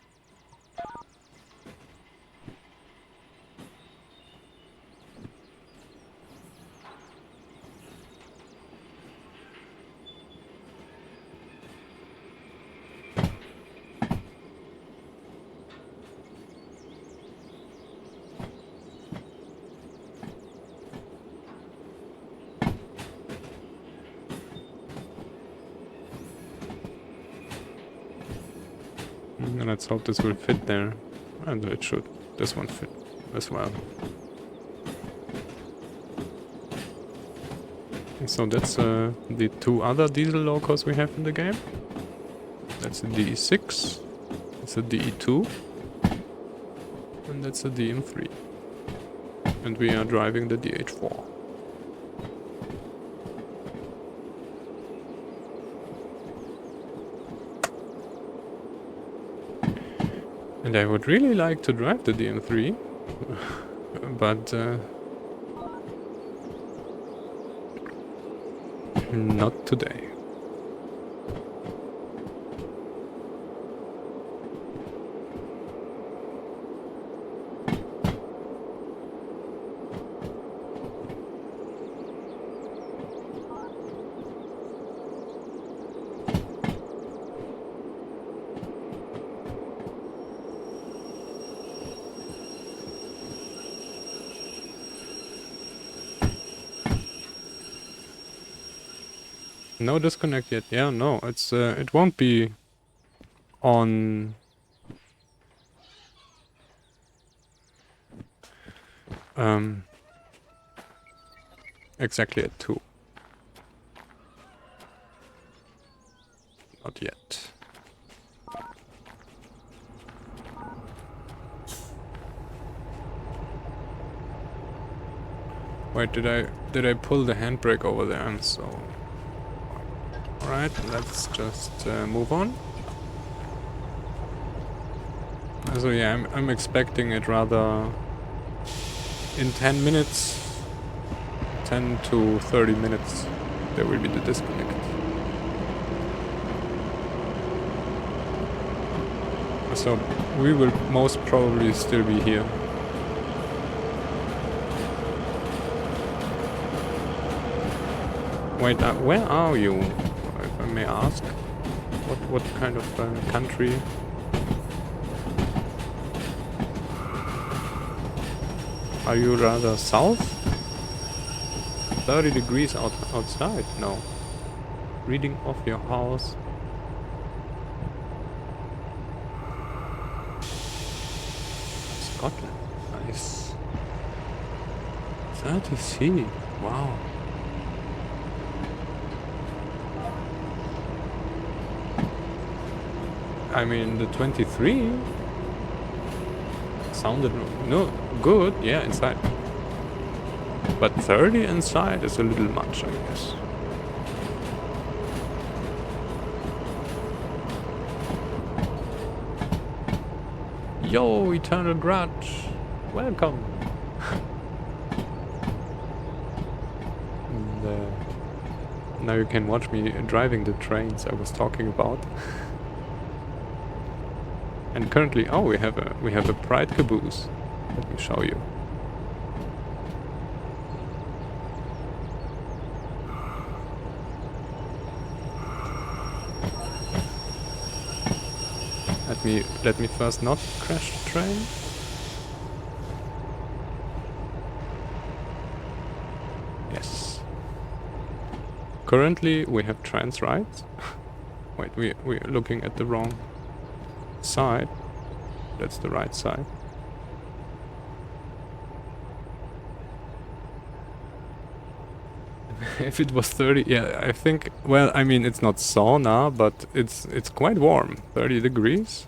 Let's hope this will fit there. And it should. This one fit as well. So that's the two other diesel locos we have in the game. That's a DE6, that's a DE2, and that's a DM3. And we are driving the DH4. And I would really like to drive the DM3, but not today. No disconnect yet. Yeah, no, it's it won't be on exactly at 2. Not yet. Wait, did I pull the handbrake over there? I'm so... Alright, let's just move on. So yeah, I'm expecting it rather in 10 minutes, 10 to 30 minutes, there will be the disconnect. So we will most probably still be here. Wait, where are you, if I may ask? What kind of country? Are you rather south? 30 degrees outside? No. Reading off your house. Scotland. Nice. 30 feet. Wow. I mean, the 23 sounded no good, yeah, inside. But 30 inside is a little much, I guess. Yo, Eternal Grudge, welcome. And, now you can watch me driving the trains I was talking about. And currently, oh, we have a Pride caboose. Let me show you. Let me first not crash the train. Yes. Currently, we have trans rights. Wait, we're looking at the wrong side. That's the right side. If it was 30, yeah, I think, well, I mean, it's not sauna, but it's quite warm. 30 degrees.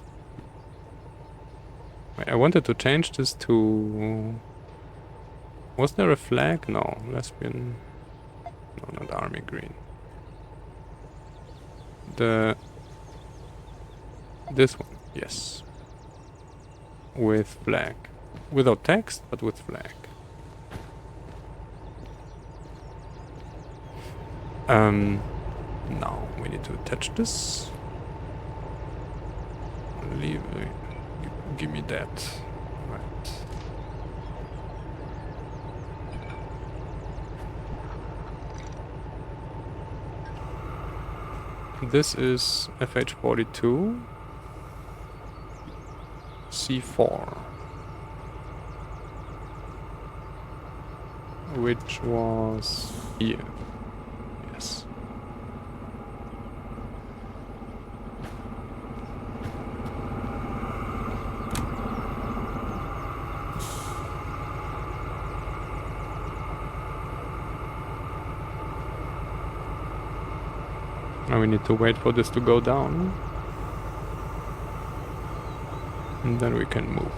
Wait, I wanted to change this to... Was there a flag? No, lesbian... No, not army green. This one, yes. With flag. Without text, but with flag. Now we need to attach this. Give me that. Right. This is FH42 C4, which was here. Yes. Now we need to wait for this to go down. And then we can move.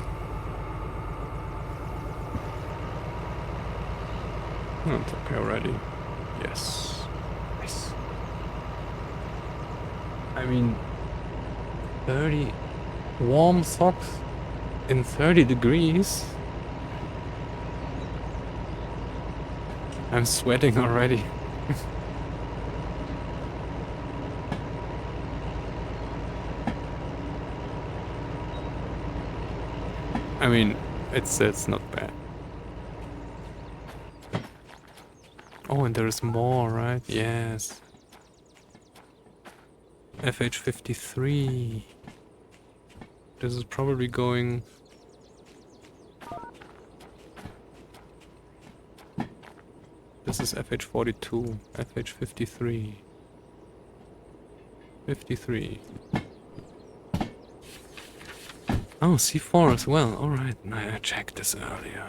That's okay already. Yes. Nice. I mean, 30 warm socks in 30 degrees. I'm sweating already. I mean, it's not bad. Oh, and there's more, right? Yes. FH53. This is probably going... This is FH42, FH53. 53. Oh, C4 as well. Alright, I checked this earlier.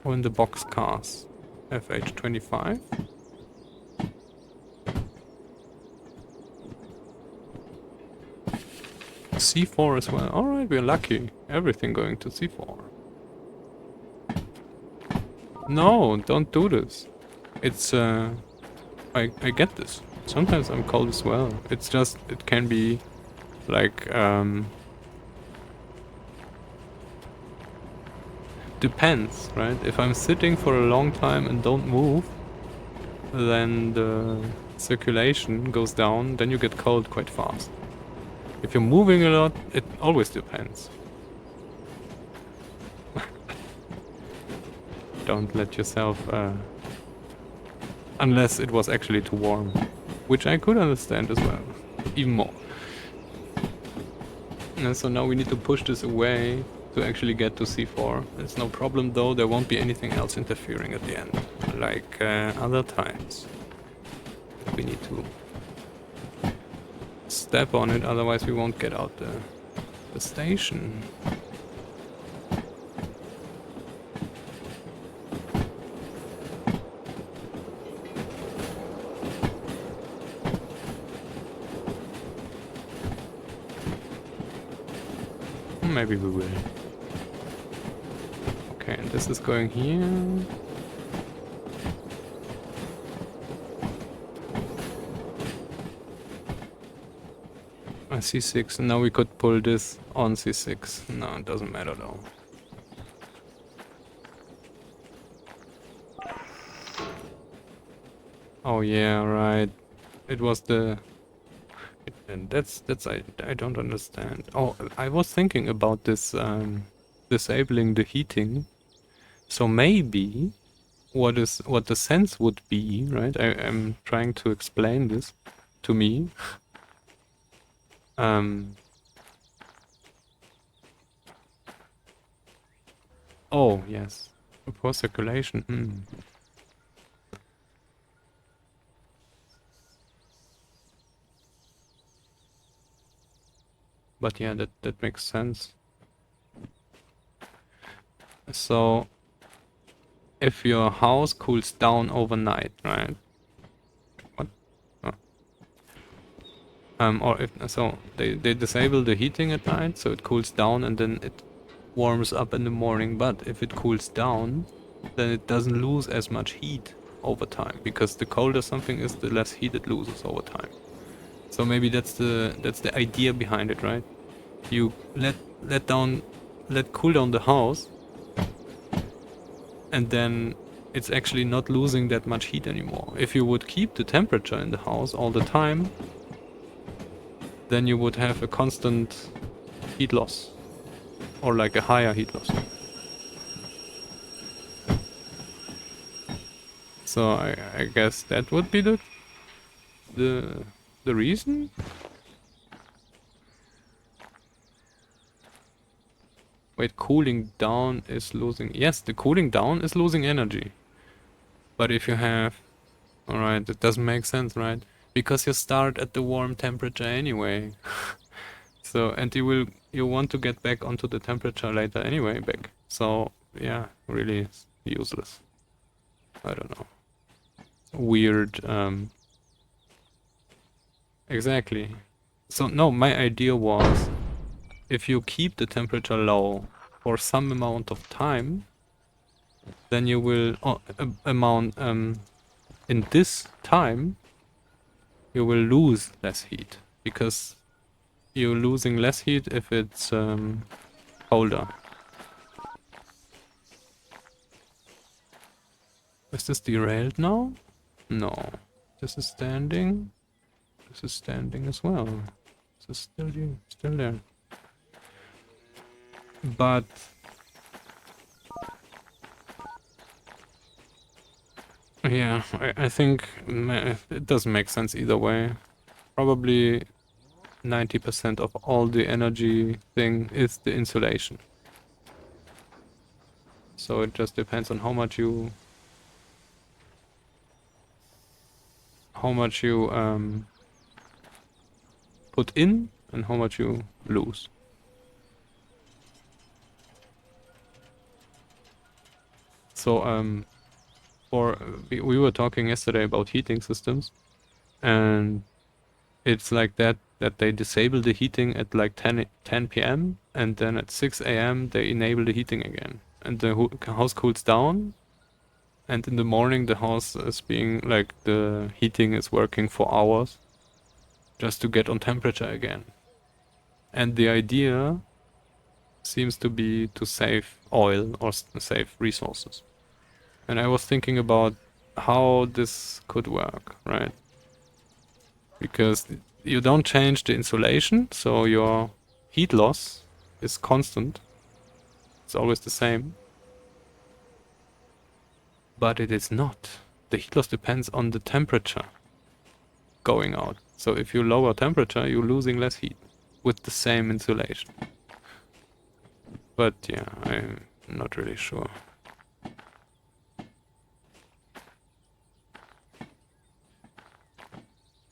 Oh, in the box cars. FH25. C4 as well. Alright, we're lucky. Everything going to C4. No, don't do this. It's, I get this. Sometimes I'm cold as well. It's just, it can be, like, depends, right? If I'm sitting for a long time and don't move, then the circulation goes down, then you get cold quite fast. If you're moving a lot, it always depends. Don't let yourself, unless it was actually too warm, which I could understand as well, even more. And so now we need to push this away to actually get to C4. It's no problem though, there won't be anything else interfering at the end, like other times. We need to step on it, otherwise we won't get out the station. Maybe we will. Okay, and this is going here. C6, and now we could pull this on C6. No, it doesn't matter though. Oh yeah, right. It was the... And that's I don't understand. Oh, I was thinking about this disabling the heating. So maybe what the sense would be, right? I'm trying to explain this to me. Oh yes, for circulation. But yeah, that makes sense. So, if your house cools down overnight, right? What? Oh. Or if so, they disable the heating at night, so it cools down, and then it warms up in the morning. But if it cools down, then it doesn't lose as much heat over time, because the colder something is, the less heat it loses over time. So maybe that's the idea behind it, right? You let cool down the house, and then it's actually not losing that much heat anymore. If you would keep the temperature in the house all the time, then you would have a constant heat loss, or like a higher heat loss. So I guess that would be the reason. Wait, cooling down is losing... Yes, the cooling down is losing energy. But if you have... Alright, it doesn't make sense, right? Because you start at the warm temperature anyway. So, and you want to get back onto the temperature later anyway, back. So, yeah, really useless. I don't know. Weird Exactly. So no, my idea was if you keep the temperature low for some amount of time, then you will in this time you will lose less heat because you're losing less heat if it's colder. Is this derailed now? No. This is standing. This is standing as well. This is still there. But yeah, I think it doesn't make sense either way. Probably 90% of all the energy thing is the insulation. So it just depends on how much you put in and how much you lose. So we were talking yesterday about heating systems, and it's like that they disable the heating at like 10 p.m. and then at 6 a.m. they enable the heating again, and the house cools down, and in the morning the house is being like the heating is working for hours just to get on temperature again. And the idea seems to be to save oil or save resources. And I was thinking about how this could work, right? Because you don't change the insulation, so your heat loss is constant. It's always the same. But it is not. The heat loss depends on the temperature going out. So if you lower temperature, you're losing less heat with the same insulation. But yeah, I'm not really sure.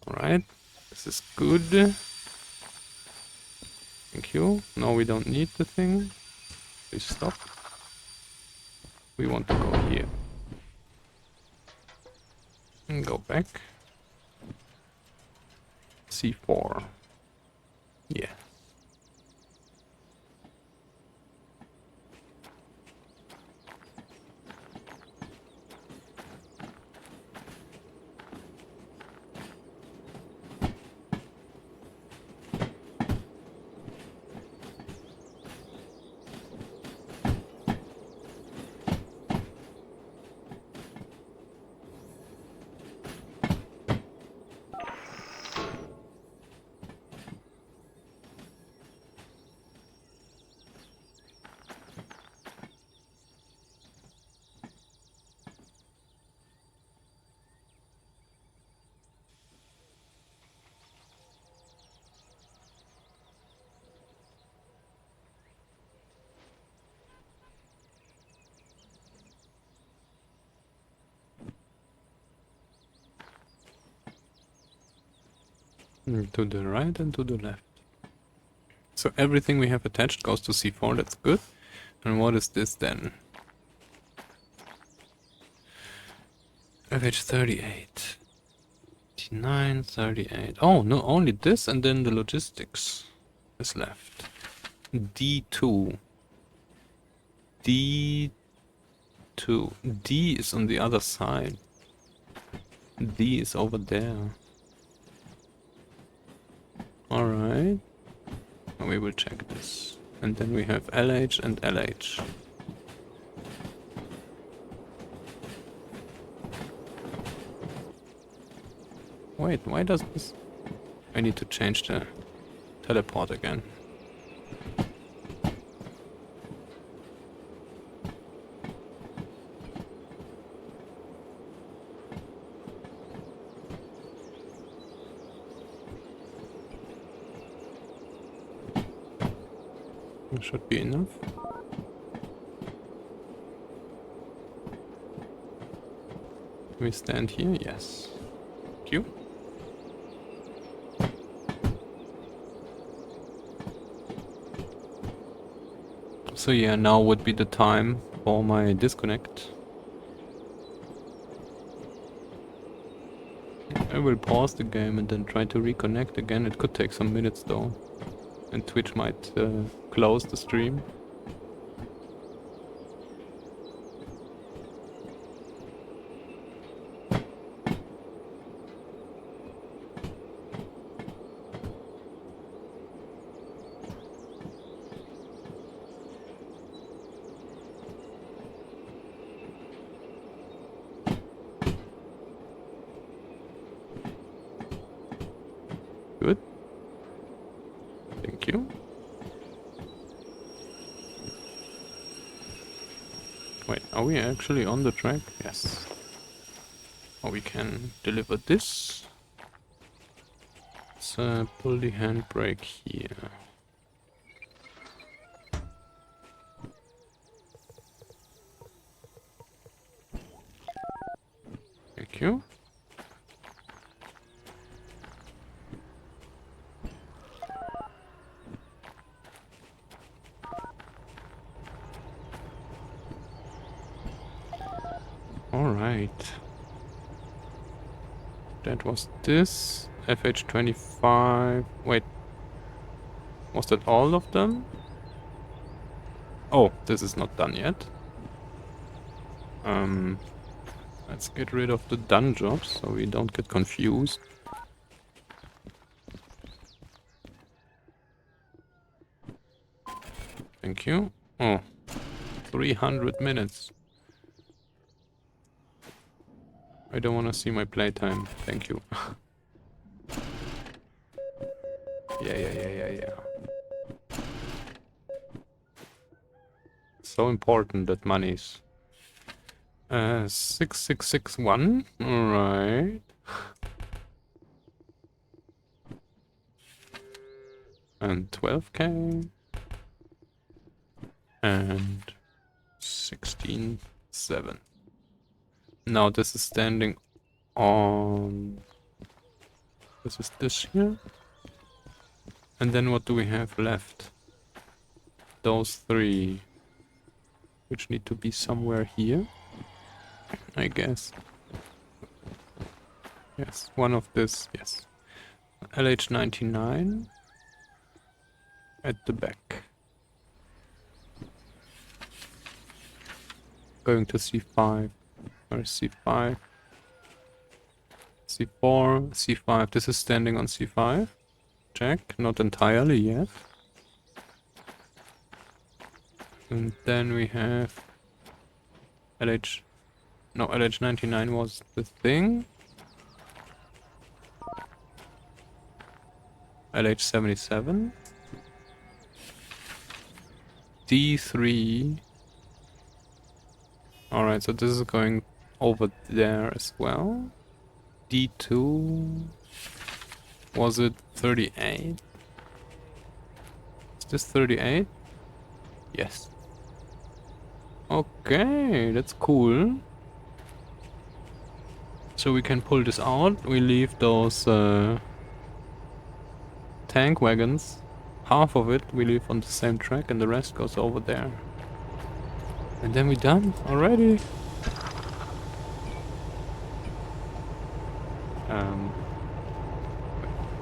Alright, this is good. Thank you. Now we don't need the thing. Please stop. We want to go here. And go back. C4. Yeah. To the right and to the left. So everything we have attached goes to C4, that's good. And what is this then? FH38. 89, 38. Oh, no, only this and then the logistics is left. D2. D2. D is on the other side. D is over there. Alright. We will check this. And then we have LH and LH. Wait, why does this... I need to change the teleport again. That should be enough. We stand here? Yes. Thank you. So yeah, now would be the time for my disconnect. I will pause the game and then try to reconnect again. It could take some minutes though. And Twitch might close the stream. Good. Thank you. Wait, are we actually on the track? Yes. Oh, we can deliver this. Let's pull the handbrake here. Thank you. Alright. That was this. FH25. Wait. Was that all of them? Oh, this is not done yet. Let's get rid of the done jobs so we don't get confused. Thank you. Oh, 300 minutes. I don't want to see my playtime. Thank you. Yeah. So important that money's 6661. Alright. And 12k. And 16.7. Now this is standing on... This is this here. And then what do we have left? Those three. Which need to be somewhere here. I guess. Yes, one of this, yes. LH99 at the back. Going to C5. Or C5. C4, C5. This is standing on C5. Check. Not entirely yet. And then we have LH... No, LH99 was the thing. LH77. D3. Alright, so this is going over there as well. D2. Was it 38? Is this 38? Yes. Okay, that's cool. So we can pull this out. We leave those tank wagons. Half of it we leave on the same track and the rest goes over there. And then we're done already.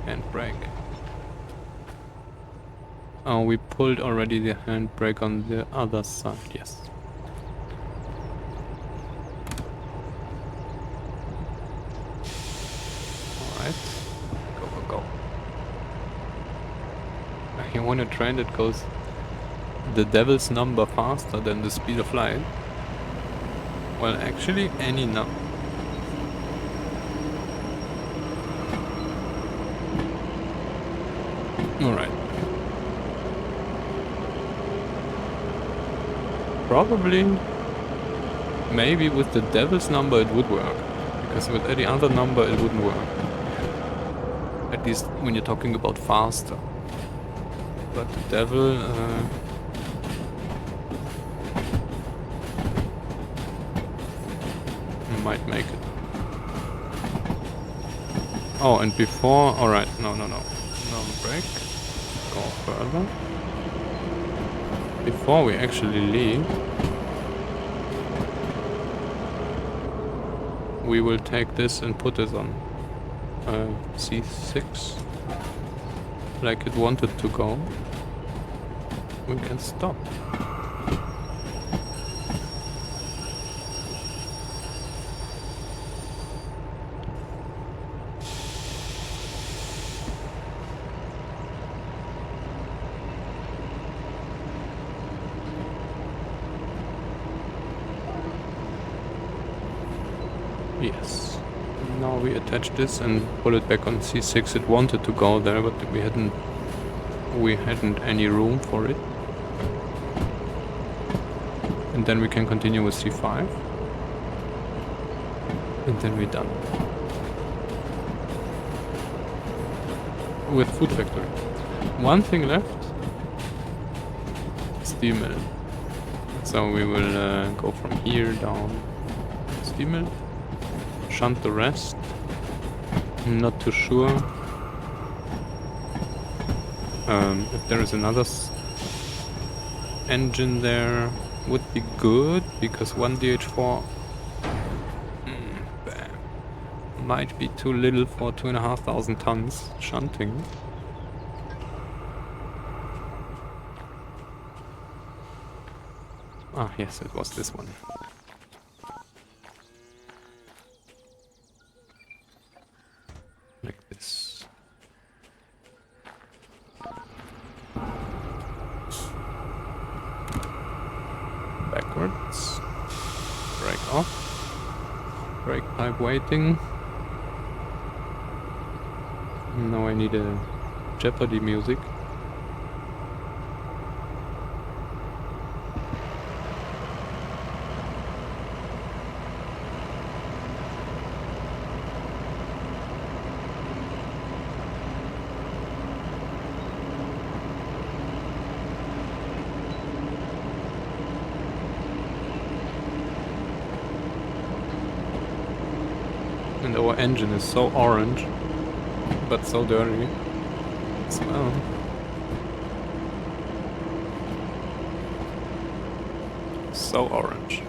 Handbrake. Oh, we pulled already the handbrake on the other side, yes. Alright. Go. You want a train that goes the devil's number faster than the speed of light? Well, actually, any number. Alright. Probably, maybe with the devil's number it would work. Because with any other number it wouldn't work. At least when you're talking about faster. But the devil... might make it. Oh, and before... Alright, no. No break. Go further. Before we actually leave, we will take this and put this on. C6 like it wanted to go, we can stop. Yes. Now we attach this and pull it back on C6. It wanted to go there, but we hadn't any room for it. And then we can continue with C5. And then we're done. With Food Factory. One thing left. Steel mill. So we will go from here down steel mill. Shunt the rest. Not too sure. If there is another engine there, would be good, because one DH4 might be too little for 2,500 tons shunting. Ah, yes, it was this one. Like this. Backwards. Brake off. Brake pipe waiting. Now I need a Jeopardy music. And our engine is so orange, but so dirty as well. So orange.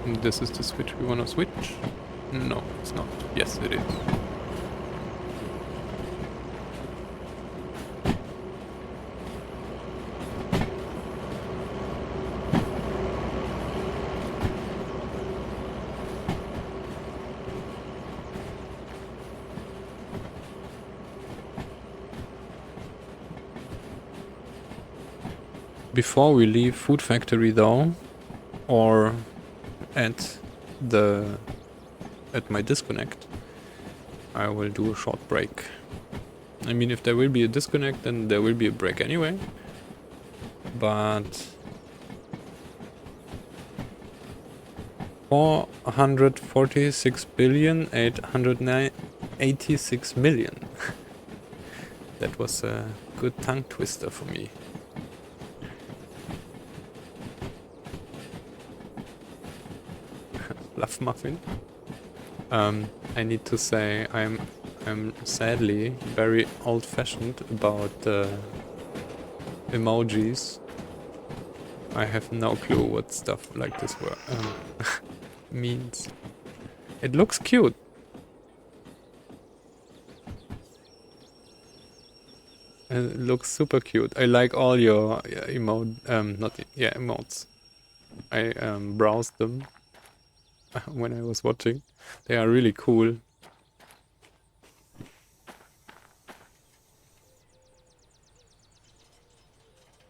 And this is the switch we want to switch? No, it's not. Yes, it is. Before we leave Food Factory though, or at my disconnect, I will do a short break. I mean, if there will be a disconnect, then there will be a break anyway. But 446,886,000,000. That was a good tongue twister for me. Love muffin. I need to say I'm sadly very old-fashioned about emojis. I have no clue what stuff like this means. It looks cute. It looks super cute. I like all your emotes. I browsed them when I was watching. They are really cool.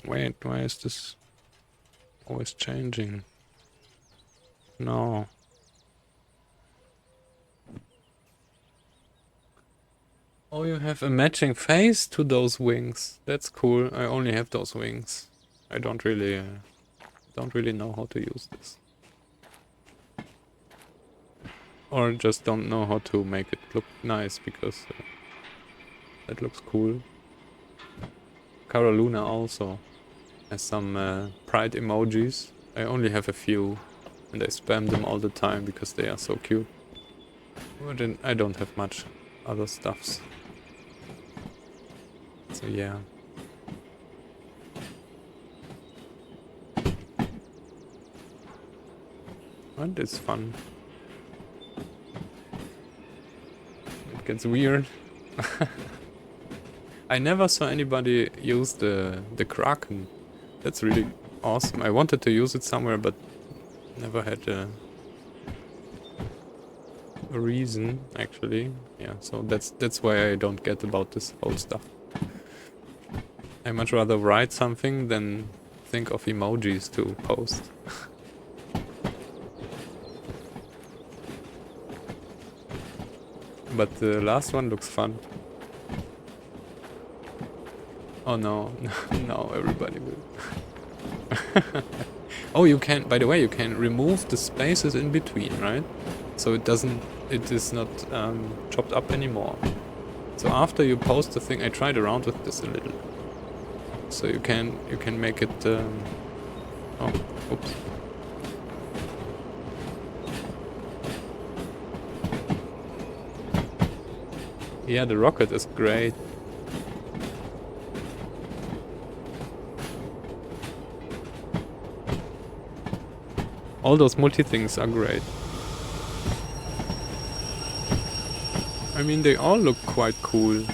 Wait, why is this always changing? No. Oh, you have a matching face to those wings. That's cool. I only have those wings. I don't really know how to use this. Or just don't know how to make it look nice, because that looks cool. Cara Luna also has some pride emojis. I only have a few, and I spam them all the time because they are so cute. But I don't have much other stuffs. So yeah. And it's fun. It gets weird. I never saw anybody use the Kraken. That's really awesome. I wanted to use it somewhere, but never had a reason, actually. Yeah, so that's why I don't get about this whole stuff. I much rather write something than think of emojis to post. But the last one looks fun. Oh no, no, everybody will. Oh, you can, by the way, you can remove the spaces in between, right? So it is not chopped up anymore. So after you post the thing, I tried around with this a little. So you can make it, oh, oops. Yeah, the rocket is great. All those multi-things are great. I mean, they all look quite cool.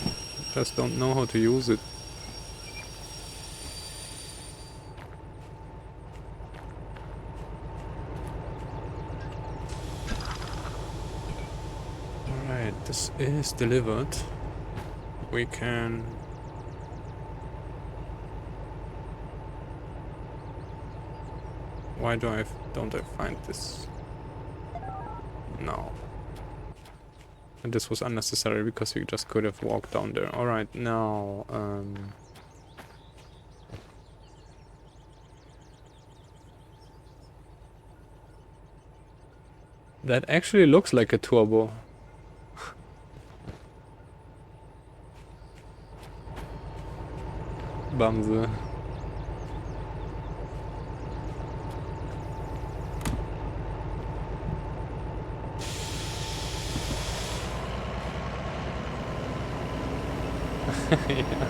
Just don't know how to use it. Alright, this is delivered. We can... Why don't I find this? No. And this was unnecessary because we just could have walked down there. Alright, now... That actually looks like a turbo. Bamse. Yeah.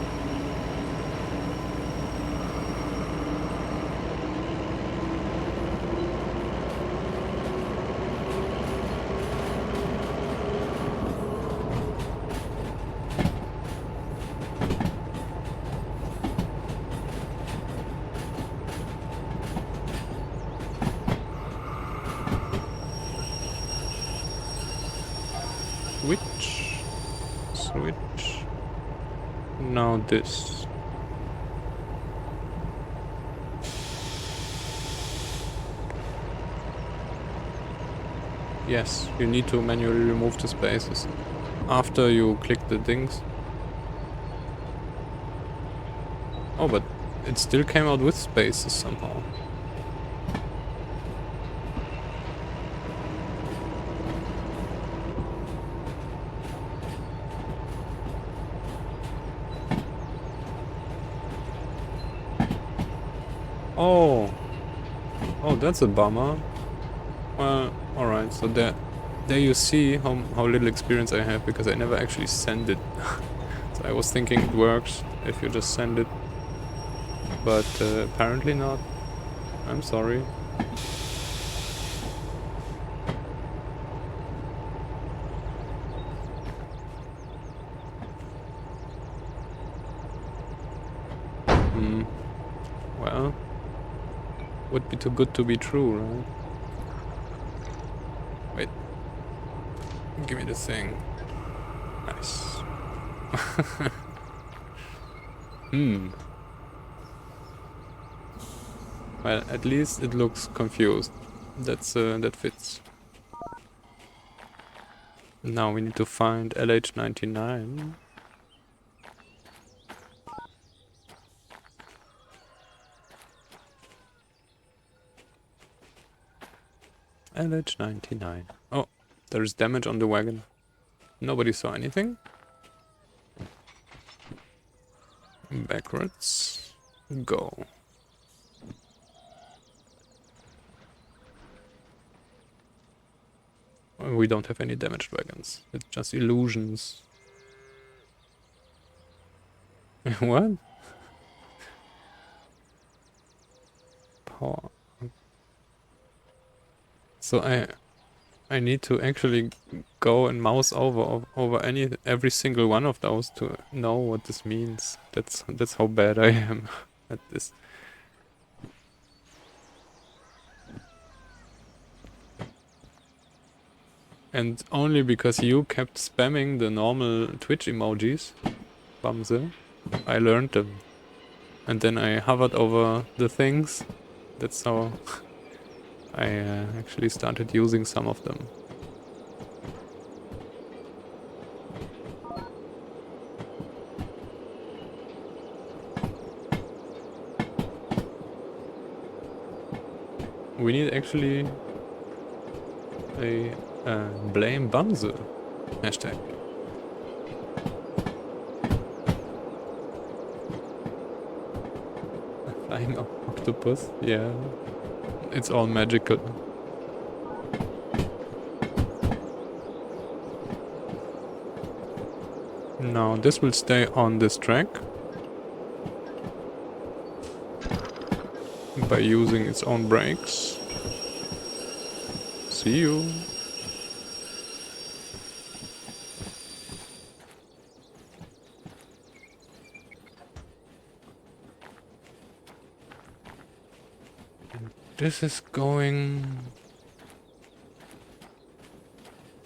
Switch. Now this. Yes, you need to manually remove the spaces after you click the things. Oh, but it still came out with spaces somehow. Oh. Oh, that's a bummer. Well, alright, so there you see how little experience I have, because I never actually send it. So I was thinking it works if you just send it. But apparently not. I'm sorry. Well, would be too good to be true, right? Wait. Give me the thing. Nice. Well, at least it looks confused. That fits. Now we need to find LH99. LH99. Oh, there's damage on the wagon. Nobody saw anything. Backwards. Go. We don't have any damaged wagons. It's just illusions. What? Power. So I need to actually go and mouse over every single one of those to know what this means. That's how bad I am at this. And only because you kept spamming the normal Twitch emojis, Bamse, I learned them. And then I hovered over the things. That's how I actually started using some of them. We need actually a blame Bamse hashtag. A flying octopus, yeah. It's all magical. Now this will stay on this track by using its own brakes. See you. This is going...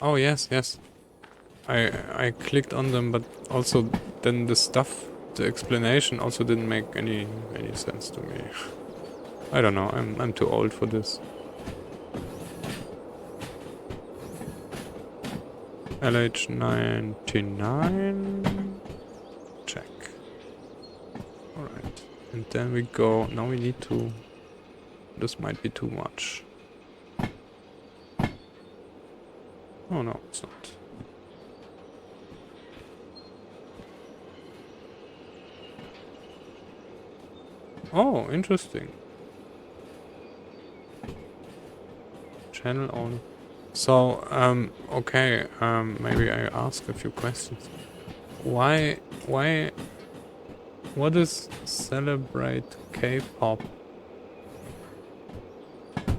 Oh yes, yes. I clicked on them, but also then the stuff, the explanation also didn't make any sense to me. I don't know, I'm too old for this. LH99. Check. Alright. And then we go... Now we need to... This might be too much. Oh no, it's not. Oh, interesting. Channel on. So, okay, maybe I ask a few questions. Why, what is celebrate K-pop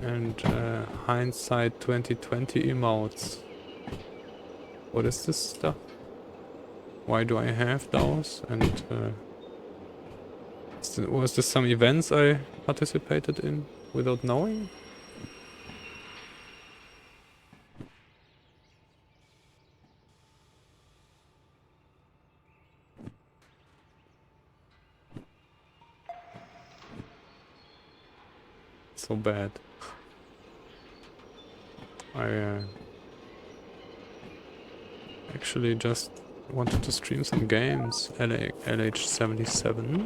and hindsight 2020 emotes? What is this stuff? Why do I have those? And was this some events I participated in without knowing? So bad. I actually just wanted to stream some games. LH77.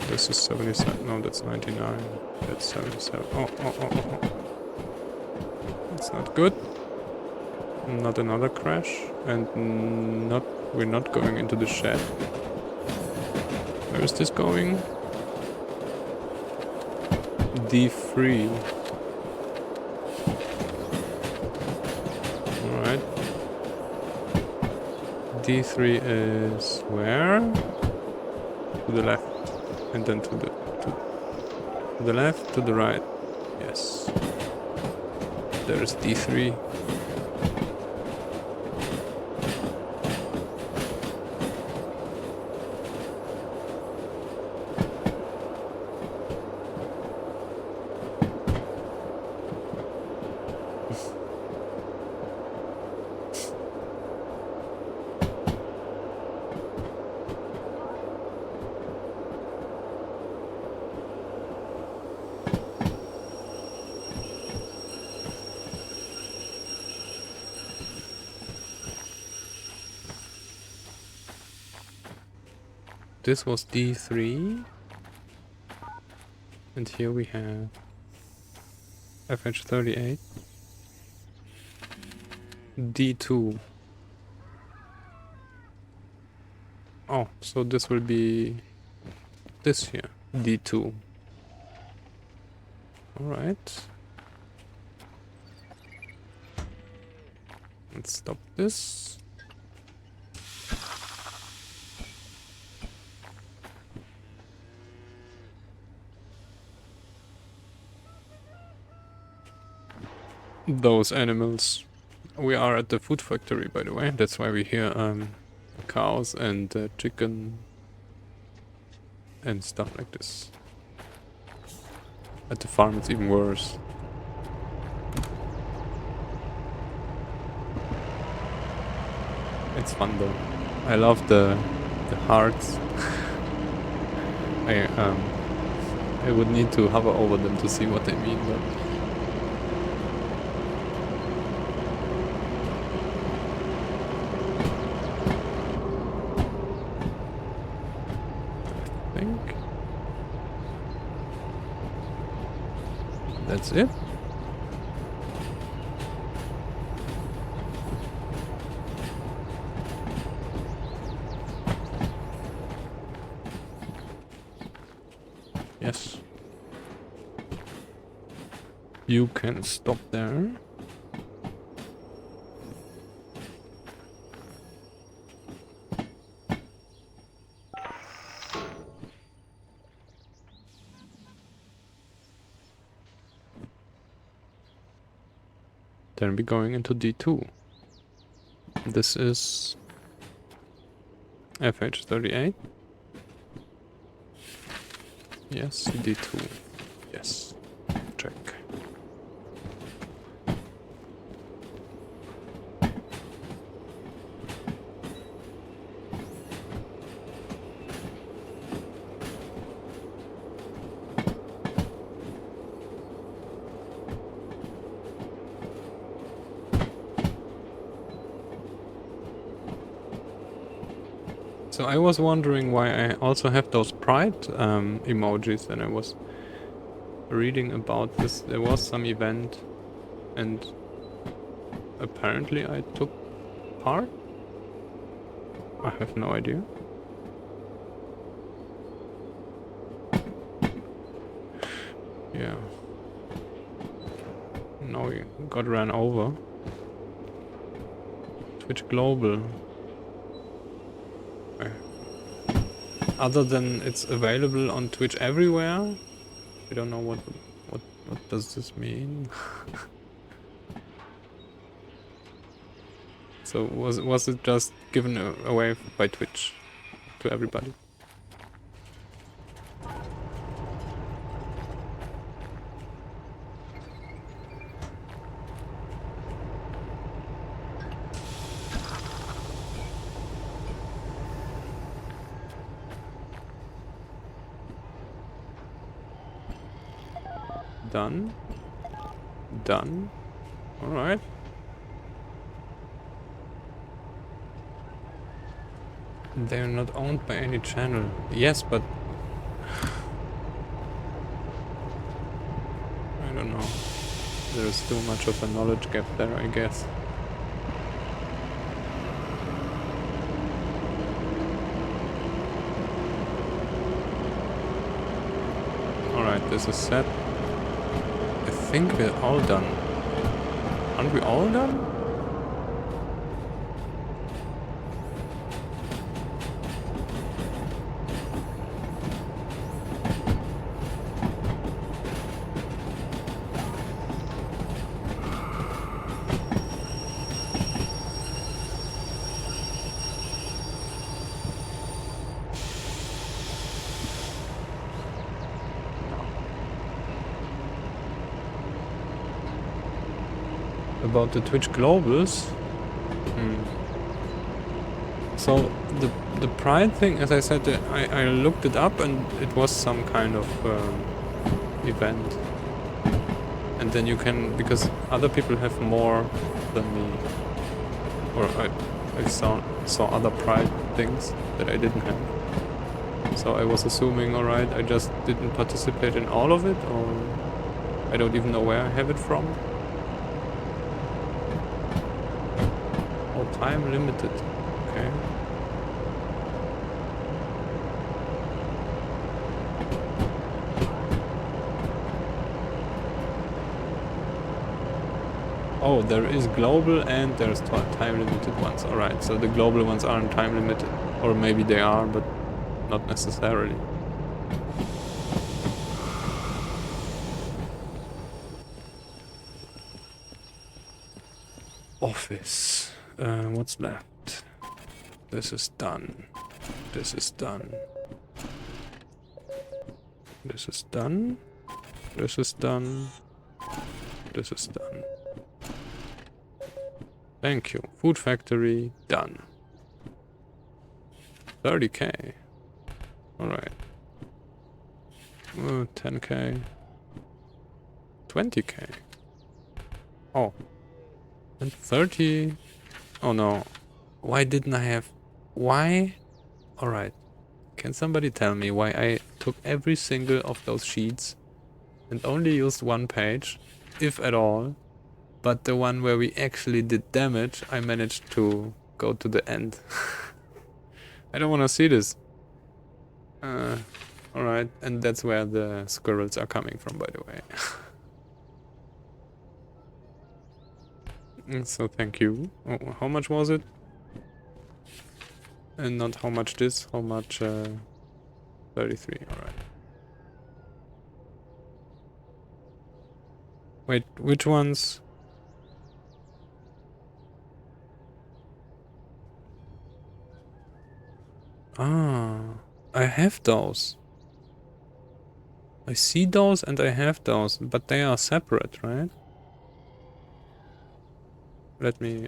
This is 77. No, that's 99. That's 77. Oh. That's not good. Not another crash. And we're not going into the shed. Where is this going? D3. Alright. D3 is where? To the left. And then to the left, to the right. Yes. There's D3. This was D3. And here we have FH38. D2. Oh, so this will be this here. D2. Alright. Let's stop this. those animals. We are at the food factory, by the way. That's why we hear cows and chicken and stuff like this. At the farm it's even worse. It's fun though. I love the hearts. I would need to hover over them to see what they mean, but I think that's it. Yes. You can stop there. Then we're going into D2. This is FH38. Yes, D2. Yes. Check. So I was wondering why I also have those pride emojis, and I was reading about this. There was some event and apparently I took part. I have no idea. Yeah. Now we got ran over. Twitch Global. Other than it's available on Twitch everywhere, I don't know what does this mean. So was it just given away by Twitch to everybody? Done. Done. Alright. They're not owned by any channel. Yes, but I don't know. There's too much of a knowledge gap there, I guess. Alright, this is set. I think we're all done. Aren't we all done? About the Twitch Globals. So the Pride thing, as I said, I looked it up and it was some kind of event. And then you can, because other people have more than me, or I saw other Pride things that I didn't have. So I was assuming, alright, I just didn't participate in all of it, or I don't even know where I have it from. Time limited. Okay. Oh, there is global and there's time limited ones. Alright, so the global ones aren't time limited. Or maybe they are, but not necessarily. Office. What's left? This is done. This is done. This is done. This is done. This is done. Thank you. Food factory, done. 30k. Alright. 10k. 20k. Oh. And 30. Oh no. Why didn't I have... Why? Alright. Can somebody tell me why I took every single of those sheets and only used one page, if at all, but the one where we actually did damage, I managed to go to the end. I don't want to see this. Alright, and that's where the squirrels are coming from, by the way. So thank you. Oh, how much was it? And not how much this, how much... 33, alright. Wait, which ones? Ah, I have those. I see those and I have those, but they are separate, right? Let me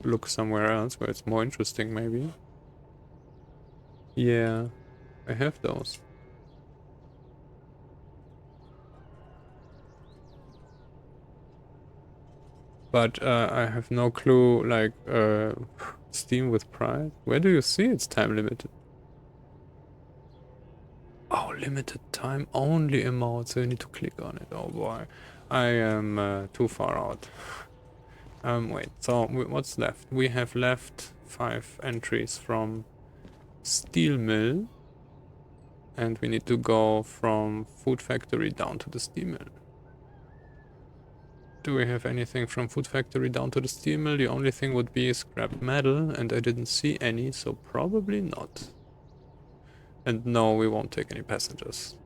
look somewhere else where it's more interesting, maybe. Yeah, I have those. But I have no clue, like, Steam with Pride. Where do you see it's time limited? Oh, limited time only emote, so you need to click on it. Oh boy, I am too far out. Wait, so what's left? We have left 5 entries from Steel Mill. And we need to go from Food Factory down to the steel mill. Do we have anything from Food Factory down to the steel mill? The only thing would be scrap metal, and I didn't see any, so probably not. And no, we won't take any passengers.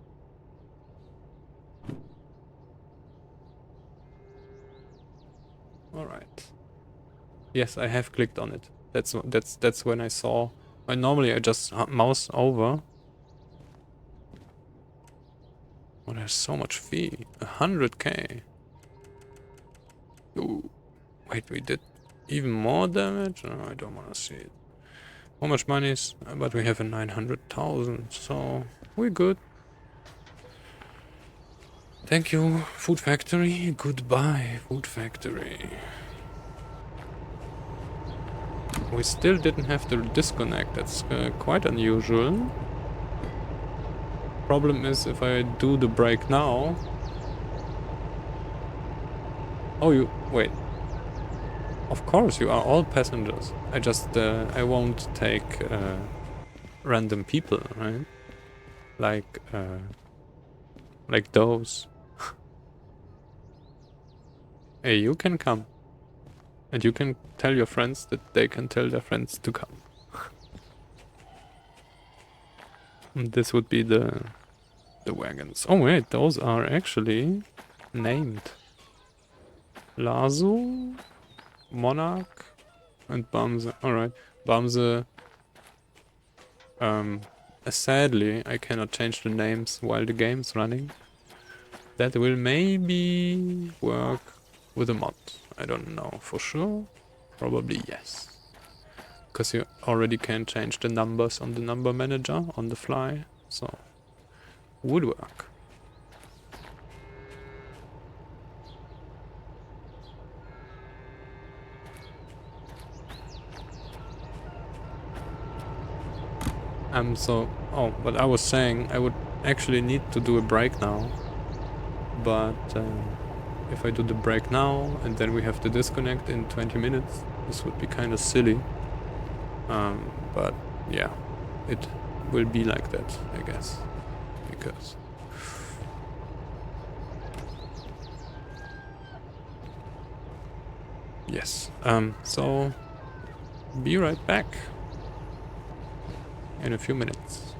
Alright. Yes, I have clicked on it. That's when I saw. Normally I just mouse over. Oh, there's so much fee. 100k. Ooh. Wait, we did even more damage? Oh, I don't want to see it. How much money is... But we have a 900,000, so we're good. Thank you, Food Factory. Goodbye, Food Factory. We still didn't have to disconnect. That's quite unusual. Problem is, if I do the break now... Oh, you... Wait. Of course, you are all passengers. I just... I won't take random people, right? Like those. Hey, you can come. And you can tell your friends that they can tell their friends to come. And this would be the wagons. Oh wait, those are actually named. Lazo, Monarch, and Bamse. Alright, Bamse. Sadly, I cannot change the names while the game's running. That will maybe work with a mod. I don't know for sure. Probably yes. Because you already can change the numbers on the number manager on the fly. So, would work. But I was saying I would actually need to do a break now. But if I do the break now and then we have to disconnect in 20 minutes, this would be kind of silly. But yeah, it will be like that, I guess. Because... Yes, so be right back in a few minutes.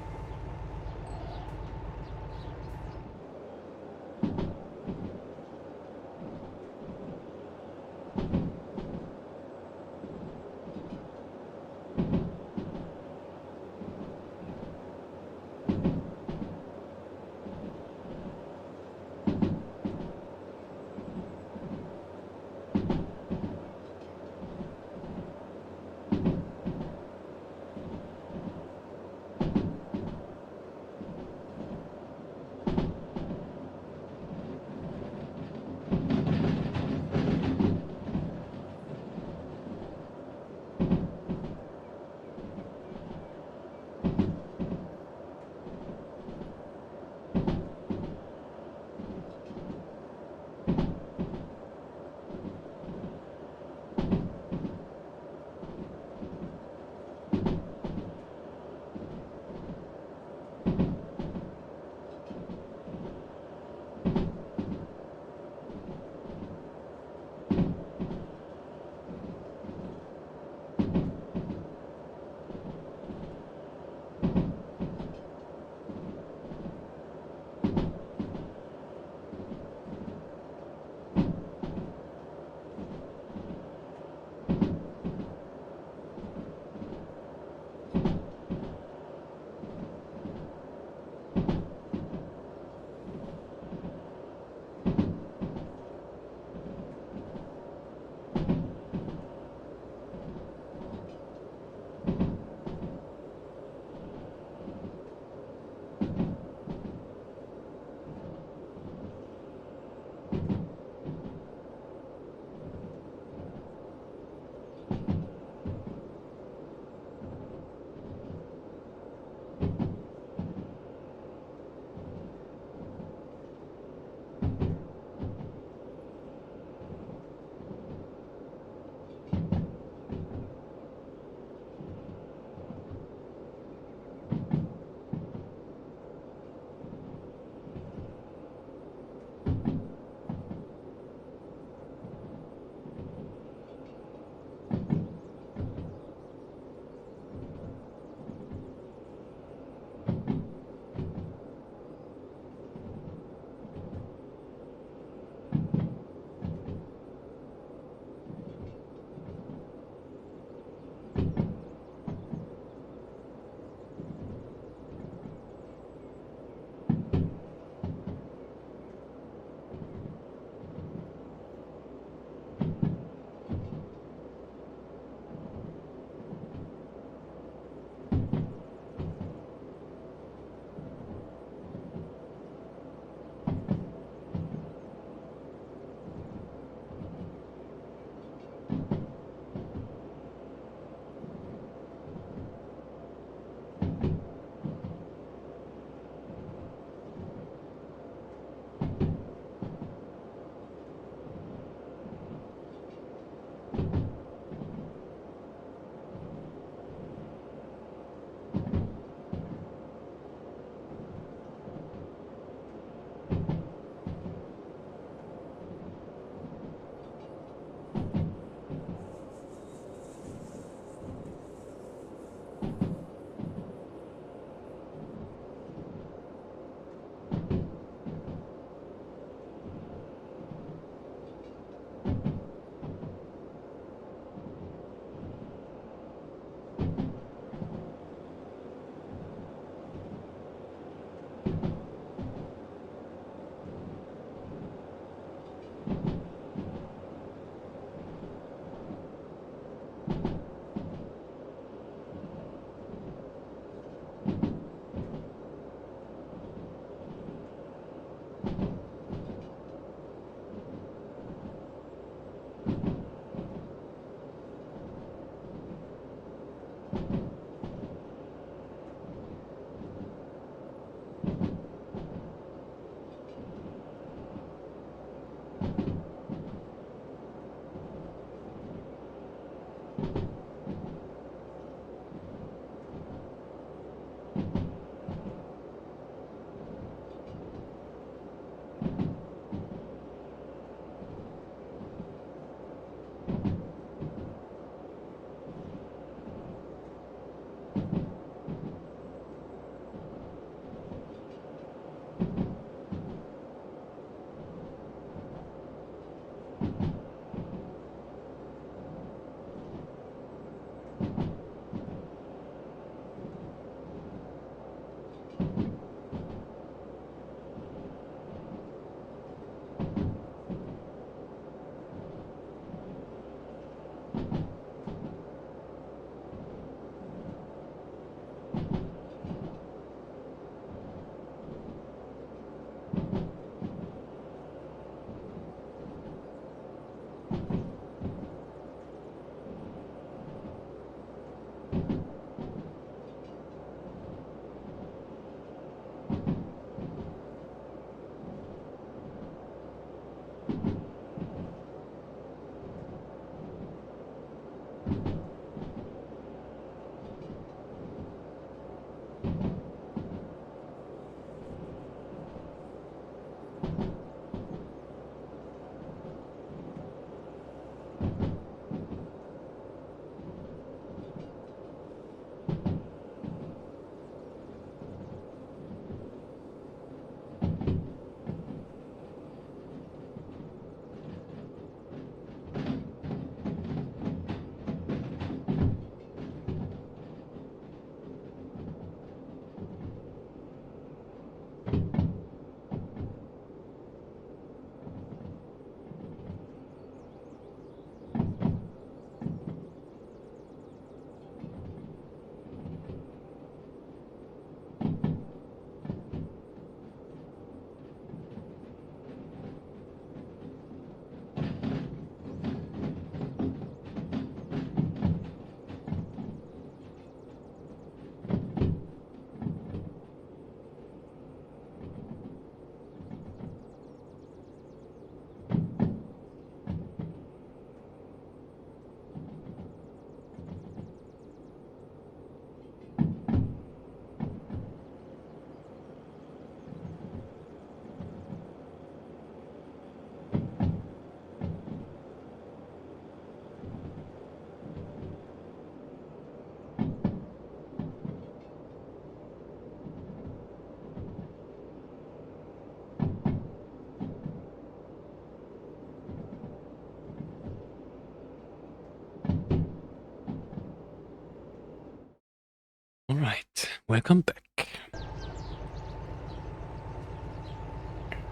Alright, welcome back.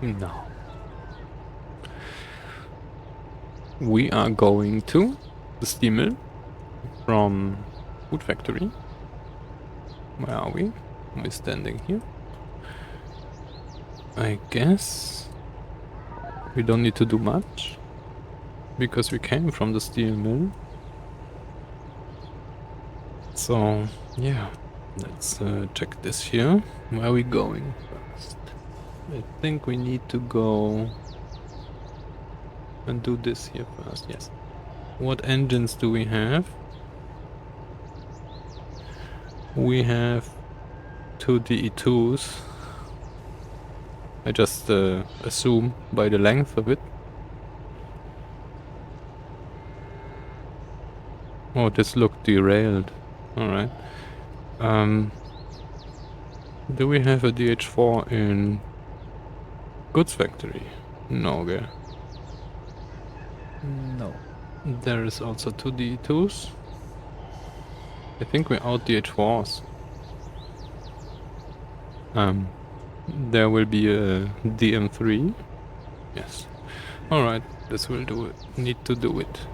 Now, we are going to the steel mill from Food Factory. Where are we? We're standing here. I guess we don't need to do much because we came from the steel mill. So, yeah, let's check this here. Where are we going first? I think we need to go and do this here first, yes. What engines do we have? We have 2DE2s. I just assume by the length of it. Oh, this looked derailed. Alright. Do we have a DH4 in Goods Factory? No, okay. No. There is also 2DE2s. I think we're out DH4s. There will be a DM3. Yes. Alright, this will do it. Need to do it.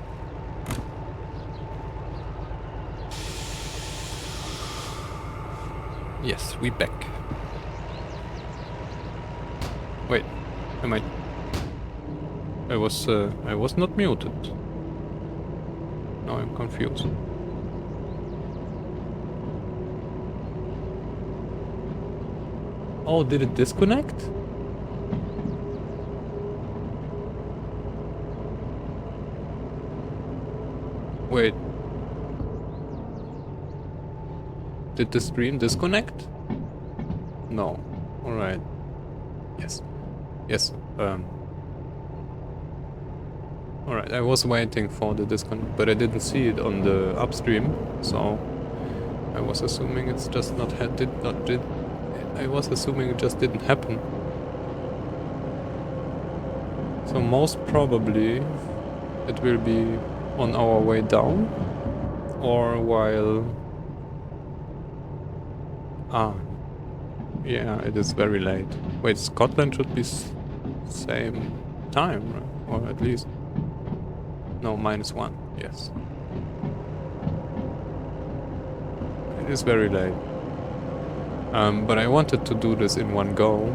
Yes, we back. Wait, am I was not muted. Now I'm confused. Oh, did it disconnect? Wait. Did the stream disconnect? No. Alright. Yes. Yes. Alright, I was waiting for the disconnect, but I didn't see it on the upstream, so I was assuming it's just not I was assuming it just didn't happen. So most probably it will be on our way down or while... yeah, it is very late. Wait, Scotland should be same time, right? Or at least... No, -1, yes. It is very late. But I wanted to do this in one go.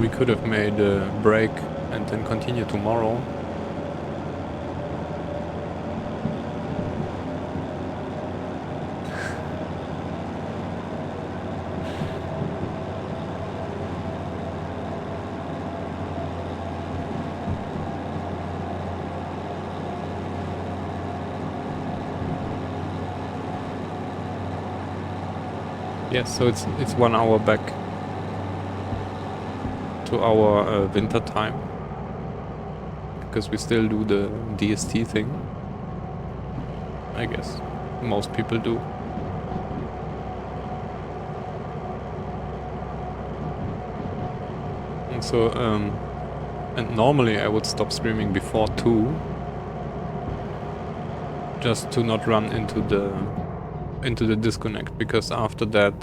We could have made a break and then continue tomorrow. Yes, so it's 1 hour back to our winter time, because we still do the DST thing. I guess most people do. And so, and normally I would stop streaming before 2, just to not run into the disconnect, because after that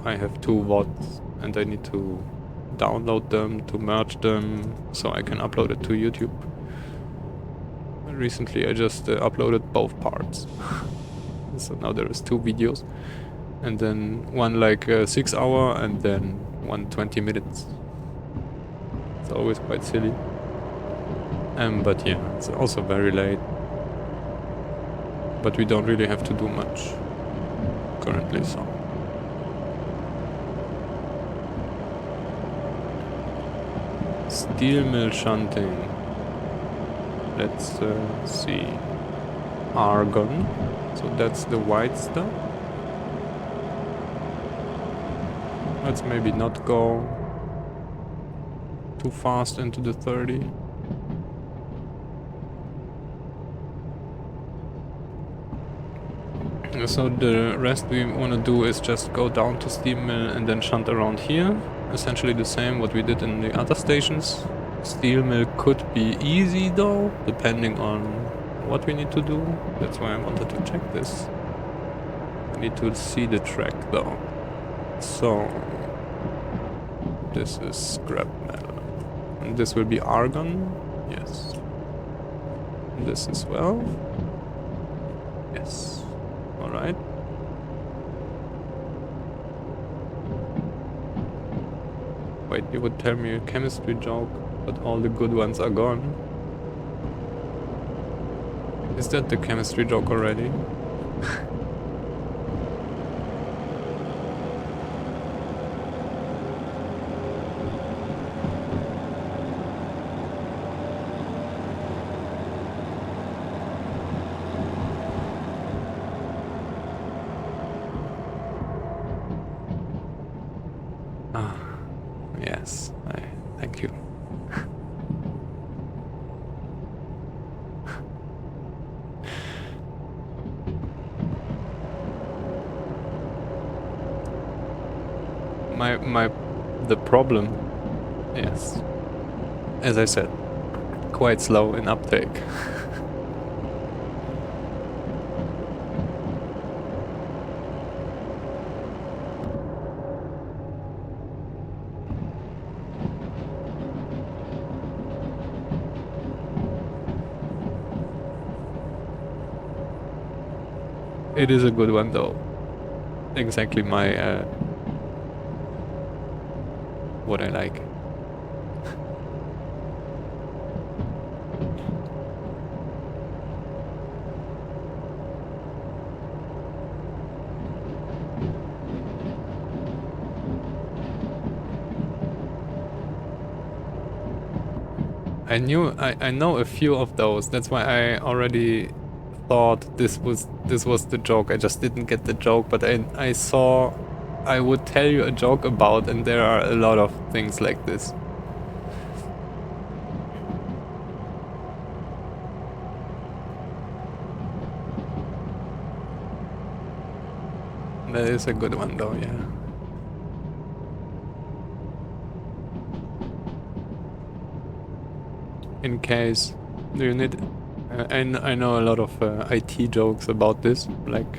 I have 2 VODs and I need to download them, to merge them, so I can upload it to YouTube. Recently I just uploaded both parts. So now there is 2 videos, and then one like 6 hour and then one 20 minutes. It's always quite silly. But yeah, it's also very late. But we don't really have to do much currently, so. Steel mill shunting. Let's see. Argon. So that's the white stuff. Let's maybe not go too fast into the 30. So the rest we want to do is just go down to steel mill and then shunt around here. Essentially the same what we did in the other stations. Steel mill could be easy though, depending on what we need to do. That's why I wanted to check this. I need to see the track though. So this is scrap metal. And this will be argon? Yes. And this as well? Yes. Alright. Wait, you would tell me a chemistry joke, but all the good ones are gone. Is that the chemistry joke already? Ah, yes, thank you. The problem, yes, as I said, quite slow in uptake. It is a good one though. Exactly my what I like. I know a few of those. That's why I already thought this was the joke. I just didn't get the joke, but I saw I would tell you a joke about, and there are a lot of things like this. That is a good one though, yeah. In case, do you need... I know a lot of IT jokes about this, like...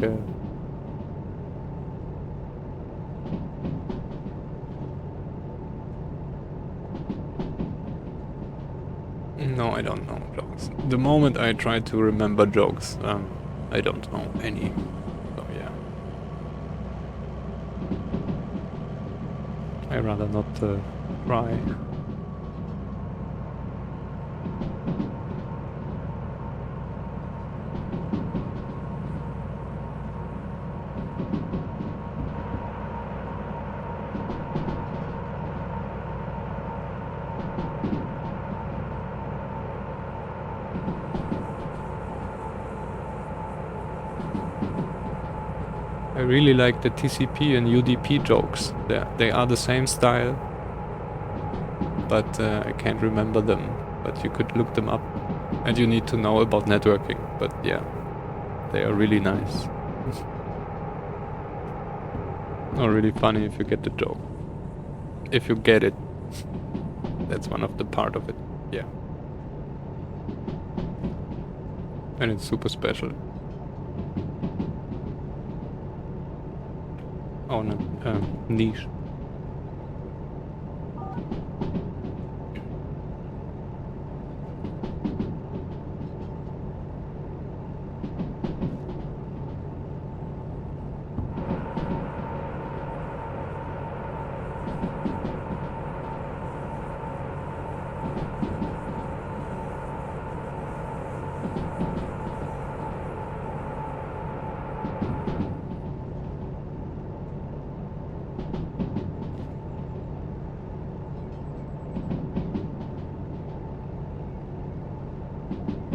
No, I don't know jokes. The moment I try to remember jokes, I don't know any. So yeah. I rather not try. I really like the TCP and UDP jokes. They are the same style, but I can't remember them. But you could look them up, and you need to know about networking. But yeah, they are really nice. Not really funny if you get the joke. If you get it, that's one of the part of it. Yeah, and it's super special. Oh no, niche.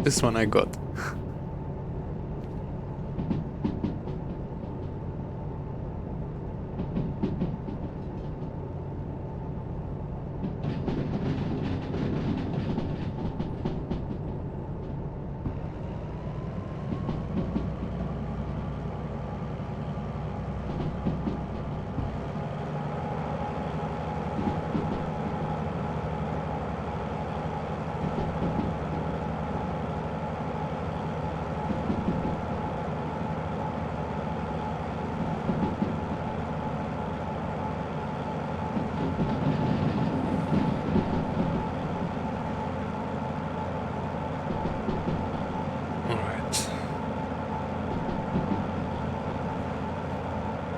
This one I got.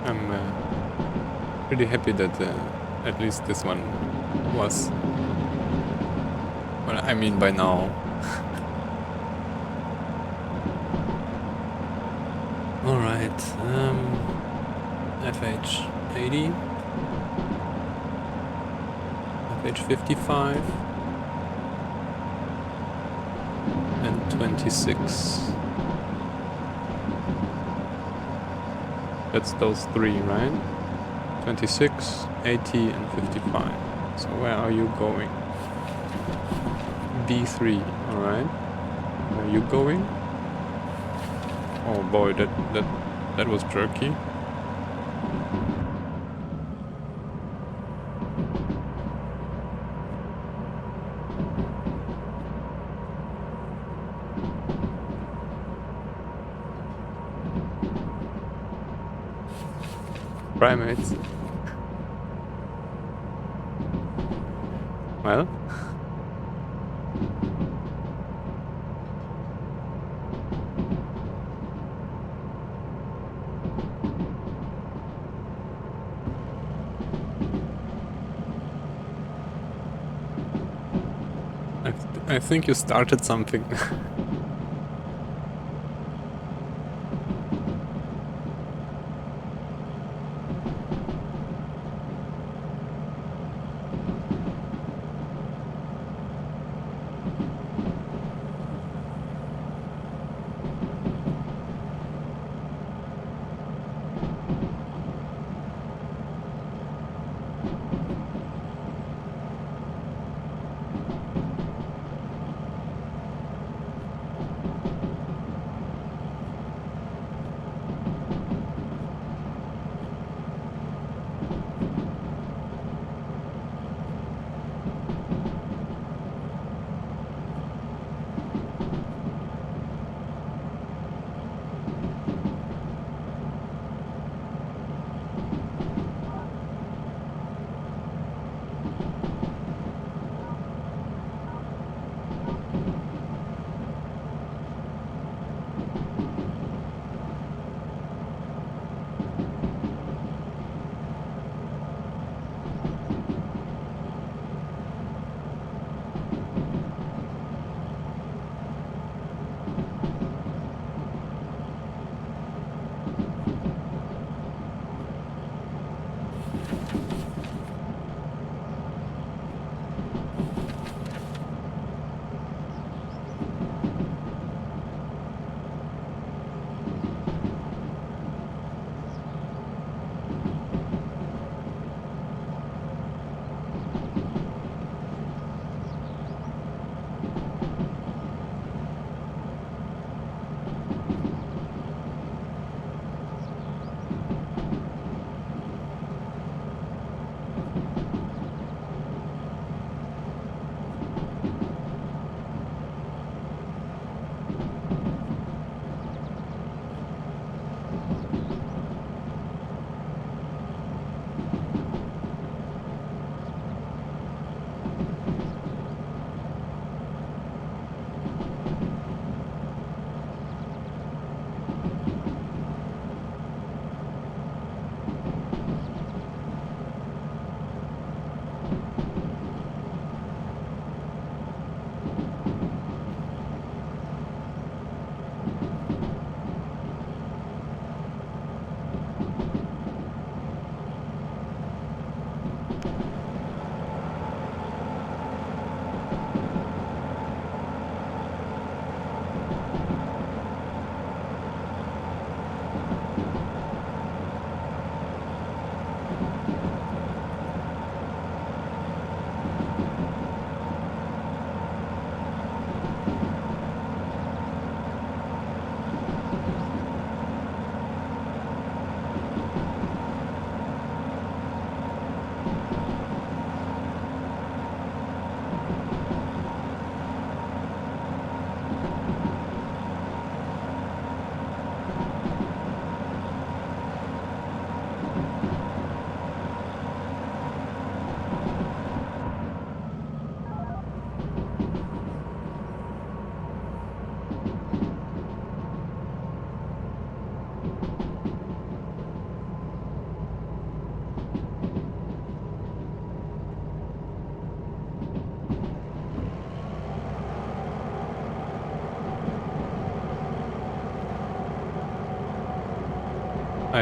I'm pretty happy that at least this one was. Well, I mean by now. Alright, FH80, FH55, and 26. That's those three, right? 26, 80, and 55. So where are you going? B3, alright. Where are you going? Oh boy, that was jerky. Primates. Well. I think you started something.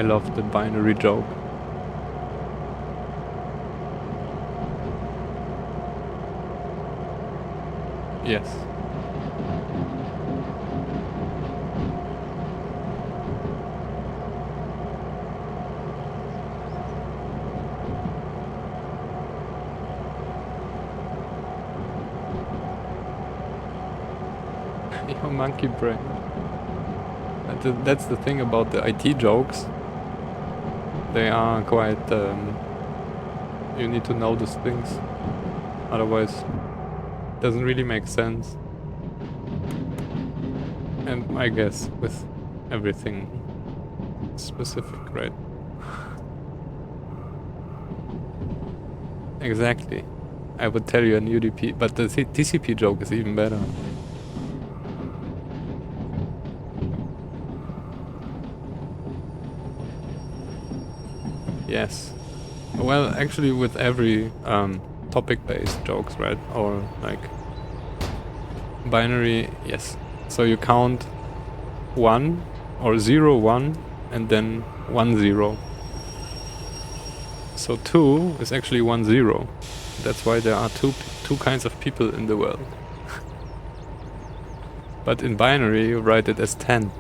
I love the binary joke. Yes. Your monkey brain. That's the thing about the IT jokes. They are quite... you need to know these things. Otherwise, it doesn't really make sense. And I guess with everything specific, right? Exactly. I would tell you an UDP, but the TCP joke is even better. Yes. Well, actually with every topic-based jokes, right? Or like binary, yes. So you count 1 or 0, 1 and then 1, 0. So 2 is actually 1, 0. That's why there are two kinds of people in the world. But in binary you write it as 10.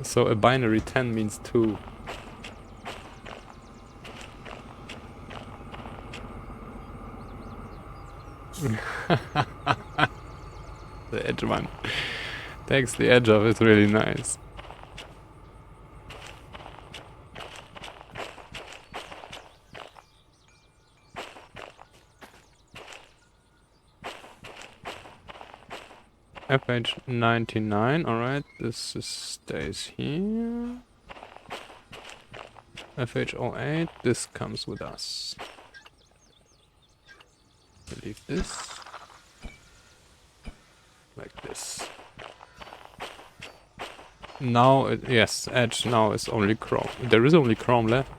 So a binary 10 means 2. The edge one. Takes the edge off, it's really nice. FH99, alright, this stays here. FH08, this comes with us. Leave this. Like this. Now, yes, Edge now is only Chrome. There is only Chrome left.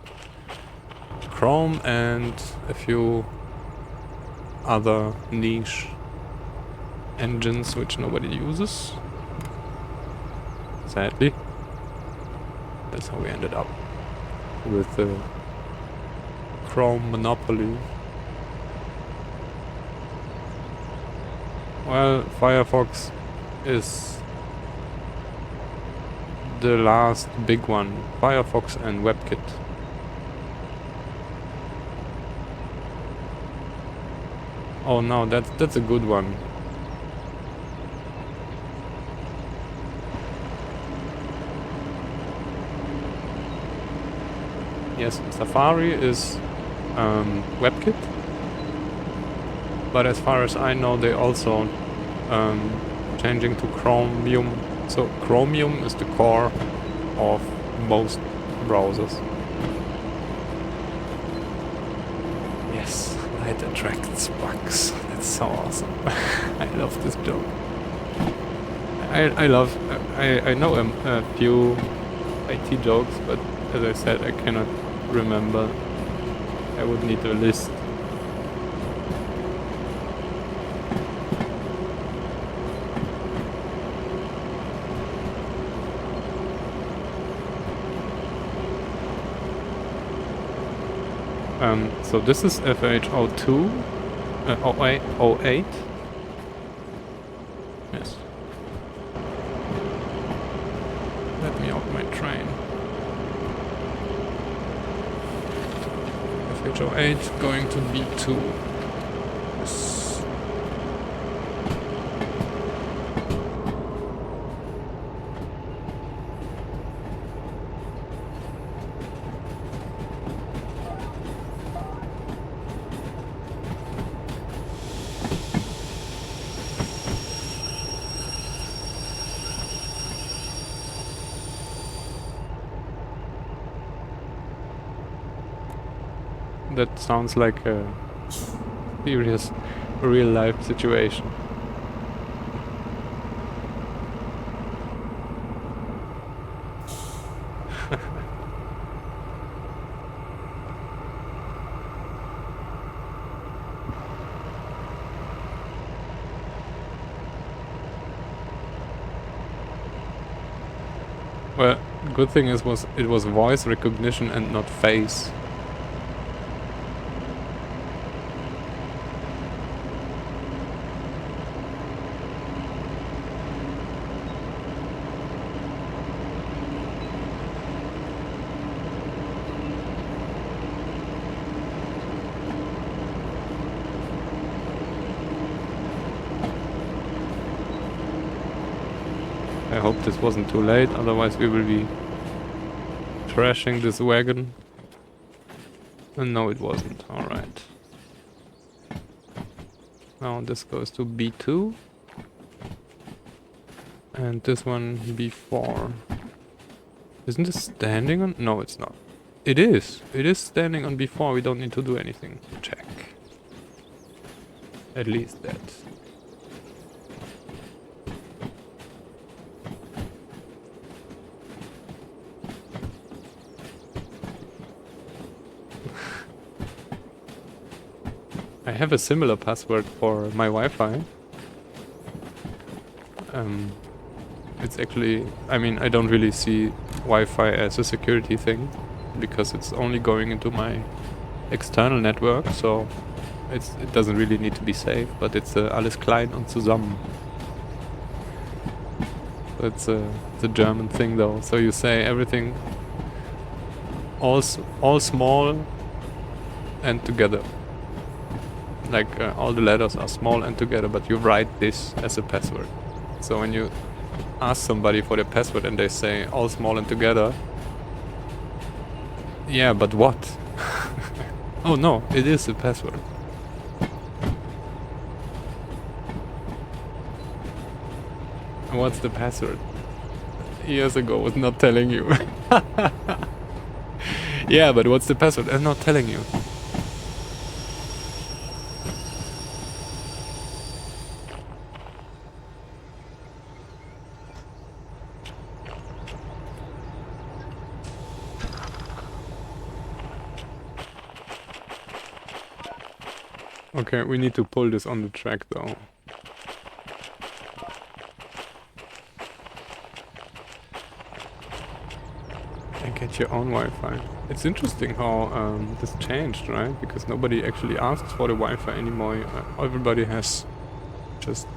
Chrome and a few other niche engines which nobody uses. Sadly. That's how we ended up with the Chrome monopoly. Well, Firefox is the last big one. Firefox and WebKit. Oh no, that's a good one. Yes, Safari is WebKit, but as far as I know, they also changing to Chromium. So Chromium is the core of most browsers. Yes, light attracts bugs. That's so awesome. I love this joke. I know a few IT jokes, but as I said, I cannot remember. I would need a list. So this is FH02, 08. Yes. Let me out my train. FH08 going to B2. Yes. That sounds like a serious real-life situation. Well, good thing is it was voice recognition and not face. I hope this wasn't too late, otherwise we will be trashing this wagon. And no, it wasn't. Alright. Now this goes to B2. And this one B4. Isn't this standing on? No, it's not. It is. It is standing on B4. We don't need to do anything. Check. At least that. I have a similar password for my Wi-Fi. It's actually, I mean, I don't really see Wi-Fi as a security thing because it's only going into my external network, so it doesn't really need to be safe, but it's alles klein und zusammen. It's a German thing though, so you say everything all small and together. Like all the letters are small and together, but you write this as a password. So when you ask somebody for their password and they say all small and together, yeah, but what? Oh no, it is a password. What's the password? Years ago was not telling you. Yeah, but what's the password? I'm not telling you. Okay, we need to pull this on the track though. And get your own Wi-Fi. It's interesting how this changed, right? Because nobody actually asks for the Wi-Fi anymore. Everybody has just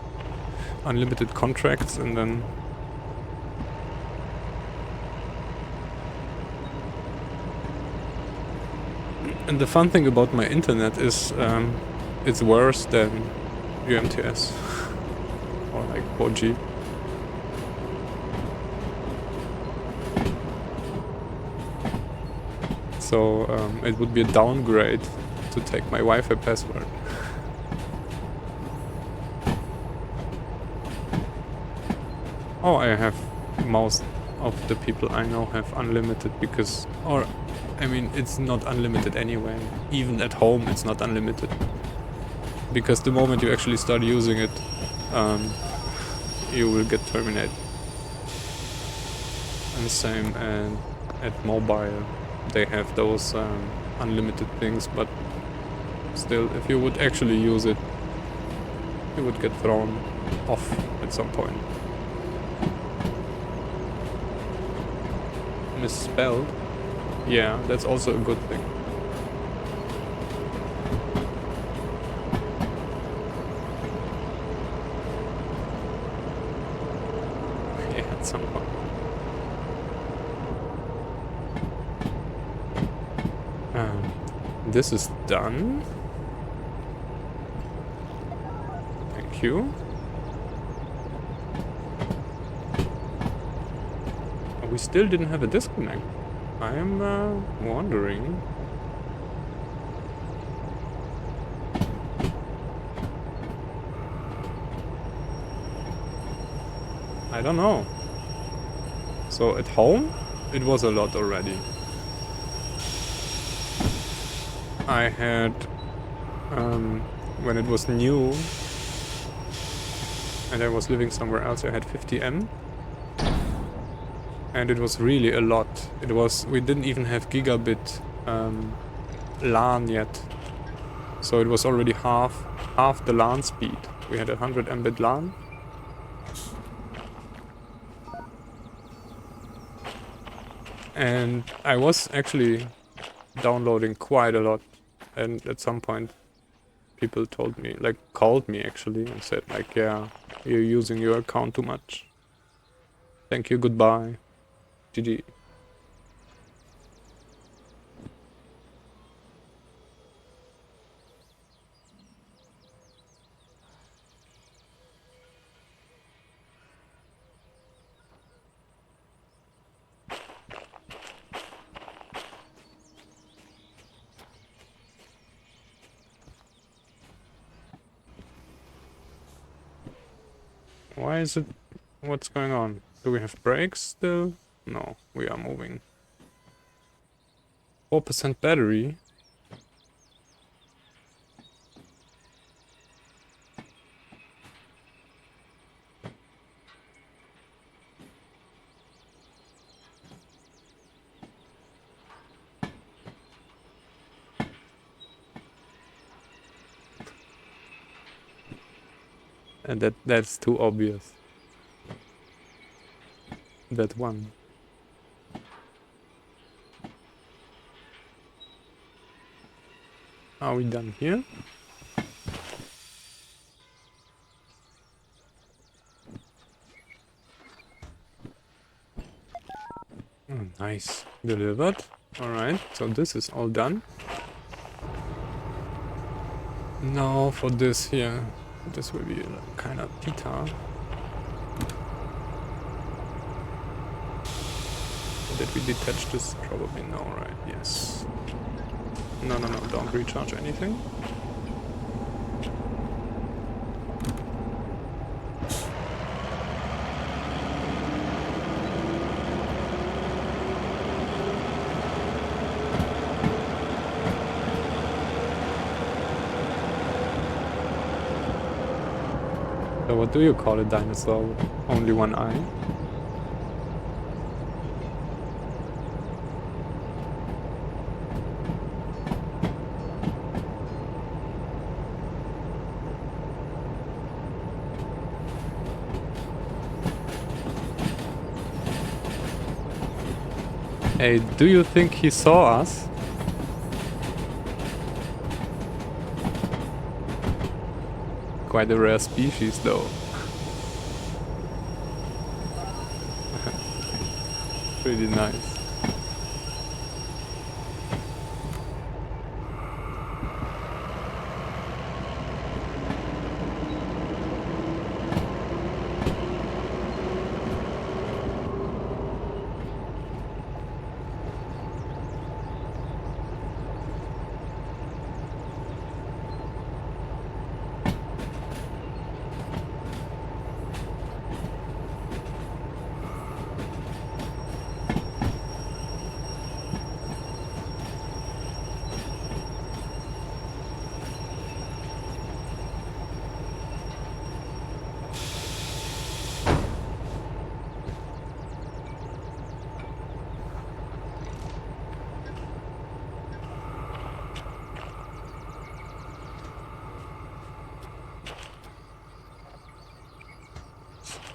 unlimited contracts and then... And the fun thing about my internet is it's worse than UMTS or like 4G. So it would be a downgrade to take my Wi-Fi password. Oh, I have most of the people I know have unlimited because, or I mean, it's not unlimited anyway. Even at home, it's not unlimited. Because the moment you actually start using it, you will get terminated. And the same at mobile, they have those unlimited things, but still, if you would actually use it, you would get thrown off at some point. Misspelled? Yeah, that's also a good thing. Yeah, at some point. This is done. Thank you. We still didn't have a disconnect. I am wondering. I don't know. So at home, it was a lot already. I had, when it was new, and I was living somewhere else, I had 50 M. And it was really a lot. It was, we didn't even have gigabit LAN yet. So it was already half the LAN speed. We had 100 Mbit LAN. And I was actually downloading quite a lot, and at some point people told me, like called me actually and said like, yeah, you're using your account too much. Thank you, goodbye. GG. Why is it... What's going on? Do we have brakes still? No, we are moving. 4% battery? And that's too obvious. That one. Are we done here? Oh, nice. Delivered. Alright, so this is all done. Now for this here. This will be kind of pita. Did we detach this? Probably no, right? Yes. No, don't recharge anything. So what do you call a dinosaur with only one eye? Hey, do you think he saw us? Quite a rare species though. Pretty nice.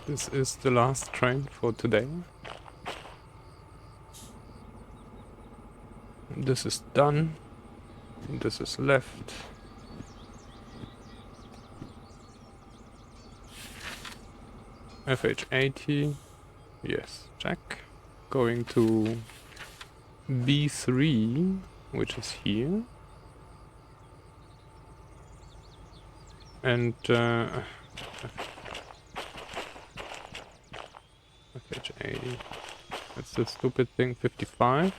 This is the last train for today. This is done. This is left. FH80. Yes, check. Going to B3, which is here. And FH80. That's the stupid thing, 55.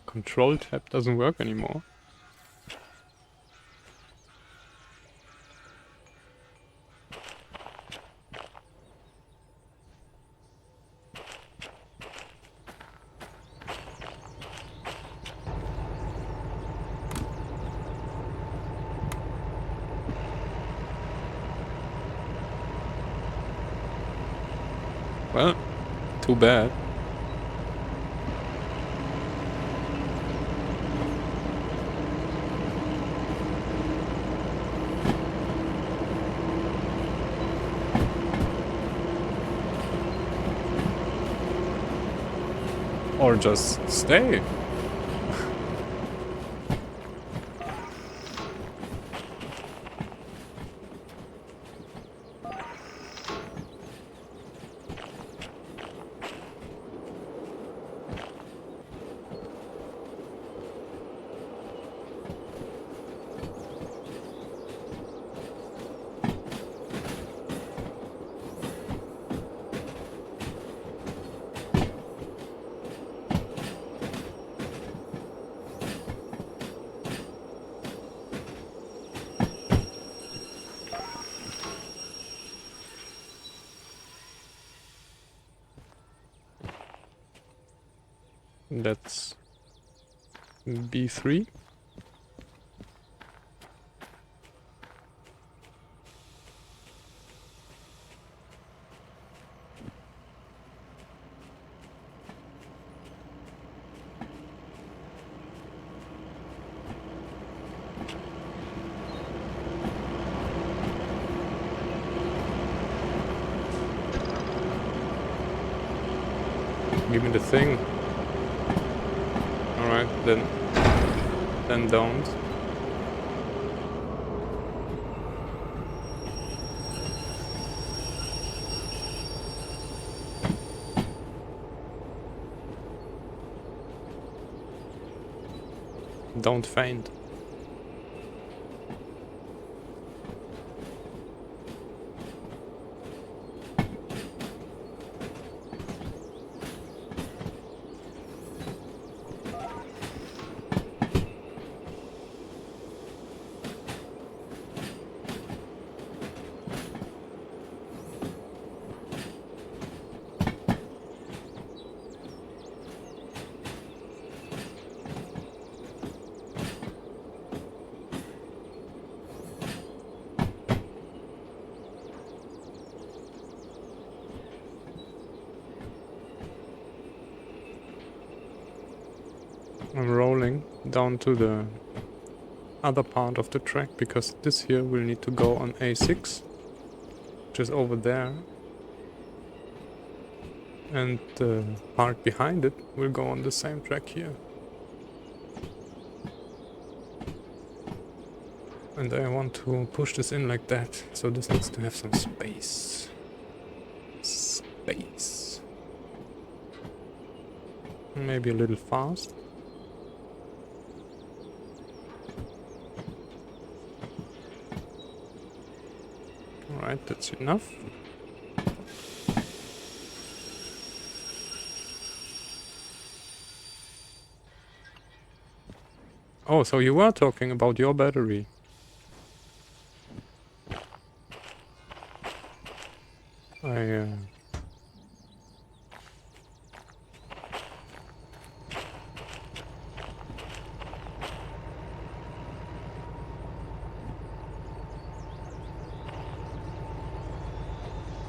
Control tab doesn't work anymore. Well, too bad. Or just stay. That's B3. Give me the thing. Alright, then don't. Don't faint. I'm rolling down to the other part of the track because this here will need to go on A6, which is over there, and the part behind it will go on the same track here. And I want to push this in like that, so this needs to have some space. Space. Maybe a little fast. Alright, that's enough. Oh, so you were talking about your battery. I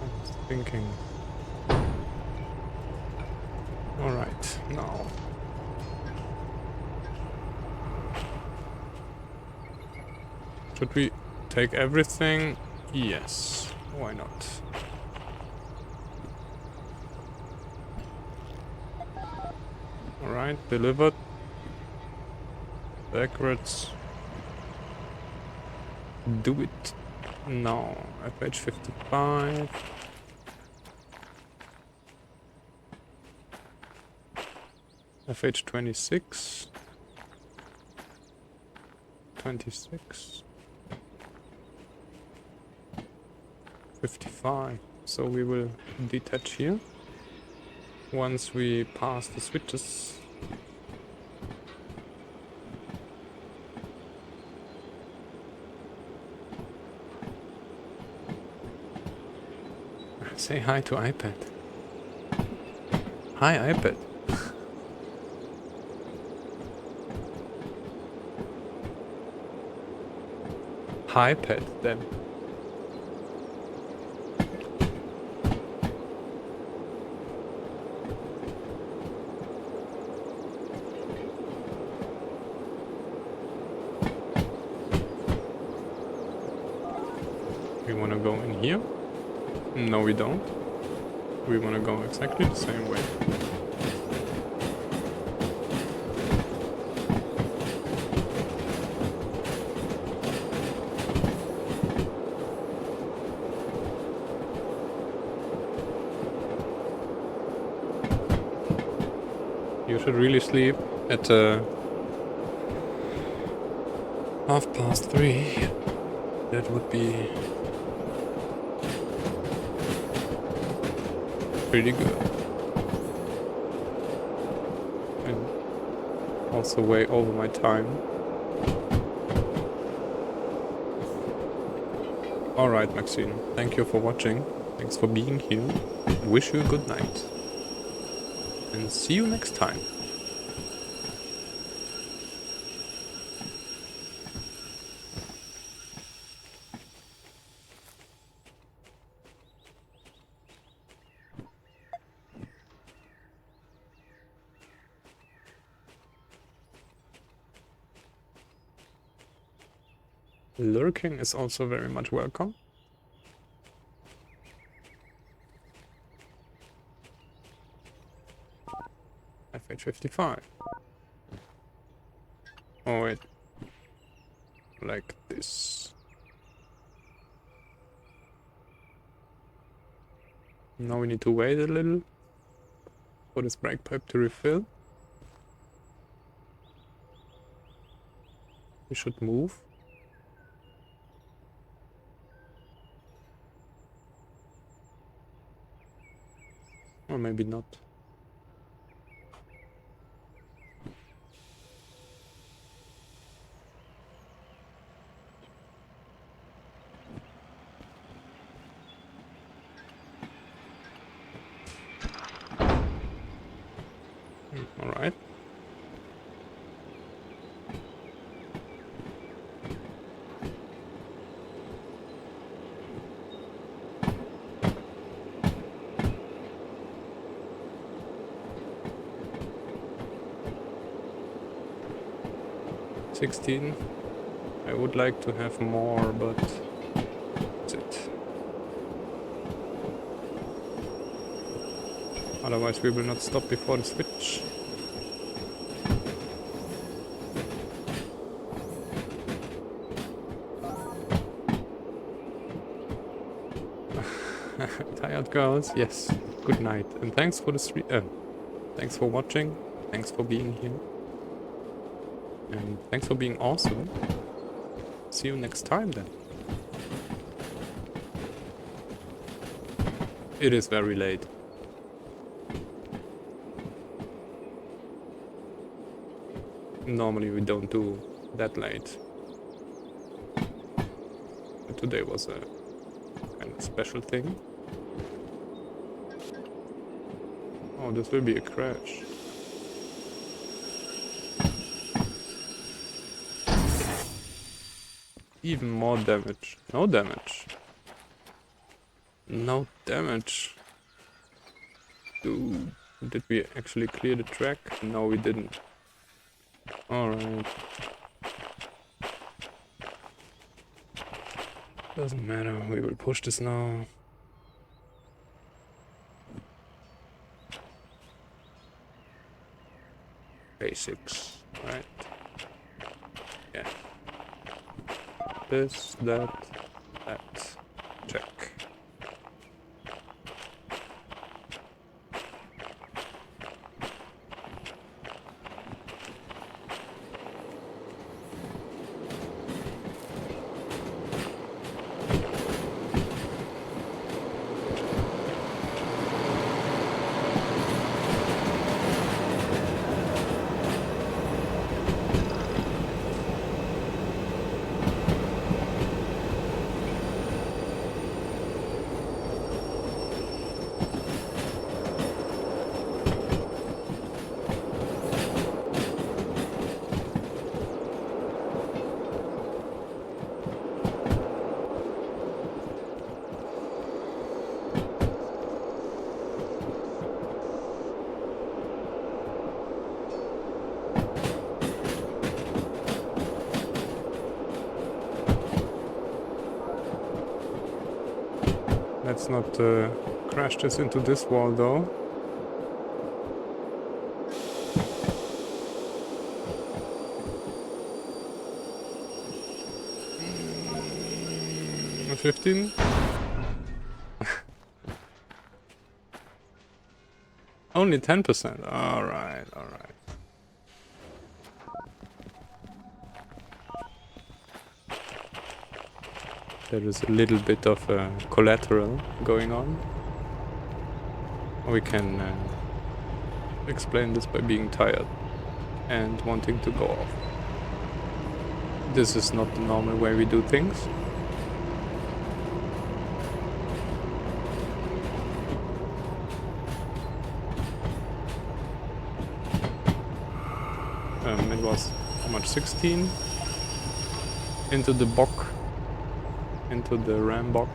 was thinking. Alright, now. Should we take everything? Yes. Why not? Alright, delivered. Backwards. Do it now. FH55. FH26. 26. 55. So we will detach here once we pass the switches. Say hi to iPad. Hi iPad. Hi pet then. We want to go in here? No, we don't. We want to go exactly the same way. You should really sleep at 3:30. That would be pretty good. And also way over my time. Alright, Maxine. Thank you for watching. Thanks for being here. Wish you a good night. And see you next time. Lurking is also very much welcome. FH55. Oh wait. Like this. Now we need to wait a little for this brake pipe to refill. We should move. Or maybe not. Alright. $16. I would like to have more, but that's it. Otherwise we will not stop before the switch. Tired girls, yes. Good night. And thanks for the thanks for watching. Thanks for being here. And thanks for being awesome. See you next time then. It is very late. Normally we don't do that late. But today was a kind of special thing. Oh, this will be a crash. Even more damage. No damage. No damage. Dude, did we actually clear the track? No, we didn't. Alright. Doesn't matter, we will push this now. Basics, right? Yeah. This, that, check. Let's not crash this into this wall though. Mm, 15? Only 10%. Alright, alright. There is a little bit of collateral going on. We can explain this by being tired and wanting to go off. This is not the normal way we do things. It was how much? 16 into the bock, into the ram bock.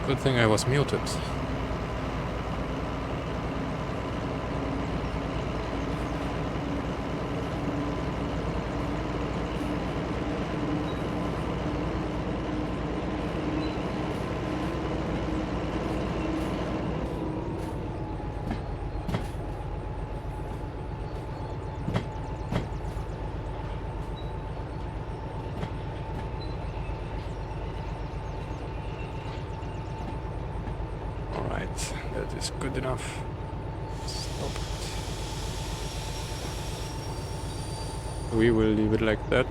Good thing I was muted. That is good enough. Stop it. We will leave it like that.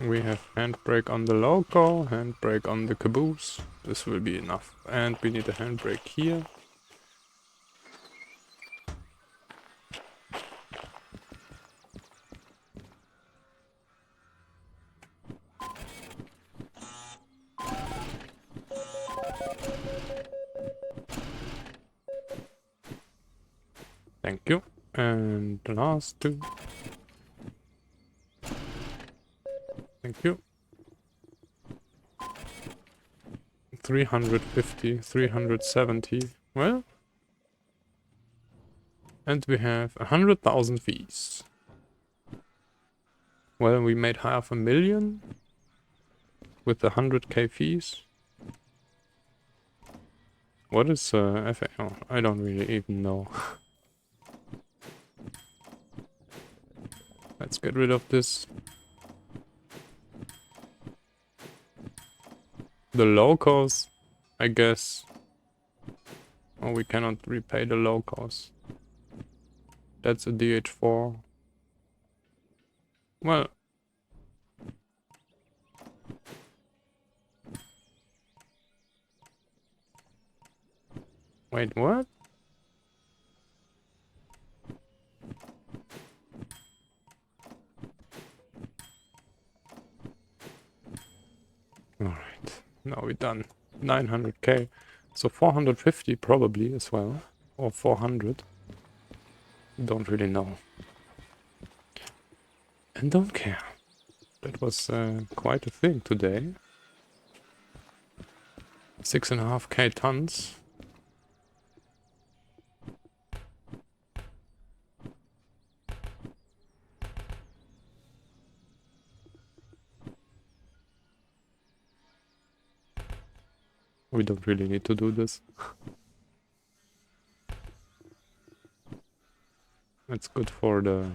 We have handbrake on the loco, handbrake on the caboose. This will be enough. And we need a handbrake here. Thank you. And the last two. Thank you. 350, 370. Well. And we have 100,000 fees. Well, we made 500,000 with the 100k fees. What is FA? Oh, I don't really even know. Let's get rid of this. The locals, I guess. Oh, we cannot repay the locals. That's a DH4. Well. Wait, what? Alright, now we're done. 900k. So 450 probably as well. Or 400. Don't really know. And don't care. That was quite a thing today. 6.5k tons. We don't really need to do this. That's good for the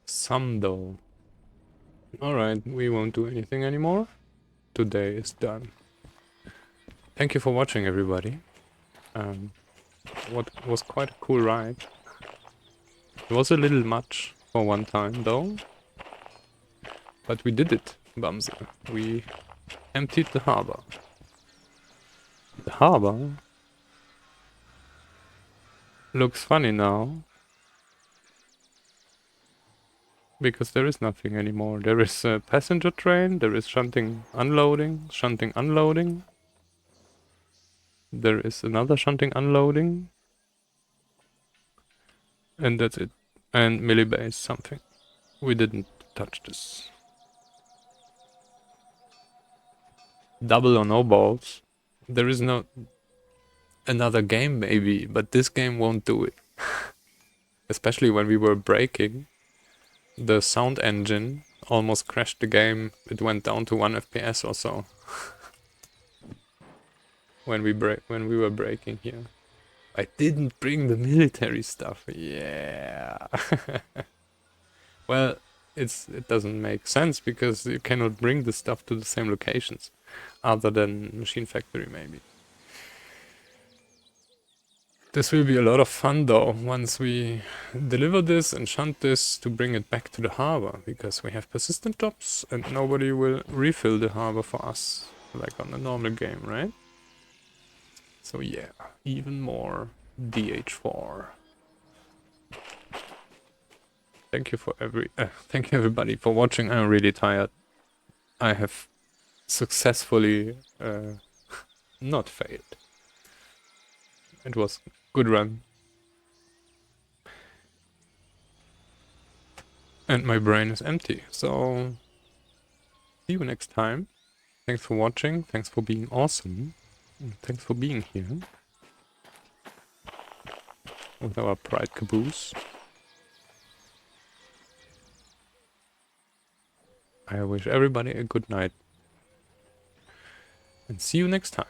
sum though. Alright, we won't do anything anymore. Today is done. Thank you for watching, everybody. What was quite a cool ride. It was a little much for one time though. But we did it, Bumser. We emptied the harbor. The harbor looks funny now. Because there is nothing anymore. There is a passenger train, there is shunting unloading, unloading. There is another shunting unloading. And that's it. And millibase something. We didn't touch this. Double or no balls. There is no another game maybe, but this game won't do it. Especially when we were braking. The sound engine almost crashed the game. It went down to 1 FPS or so. when we were braking here. I didn't bring the military stuff. Yeah. Well, it doesn't make sense because you cannot bring the stuff to the same locations other than Machine Factory maybe. This will be a lot of fun though, once we deliver this and shunt this to bring it back to the harbor, because we have persistent jobs and nobody will refill the harbor for us, like on a normal game, right? So yeah, even more DH4. Thank you thank you everybody for watching. I'm really tired. I have successfully not failed. It was a good run. And my brain is empty, so see you next time. Thanks for watching, thanks for being awesome, and thanks for being here with our pride caboose. I wish everybody a good night, and see you next time.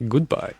Goodbye.